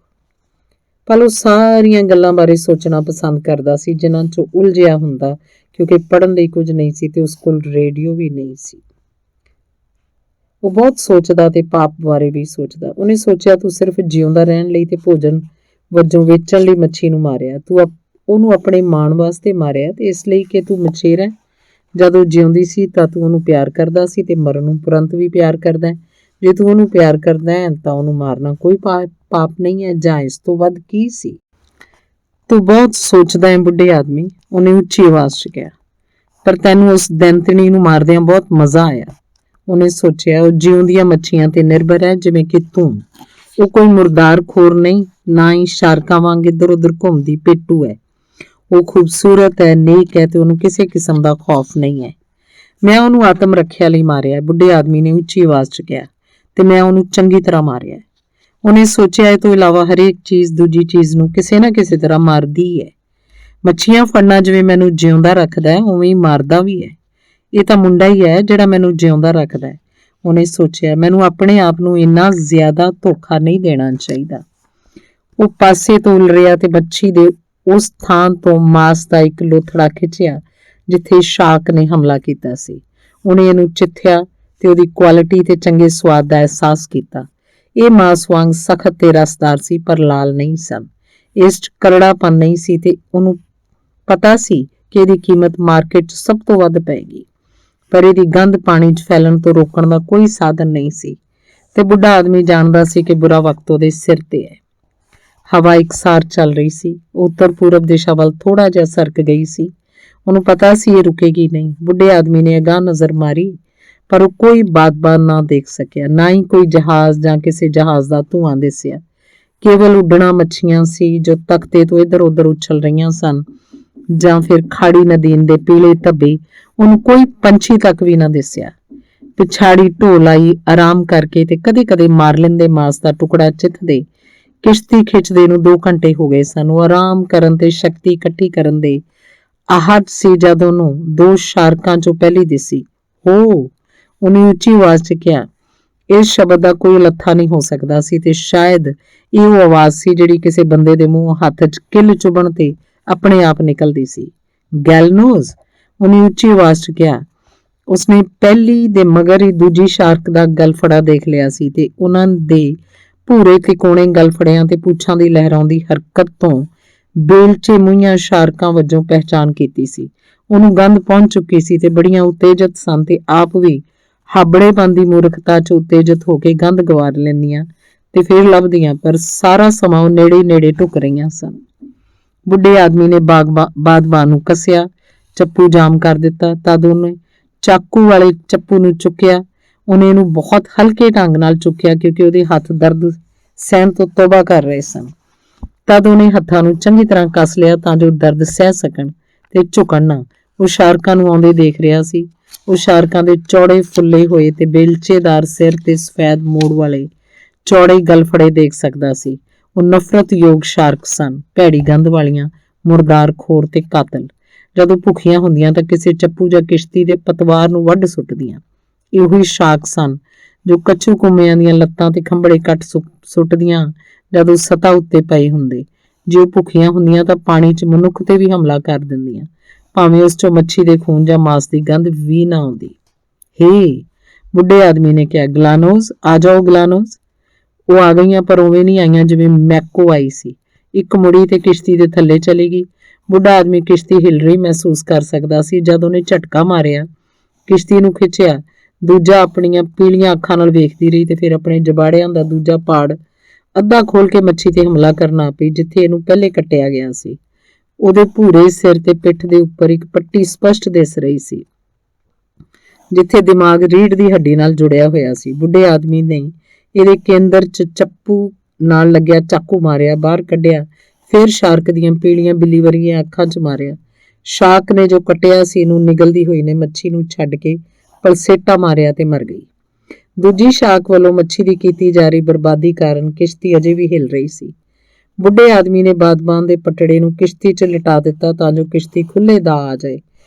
ਪਰ ਉਹ ਸਾਰੀਆਂ ਗੱਲਾਂ ਬਾਰੇ ਸੋਚਣਾ ਪਸੰਦ ਕਰਦਾ ਸੀ ਜਿਨ੍ਹਾਂ 'ਚੋਂ ਉਲਝਿਆ ਹੁੰਦਾ, ਕਿਉਂਕਿ ਪੜ੍ਹਨ ਲਈ ਕੁਝ ਨਹੀਂ ਸੀ ਤੇ ਉਸ ਕੋਲ ਰੇਡੀਓ ਵੀ ਨਹੀਂ ਸੀ। ਉਹ ਬਹੁਤ ਸੋਚਦਾ ਤੇ ਪਾਪ ਬਾਰੇ ਵੀ ਸੋਚਦਾ। ਉਹਨੇ ਸੋਚਿਆ, ਤੂੰ ਸਿਰਫ ਜਿਉਂਦਾ ਰਹਿਣ ਲਈ ਤੇ ਭੋਜਨ ਵਜੋਂ ਵੇਚਣ ਲਈ ਮੱਛੀ ਨੂੰ ਮਾਰਿਆ। ਤੂੰ ਉਹਨੂੰ ਆਪਣੇ ਮਾਣ ਵਾਸਤੇ ਮਾਰਿਆ ਤੇ ਇਸ ਲਈ ਕਿ ਤੂੰ ਮਛੇਰਾ। ਜਦ ਉਹ ਜਿਉਂਦੀ ਸੀ ਤਾਂ ਤੂੰ ਉਹਨੂੰ ਪਿਆਰ ਕਰਦਾ ਸੀ ਤੇ ਮਰਨ ਉਪਰੰਤ ਵੀ ਪਿਆਰ ਕਰਦਾ। ਜੇ ਤੂੰ ਉਹਨੂੰ ਪਿਆਰ ਕਰਦਾ ਹੈ ਤਾਂ ਉਹਨੂੰ ਮਾਰਨਾ ਕੋਈ ਪਾਪ ਨਹੀਂ ਹੈ, ਜਾਂ ਇਸ ਤੋਂ ਵੱਧ ਕੀ ਸੀ। ਤੂੰ ਬਹੁਤ ਸੋਚਦਾ ਹੈ ਬੁੱਢੇ ਆਦਮੀ, ਉਹਨੇ ਉੱਚੀ ਆਵਾਜ਼ 'ਚ ਕਿਹਾ। ਪਰ ਤੈਨੂੰ ਉਸ ਦੈਂਤਣੀ ਨੂੰ ਮਾਰਦਿਆਂ ਬਹੁਤ ਮਜ਼ਾ ਆਇਆ। ਉਹਨੇ ਸੋਚਿਆ, ਉਹ ਜਿਉਂਦੀਆਂ ਮੱਛੀਆਂ ਤੇ ਨਿਰਭਰ ਹੈ ਜਿਵੇਂ ਕਿ ਤੂੰ। ਉਹ ਕੋਈ ਮੁਰਦਾਰ ਖੋਰ ਨਹੀਂ, ਨਾ ਹੀ ਸ਼ਾਰਕਾਂ ਵਾਂਗ ਇੱਧਰ ਉੱਧਰ ਘੁੰਮਦੀ ਪੇਟੂ ਹੈ। ਉਹ ਖੂਬਸੂਰਤ ਹੈ, ਨੇਕ ਹੈ ਤੇ ਉਹਨੂੰ ਕਿਸੇ ਕਿਸਮ ਦਾ ਖੌਫ ਨਹੀਂ ਹੈ। ਮੈਂ ਉਹਨੂੰ ਆਤਮ ਰੱਖਿਆ ਲਈ ਮਾਰਿਆ, ਬੁੱਢੇ ਆਦਮੀ ਨੇ ਉੱਚੀ ਆਵਾਜ਼ 'ਚ ਕਿਹਾ, ਤੇ ਮੈਂ ਉਹਨੂੰ ਚੰਗੀ ਤਰ੍ਹਾਂ ਮਾਰਿਆ। ਉਹਨੇ ਸੋਚਿਆ, ਇਹ ਤੋਂ ਇਲਾਵਾ ਹਰੇਕ ਚੀਜ਼ ਦੂਜੀ ਚੀਜ਼ ਨੂੰ ਕਿਸੇ ਨਾ ਕਿਸੇ ਤਰ੍ਹਾਂ ਮਾਰਦੀ ਹੈ। ਮੱਛੀਆਂ ਫੜਨਾ ਜਿਵੇਂ ਮੈਨੂੰ ਜਿਉਂਦਾ ਰੱਖਦਾ ਹੈ, ਉਵੇਂ ਹੀ ਮਾਰਦਾ ਵੀ ਹੈ। ਇਹ ਤਾਂ ਮੁੰਡਾ ਹੀ ਹੈ ਜਿਹੜਾ ਮੈਨੂੰ ਜਿਉਂਦਾ ਰੱਖਦਾ ਹੈ। ਉਹਨੇ ਸੋਚਿਆ, ਮੈਨੂੰ ਆਪਣੇ ਆਪ ਨੂੰ ਇੰਨਾ ਜ਼ਿਆਦਾ ਧੋਖਾ ਨਹੀਂ ਦੇਣਾ ਚਾਹੀਦਾ। ਉਹ ਪਾਸੇ ਤੋਂ ਉਲ ਰਿਹਾ ਤੇ ਮੱਛੀ ਦੇ ਉਸ ਥਾਂ ਤੋਂ ਮਾਸ ਦਾ ਇੱਕ ਲੋਥੜਾ ਖਿੱਚਿਆ ਜਿੱਥੇ ਸ਼ਾਰਕ ਨੇ ਹਮਲਾ ਕੀਤਾ ਸੀ। ਉਹਨੇ ਇਹਨੂੰ ਚਿੱਥਿਆ ਤੇ ਉਹਦੀ ਕੁਆਲਿਟੀ ਤੇ ਚੰਗੇ ਸਵਾਦ ਦਾ ਅਹਿਸਾਸ ਕੀਤਾ। ਇਹ ਮਾਸ ਵਾਂਗ ਸਖਤ ਤੇ ਰਸਦਾਰ ਸੀ, ਪਰ ਲਾਲ ਨਹੀਂ ਸਨ। ਇਸ 'ਚ ਕਰੜਾਪਨ ਨਹੀਂ ਸੀ ਤੇ ਉਹਨੂੰ ਪਤਾ ਸੀ ਕਿ ਇਹਦੀ ਕੀਮਤ ਮਾਰਕੀਟ 'ਚ ਸਭ ਤੋਂ ਵੱਧ ਪਏਗੀ, ਪਰ ਇਹਦੀ ਗੰਧ ਪਾਣੀ 'ਚ ਫੈਲਣ ਤੋਂ ਰੋਕਣ ਦਾ ਕੋਈ ਸਾਧਨ ਨਹੀਂ ਸੀ। ਤੇ ਬੁੱਢਾ ਆਦਮੀ ਜਾਣਦਾ ਸੀ ਕਿ ਬੁਰਾ ਵਕਤ ਉਹਦੇ ਸਿਰ ਤੇ ਹੈ। ਹਵਾ ਇਕਸਾਰ ਚੱਲ ਰਹੀ ਸੀ। ਉੱਤਰ ਪੂਰਬ ਦਿਸ਼ਾ ਵੱਲ ਥੋੜਾ ਜਿਹਾ ਸਰਕ ਗਈ ਸੀ। ਉਹਨੂੰ ਪਤਾ ਸੀ ਇਹ ਰੁਕੇਗੀ ਨਹੀਂ। ਬੁੱਢੇ ਆਦਮੀ ਨੇ ਅਗਾਂਹ ਨਜ਼ਰ ਮਾਰੀ, ਪਰ ਉਹ ਕੋਈ ਬਾਤ-ਬਾਤ ਨਾ ਦੇਖ ਸਕਿਆ, ਨਾ ਹੀ ਕੋਈ ਜਹਾਜ਼ ਜਾਂ ਕਿਸੇ ਜਹਾਜ਼ ਦਾ ਧੂੰਆਂ ਦਿਸਿਆ। ਕੇਵਲ ਉੱਡਣਾ ਮੱਛੀਆਂ ਸੀ ਜੋ ਤਖਤੇ ਤੋਂ ਇੱਧਰ ਉੱਧਰ ਉਛਲ ਰਹੀਆਂ ਸਨ, ਜਾਂ ਫਿਰ ਖਾੜੀ ਨਦੀਨ ਦੇ ਪੀਲੇ ਧੱਬੇ। ਉਹਨੂੰ ਕੋਈ ਪੰਛੀ ਤੱਕ ਵੀ ਨਾ ਦਿਸਿਆ। ਪਿਛਾੜੀ ਢੋਲ ਆਈ, ਆਰਾਮ ਕਰਕੇ ਤੇ ਕਦੇ-ਕਦੇ ਮਾਰਲਿਨ ਦੇ ਮਾਸ ਦਾ ਟੁਕੜਾ ਚਿੱਥਦੇ। ਕਿਸ਼ਤੀ ਖਿੱਚਦੇ ਨੂੰ 2 ਘੰਟੇ ਹੋ ਗਏ ਸਨ। ਉਹ ਆਰਾਮ ਕਰਨ ਤੇ ਸ਼ਕਤੀ ਇਕੱਠੀ ਕਰਨ ਦੇ ਆਹਟ ਸੀ ਜਦ ਉਹਨੂੰ 2 ਸ਼ਾਰਕਾਂ 'ਚੋਂ ਪਹਿਲੀ ਦਿਸੀ। ਹੋ, ਉਹਨੇ ਉੱਚੀ ਆਵਾਜ਼ 'ਚ ਕਿਹਾ। ਇਸ ਸ਼ਬਦ ਦਾ ਕੋਈ ਲੱਥਾ ਨਹੀਂ ਹੋ ਸਕਦਾ ਸੀ ਤੇ ਸ਼ਾਇਦ ਇਹ ਉਹ ਆਵਾਜ਼ ਸੀ ਜਿਹੜੀ ਕਿਸੇ ਬੰਦੇ ਦੇ ਮੂੰਹੋਂ ਹੱਥ 'ਚ ਕਿੱਲ ਚੁਭਣ ਤੇ ਆਪਣੇ ਆਪ ਨਿਕਲਦੀ ਸੀ। ਗੈਲਨੋਜ਼, ਉਹਨੇ ਉੱਚੀ ਆਵਾਜ਼ 'ਚ ਕਿਹਾ। ਉਸਨੇ ਪਹਿਲੀ ਦੇ ਮਗਰ ਹੀ ਦੂਜੀ ਸ਼ਾਰਕ ਦਾ ਗਲਫੜਾ ਦੇਖ ਲਿਆ ਸੀ ਤੇ ਉਹਨਾਂ ਦੇ ਭੂਰੇ ਤਿਕੋਣੇ ਗਲਫੜਿਆਂ ਤੇ ਪੁੱਛਾਂ ਦੀ ਲਹਿਰਾਉਂਦੀ ਹਰਕਤ ਤੋਂ ਬੇਲਚੇ ਮੂੰਹੀਆਂ ਸ਼ਾਰਕਾਂ ਵਜੋਂ ਪਹਿਚਾਣ ਕੀਤੀ ਸੀ। ਉਹਨੂੰ ਗੰਧ ਪਹੁੰਚ ਚੁੱਕੀ ਸੀ ਤੇ ਬੜੀਆਂ ਉਤੇਜਿਤ ਸਨ ਤੇ ਆਪ ਵੀ ਹਾਬੜੇਪਨ ਦੀ ਮੂਰਖਤਾ 'ਚ ਉਤੇਜਿਤ ਹੋ ਕੇ ਗੰਧ ਗਵਾਰ ਲੈਂਦੀਆਂ ਤੇ ਫਿਰ ਲੱਭਦੀਆਂ, ਪਰ ਸਾਰਾ ਸਮਾਂ ਉਹ ਨੇੜੇ ਢੁੱਕ ਰਹੀਆਂ ਸਨ। ਬੁੱਢੇ ਆਦਮੀ ਨੇ ਬਾਗਬਾਨ ਨੂੰ ਕੱਸਿਆ, ਚੱਪੂ ਜਾਮ ਕਰ ਦਿੱਤਾ। ਤਦ ਉਹਨੇ ਚਾਕੂ ਵਾਲੇ ਚੱਪੂ ਨੂੰ ਚੁੱਕਿਆ। ਉਹਨੇ ਇਹਨੂੰ ਬਹੁਤ ਹਲਕੇ ਢੰਗ ਨਾਲ ਚੁੱਕਿਆ ਕਿਉਂਕਿ ਉਹਦੇ ਹੱਥ ਦਰਦ ਸਹਿਣ ਤੋਂ ਤੌਬਾ ਕਰ ਰਹੇ ਸਨ। ਤਦ ਉਹਨੇ ਹੱਥਾਂ ਨੂੰ ਚੰਗੀ ਤਰ੍ਹਾਂ ਕੱਸ ਲਿਆ ਤਾਂ ਜੋ ਦਰਦ ਸਹਿ ਸਕਣ ਤੇ ਝੁਕਣ ਨਾ। ਉਹ ਸ਼ਾਰਕਾਂ ਨੂੰ ਆਉਂਦੇ ਦੇਖ ਰਿਹਾ ਸੀ। ਉਹ ਸ਼ਾਰਕਾਂ ਦੇ ਚੌੜੇ ਫੁੱਲੇ ਹੋਏ ਤੇ ਬੇਲਚੇਦਾਰ ਸਿਰ ਤੇ ਸਫੈਦ ਮੋੜ ਵਾਲੇ ਚੌੜੇ ਗਲਫੜੇ ਦੇਖ ਸਕਦਾ ਸੀ। ਉਹ ਨਫ਼ਰਤਯੋਗ ਸ਼ਾਰਕ ਸਨ, ਭੈੜੀ ਗੰਧ ਵਾਲੀਆਂ, ਮੁਰਦਾਰ ਖੋਰ ਤੇ ਕਾਤਲ। ਜਦੋਂ ਭੁੱਖੀਆਂ ਹੁੰਦੀਆਂ ਤਾਂ ਕਿਸੇ ਚੱਪੂ ਜਾਂ ਕਿਸ਼ਤੀ ਦੇ ਪਤਵਾਰ ਨੂੰ ਵੱਢ ਸੁੱਟਦੀਆਂ। ਇਹੋ ਹੀ ਸ਼ਾਰਕ ਸਨ ਜੋ ਕੱਛੂ ਕੁੰਮਿਆਂ ਦੀਆਂ ਲੱਤਾਂ ਤੇ ਖੰਭੜੇ ਕੱਟ ਸੁੱਟਦੀਆਂ ਜਦੋਂ ਸਤ੍ਹਾ ਉੱਤੇ ਪਏ ਹੁੰਦੇ। ਜੇ ਉਹ ਭੁੱਖੀਆਂ ਹੁੰਦੀਆਂ ਤਾਂ ਪਾਣੀ 'ਚ ਮਨੁੱਖ ਤੇ ਵੀ ਹਮਲਾ ਕਰ ਦਿੰਦੀਆਂ, ਭਾਵੇਂ ਉਸ 'ਚੋਂ ਮੱਛੀ ਦੇ ਖੂਨ ਜਾਂ ਮਾਸ ਦੀ ਗੰਧ ਵੀ ਨਾ ਆਉਂਦੀ। ਹੇ, ਬੁੱਢੇ ਆਦਮੀ ਨੇ ਕਿਹਾ, ਗਲਾਨੋਜ਼, ਆ ਜਾਓ ਗਲਾਨੋਜ਼। ਉਹ ਆ ਗਈਆਂ, ਪਰ ਉਵੇਂ ਨਹੀਂ ਆਈਆਂ ਜਿਵੇਂ ਮੈਕੋ ਆਈ ਸੀ। ਇੱਕ ਮੁੜੀ ਤੇ ਕਿਸ਼ਤੀ ਦੇ ਥੱਲੇ ਚਲੀ ਗਈ। ਬੁੱਢਾ ਆਦਮੀ ਕਿਸ਼ਤੀ ਹਿਲ ਰਹੀ ਮਹਿਸੂਸ ਕਰ ਸਕਦਾ ਸੀ ਜਦ ਉਹਨੇ ਝਟਕਾ ਮਾਰਿਆ, ਕਿਸ਼ਤੀ ਨੂੰ ਖਿੱਚਿਆ। ਦੂਜਾ ਆਪਣੀਆਂ ਪੀਲੀਆਂ ਅੱਖਾਂ ਨਾਲ ਵੇਖਦੀ ਰਹੀ ਤੇ ਫਿਰ ਆਪਣੇ ਜਬਾੜਿਆਂ ਦਾ ਦੂਜਾ ਪਾੜ ਅੱਧਾ ਖੋਲ ਕੇ ਮੱਛੀ ਤੇ ਹਮਲਾ ਕਰਨਾ ਪਈ ਜਿੱਥੇ ਇਹਨੂੰ ਪਹਿਲੇ ਕੱਟਿਆ ਗਿਆ ਸੀ। ਉਹਦੇ ਭੂਰੇ ਸਿਰ ਤੇ ਪਿੱਠ ਦੇ ਉੱਪਰ ਇੱਕ ਪੱਟੀ ਸਪਸ਼ਟ ਦਿਸ ਰਹੀ ਸੀ ਜਿੱਥੇ ਦਿਮਾਗ ਰੀੜ੍ਹ ਦੀ ਹੱਡੀ ਨਾਲ ਜੁੜਿਆ ਹੋਇਆ ਸੀ। ਬੁੱਢੇ ਆਦਮੀ ਨੇ ਇਹਦੇ ਕੇਂਦਰ 'ਚ ਚੱਪੂ ਨਾਲ ਲੱਗਿਆ ਚਾਕੂ ਮਾਰਿਆ, ਬਾਹਰ ਕੱਢਿਆ, ਫਿਰ ਸ਼ਾਰਕ ਦੀਆਂ ਪੀਲੀਆਂ ਬਿੱਲੀ ਵਰਗੀਆਂ ਅੱਖਾਂ 'ਚ ਮਾਰਿਆ। ਸ਼ਾਰਕ ਨੇ ਜੋ ਕੱਟਿਆ ਸੀ ਇਹਨੂੰ ਨਿਗਲਦੀ ਹੋਈ ਨੇ ਮੱਛੀ ਨੂੰ ਛੱਡ ਕੇ ਪਲਸੇਟਾ ਮਾਰਿਆ ਤੇ ਮਰ ਗਈ। ਦੂਜੀ ਸ਼ਾਖ ਵੱਲੋਂ ਮੱਛੀ ਦੀ ਕੀਤੀ ਜਾ ਰਹੀ ਬਰਬਾਦੀ ਕਾਰਨ ਕਿਸ਼ਤੀ ਅਜੇ ਵੀ ਹਿੱਲ ਰਹੀ ਸੀ। ਬੁੱਢੇ ਆਦਮੀ ਨੇ ਬਾਦਬਾਨ ਦੇ ਪਟੜੇ ਨੂੰ ਕਿਸ਼ਤੀ 'ਚ ਲਿਟਾ ਦਿੱਤਾ ਤਾਂ ਜੋ ਕਿਸ਼ਤੀ ਖੁੱਲੇ ਦਾ ਆ ਜਾਏ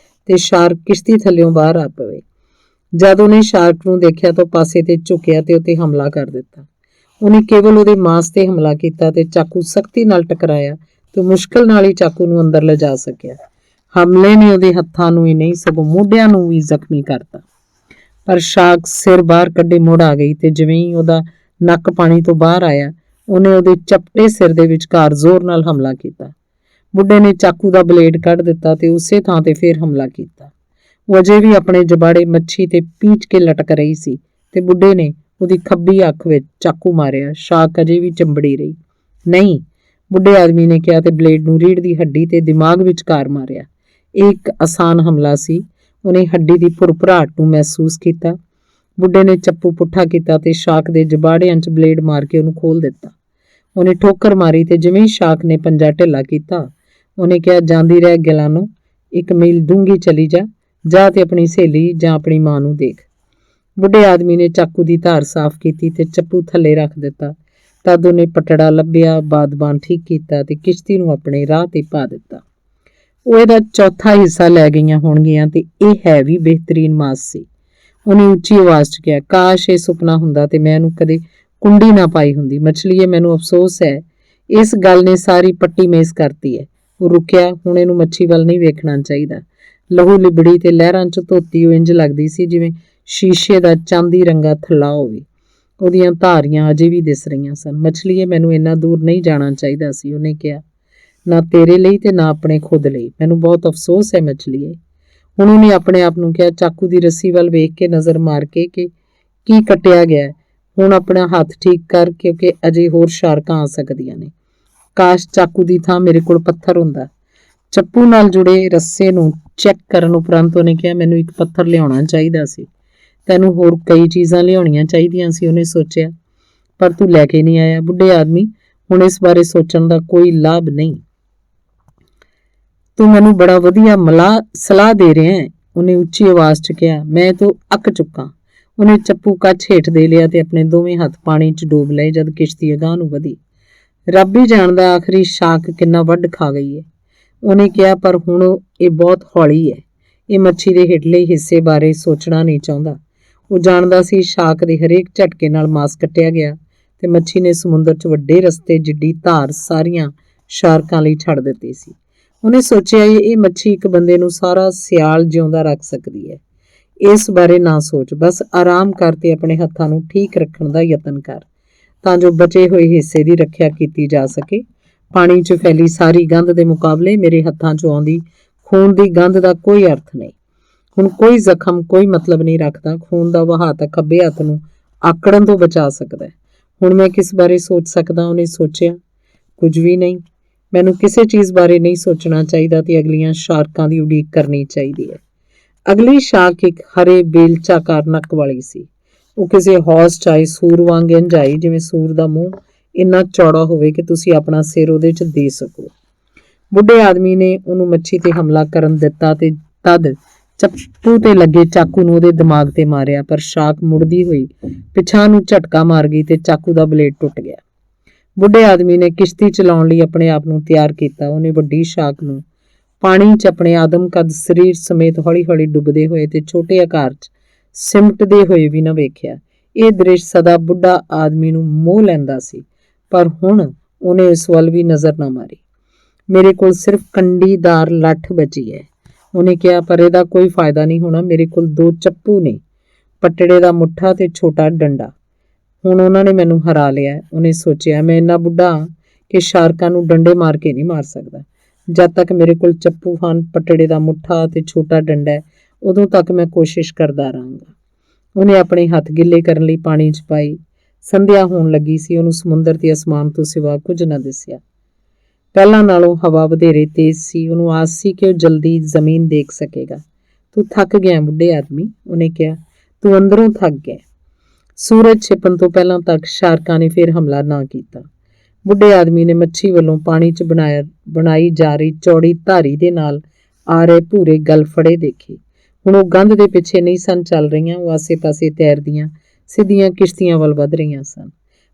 ਤੇ ਸ਼ਾਰਕ ਕਿਸ਼ਤੀ ਥੱਲਿਓਂ ਬਾਹਰ ਆ ਪਵੇ। ਜਦ ਉਹਨੇ ਸ਼ਾਰਕ ਨੂੰ ਦੇਖਿਆ ਤਾਂ ਪਾਸੇ ਤੇ ਝੁਕਿਆ ਤੇ ਉੱਤੇ ਹਮਲਾ ਕਰ ਦਿੱਤਾ। ਉਹਨੇ ਕੇਵਲ ਉਹਦੇ ਮਾਸ ਤੇ ਹਮਲਾ ਕੀਤਾ ਤੇ ਚਾਕੂ ਸਖਤੀ ਨਾਲ ਟਕਰਾਇਆ ਤੇ ਮੁਸ਼ਕਲ ਨਾਲ ਹੀ ਚਾਕੂ ਨੂੰ ਅੰਦਰ ਲਿਜਾ ਸਕਿਆ। ਹਮਲੇ ਨੇ ਉਹਦੇ ਹੱਥਾਂ ਨੂੰ ਹੀ ਨਹੀਂ ਸਗੋਂ ਮੋਢਿਆਂ ਨੂੰ ਵੀ ਜ਼ਖਮੀ ਕਰਤਾ। ਪਰ ਸ਼ਾਰਕ ਸਿਰ ਬਾਹਰ ਕੱਢੇ ਮੁੜ ਆ ਗਈ ਤੇ ਜਿਵੇਂ ਹੀ ਉਹਦਾ ਨੱਕ ਪਾਣੀ ਤੋਂ ਬਾਹਰ ਆਇਆ ਉਹਨੇ ਉਹਦੇ ਚਪਟੇ ਸਿਰ ਦੇ ਵਿਚਕਾਰ ਜ਼ੋਰ ਨਾਲ ਹਮਲਾ ਕੀਤਾ। ਬੁੱਢੇ ਨੇ ਚਾਕੂ ਦਾ ਬਲੇਡ ਕੱਢ ਦਿੱਤਾ ਤੇ ਉਸੇ ਥਾਂ ਤੇ ਫੇਰ ਹਮਲਾ ਕੀਤਾ। ਉਹ ਅਜੇ ਵੀ ਆਪਣੇ ਜਬਾੜੇ ਮੱਛੀ ਤੇ ਪੀਂਚ ਕੇ ਲਟਕ ਰਹੀ ਸੀ ਤੇ ਬੁੱਢੇ ਨੇ ਉਹਦੀ ਖੱਬੀ ਅੱਖ ਵਿੱਚ ਚਾਕੂ ਮਾਰਿਆ। ਸ਼ਾਰਕ ਅਜੇ ਵੀ ਚੰਬੜੀ ਰਹੀ। ਨਹੀਂ, ਬੁੱਢੇ ਆਦਮੀ ਨੇ ਕਿਹਾ ਤੇ ਬਲੇਡ ਨੂੰ ਰੀੜ੍ਹ ਦੀ ਹੱਡੀ ਤੇ ਦਿਮਾਗ ਵਿਚਕਾਰ ਮਾਰਿਆ। ਇਹ ਇੱਕ ਆਸਾਨ ਹਮਲਾ ਸੀ। ਉਹਨੇ ਹੱਡੀ ਦੀ ਭੁਰਭੁਰਾਹਟ ਨੂੰ ਮਹਿਸੂਸ ਕੀਤਾ। ਬੁੱਢੇ ਨੇ ਚੱਪੂ ਪੁੱਠਾ ਕੀਤਾ ਤੇ ਸ਼ਾਰਕ ਦੇ ਜਬਾੜਿਆਂ 'ਚ ਬਲੇਡ ਮਾਰ ਕੇ ਉਹਨੂੰ ਖੋਲ ਦਿੱਤਾ। ਉਹਨੇ ਠੋਕਰ ਮਾਰੀ ਤੇ ਜਿਵੇਂ ਹੀ ਸ਼ਾਰਕ ਨੇ ਪੰਜਾ ਢਿੱਲਾ ਕੀਤਾ ਉਹਨੇ ਕਿਹਾ, ਜਾਂਦੀ ਰਹਿ ਗਿਲਾਨੋ, 1 ਮੀਲ ਡੂੰਘੀ ਚਲੀ ਜਾ ਤੇ ਆਪਣੀ ਸਹੇਲੀ ਜਾਂ ਆਪਣੀ ਮਾਂ ਨੂੰ ਦੇਖ। ਬੁੱਢੇ ਆਦਮੀ ਨੇ ਚਾਕੂ ਦੀ ਧਾਰ ਸਾਫ਼ ਕੀਤੀ ਤੇ ਚੱਪੂ ਥੱਲੇ ਰੱਖ ਦਿੱਤਾ। ਤਦ ਉਹਨੇ ਪਟੜਾ ਲੱਭਿਆ, ਬਾਦਬਾਨ ਠੀਕ ਕੀਤਾ ਤੇ ਕਿਸ਼ਤੀ ਨੂੰ ਆਪਣੇ ਰਾਹ ਤੇ ਪਾ ਦਿੱਤਾ। ਉਹ ਇਹਦਾ ਚੌਥਾ ਹਿੱਸਾ ਲੈ ਗਈਆਂ ਹੋਣਗੀਆਂ ਤੇ ਇਹ ਹੈ ਵੀ ਬਿਹਤਰੀਨ ਮਾਸ ਸੀ। ਉਹਨੇ ਉੱਚੀ ਆਵਾਜ਼ 'ਚ ਕਿਹਾ, ਕਾਸ਼ ਇਹ ਸੁਪਨਾ ਹੁੰਦਾ ਤੇ ਮੈਂ ਇਹਨੂੰ ਕਦੇ ਕੁੰਡੀ ਨਾ ਪਾਈ ਹੁੰਦੀ। ਮਛਲੀਏ, ਮੈਨੂੰ ਅਫਸੋਸ ਹੈ, ਇਸ ਗੱਲ ਨੇ ਸਾਰੀ ਪੱਟੀ ਮੇਜ਼ ਕਰਤੀ ਹੈ। ਉਹ ਰੁਕਿਆ। ਹੁਣ ਇਹਨੂੰ ਮੱਛੀ ਵੱਲ ਨਹੀਂ ਵੇਖਣਾ ਚਾਹੀਦਾ। ਲਹੂ ਲਿਬੜੀ ਤੇ ਲਹਿਰਾਂ 'ਚ ਧੋਤੀ ਉਹ ਇੰਜ ਲੱਗਦੀ ਸੀ ਜਿਵੇਂ ਸ਼ੀਸ਼ੇ ਦਾ ਚਾਂਦੀ ਰੰਗਾ ਥੱਲਾ ਹੋਵੇ। ਉਹਦੀਆਂ ਧਾਰੀਆਂ ਅਜੇ ਵੀ ਦਿਸ ਰਹੀਆਂ ਸਨ। ਮਛਲੀਏ, ਮੈਨੂੰ ਇੰਨਾ ਦੂਰ ਨਹੀਂ ਜਾਣਾ ਚਾਹੀਦਾ ਸੀ, ਉਹਨੇ ਕਿਹਾ, ਨਾ ਤੇਰੇ ਲਈ ਤੇ ਨਾ ਆਪਣੇ ਖੁਦ ਲਈ। ਮੈਨੂੰ ਬਹੁਤ ਅਫਸੋਸ ਹੈ ਮਛਲੀਏ। ਹੁਣ ਉਹਨੇ ਆਪਣੇ ਆਪ ਨੂੰ ਕਿਹਾ, ਚਾਕੂ ਦੀ ਰੱਸੀ ਵੱਲ ਵੇਖ ਕੇ ਨਜ਼ਰ ਮਾਰ ਕੇ ਕਿ ਕੀ ਕੱਟਿਆ ਗਿਆ। ਹੁਣ ਆਪਣਾ ਹੱਥ ਠੀਕ ਕਰ ਕਿਉਂਕਿ ਅਜੇ ਹੋਰ ਸ਼ਾਰਕਾਂ ਆ ਸਕਦੀਆਂ ਨੇ। ਕਾਸ਼ ਚਾਕੂ ਦੀ ਥਾਂ ਮੇਰੇ ਕੋਲ ਪੱਥਰ ਹੁੰਦਾ। ਚੱਪੂ ਨਾਲ ਜੁੜੇ ਰੱਸੇ ਨੂੰ ਚੈੱਕ ਕਰਨ ਉਪਰੰਤ ਉਹਨੇ ਕਿਹਾ, ਮੈਨੂੰ ਇੱਕ ਪੱਥਰ ਲਿਆਉਣਾ ਚਾਹੀਦਾ ਸੀ। ਤੈਨੂੰ ਹੋਰ ਕਈ ਚੀਜ਼ਾਂ ਲਿਆਉਣੀਆਂ ਚਾਹੀਦੀਆਂ ਸੀ, ਉਹਨੇ ਸੋਚਿਆ, ਪਰ ਤੂੰ ਲੈ ਕੇ ਨਹੀਂ ਆਇਆ। ਬੁੱਢੇ ਆਦਮੀ, ਹੁਣ ਇਸ ਬਾਰੇ ਸੋਚਣ ਦਾ ਕੋਈ ਲਾਭ ਨਹੀਂ। ਤੂੰ ਮੈਨੂੰ ਬੜਾ ਵਧੀਆ ਸਲਾਹ ਦੇ ਰਿਹਾ ਹੈ, ਉਹਨੇ ਉੱਚੀ ਆਵਾਜ਼ 'ਚ ਕਿਹਾ। ਮੈਂ ਤੋਂ ਅੱਕ ਚੁੱਕਾ। ਉਹਨੇ ਚੱਪੂ ਕੱਛ ਹੇਠ ਦੇ ਲਿਆ ਤੇ ਆਪਣੇ ਦੋਵੇਂ ਹੱਥ ਪਾਣੀ 'ਚ ਡੋਬ ਲਏ ਜਦ ਕਿਸ਼ਤੀ ਅਗਾਂਹ ਨੂੰ ਵਧੀ। ਰੱਬ ਹੀ ਜਾਣਦਾ ਆਖਰੀ ਸ਼ਾਰਕ ਕਿੰਨਾ ਵੱਢ ਖਾ ਗਈ ਹੈ, ਉਹਨੇ ਕਿਹਾ, ਪਰ ਹੁਣ ਇਹ ਬਹੁਤ ਹੌਲੀ ਹੈ। ਇਹ ਮੱਛੀ ਦੇ ਹੇਠਲੇ ਹਿੱਸੇ ਬਾਰੇ ਸੋਚਣਾ ਨਹੀਂ ਚਾਹੁੰਦਾ। ਉਹ ਜਾਣਦਾ ਸੀ ਸ਼ਾਰਕ ਦੇ ਹਰੇਕ ਝਟਕੇ ਨਾਲ ਮਾਸ ਕੱਟਿਆ ਗਿਆ ਤੇ ਮੱਛੀ ਨੇ ਸਮੁੰਦਰ 'ਚ ਵੱਡੇ ਰਸਤੇ ਜਿੱਡੀ ਧਾਰ ਸਾਰੀਆਂ ਸ਼ਾਰਕਾਂ ਲਈ ਛੱਡ ਦਿੱਤੀ ਸੀ। ਉਹਨੇ ਸੋਚਿਆ, ਇਹ ਮੱਛੀ ਇੱਕ ਬੰਦੇ ਨੂੰ ਸਾਰਾ ਸਿਆਲ ਜਿਉਂਦਾ ਰੱਖ ਸਕਦੀ ਹੈ। ਇਸ ਬਾਰੇ ਨਾ ਸੋਚ, ਬਸ ਆਰਾਮ ਕਰ ਤੇ ਆਪਣੇ ਹੱਥਾਂ ਨੂੰ ਠੀਕ ਰੱਖਣ ਦਾ ਯਤਨ ਕਰ ਤਾਂ ਜੋ ਬਚੇ ਹੋਏ ਹਿੱਸੇ ਦੀ ਰੱਖਿਆ ਕੀਤੀ ਜਾ ਸਕੇ। ਪਾਣੀ 'ਚ ਫੈਲੀ ਸਾਰੀ ਗੰਧ ਦੇ ਮੁਕਾਬਲੇ ਮੇਰੇ ਹੱਥਾਂ 'ਚੋਂ ਆਉਂਦੀ ਖੂਨ ਦੀ ਗੰਧ ਦਾ ਕੋਈ ਅਰਥ ਨਹੀਂ। ਹੁਣ ਕੋਈ ਜ਼ਖਮ ਕੋਈ ਮਤਲਬ ਨਹੀਂ ਰੱਖਦਾ। ਖੂਨ ਦਾ ਵਹਾਅ ਤਾਂ ਖੱਬੇ ਹੱਥ ਨੂੰ ਆਕੜਨ ਤੋਂ ਬਚਾ ਸਕਦਾ ਹੈ। ਹੁਣ ਮੈਂ ਕਿਸ ਬਾਰੇ ਸੋਚ ਸਕਦਾ, ਉਹਨੇ ਸੋਚਿਆ। ਕੁਝ ਵੀ ਨਹੀਂ। ਮੈਨੂੰ ਕਿਸੇ ਚੀਜ਼ ਬਾਰੇ ਨਹੀਂ ਸੋਚਣਾ ਚਾਹੀਦਾ ਤੇ ਅਗਲੀਆਂ ਸ਼ਾਰਕਾਂ ਦੀ ਉਡੀਕ ਕਰਨੀ ਚਾਹੀਦੀ ਹੈ। ਅਗਲੀ ਸ਼ਾਰਕ ਇੱਕ ਹਰੇ ਬੇਲਚਾਕਾਰ ਨੱਕ ਵਾਲੀ ਸੀ। ਉਹ ਕਿਸੇ ਹੌਜ਼ 'ਚ ਆਈ ਸੂਰ ਵਾਂਗ ਇੰਝ ਆਈ ਜਿਵੇਂ ਸੂਰ ਦਾ ਮੂੰਹ ਇੰਨਾ ਚੌੜਾ ਹੋਵੇ ਕਿ ਤੁਸੀਂ ਆਪਣਾ ਸਿਰ ਉਹਦੇ 'ਚ ਦੇ ਸਕੋ। ਬੁੱਢੇ ਆਦਮੀ ਨੇ ਉਹਨੂੰ ਮੱਛੀ ਤੇ ਹਮਲਾ ਕਰਨ ਦਿੱਤਾ ਤੇ ਤਦ ਚੱਪੂ ਤੇ ਲੱਗੇ ਚਾਕੂ ਨੂੰ ਉਹਦੇ ਦਿਮਾਗ ਤੇ ਮਾਰਿਆ, ਪਰ ਸ਼ਾਰਕ ਮੁੜਦੀ ਹੋਈ ਪਿਛਾਂਹ ਨੂੰ ਝਟਕਾ ਮਾਰ ਗਈ ਤੇ ਚਾਕੂ ਦਾ ਬਲੇਡ ਟੁੱਟ ਗਿਆ। ਬੁੱਢੇ ਆਦਮੀ ਨੇ ਕਿਸ਼ਤੀ ਚਲਾਉਣ ਲਈ ਆਪਣੇ ਆਪ ਨੂੰ ਤਿਆਰ ਕੀਤਾ। ਉਹਨੇ ਵੱਡੀ ਸ਼ਾਰਕ ਨੂੰ ਪਾਣੀ 'ਚ ਆਪਣੇ ਆਦਮ ਕੱਦ ਸਰੀਰ ਸਮੇਤ ਹੌਲੀ-ਹੌਲੀ ਡੁੱਬਦੇ ਹੋਏ ਤੇ ਛੋਟੇ ਆਕਾਰ 'ਚ ਸਿਮਟਦੇ ਹੋਏ ਵੀ ਨਾ ਵੇਖਿਆ। ਇਹ ਦ੍ਰਿਸ਼ ਸਦਾ ਬੁੱਢਾ ਆਦਮੀ ਨੂੰ ਮੋਹ ਲੈਂਦਾ ਸੀ, ਪਰ ਹੁਣ ਉਹਨੇ ਇਸ ਵੱਲ ਵੀ ਨਜ਼ਰ ਨਾ ਮਾਰੀ। ਮੇਰੇ ਕੋਲ ਸਿਰਫ ਕੰਡੀਦਾਰ ਲੱਠ ਬਚੀ ਹੈ, ਉਹਨੇ ਕਿਹਾ, ਪਰ ਇਹਦਾ ਕੋਈ ਫਾਇਦਾ ਨਹੀਂ ਹੋਣਾ। ਮੇਰੇ ਕੋਲ 2 ਚੱਪੂ ਨੇ, ਪਟੜੇ ਦਾ ਮੁੱਠਾ ਤੇ ਛੋਟਾ ਡੰਡਾ। ਹੁਣ ਉਹਨਾਂ ਨੇ ਮੈਨੂੰ ਹਰਾ ਲਿਆ, ਉਹਨੇ ਸੋਚਿਆ। ਮੈਂ ਇੰਨਾ ਬੁੱਢਾ ਕਿ ਸ਼ਾਰਕਾਂ ਨੂੰ ਡੰਡੇ ਮਾਰ ਕੇ ਨਹੀਂ ਮਾਰ ਸਕਦਾ। ਜਦ ਤੱਕ ਮੇਰੇ ਕੋਲ ਚੱਪੂ ਹਨ, ਪਟੜੇ ਦਾ ਮੁੱਠਾ ਤੇ ਛੋਟਾ ਡੰਡਾ, ਉਦੋਂ ਤੱਕ ਮੈਂ ਕੋਸ਼ਿਸ਼ ਕਰਦਾ ਰਹਾਂਗਾ। ਉਹਨੇ ਆਪਣੇ ਹੱਥ ਗਿੱਲੇ ਕਰਨ ਲਈ ਪਾਣੀ 'ਚ ਪਾਈ। ਸੰਧਿਆ ਹੋਣ ਲੱਗੀ ਸੀ। ਉਹਨੂੰ ਸਮੁੰਦਰ ਤੇ ਅਸਮਾਨ ਤੋਂ ਸਿਵਾ ਕੁਝ ਨਾ ਦਿਸਿਆ। ਪਹਿਲਾਂ ਨਾਲੋਂ ਹਵਾ ਵਧੇਰੇ ਤੇਜ਼ ਸੀ। ਉਹਨੂੰ ਆਸ ਸੀ ਕਿ ਉਹ ਜਲਦੀ ਜ਼ਮੀਨ ਦੇਖ ਸਕੇਗਾ। ਤੂੰ ਥੱਕ ਗਿਆ ਬੁੱਢੇ ਆਦਮੀ, ਉਹਨੇ ਕਿਹਾ, ਤੂੰ ਅੰਦਰੋਂ ਥੱਕ ਗਿਆ। ਸੂਰਜ ਛਿਪਣ ਤੋਂ ਪਹਿਲਾਂ ਤੱਕ ਸ਼ਾਰਕਾਂ ਨੇ ਫਿਰ ਹਮਲਾ ਨਾ ਕੀਤਾ। ਬੁੱਢੇ ਆਦਮੀ ਨੇ ਮੱਛੀ ਵੱਲੋਂ ਪਾਣੀ 'ਚ ਬਣਾਈ ਜਾ ਰਹੀ ਚੌੜੀ ਧਾਰੀ ਦੇ ਨਾਲ ਆ ਰਹੇ ਭੂਰੇ ਗਲ ਫੜੇ ਦੇਖੇ। ਹੁਣ ਉਹ ਗੰਧ ਦੇ ਪਿੱਛੇ ਨਹੀਂ ਸਨ ਚੱਲ ਰਹੀਆਂ, ਉਹ ਆਸੇ-ਪਾਸੇ ਤੈਰਦੀਆਂ ਸਿੱਧੀਆਂ ਕਿਸ਼ਤੀਆਂ ਵੱਲ ਵਧ ਰਹੀਆਂ ਸਨ।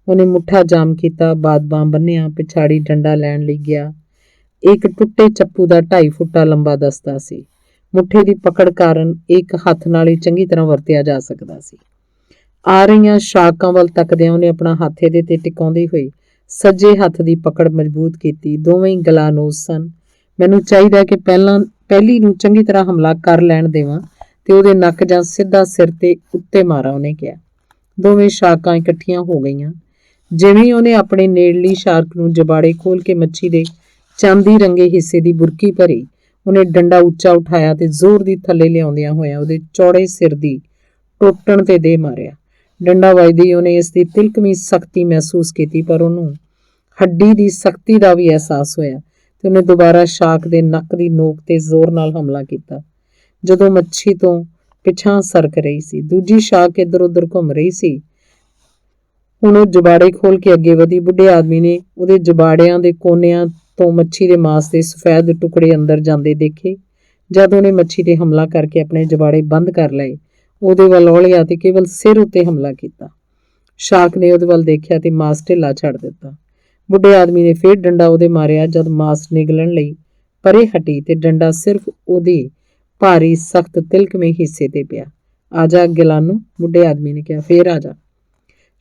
ਉਹਨੇ ਮੁੱਠਾ ਜਾਮ ਕੀਤਾ, ਬਾਦਬਾਂ ਬੰਨਿਆ, ਪਿਛਾੜੀ ਡੰਡਾ ਲੈਣ ਲਈ ਗਿਆ। ਇੱਕ ਟੁੱਟੇ ਚੱਪੂ ਦਾ 2.5 ਫੁੱਟਾ ਲੰਬਾ ਦਸਤਾ ਸੀ। ਮੁੱਠੇ ਦੀ ਪਕੜ ਕਾਰਨ ਇੱਕ ਹੱਥ ਨਾਲ ਹੀ ਚੰਗੀ ਤਰ੍ਹਾਂ ਵਰਤਿਆ ਜਾ ਸਕਦਾ ਸੀ। ਆ ਰਹੀਆਂ ਸ਼ਾਰਕਾਂ ਵੱਲ ਤੱਕਦਿਆਂ ਉਹਨੇ ਆਪਣਾ ਹੱਥ ਇਹਦੇ ਤੇ ਟਿਕਾਉਂਦੀ ਹੋਈ ਸੱਜੇ ਹੱਥ ਦੀ ਪਕੜ ਮਜ਼ਬੂਤ ਕੀਤੀ। ਦੋਵੇਂ ਹੀ ਗਲਾਨੋਜ਼ ਸਨ। ਮੈਨੂੰ ਚਾਹੀਦਾ ਕਿ ਪਹਿਲੀ ਨੂੰ ਚੰਗੀ ਤਰ੍ਹਾਂ ਹਮਲਾ ਕਰ ਲੈਣ ਦੇਵਾਂ ਤੇ ਉਹਦੇ ਨੱਕ ਜਾਂ ਸਿੱਧਾ ਸਿਰ ਤੇ ਉੱਤੇ ਮਾਰਾਂ, ਉਹਨੇ ਕਿਹਾ। ਦੋਵੇਂ ਸ਼ਾਰਕਾਂ ਇਕੱਠੀਆਂ ਹੋ ਗਈਆਂ। ਜਿਵੇਂ ਹੀ ਉਹਨੇ ਆਪਣੇ ਨੇੜਲੀ ਸ਼ਾਰਕ ਨੂੰ ਜਬਾੜੇ ਖੋਲ ਕੇ ਮੱਛੀ ਦੇ ਚਾਂਦੀ ਰੰਗੇ ਹਿੱਸੇ ਦੀ ਬੁਰਕੀ ਭਰੀ, ਉਹਨੇ ਡੰਡਾ ਉੱਚਾ ਉਠਾਇਆ ਤੇ ਜ਼ੋਰ ਦੀ ਥੱਲੇ ਲਿਆਉਂਦਿਆਂ ਹੋਇਆਂ ਉਹਦੇ ਚੌੜੇ ਸਿਰ ਦੀ ਟੁੱਟਣ ਤੇ ਦੇ ਮਾਰਿਆ। ਡੰਡਾ ਵੱਜਦੀ ਉਹਨੇ ਇਸ ਦੀ ਤਿਲਕਵੀਂ ਸਖਤੀ ਮਹਿਸੂਸ ਕੀਤੀ, ਪਰ ਉਹਨੂੰ ਹੱਡੀ ਦੀ ਸਖਤੀ ਦਾ ਵੀ ਅਹਿਸਾਸ ਹੋਇਆ ਤੇ ਉਹਨੇ ਦੁਬਾਰਾ ਸ਼ਾਰਕ ਦੇ ਨੱਕ ਦੀ ਨੋਕ ਤੇ ਜ਼ੋਰ ਨਾਲ ਹਮਲਾ ਕੀਤਾ। ਜਦੋਂ ਮੱਛੀ ਤੋਂ ਪਿਛਾਂ ਸਰਕ ਰਹੀ ਸੀ, ਦੂਜੀ ਸ਼ਾਰਕ ਇੱਧਰ ਉੱਧਰ ਘੁੰਮ ਰਹੀ ਸੀ। ਹੁਣ ਉਹ ਜਬਾੜੇ ਖੋਲ ਕੇ ਅੱਗੇ ਵਧੀ। ਬੁੱਢੇ ਆਦਮੀ ਨੇ ਉਹਦੇ ਜਬਾੜਿਆਂ ਦੇ ਕੋਨਿਆਂ ਤੋਂ ਮੱਛੀ ਦੇ ਮਾਸ ਦੇ ਸਫੈਦ ਟੁਕੜੇ ਅੰਦਰ ਜਾਂਦੇ ਦੇਖੇ। ਜਦ ਉਹਨੇ ਮੱਛੀ ਤੇ ਹਮਲਾ ਕਰਕੇ ਆਪਣੇ ਜਬਾੜੇ ਬੰਦ ਕਰ ਲਏ, ਉਹਦੇ ਵੱਲ ਔਲਿਆ ਤੇ ਕੇਵਲ ਸਿਰ ਉੱਤੇ ਹਮਲਾ ਕੀਤਾ। ਸ਼ਾਰਕ ਨੇ ਉਹਦੇ ਵੱਲ ਦੇਖਿਆ ਤੇ ਮਾਸ ਢਿੱਲਾ ਛੱਡ ਦਿੱਤਾ। ਬੁੱਢੇ ਆਦਮੀ ਨੇ ਫੇਰ ਡੰਡਾ ਉਹਦੇ ਮਾਰਿਆ। ਜਦ ਮਾਸ ਨਿਗਲਣ ਲਈ ਪਰੇ ਹਟੀ ਤੇ ਡੰਡਾ ਸਿਰਫ ਉਹਦੀ ਭਾਰੀ ਸਖਤ ਤਿਲਕਵੇਂ ਹਿੱਸੇ ਤੇ ਪਿਆ। ਆ ਜਾ ਗਿਲਾਨੋ, ਬੁੱਢੇ ਆਦਮੀ ਨੇ ਕਿਹਾ। ਫੇਰ ਆ ਜਾ।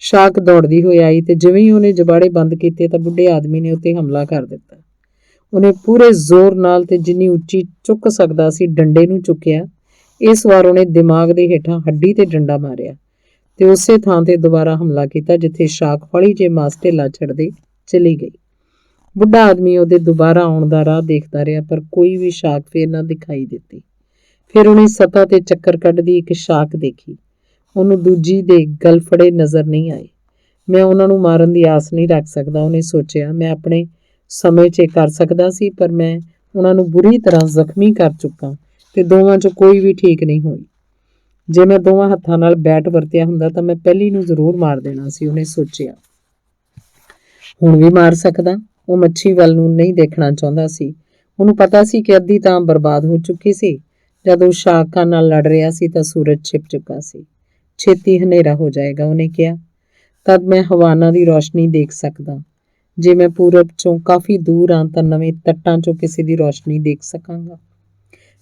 ਸ਼ਾਰਕ ਦੌੜਦੀ ਹੋਈ ਆਈ ਤੇ ਜਿਵੇਂ ਹੀ ਉਹਨੇ ਜਬਾੜੇ ਬੰਦ ਕੀਤੇ ਤਾਂ ਬੁੱਢੇ ਆਦਮੀ ਨੇ ਉੱਤੇ ਹਮਲਾ ਕਰ ਦਿੱਤਾ। ਉਹਨੇ ਪੂਰੇ ਜ਼ੋਰ ਨਾਲ ਤੇ ਜਿੰਨੀ ਉੱਚੀ ਚੁੱਕ ਸਕਦਾ ਸੀ ਡੰਡੇ ਨੂੰ ਚੁੱਕਿਆ। ਇਸ ਵਾਰ ਉਹਨੇ ਦਿਮਾਗ ਦੇ ਹੇਠਾਂ ਹੱਡੀ ਤੇ ਡੰਡਾ ਮਾਰਿਆ ਤੇ ਉਸੇ ਥਾਂ ਤੇ ਦੁਬਾਰਾ ਹਮਲਾ ਕੀਤਾ ਜਿੱਥੇ ਸ਼ਾਰਕ ਹੌਲੀ ਜਿਹੇ ਮਾਸ ਢਿੱਲਾ ਛੱਡਦੇ ਚਲੀ ਗਈ। ਬੁੱਢਾ ਆਦਮੀ ਉਹਦੇ ਦੁਬਾਰਾ ਆਉਣ ਦਾ ਰਾਹ ਦੇਖਦਾ ਰਿਹਾ, ਪਰ ਕੋਈ ਵੀ ਸ਼ਾਰਕ ਫੇਰ ਨਾ ਦਿਖਾਈ ਦਿੱਤੀ। ਫਿਰ ਉਹਨੇ ਸਤ੍ਹਾ ਤੇ ਚੱਕਰ ਕੱਢਦੀ ਇੱਕ ਸ਼ਾਰਕ ਦੇਖੀ। ਉਹਨੂੰ ਦੂਜੀ ਦੇ ਗਲਫੜੇ ਨਜ਼ਰ ਨਹੀਂ ਆਏ। ਮੈਂ ਉਹਨਾਂ ਨੂੰ ਮਾਰਨ ਦੀ ਆਸ ਨਹੀਂ ਰੱਖ ਸਕਦਾ, ਉਹਨੇ ਸੋਚਿਆ। ਮੈਂ ਆਪਣੇ ਸਮੇਂ 'ਚ ਕਰ ਸਕਦਾ ਸੀ, ਪਰ ਮੈਂ ਉਹਨਾਂ ਨੂੰ ਬੁਰੀ ਤਰ੍ਹਾਂ ਜ਼ਖਮੀ ਕਰ ਚੁੱਕਾ ਤੇ ਦੋਵਾਂ 'ਚੋਂ ਕੋਈ ਵੀ ਠੀਕ ਨਹੀਂ ਹੋਈ। ਜੇ ਮੈਂ ਦੋਵਾਂ ਹੱਥਾਂ ਨਾਲ ਬੈਟ ਵਰਤਿਆ ਹੁੰਦਾ ਤਾਂ ਮੈਂ ਪਹਿਲੀ ਨੂੰ ਜ਼ਰੂਰ ਮਾਰ ਦੇਣਾ ਸੀ, ਉਹਨੇ ਸੋਚਿਆ। ਹੁਣ ਵੀ ਮਾਰ ਸਕਦਾ। ਉਹ ਮੱਛੀ ਵੱਲ ਨੂੰ ਨਹੀਂ ਦੇਖਣਾ ਚਾਹੁੰਦਾ ਸੀ। ਉਹਨੂੰ ਪਤਾ ਸੀ ਕਿ ਅੱਧੀ ਤਾਂ ਬਰਬਾਦ ਹੋ ਚੁੱਕੀ ਸੀ। ਜਦ ਉਹ ਸ਼ਾਰਕਾਂ ਨਾਲ ਲੜ ਰਿਹਾ ਸੀ ਤਾਂ ਸੂਰਜ ਛਿਪ ਚੁੱਕਾ ਸੀ। ਛੇਤੀ ਹਨੇਰਾ ਹੋ ਜਾਏਗਾ, ਉਹਨੇ ਕਿਹਾ। ਤਦ ਮੈਂ ਹਵਾਨਾ ਦੀ ਰੌਸ਼ਨੀ ਦੇਖ ਸਕਦਾ। ਜੇ ਮੈਂ ਪੂਰਬ 'ਚੋਂ ਕਾਫੀ ਦੂਰ ਹਾਂ ਤਾਂ ਨਵੇਂ ਤੱਟਾਂ 'ਚੋਂ ਕਿਸੇ ਦੀ ਰੌਸ਼ਨੀ ਦੇਖ ਸਕਾਂਗਾ।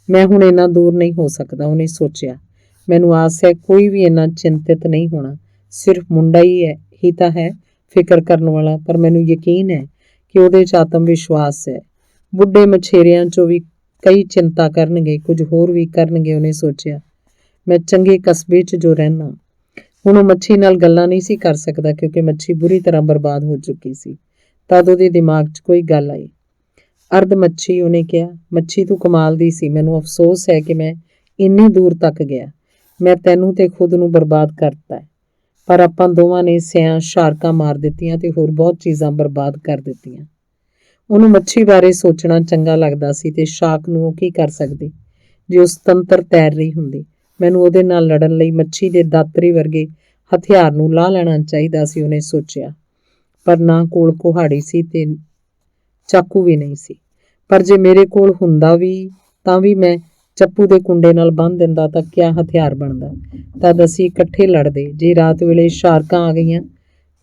ਮੈਂ ਹੁਣ ਇੰਨਾ ਦੂਰ ਨਹੀਂ ਹੋ ਸਕਦਾ, ਉਹਨੇ ਸੋਚਿਆ। ਮੈਨੂੰ ਆਸ ਹੈ ਕੋਈ ਵੀ ਇੰਨਾ ਚਿੰਤਿਤ ਨਹੀਂ ਹੋਣਾ। ਸਿਰਫ ਮੁੰਡਾ ਹੀ ਤਾਂ ਹੈ ਫਿਕਰ ਕਰਨ ਵਾਲਾ, ਪਰ ਮੈਨੂੰ ਯਕੀਨ ਹੈ ਕਿ ਉਹਦੇ 'ਚ ਆਤਮ ਵਿਸ਼ਵਾਸ ਹੈ। ਬੁੱਢੇ ਮਛੇਰਿਆਂ 'ਚੋਂ ਵੀ ਕਈ ਚਿੰਤਾ ਕਰਨਗੇ, ਕੁਝ ਹੋਰ ਵੀ ਕਰਨਗੇ, ਉਹਨੇ ਸੋਚਿਆ। ਮੈਂ ਚੰਗੇ ਕਸਬੇ 'ਚ ਜੋ ਰਹਿਣਾ। ਹੁਣ ਉਹ ਮੱਛੀ ਨਾਲ ਗੱਲਾਂ ਨਹੀਂ ਸੀ ਕਰ ਸਕਦਾ ਕਿਉਂਕਿ ਮੱਛੀ ਬੁਰੀ ਤਰ੍ਹਾਂ ਬਰਬਾਦ ਹੋ ਚੁੱਕੀ ਸੀ। ਤਦ ਉਹਦੇ ਦਿਮਾਗ 'ਚ ਕੋਈ ਗੱਲ ਆਈ। ਅਰਧ ਮੱਛੀ, ਉਹਨੇ ਕਿਹਾ। ਮੱਛੀ ਤੂੰ ਕਮਾਲ ਦੀ ਸੀ। ਮੈਨੂੰ ਅਫਸੋਸ ਹੈ ਕਿ ਮੈਂ ਇੰਨੀ ਦੂਰ ਤੱਕ ਗਿਆ। ਮੈਂ ਤੈਨੂੰ ਤੇ ਖੁਦ ਨੂੰ ਬਰਬਾਦ ਕਰਤਾ, ਪਰ ਆਪਾਂ ਦੋਵਾਂ ਨੇ ਸਿਆਂ ਸ਼ਾਰਕਾਂ ਮਾਰ ਦਿੱਤੀਆਂ ਤੇ ਹੋਰ ਬਹੁਤ ਚੀਜ਼ਾਂ ਬਰਬਾਦ ਕਰ ਦਿੱਤੀਆਂ। ਉਹਨੂੰ ਮੱਛੀ ਬਾਰੇ ਸੋਚਣਾ ਚੰਗਾ ਲੱਗਦਾ ਸੀ ਤੇ ਸ਼ਾਰਕ ਨੂੰ ਉਹ ਕੀ ਕਰ ਸਕਦੀ ਜੇ ਉਹ ਸੁਤੰਤਰ ਤੈਰ ਰਹੀ ਹੁੰਦੀ। ਮੈਨੂੰ ਉਹਦੇ ਨਾਲ ਲੜਨ ਲਈ ਮੱਛੀ ਦੇ ਦਾਤਰੀ ਵਰਗੇ ਹਥਿਆਰ ਨੂੰ ਲਾਹ ਲੈਣਾ ਚਾਹੀਦਾ ਸੀ, ਉਹਨੇ ਸੋਚਿਆ। ਪਰ ਨਾ ਕੋਲ ਕੁਹਾੜੀ ਸੀ ਤੇ ਚਾਕੂ ਵੀ ਨਹੀਂ ਸੀ। ਪਰ ਜੇ ਮੇਰੇ ਕੋਲ ਹੁੰਦਾ ਵੀ ਤਾਂ ਵੀ ਮੈਂ ਚੱਪੂ ਦੇ ਕੁੰਡੇ ਨਾਲ ਬੰਨ੍ਹ ਦਿੰਦਾ ਤਾਂ ਕਿਆ ਹਥਿਆਰ ਬਣਦਾ। ਤਦ ਅਸੀਂ ਇਕੱਠੇ ਲੜਦੇ। ਜੇ ਰਾਤ ਵੇਲੇ ਸ਼ਾਰਕਾਂ ਆ ਗਈਆਂ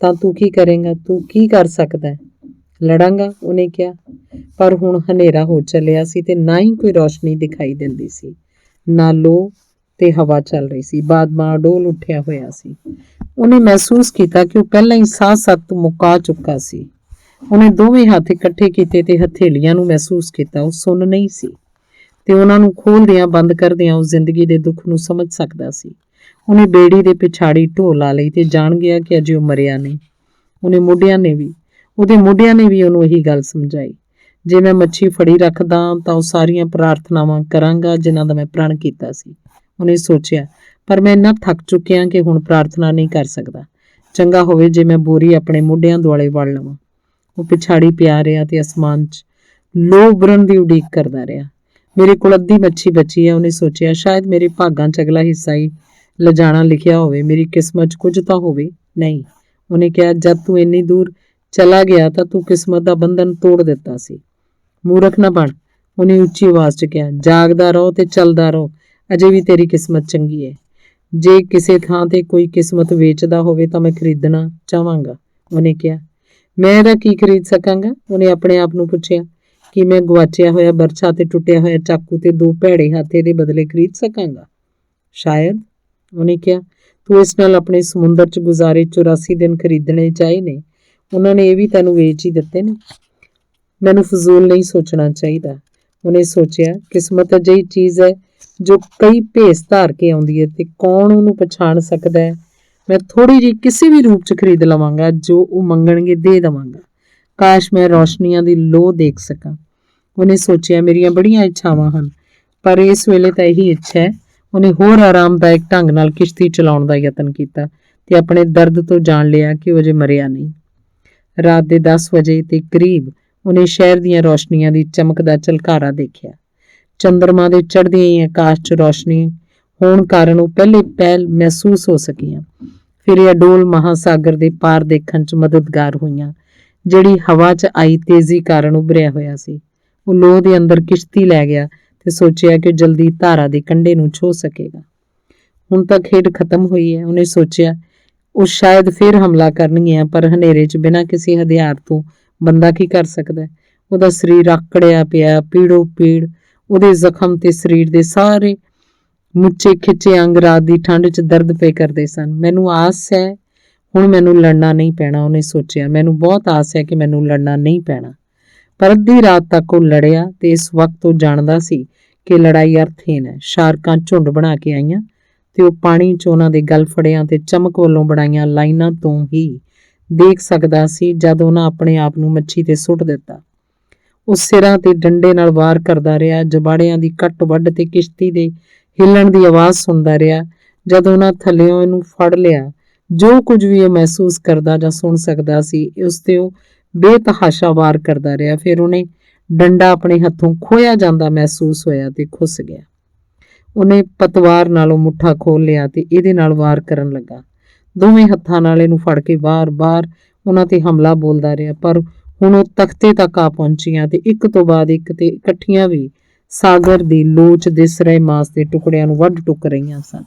ਤਾਂ ਤੂੰ ਕੀ ਕਰੇਂਗਾ? ਤੂੰ ਕੀ ਕਰ ਸਕਦਾ? ਲੜਾਂਗਾ, ਉਹਨੇ ਕਿਹਾ। ਪਰ ਹੁਣ ਹਨੇਰਾ ਹੋ ਚੱਲਿਆ ਸੀ ਤੇ ਨਾ ਹੀ ਕੋਈ ਰੌਸ਼ਨੀ ਦਿਖਾਈ ਦਿੰਦੀ ਸੀ, ਨਾ ਲੋ ਤੇ ਹਵਾ ਚੱਲ ਰਹੀ ਸੀ। ਬਾਦਮਾਂ ਡੋਲ ਉੱਠਿਆ ਹੋਇਆ ਸੀ। ਉਹਨੇ ਮਹਿਸੂਸ ਕੀਤਾ ਕਿ ਉਹ ਪਹਿਲਾਂ ਹੀ ਸਾਹ ਸੱਤ ਮੁਕਾ ਚੁੱਕਾ ਸੀ। ਉਹਨੇ ਦੋਵੇਂ ਹੱਥ ਇਕੱਠੇ ਕੀਤੇ ਤੇ ਹਥੇਲੀਆਂ ਨੂੰ ਮਹਿਸੂਸ ਕੀਤਾ। ਉਹ ਸੁੰਨ ਨਹੀਂ ਸੀ ਤੇ ਉਹਨਾਂ ਨੂੰ ਖੋਲ੍ਹਦਿਆਂ ਬੰਦ ਕਰਦਿਆਂ ਉਹ ਜ਼ਿੰਦਗੀ ਦੇ ਦੁੱਖ ਨੂੰ ਸਮਝ ਸਕਦਾ ਸੀ। ਉਹਨੇ ਬੇੜੀ ਦੇ ਪਿਛਾੜੀ ਢੋਹ ਲਾ ਲਈ ਤੇ ਜਾਣ ਗਿਆ ਕਿ ਅਜੇ ਉਹ ਮਰਿਆ ਨਹੀਂ। ਉਹਦੇ ਮੋਢਿਆਂ ਨੇ ਵੀ ਉਹਨੂੰ ਇਹੀ ਗੱਲ ਸਮਝਾਈ। ਜੇ ਮੈਂ ਮੱਛੀ ਫੜੀ ਰੱਖਦਾ ਤਾਂ ਉਹ ਸਾਰੀਆਂ ਪ੍ਰਾਰਥਨਾਵਾਂ ਕਰਾਂਗਾ ਜਿਨ੍ਹਾਂ ਦਾ ਮੈਂ ਪ੍ਰਣ ਕੀਤਾ ਸੀ, ਉਹਨੇ ਸੋਚਿਆ। ਪਰ ਮੈਂ ਇੰਨਾ ਥੱਕ ਚੁੱਕਿਆ ਕਿ ਹੁਣ ਪ੍ਰਾਰਥਨਾ ਨਹੀਂ ਕਰ ਸਕਦਾ। ਚੰਗਾ ਹੋਵੇ ਜੇ ਮੈਂ ਬੋਰੀ ਆਪਣੇ ਮੋਢਿਆਂ ਦੁਆਲੇ ਵੜ ਲਵਾਂ। ਉਹ ਪਿਛਾੜੀ ਪਿਆ ਰਿਹਾ ਤੇ ਅਸਮਾਨ 'ਚ ਲੋ ਉਭਰਨ ਦੀ ਉਡੀਕ ਕਰਦਾ ਰਿਹਾ। ਮੇਰੇ ਕੋਲ ਅੱਧੀ ਮੱਛੀ ਬਚੀ ਹੈ, ਉਹਨੇ ਸੋਚਿਆ। ਸ਼ਾਇਦ ਮੇਰੇ ਭਾਗਾਂ 'ਚ ਅਗਲਾ ਹਿੱਸਾ ਹੀ ਲਿਜਾਣਾ ਲਿਖਿਆ ਹੋਵੇ। ਮੇਰੀ ਕਿਸਮਤ 'ਚ ਕੁਝ ਤਾਂ ਹੋਵੇ। ਨਹੀਂ, ਉਹਨੇ ਕਿਹਾ, ਜਦ ਤੂੰ ਇੰਨੀ ਦੂਰ ਚਲਾ ਗਿਆ ਤਾਂ ਤੂੰ ਕਿਸਮਤ ਦਾ ਬੰਧਨ ਤੋੜ ਦਿੱਤਾ ਸੀ। ਮੂਰਖ ਨਾ ਬਣ, ਉਹਨੇ ਉੱਚੀ ਆਵਾਜ਼ 'ਚ ਕਿਹਾ। ਜਾਗਦਾ ਰਹੋ ਤੇ ਚੱਲਦਾ ਰਹੋ, ਅਜੇ ਵੀ ਤੇਰੀ ਕਿਸਮਤ ਚੰਗੀ ਹੈ। ਜੇ ਕਿਸੇ ਥਾਂ ਤੇ ਕੋਈ ਕਿਸਮਤ ਵੇਚਦਾ ਹੋਵੇ ਤਾਂ ਮੈਂ ਖਰੀਦਣਾ ਚਾਹਾਂਗਾ, ਉਹਨੇ ਕਿਹਾ। ਮੈਂ ਇਹਦਾ ਕੀ ਖਰੀਦ ਸਕਾਂਗਾ? ਉਹਨੇ ਆਪਣੇ ਆਪ ਨੂੰ ਪੁੱਛਿਆ। ਕਿ ਮੈਂ ਗਵਾਚਿਆ ਹੋਇਆ ਬਰਛਾ ਤੇ ਟੁੱਟਿਆ ਹੋਇਆ ਚਾਕੂ ਤੇ 2 ਭੈੜੇ ਹੱਥ ਦੇ ਬਦਲੇ ਖਰੀਦ ਸਕਾਂਗਾ? ਸ਼ਾਇਦ, ਉਹਨੇ ਕਿਹਾ। ਤੂੰ ਇਸ ਨਾਲ ਆਪਣੇ ਸਮੁੰਦਰ 'ਚ ਗੁਜ਼ਾਰੇ 84 ਦਿਨ ਖਰੀਦਣੇ ਚਾਹੇ ਨੇ। ਉਹਨਾਂ ਨੇ ਇਹ ਵੀ ਤੈਨੂੰ ਵੇਚ ਹੀ ਦਿੱਤੇ ਨੇ। ਮੈਨੂੰ ਫਜ਼ੂਲ ਨਹੀਂ ਸੋਚਣਾ ਚਾਹੀਦਾ, ਉਹਨੇ ਸੋਚਿਆ। ਕਿਸਮਤ ਅਜਿਹੀ ਚੀਜ਼ ਹੈ ਜੋ ਕਈ ਭੇਸ ਧਾਰ ਕੇ ਆਉਂਦੀ ਹੈ ਤੇ ਕੌਣ ਉਹਨੂੰ ਪਛਾਣ ਸਕਦਾ ਹੈ। ਮੈਂ ਥੋੜ੍ਹੀ ਜਿਹੀ ਕਿਸੇ ਵੀ ਰੂਪ 'ਚ ਖਰੀਦ ਲਵਾਂਗਾ, ਜੋ ਉਹ ਮੰਗਣਗੇ ਦੇ ਦੇਵਾਂਗਾ। ਕਾਸ਼ ਮੈਂ ਰੌਸ਼ਨੀਆਂ ਦੀ ਲੋਅ ਦੇਖ ਸਕਾਂ, ਉਹਨੇ ਸੋਚਿਆ। ਮੇਰੀਆਂ ਬੜੀਆਂ ਇੱਛਾਵਾਂ ਹਨ, ਪਰ ਇਸ ਵੇਲੇ ਤਾਂ ਇਹੀ ਇੱਛਾ ਹੈ। ਉਹਨੇ ਹੋਰ ਆਰਾਮਦਾਇਕ ਢੰਗ ਨਾਲ ਕਿਸ਼ਤੀ ਚਲਾਉਣ ਦਾ ਯਤਨ ਕੀਤਾ ਤੇ ਆਪਣੇ ਦਰਦ ਤੋਂ ਜਾਣ ਲਿਆ ਕਿ ਉਹ ਅਜੇ ਮਰਿਆ ਨਹੀਂ। ਰਾਤ ਦੇ 10 ਵਜੇ ਤੇ ਕਰੀਬ ਉਹਨੇ ਸ਼ਹਿਰ ਦੀਆਂ ਰੌਸ਼ਨੀਆਂ ਦੀ ਚਮਕ ਦਾ ਝਲਕਾਰਾ ਦੇਖਿਆ। ਚੰਦਰਮਾ ਦੇ ਚੜ੍ਹਦੇ ਹੀ ਆਕਾਸ਼ 'ਚ ਰੌਸ਼ਨੀ ਹੋਣ ਕਾਰਨ ਉਹ ਪਹਿਲੇ ਪਹਿਲ ਮਹਿਸੂਸ ਹੋ ਸਕੀਆਂ। ਫਿਰ ਇਹ ਅਡੋਲ ਮਹਾਸਾਗਰ ਦੇ ਪਾਰ ਦੇਖਣ 'ਚ ਮਦਦਗਾਰ ਹੋਈਆਂ, ਜਿਹੜੀ ਹਵਾ 'ਚ ਆਈ ਤੇਜ਼ੀ ਕਾਰਨ ਉਭਰਿਆ ਹੋਇਆ ਸੀ। ਉਹ ਲੋਹ ਦੇ ਅੰਦਰ ਕਿਸ਼ਤੀ ਲੈ ਗਿਆ ਤੇ ਸੋਚਿਆ ਕਿ ਜਲਦੀ ਧਾਰਾ ਦੇ ਕੰਢੇ ਨੂੰ ਛੋਹ ਸਕੇਗਾ। ਹੁਣ ਤਾਂ ਖੇਡ ਖਤਮ ਹੋਈ ਹੈ, ਉਹਨੇ ਸੋਚਿਆ। ਉਹ ਸ਼ਾਇਦ ਫਿਰ ਹਮਲਾ ਕਰਨਗੀਆਂ, ਪਰ ਹਨੇਰੇ 'ਚ ਬਿਨਾਂ ਕਿਸੇ ਹਥਿਆਰ ਤੋਂ ਬੰਦਾ ਕੀ ਕਰ ਸਕਦਾ? ਉਹਦਾ ਸਰੀਰ ਆਕੜਿਆ ਪਿਆ, ਪੀੜੋ ਪੀੜ। ਉਹਦੇ ਜ਼ਖਮ ਤੇ ਸਰੀਰ ਦੇ ਸਾਰੇ ਮੁੱਚੇ ਖਿੱਚੇ ਅੰਗ ਰਾਤ ਦੀ ਠੰਡ 'ਚ ਦਰਦ ਪਏ ਕਰਦੇ ਸਨ। ਮੈਨੂੰ ਆਸ ਹੈ ਹੁਣ ਮੈਨੂੰ ਲੜਨਾ ਨਹੀਂ ਪੈਣਾ, ਉਹਨੇ ਸੋਚਿਆ। ਮੈਨੂੰ ਬਹੁਤ ਆਸ ਹੈ ਕਿ ਮੈਨੂੰ ਲੜਨਾ ਨਹੀਂ ਪੈਣਾ। ਪਰ ਅੱਧੀ ਰਾਤ ਤੱਕ ਉਹ ਲੜਿਆ ਤੇ ਇਸ ਵਕਤ ਉਹ ਜਾਣਦਾ ਸੀ ਕਿ ਲੜਾਈ ਅਰਥਹੀਨ ਹੈ। ਸ਼ਾਰਕਾਂ ਝੁੰਡ ਬਣਾ ਕੇ ਆਈਆਂ ਤੇ ਉਹ ਪਾਣੀ 'ਚ ਉਹਨਾਂ ਦੇ ਗਲ ਫੜਿਆਂ ਤੇ ਚਮਕ ਵੱਲੋਂ ਬਣਾਈਆਂ ਲਾਈਨਾਂ ਤੋਂ ਹੀ ਦੇਖ ਸਕਦਾ ਸੀ ਜਦ ਉਹਨਾਂ ਆਪਣੇ ਆਪ ਨੂੰ ਮੱਛੀ ਤੇ ਸੁੱਟ ਦਿੱਤਾ। ਉਹ ਸਿਰਾਂ ਤੇ ਡੰਡੇ ਨਾਲ ਵਾਰ ਕਰਦਾ ਰਿਹਾ, ਜਬਾੜਿਆਂ ਦੀ ਕੱਟ ਵੱਢ ਤੇ ਕਿਸ਼ਤੀ ਦੇ ਹਿੱਲਣ ਦੀ ਆਵਾਜ਼ ਸੁਣਦਾ ਰਿਹਾ। ਜਦ ਉਹਨਾਂ ਥੱਲਿਓਂ ਇਹਨੂੰ ਫੜ ਲਿਆ, ਜੋ ਕੁਝ ਵੀ ਉਹ ਮਹਿਸੂਸ ਕਰਦਾ ਜਾਂ ਸੁਣ ਸਕਦਾ ਸੀ, ਉਸ ਤੇ ਉਹ ਬੇਤਹਾਸ਼ਾ ਵਾਰ ਕਰਦਾ ਰਿਹਾ। ਫਿਰ ਉਹਨੇ ਡੰਡਾ ਆਪਣੇ ਹੱਥੋਂ ਖੋਇਆ ਜਾਂਦਾ ਮਹਿਸੂਸ ਹੋਇਆ ਤੇ ਖੁੱਸ ਗਿਆ। ਉਹਨੇ ਪਤਵਾਰ ਨਾਲੋਂ ਮੁੱਠਾ ਖੋਲ ਲਿਆ ਤੇ ਇਹਦੇ ਨਾਲ ਵਾਰ ਕਰਨ ਲੱਗਾ। ਦੋਵੇਂ ਹੱਥਾਂ ਨਾਲ ਇਹਨੂੰ ਫੜ ਕੇ ਬਾਰ-ਬਾਰ ਉਹਨਾਂ ਤੇ ਹਮਲਾ ਬੋਲਦਾ ਰਿਹਾ। ਪਰ ਹੁਣ ਉਹ ਤਖਤੇ ਤੱਕ ਆ ਪਹੁੰਚੀਆਂ ਤੇ ਇੱਕ ਤੋਂ ਬਾਅਦ ਇੱਕ ਤੇ ਇਕੱਠੀਆਂ ਵੀ ਸਾਗਰ ਦੀ ਲੋਚ ਦਿਸ ਰਹੇ ਮਾਸ ਦੇ ਟੁਕੜਿਆਂ ਨੂੰ ਵੱਢ ਟੁੱਕ ਰਹੀਆਂ ਸਨ।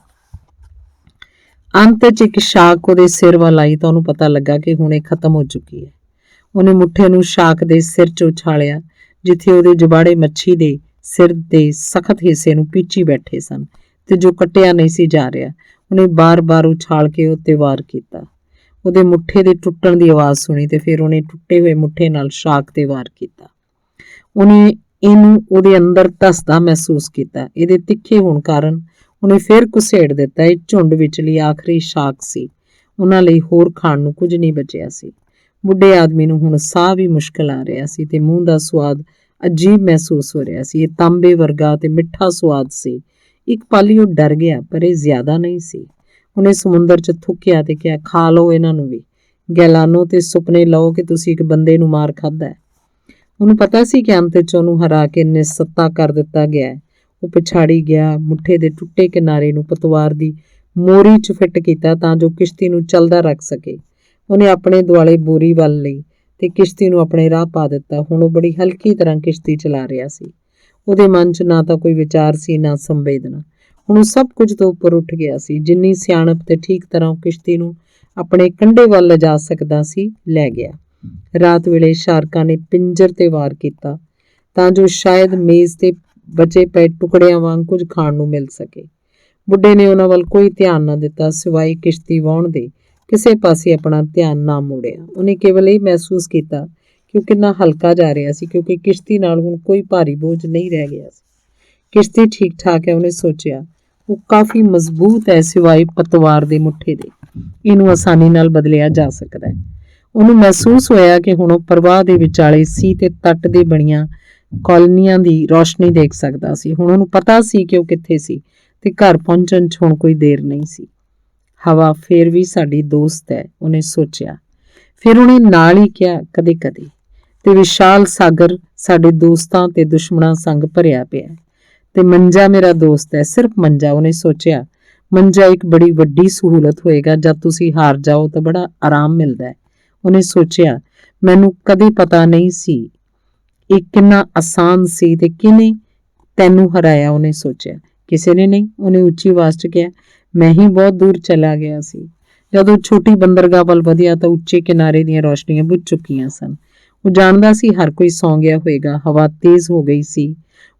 ਅੰਤ 'ਚ ਇੱਕ ਸ਼ਾਖ ਉਹਦੇ ਸਿਰ ਵੱਲ ਆਈ ਤਾਂ ਉਹਨੂੰ ਪਤਾ ਲੱਗਾ ਕਿ ਹੁਣ ਇਹ ਖਤਮ ਹੋ ਚੁੱਕੀ ਹੈ। ਉਹਨੇ ਮੁੱਠੇ ਨੂੰ ਸ਼ਾਖ ਦੇ ਸਿਰ 'ਚ ਉਛਾਲਿਆ, ਜਿੱਥੇ ਉਹਦੇ ਜਬਾੜੇ ਮੱਛੀ ਦੇ ਸਿਰ ਦੇ ਸਖਤ ਹਿੱਸੇ ਨੂੰ ਪੀਚੀ ਬੈਠੇ ਸਨ ਤੇ ਜੋ ਕੱਟਿਆ ਨਹੀਂ ਸੀ ਜਾ ਰਿਹਾ। ਉਹਨੇ ਬਾਰ-ਬਾਰ ਉਛਾਲ ਕੇ ਉੱਤੇ ਵਾਰ ਕੀਤਾ। ਉਹਦੇ ਮੁੱਠੇ ਦੇ ਟੁੱਟਣ ਦੀ ਆਵਾਜ਼ ਸੁਣੀ ਤੇ ਫਿਰ ਉਹਨੇ ਟੁੱਟੇ ਹੋਏ ਮੁੱਠੇ ਨਾਲ ਸ਼ਾਖ ਤੇ ਵਾਰ ਕੀਤਾ। ਉਹਨੇ ਇਹਨੂੰ ਉਹਦੇ ਅੰਦਰ ਧੱਸਦਾ ਮਹਿਸੂਸ ਕੀਤਾ। ਇਹਦੇ ਤਿੱਖੇ ਹੋਣ ਕਾਰਨ ਉਹਨੇ ਫਿਰ ਘੁਸੇੜ ਦਿੱਤਾ। ਇਹ ਝੁੰਡ ਵਿਚਲੀ ਆਖਰੀ ਸ਼ਾਖ ਸੀ। ਉਹਨਾਂ ਲਈ ਹੋਰ ਖਾਣ ਨੂੰ ਕੁਝ ਨਹੀਂ ਬਚਿਆ ਸੀ। ਬੁੱਢੇ ਆਦਮੀ ਨੂੰ ਹੁਣ ਸਾਹ ਵੀ ਮੁਸ਼ਕਲ ਆ ਰਿਹਾ ਸੀ ਤੇ ਮੂੰਹ ਦਾ ਸੁਆਦ ਅਜੀਬ ਮਹਿਸੂਸ ਹੋ ਰਿਹਾ ਸੀ। ਇਹ ਤਾਂਬੇ ਵਰਗਾ ਤੇ ਮਿੱਠਾ ਸੁਆਦ ਸੀ। ਇੱਕ ਪਲ ਉਹ ਡਰ ਗਿਆ, ਪਰ ਇਹ ਜ਼ਿਆਦਾ ਨਹੀਂ ਸੀ। ਉਹਨੇ ਸਮੁੰਦਰ 'ਚ ਥੁੱਕਿਆ ਤੇ ਕਿਹਾ, ਖਾ ਲਓ ਇਹਨਾਂ ਨੂੰ ਵੀ। ਗੈਲਾਨੋ ਤੇ ਸੁਪਨੇ ਲਓ ਕਿ ਤੁਸੀਂ ਇੱਕ ਬੰਦੇ ਨੂੰ ਮਾਰ ਖਾਧਾ ਹੈ। ਉਹਨੂੰ ਪਤਾ ਸੀ ਕਿ ਅੰਤ 'ਚ ਉਹਨੂੰ ਹਰਾ ਕੇ ਨਿਸੱਤਾ ਕਰ ਦਿੱਤਾ ਗਿਆ ਹੈ। ਉਹ ਪਿਛਾੜੀ ਗਿਆ, ਮੁੱਠੇ ਦੇ ਟੁੱਟੇ ਕਿਨਾਰੇ ਨੂੰ ਪਤਵਾਰ ਦੀ ਮੋਰੀ 'ਚ ਫਿੱਟ ਕੀਤਾ ਤਾਂ ਜੋ ਕਿਸ਼ਤੀ ਨੂੰ ਚੱਲਦਾ ਰੱਖ ਸਕੇ। ਉਹਨੇ ਆਪਣੇ ਦੁਆਲੇ ਬੋਰੀ ਵੱਲ ਲਈ ਤੇ ਕਿਸ਼ਤੀ ਨੂੰ ਆਪਣੇ ਰਾਹ ਪਾ ਦਿੱਤਾ। ਹੁਣ ਉਹ ਬੜੀ ਹਲਕੀ ਤਰ੍ਹਾਂ ਕਿਸ਼ਤੀ ਚਲਾ ਰਿਹਾ ਸੀ। ਉਹਦੇ ਮਨ 'ਚ ਨਾ ਤਾਂ ਕੋਈ ਵਿਚਾਰ ਸੀ, ਨਾ ਸੰਵੇਦਨਾ। ਹੁਣ ਉਹ ਸਭ ਕੁਝ ਤੋਂ ਉੱਪਰ ਉੱਠ ਗਿਆ ਸੀ। ਜਿੰਨੀ ਸਿਆਣਪ ਤੇ ਠੀਕ ਤਰ੍ਹਾਂ ਉਹ ਕਿਸ਼ਤੀ ਨੂੰ ਆਪਣੇ ਕੰਢੇ ਵੱਲ ਲਿਜਾ ਸਕਦਾ ਸੀ, ਲੈ ਗਿਆ। ਰਾਤ ਵੇਲੇ ਸ਼ਾਰਕਾਂ ਨੇ ਪਿੰਜਰ ਤੇ ਵਾਰ ਕੀਤਾ ਤਾਂ ਜੋ ਸ਼ਾਇਦ ਮੇਜ਼ ਤੇ ਬਚੇ ਪਏ ਟੁਕੜਿਆਂ ਵਾਂਗ ਕੁਝ ਖਾਣ ਨੂੰ ਮਿਲ ਸਕੇ। ਬੁੱਢੇ ਨੇ ਉਹਨਾਂ ਵੱਲ ਕੋਈ ਧਿਆਨ ਨਾ ਦਿੱਤਾ, ਸਿਵਾਏ ਕਿਸ਼ਤੀ ਵਾਹੁਣ ਦੇ। ਕਿਸੇ ਪਾਸੇ ਆਪਣਾ ਧਿਆਨ ਨਾ ਮੋੜਿਆ। ਉਹਨੇ ਕੇਵਲ ਇਹ ਮਹਿਸੂਸ ਕੀਤਾ ਕਿ ਉਹ ਕਿੰਨਾ ਹਲਕਾ ਜਾ ਰਿਹਾ ਸੀ, ਕਿਉਂਕਿ ਕਿਸ਼ਤੀ ਨਾਲ ਹੁਣ ਕੋਈ ਭਾਰੀ ਬੋਝ ਨਹੀਂ ਰਹਿ ਗਿਆ ਸੀ। ਕਿਸ਼ਤੀ ਠੀਕ ਠਾਕ ਹੈ, ਉਹਨੇ ਸੋਚਿਆ। ਉਹ ਕਾਫੀ ਮਜ਼ਬੂਤ ਹੈ, ਸਿਵਾਏ ਪਤਵਾਰ ਦੇ ਮੁੱਠੇ ਦੇ। ਇਹਨੂੰ ਆਸਾਨੀ ਨਾਲ ਬਦਲਿਆ ਜਾ ਸਕਦਾ ਹੈ। ਉਹਨੂੰ ਮਹਿਸੂਸ ਹੋਇਆ ਕਿ ਹੁਣ ਉਹ ਪ੍ਰਵਾਹ ਦੇ ਵਿਚਾਲੇ ਸੀ ਤੇ ਤੱਟ ਦੇ ਬਣੀਆਂ ਕਾਲੋਨੀਆਂ ਦੀ ਰੌਸ਼ਨੀ ਦੇਖ ਸਕਦਾ ਸੀ। ਹੁਣ ਉਹਨੂੰ ਪਤਾ ਸੀ ਕਿ ਉਹ ਕਿੱਥੇ ਸੀ ਤੇ ਘਰ ਪਹੁੰਚਣ 'ਚ ਹੁਣ ਕੋਈ ਦੇਰ ਨਹੀਂ ਸੀ। ਹਵਾ ਫੇਰ ਵੀ ਸਾਡੀ ਦੋਸਤ ਹੈ, ਉਹਨੇ ਸੋਚਿਆ। ਫਿਰ ਉਹਨੇ ਨਾਲ ਹੀ ਕਿਹਾ, ਕਦੇ-ਕਦੇ। ਤੇ ਵਿਸ਼ਾਲ ਸਾਗਰ ਸਾਡੇ ਦੋਸਤਾਂ ਤੇ ਦੁਸ਼ਮਣਾਂ ਸੰਗ ਭਰਿਆ ਪਿਆ ਤੇ ਮੰਜਾ ਮੇਰਾ ਦੋਸਤ ਹੈ, ਸਿਰਫ ਮੰਜਾ, ਉਹਨੇ ਸੋਚਿਆ। ਮੰਜਾ ਇੱਕ ਬੜੀ ਵੱਡੀ ਸਹੂਲਤ ਹੋਏਗਾ। ਜਦ ਤੁਸੀਂ ਹਾਰ ਜਾਓ ਤਾਂ ਬੜਾ ਆਰਾਮ ਮਿਲਦਾ ਹੈ, ਉਹਨੇ ਸੋਚਿਆ। ਮੈਨੂੰ ਕਦੇ ਪਤਾ ਨਹੀਂ ਸੀ ਇਹ ਕਿੰਨਾ ਆਸਾਨ ਸੀ ਤੇ ਕਿਹਨੇ ਤੈਨੂੰ ਹਰਾਇਆ, ਉਹਨੇ ਸੋਚਿਆ। ਕਿਸੇ ਨੇ ਨਹੀਂ, ਉਹਨੇ ਉੱਚੀ ਆਵਾਜ਼ 'ਚ ਕਿਹਾ। ਮੈਂ ਹੀ ਬਹੁਤ ਦੂਰ ਚਲਾ ਗਿਆ ਸੀ। ਜਦੋਂ ਛੋਟੀ ਬੰਦਰਗਾਹ ਵੱਲ ਵਧਿਆ ਤਾਂ ਉੱਚੇ ਕਿਨਾਰੇ ਦੀਆਂ ਰੌਸ਼ਨੀਆਂ ਬੁਝ ਚੁੱਕੀਆਂ ਸਨ। ਉਹ ਜਾਣਦਾ ਸੀ ਹਰ ਕੋਈ ਸੌਂ ਗਿਆ ਹੋਵੇਗਾ। ਹਵਾ ਤੇਜ਼ ਹੋ ਗਈ ਸੀ,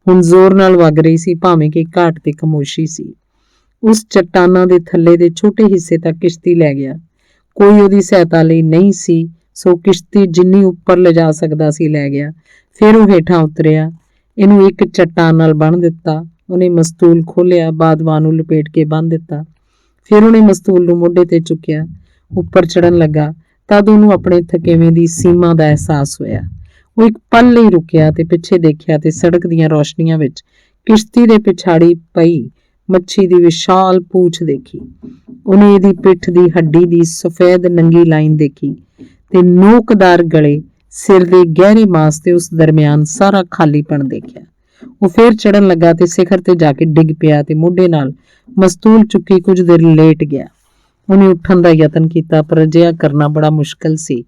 ਹੁਣ ਜ਼ੋਰ ਨਾਲ ਵਗ ਰਹੀ ਸੀ, ਭਾਵੇਂ ਕਿ ਘਾਟ ਤੇ ਖਾਮੋਸ਼ੀ ਸੀ। ਉਸ ਚੱਟਾਨਾਂ ਦੇ ਥੱਲੇ ਦੇ ਛੋਟੇ ਹਿੱਸੇ ਤੱਕ ਕਿਸ਼ਤੀ ਲੈ ਗਿਆ। ਕੋਈ ਉਹਦੀ ਸਹਾਇਤਾ ਲਈ ਨਹੀਂ ਸੀ, ਸੋ ਕਿਸ਼ਤੀ ਜਿੰਨੀ ਉੱਪਰ ਲਿਜਾ ਸਕਦਾ ਸੀ ਲੈ ਗਿਆ। ਫਿਰ ਉਹ ਹੇਠਾਂ ਉਤਰਿਆ। ਇਹਨੂੰ ਇੱਕ ਚੱਟਾਨ ਨਾਲ ਬੰਨ੍ਹ ਦਿੱਤਾ। ਉਹਨੇ ਮਸਤੂਲ ਖੋਲ੍ਹਿਆ, ਬਾਦਵਾਨ ਨੂੰ ਲਪੇਟ ਕੇ ਬੰਨ੍ਹ ਦਿੱਤਾ। ਫਿਰ ਉਹਨੇ ਮਸਤੂਲ ਨੂੰ ਮੋਢੇ ਤੇ ਚੁੱਕਿਆ, ਉੱਪਰ ਚੜ੍ਹਨ ਲੱਗਾ। ਤਦ ਉਹਨੂੰ ਆਪਣੇ ਥਕੇਵੇਂ ਦੀ ਸੀਮਾ ਦਾ ਅਹਿਸਾਸ ਹੋਇਆ। ਉਹ ਇੱਕ ਪਲ ਲਈ ਰੁਕਿਆ ਤੇ ਪਿੱਛੇ ਦੇਖਿਆ ਤੇ ਸੜਕ ਦੀਆਂ ਰੌਸ਼ਨੀਆਂ ਵਿੱਚ ਕਿਸ਼ਤੀ ਦੇ ਪਿਛਾੜੀ ਪਈ ਮੱਛੀ ਦੀ ਵਿਸ਼ਾਲ ਪੂਛ ਦੇਖੀ। ਉਹਨੇ ਇਹਦੀ ਪਿੱਠ ਦੀ ਹੱਡੀ ਦੀ ਸਫੈਦ ਨੰਗੀ ਲਾਈਨ ਦੇਖੀ ਤੇ ਨੋਕਦਾਰ ਗਲੇ, ਸਿਰ ਦੇ ਗਹਿਰੇ ਮਾਸ ਤੇ ਉਸ ਦਰਮਿਆਨ ਸਾਰਾ ਖਾਲੀਪਣ ਦੇਖਿਆ। ਉਹ ਫੇਰ ਚੜ੍ਹਨ ਲੱਗਾ ਤੇ ਸਿਖਰ ਤੇ ਜਾ ਕੇ ਡਿੱਗ ਪਿਆ ਤੇ ਮੋਢੇ ਨਾਲ ਮਸਤੂਲ ਚੁੱਕੀ ਕੁਝ ਦੇਰ ਲੇਟ ਗਿਆ। ਉਹਨੇ ਉੱਠਣ ਦਾ ਯਤਨ ਕੀਤਾ, ਪਰ ਅਜਿਹਾ ਕਰਨਾ ਬੜਾ ਮੁਸ਼ਕਲ ਸੀ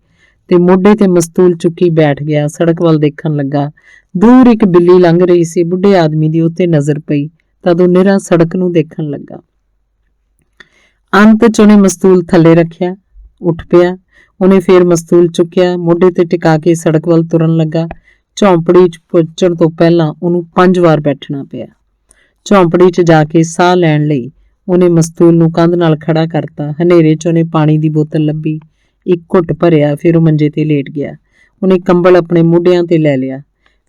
ਤੇ ਮੋਢੇ ਤੇ ਮਸਤੂਲ ਚੁੱਕੀ ਬੈਠ ਗਿਆ। ਸੜਕ ਵੱਲ ਦੇਖਣ ਲੱਗਾ। ਦੂਰ ਇੱਕ ਬਿੱਲੀ ਲੰਘ ਰਹੀ ਸੀ। ਬੁੱਢੇ ਆਦਮੀ ਦੀ ਉੱਤੇ ਨਜ਼ਰ ਪਈ ਤਦ ਉਹ ਨਿਰਾ ਸੜਕ ਨੂੰ ਦੇਖਣ ਲੱਗਾ। ਅੰਤ 'ਚ ਉਹਨੇ ਮਸਤੂਲ ਥੱਲੇ ਰੱਖਿਆ, ਉੱਠ ਪਿਆ। ਉਹਨੇ ਫੇਰ ਮਸਤੂਲ ਚੁੱਕਿਆ, ਮੋਢੇ ਤੇ ਟਿਕਾ ਕੇ ਸੜਕ ਵੱਲ ਤੁਰਨ ਲੱਗਾ। ਝੌਂਪੜੀ 'ਚ ਪਹੁੰਚਣ ਤੋਂ ਪਹਿਲਾਂ ਉਹਨੂੰ 5 ਵਾਰ ਬੈਠਣਾ ਪਿਆ। ਝੌਂਪੜੀ 'ਚ ਜਾ ਕੇ ਸਾਹ ਲੈਣ ਲਈ ਉਹਨੇ ਮਸਤੂਲ ਨੂੰ ਕੰਧ ਨਾਲ ਖੜਾ ਕਰਤਾ। ਹਨੇਰੇ 'ਚ ਉਹਨੇ ਪਾਣੀ ਦੀ ਬੋਤਲ ਲੱਭੀ, ਇੱਕ ਘੁੱਟ ਭਰਿਆ। ਫਿਰ ਉਹ ਮੰਜੇ ਤੇ ਲੇਟ ਗਿਆ। ਉਹਨੇ ਕੰਬਲ ਆਪਣੇ ਮੋਢਿਆਂ ਤੇ ਲੈ ਲਿਆ,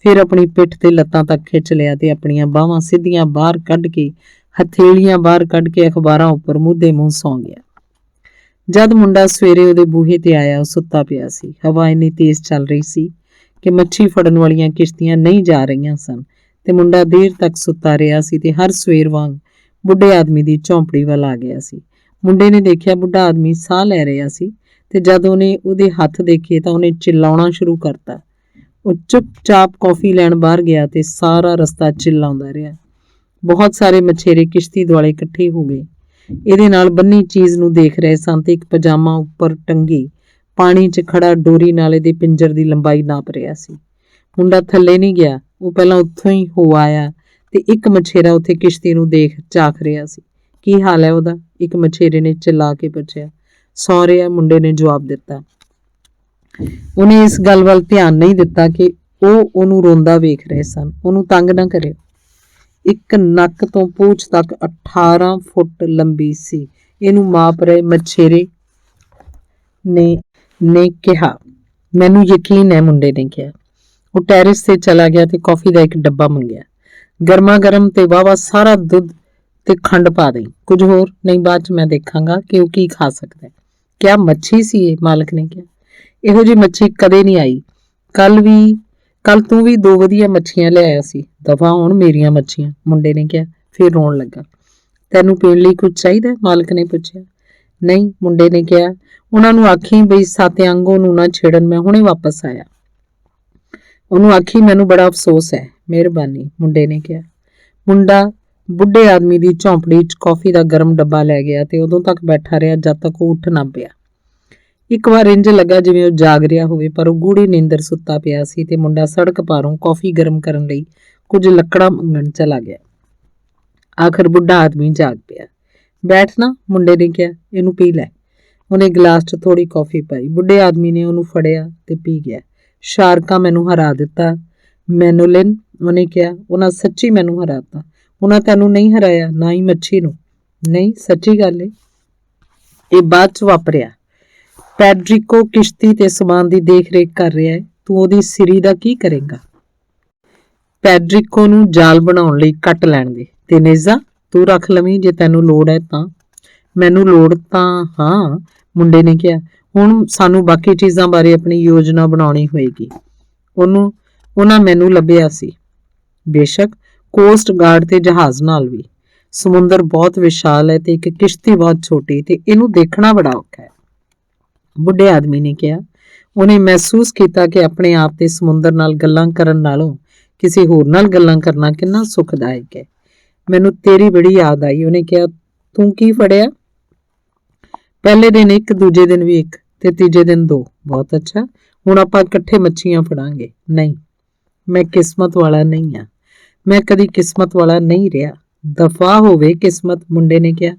ਫਿਰ ਆਪਣੀ ਪਿੱਠ ਤੇ ਲੱਤਾਂ ਤੱਕ ਖਿੱਚ ਲਿਆ ਤੇ ਆਪਣੀਆਂ ਬਾਹਾਂ ਸਿੱਧੀਆਂ ਬਾਹਰ ਕੱਢ ਕੇ, ਹਥੇਲੀਆਂ ਬਾਹਰ ਕੱਢ ਕੇ ਅਖਬਾਰਾਂ ਉੱਪਰ ਮੁੱਧੇ ਮੂੰਹ ਸੌਂ ਗਿਆ। ਜਦ ਮੁੰਡਾ ਸਵੇਰੇ ਉਹਦੇ ਬੂਹੇ ਤੇ ਆਇਆ, ਉਹ ਸੁੱਤਾ ਪਿਆ ਸੀ। ਹਵਾ ਇੰਨੀ ਤੇਜ਼ ਚੱਲ ਰਹੀ ਸੀ ਕਿ ਮੱਛੀ ਫੜਨ ਵਾਲੀਆਂ ਕਿਸ਼ਤੀਆਂ ਨਹੀਂ ਜਾ ਰਹੀਆਂ ਸਨ ਤੇ ਮੁੰਡਾ ਦੇਰ ਤੱਕ ਸੁੱਤਾ ਰਿਹਾ ਸੀ ਤੇ ਹਰ ਸਵੇਰ ਵਾਂਗ ਬੁੱਢੇ ਆਦਮੀ ਦੀ ਝੌਂਪੜੀ ਵੱਲ ਆ ਗਿਆ ਸੀ। ਮੁੰਡੇ ਨੇ ਦੇਖਿਆ ਬੁੱਢਾ ਆਦਮੀ ਸਾਹ ਲੈ ਰਿਹਾ ਸੀ ਤੇ ਜਦ ਉਹਨੇ ਉਹਦੇ ਹੱਥ ਦੇਖੇ ਤਾਂ ਉਹਨੇ ਚਿল্ਲਾਉਣਾ ਸ਼ੁਰੂ ਕਰਤਾ। ਉਹ ਚੁੱਪਚਾਪ ਕੌਫੀ ਲੈਣ ਬਾਹਰ ਗਿਆ ਤੇ ਸਾਰਾ ਰਸਤਾ ਚਿল্ਲਾਉਂਦਾ ਰਿਹਾ। ਬਹੁਤ ਸਾਰੇ ਮਛੇਰੇ ਕਿਸ਼ਤੀ ਦੁਆਲੇ ਇਕੱਠੇ ਹੋ ਗਏ। ਇਹਦੇ ਨਾਲ ਬੰਨੀ ਚੀਜ਼ ਨੂੰ ਦੇਖ ਰਹੇ ਸਨ ਤੇ ਇੱਕ ਪਜਾਮਾ ਉੱਪਰ ਟੰਗੀ ਪਾਣੀ 'ਚ ਖੜਾ ਡੋਰੀ ਨਾਲ ਇਹਦੇ ਪਿੰਜਰ ਦੀ ਲੰਬਾਈ ਨਾਪ ਰਿਹਾ ਸੀ। ਮੁੰਡਾ ਥੱਲੇ ਨਹੀਂ ਗਿਆ, ਉਹ ਪਹਿਲਾਂ ਉੱਥੋਂ ਹੀ ਹੋ ਆਇਆ ਤੇ ਇੱਕ ਮਛੇਰਾ ਉੱਥੇ ਕਿਸ਼ਤੀ ਨੂੰ ਦੇਖ ਝਾਕ ਰਿਹਾ ਸੀ। ਕੀ ਹਾਲ ਹੈ ਉਹਦਾ? ਇੱਕ ਮਛੇਰੇ ਨੇ ਚਿল্ਲਾ ਕੇ ਪੁੱਛਿਆ। ਸੌਂ ਰਿਹਾ, ਮੁੰਡੇ ਨੇ ਜਵਾਬ ਦਿੱਤਾ। ਉਹਨੇ ਇਸ ਗੱਲ ਵੱਲ ਧਿਆਨ ਨਹੀਂ ਦਿੱਤਾ ਕਿ ਉਹ ਉਹਨੂੰ ਰੋਂਦਾ ਵੇਖ ਰਹੇ ਸਨ। ਉਹਨੂੰ ਤੰਗ ਨਾ ਕਰਿਓ। ਇੱਕ ਨੱਕ ਤੋਂ ਪੂਛ ਤੱਕ 18 ਫੁੱਟ ਲੰਬੀ ਸੀ। ਇਹਨੂੰ ਮਾਪ ਰਹੇ ਮਛੇਰੇ ਨੇ ਕਿਹਾ। ਮੈਨੂੰ ਯਕੀਨ ਹੈ, ਮੁੰਡੇ ਨੇ ਕਿਹਾ। ਉਹ ਟੈਰਿਸ ਤੇ ਚਲਾ ਗਿਆ ਤੇ ਕੌਫੀ ਦਾ ਇੱਕ ਡੱਬਾ ਮੰਗਿਆ। ਗਰਮਾ ਗਰਮ ਤੇ ਵਾਹਵਾ ਸਾਰਾ ਦੁੱਧ ਤੇ ਖੰਡ ਪਾ ਦੇਈ। ਕੁਝ ਹੋਰ ਨਹੀਂ, ਬਾਅਦ 'ਚ ਮੈਂ ਦੇਖਾਂਗਾ ਕਿ ਉਹ ਕੀ ਖਾ ਸਕਦਾ। ਕਿਆ ਮੱਛੀ ਸੀ ਇਹ? ਮਾਲਕ ਨੇ ਕਿਹਾ। ਇਹੋ ਜਿਹੀ ਮੱਛੀ ਕਦੇ ਨਹੀਂ ਆਈ। ਕੱਲ ਤੂੰ ਵੀ 2 ਵਧੀਆ ਮੱਛੀਆਂ ਲਿਆਇਆ ਸੀ। ਦਫਾ ਹੋਣ ਮੇਰੀਆਂ ਮੱਛੀਆਂ, ਮੁੰਡੇ ਨੇ ਕਿਹਾ। ਫਿਰ ਰੋਣ ਲੱਗਾ। ਤੈਨੂੰ ਪੀਣ ਲਈ ਕੁਝ ਚਾਹੀਦਾ? ਮਾਲਕ ਨੇ ਪੁੱਛਿਆ। ਨਹੀਂ, ਮੁੰਡੇ ਨੇ ਕਿਹਾ। ਉਹਨਾਂ ਨੂੰ ਆਖੀ ਬਈ ਸਾਤਿਆਂਗੋ ਨੂੰ ਨਾ ਛੇੜਨ, ਮੈਂ ਹੁਣੇ ਵਾਪਸ ਆਇਆ। ਉਹਨੂੰ ਆਖੀ ਮੈਨੂੰ ਬੜਾ ਅਫਸੋਸ ਹੈ। ਮਿਹਰਬਾਨੀ, ਮੁੰਡੇ ਨੇ ਕਿਹਾ। ਮੁੰਡਾ ਬੁੱਢੇ ਆਦਮੀ ਦੀ ਝੌਂਪੜੀ 'ਚ ਕੌਫੀ ਦਾ ਗਰਮ ਡੱਬਾ ਲੈ ਗਿਆ ਤੇ ਉਦੋਂ ਤੱਕ ਬੈਠਾ ਰਿਹਾ ਜਦ ਤੱਕ ਉਹ ਉੱਠ ਨਾ ਪਿਆ। ਇੱਕ ਵਾਰ ਇੰਜ ਲੱਗਾ ਜਿਵੇਂ ਉਹ ਜਾਗ ਰਿਹਾ ਹੋਵੇ, ਪਰ ਉਹ ਗੂੜੀ ਨੀਂਦਰ ਸੁੱਤਾ ਪਿਆ ਸੀ ਤੇ ਮੁੰਡਾ ਸੜਕ ਪਾਰੋਂ ਕੌਫੀ ਗਰਮ ਕਰਨ ਲਈ ਕੁਝ ਲੱਕੜਾਂ ਮੰਗਣ ਚਲਾ ਗਿਆ। ਆਖਰ ਬੁੱਢਾ ਆਦਮੀ ਜਾਗ ਪਿਆ। ਬੈਠ ਨਾ, ਮੁੰਡੇ ਨੇ ਕਿਹਾ, ਇਹਨੂੰ ਪੀ ਲੈ। ਉਹਨੇ ਗਲਾਸ 'ਚ ਥੋੜੀ ਕੌਫੀ ਪਾਈ। ਬੁੱਢੇ ਆਦਮੀ ਨੇ ਉਹਨੂੰ ਫੜਿਆ ਤੇ ਪੀ ਗਿਆ। ਸ਼ਾਰਕਾਂ ਮੈਨੂੰ ਹਰਾ ਦਿੱਤਾ, ਮੈਨੂਲਿਨ, ਉਹਨੇ ਕਿਹਾ। ਉਹਨਾਂ ਸੱਚੀ ਮੈਨੂੰ ਹਰਾਤਾ। ਉਹਨਾਂ ਤੈਨੂੰ ਨਹੀਂ ਹਰਾਇਆ, ਨਾ ਹੀ ਮੱਛੀ ਨੂੰ। ਨਹੀਂ, ਸੱਚੀ ਗੱਲ ਏ। ਇਹ ਬਾਅਦ 'ਚ ਵਾਪਰਿਆ। ਪੈਡਰਿਕੋ ਕਿਸ਼ਤੀ ਤੇ ਸਮਾਨ ਦੀ ਦੇਖ ਰੇਖ ਕਰ ਰਿਹਾ ਹੈ। ਤੂੰ ਉਹਦੀ ਸਿਰੀ ਦਾ ਕੀ ਕਰੇਗਾ? ਪੈਡਰਿਕੋ ਨੂੰ ਜਾਲ ਬਣਾਉਣ ਲਈ ਕੱਟ ਲੈਣ ਦੇ ਤੇ ਨੇਜ਼ਾ ਤੂੰ ਰੱਖ ਲਵੀਂ ਜੇ ਤੈਨੂੰ ਲੋੜ ਹੈ ਤਾਂ। ਮੈਨੂੰ ਲੋੜ ਤਾਂ ਹਾਂ, ਮੁੰਡੇ ਨੇ ਕਿਹਾ। ਹੁਣ ਸਾਨੂੰ ਬਾਕੀ ਚੀਜ਼ਾਂ ਬਾਰੇ ਆਪਣੀ ਯੋਜਨਾ ਬਣਾਉਣੀ ਹੋਏਗੀ। ਉਹਨਾਂ ਮੈਨੂੰ ਲੱਭਿਆ ਸੀ। ਬੇਸ਼ੱਕ, ਕੋਸਟ ਗਾਰਡ ਤੇ ਜਹਾਜ਼ ਨਾਲ ਵੀ। ਸਮੁੰਦਰ ਬਹੁਤ ਵਿਸ਼ਾਲ ਹੈ ਤੇ ਇੱਕ ਕਿਸ਼ਤੀ ਬਹੁਤ ਛੋਟੀ ਤੇ ਇਹਨੂੰ ਦੇਖਣਾ ਬੜਾ ਔਖਾ ਹੈ, ਬੁੱਢੇ ਆਦਮੀ ਨੇ ਕਿਹਾ। ਉਹਨੇ ਮਹਿਸੂਸ ਕੀਤਾ ਕਿ ਆਪਣੇ ਆਪ ਤੇ ਸਮੁੰਦਰ ਨਾਲ ਗੱਲਾਂ ਕਰਨ ਨਾਲੋਂ ਕਿਸੇ ਹੋਰ ਨਾਲ ਗੱਲਾਂ ਕਰਨਾ ਕਿੰਨਾ ਸੁਖਦਾਇਕ ਹੈ। ਮੈਨੂੰ ਤੇਰੀ ਬੜੀ ਯਾਦ ਆਈ, ਉਹਨੇ ਕਿਹਾ। ਤੂੰ ਕੀ ਫੜਿਆ? ਪਹਿਲੇ ਦਿਨ 1, ਦੂਜੇ ਦਿਨ ਵੀ 1 ਤੇ ਤੀਜੇ ਦਿਨ 2। ਬਹੁਤ ਅੱਛਾ, ਹੁਣ ਆਪਾਂ ਇਕੱਠੇ ਮੱਛੀਆਂ ਫੜਾਂਗੇ। ਨਹੀਂ, ਮੈਂ ਕਿਸਮਤ ਵਾਲਾ ਨਹੀਂ ਹਾਂ। ਮੈਂ ਕਦੀ ਕਿਸਮਤ ਵਾਲਾ ਨਹੀਂ ਰਿਹਾ। ਦਫਾ ਹੋਵੇ ਕਿਸਮਤ, ਮੁੰਡੇ ਨੇ ਕਿਹਾ।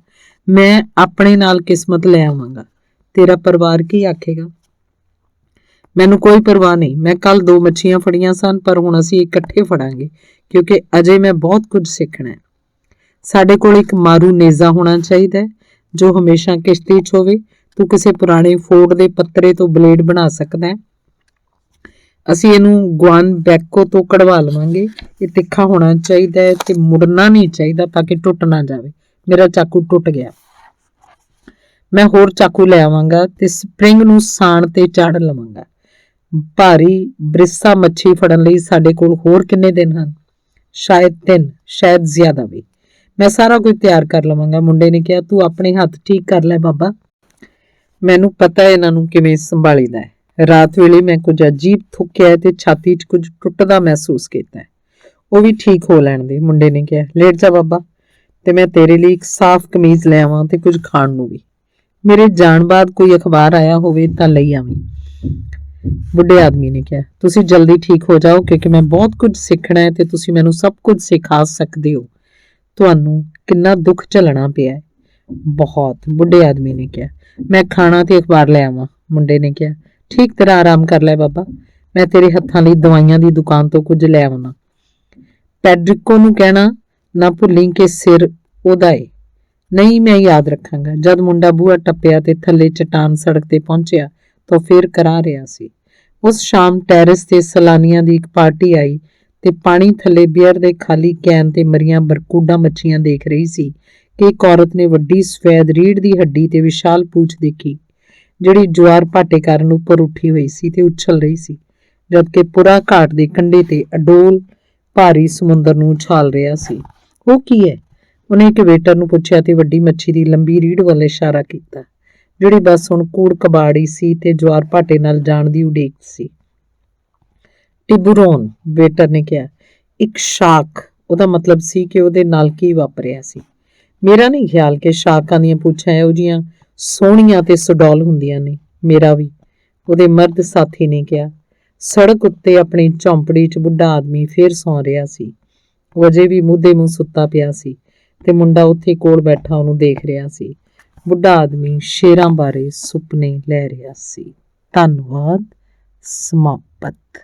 ਮੈਂ ਆਪਣੇ ਨਾਲ ਕਿਸਮਤ ਲੈ ਆਵਾਂਗਾ, ਤੇਰਾ ਪਰਿਵਾਰ ਕੀ ਆਖੇਗਾ? ਮੈਨੂੰ ਕੋਈ ਪਰਵਾਹ ਨਹੀਂ। ਮੈਂ ਕੱਲ 2 ਮੱਛੀਆਂ ਫੜੀਆਂ ਸਨ, ਪਰ ਹੁਣ ਅਸੀਂ ਇਕੱਠੇ ਫੜਾਂਗੇ ਕਿਉਂਕਿ ਅਜੇ ਮੈਂ ਬਹੁਤ ਕੁਝ ਸਿੱਖਣਾ ਹੈ। ਸਾਡੇ ਕੋਲ ਇੱਕ ਮਾਰੂ ਨੇਜ਼ਾ ਹੋਣਾ ਚਾਹੀਦਾ ਹੈ ਜੋ ਹਮੇਸ਼ਾ ਕਿਸ਼ਤੀ 'ਚ ਹੋਵੇ। ਤੂੰ ਕਿਸੇ ਪੁਰਾਣੇ ਫੋਰਡ ਦੇ ਪੱਤਰੇ ਤੋਂ ਬਲੇਡ ਬਣਾ ਸਕਦਾ ਹੈ। ਅਸੀਂ ਇਹਨੂੰ ਗੁਆਨ ਬੈਕੋ ਤੋਂ ਕਢਵਾ ਲਵਾਂਗੇ। ਇਹ ਤਿੱਖਾ ਹੋਣਾ ਚਾਹੀਦਾ ਹੈ ਤੇ ਮੁੜਨਾ ਨਹੀਂ ਚਾਹੀਦਾ ਤਾਂ ਕਿ ਟੁੱਟ ਨਾ ਜਾਵੇ। ਮੇਰਾ ਚਾਕੂ ਟੁੱਟ ਗਿਆ। ਮੈਂ ਹੋਰ ਚਾਕੂ ਲੈ ਆਵਾਂਗਾ ਤੇ ਸਪਰਿੰਗ ਨੂੰ ਸਾਣ ਤੇ ਚਾੜ ਲਵਾਂਗਾ। ਭਾਰੀ ਬ੍ਰਿਸਾ ਮੱਛੀ ਫੜਨ ਲਈ ਸਾਡੇ ਕੋਲ ਹੋਰ ਕਿੰਨੇ ਦਿਨ ਹਨ? ਸ਼ਾਇਦ 3, ਸ਼ਾਇਦ ਜ਼ਿਆਦਾ ਵੀ। ਮੈਂ ਸਾਰਾ ਕੁਝ ਤਿਆਰ ਕਰ ਲਵਾਂਗਾ, ਮੁੰਡੇ ਨੇ ਕਿਹਾ। ਤੂੰ ਆਪਣੇ ਹੱਥ ਠੀਕ ਕਰ ਲੈ ਬਾਬਾ, ਮੈਨੂੰ ਪਤਾ ਇਹਨਾਂ ਨੂੰ ਕਿਵੇਂ ਸੰਭਾਲੀਦਾ ਹੈ। ਰਾਤ ਵੇਲੇ ਮੈਂ ਕੁਝ ਅਜੀਬ ਥੁੱਕਿਆ ਤੇ ਛਾਤੀ 'ਚ ਕੁਝ ਟੁੱਟਦਾ ਮਹਿਸੂਸ ਕੀਤਾ। ਉਹ ਵੀ ਠੀਕ ਹੋ ਲੈਣ ਦੇ, ਮੁੰਡੇ ਨੇ ਕਿਹਾ। ਲੇਟ ਜਾ ਬਾਬਾ, ਤੇ ਮੈਂ ਤੇਰੇ ਲਈ ਇੱਕ ਸਾਫ਼ ਕਮੀਜ਼ ਲੈ ਆਵਾਂ ਤੇ ਕੁਝ ਖਾਣ ਨੂੰ ਵੀ। ਮੇਰੇ ਜਾਣ ਬਾਅਦ ਕੋਈ ਅਖਬਾਰ ਆਇਆ ਹੋਵੇ ਤਾਂ ਲਈ ਆਵੀਂ, ਬੁੱਢੇ ਆਦਮੀ ਨੇ ਕਿਹਾ। ਤੁਸੀਂ ਜਲਦੀ ਠੀਕ ਹੋ ਜਾਓ ਕਿਉਂਕਿ ਮੈਂ ਬਹੁਤ ਕੁਝ ਸਿੱਖਣਾ ਹੈ ਤੇ ਤੁਸੀਂ ਮੈਨੂੰ ਸਭ ਕੁਝ ਸਿਖਾ ਸਕਦੇ ਹੋ। ਤੁਹਾਨੂੰ ਕਿੰਨਾ ਦੁੱਖ ਝੱਲਣਾ ਪਿਆ ਹੈ? ਬਹੁਤ, ਬੁੱਢੇ ਆਦਮੀ ਨੇ ਕਿਹਾ। ਮੈਂ ਖਾਣਾ ਤੇ ਅਖਬਾਰ ਲੈ ਆਵਾਂ, ਮੁੰਡੇ ਨੇ ਕਿਹਾ। ਠੀਕ ਤਰ੍ਹਾਂ ਆਰਾਮ ਕਰ ਲੈ ਬਾਬਾ, ਮੈਂ ਤੇਰੇ ਹੱਥਾਂ ਲਈ ਦਵਾਈਆਂ ਦੀ ਦੁਕਾਨ ਤੋਂ ਕੁਝ ਲੈ ਆਉਣਾ। ਪੈਡਰਿਕੋ ਨੂੰ ਕਹਿਣਾ ਨਾ ਭੁੱਲੀ ਕਿ ਸਿਰ ਉਹਦਾ ਏ। ਨਹੀਂ, ਮੈਂ ਯਾਦ ਰੱਖਾਂਗਾ। ਜਦ ਮੁੰਡਾ ਬੂਹਾ ਟੱਪਿਆ ਤੇ ਥੱਲੇ ਚਟਾਨ ਸੜਕ ਤੇ ਪਹੁੰਚਿਆ ਤਾਂ ਫਿਰ ਕਰਾ ਰਿਹਾ ਸੀ। ਉਸ ਸ਼ਾਮ ਟੈਰਿਸ ਤੇ ਸੈਲਾਨੀਆਂ ਦੀ ਇੱਕ ਪਾਰਟੀ ਆਈ ਤੇ ਪਾਣੀ ਥੱਲੇ ਬੀਅਰ ਦੇ ਖਾਲੀ ਕੈਨ ਤੇ ਮਰੀਆਂ ਬਰਕੂਡਾ ਮੱਛੀਆਂ ਦੇਖ ਰਹੀ ਸੀ ਕਿ ਇੱਕ ਔਰਤ ਨੇ ਵੱਡੀ ਸਫੈਦ ਰੀੜ ਦੀ ਹੱਡੀ ਤੇ ਵਿਸ਼ਾਲ ਪੂਛ ਦੇਖੀ ਜਿਹੜੀ ਜਵਾਰ ਭਾਟੇ ਕਾਰਨ ਉੱਪਰ ਉੱਠੀ ਹੋਈ ਸੀ ਤੇ ਉਛਲ ਰਹੀ ਸੀ, ਜਦਕਿ ਪੁਰਾ ਘਾਟ ਦੇ ਕੰਢੇ ਤੇ ਅਡੋਲ ਭਾਰੀ ਸਮੁੰਦਰ ਨੂੰ ਉਛਾਲ ਰਿਹਾ ਸੀ। ਉਹ ਕੀ ਹੈ? ਉਹਨੇ ਇੱਕ ਵੇਟਰ ਨੂੰ ਪੁੱਛਿਆ ਤੇ ਵੱਡੀ ਮੱਛੀ ਦੀ ਲੰਬੀ ਰੀੜ ਵੱਲ ਇਸ਼ਾਰਾ ਕੀਤਾ ਜਿਹੜੀ ਬਸ ਹੁਣ ਕੂੜ ਕਬਾੜੀ ਸੀ ਤੇ ਜਵਾਰ ਭਾਟੇ ਨਾਲ ਜਾਣ ਦੀ ਉਡੀਕ ਸੀ। ਟਿਬੂਰੋਨ, ਵੇਟਰ ਨੇ ਕਿਹਾ। ਇੱਕ ਸ਼ਾਰਕ, ਉਹਦਾ ਮਤਲਬ ਸੀ ਕਿ ਉਹਦੇ ਨਾਲ ਕੀ ਵਾਪਰਿਆ ਸੀ। ਮੇਰਾ ਨਹੀਂ ਖਿਆਲ ਕਿ ਸ਼ਾਰਕਾਂ ਦੀਆਂ ਪੂਛਾਂ ਇਹੋ ਜਿਹੀਆਂ ਸੋਹਣੀਆਂ ਤੇ ਸੁਡੌਲ ਹੁੰਦੀਆਂ ਨੇ। ਮੇਰਾ ਵੀ, ਉਹਦੇ ਮਰਦ ਸਾਥੀ ਨੇ ਕਿਹਾ। ਸੜਕ ਉੱਤੇ ਆਪਣੀ ਝੌਂਪੜੀ 'ਚ ਬੁੱਢਾ ਆਦਮੀ ਫੇਰ ਸੌਂ ਰਿਹਾ ਸੀ। ਉਹ ਅਜੇ ਵੀ ਮੂਧੇ ਮੂੰਹ ਸੁੱਤਾ ਪਿਆ ਸੀ ਤੇ ਮੁੰਡਾ ਉੱਥੇ ਕੋਲ ਬੈਠਾ ਉਹਨੂੰ ਦੇਖ ਰਿਹਾ ਸੀ। ਬੁੱਢਾ ਆਦਮੀ ਸ਼ੇਰਾਂ ਬਾਰੇ ਸੁਪਨੇ ਲੈ ਰਿਹਾ ਸੀ। ਧੰਨਵਾਦ। ਸਮਾਪਤ।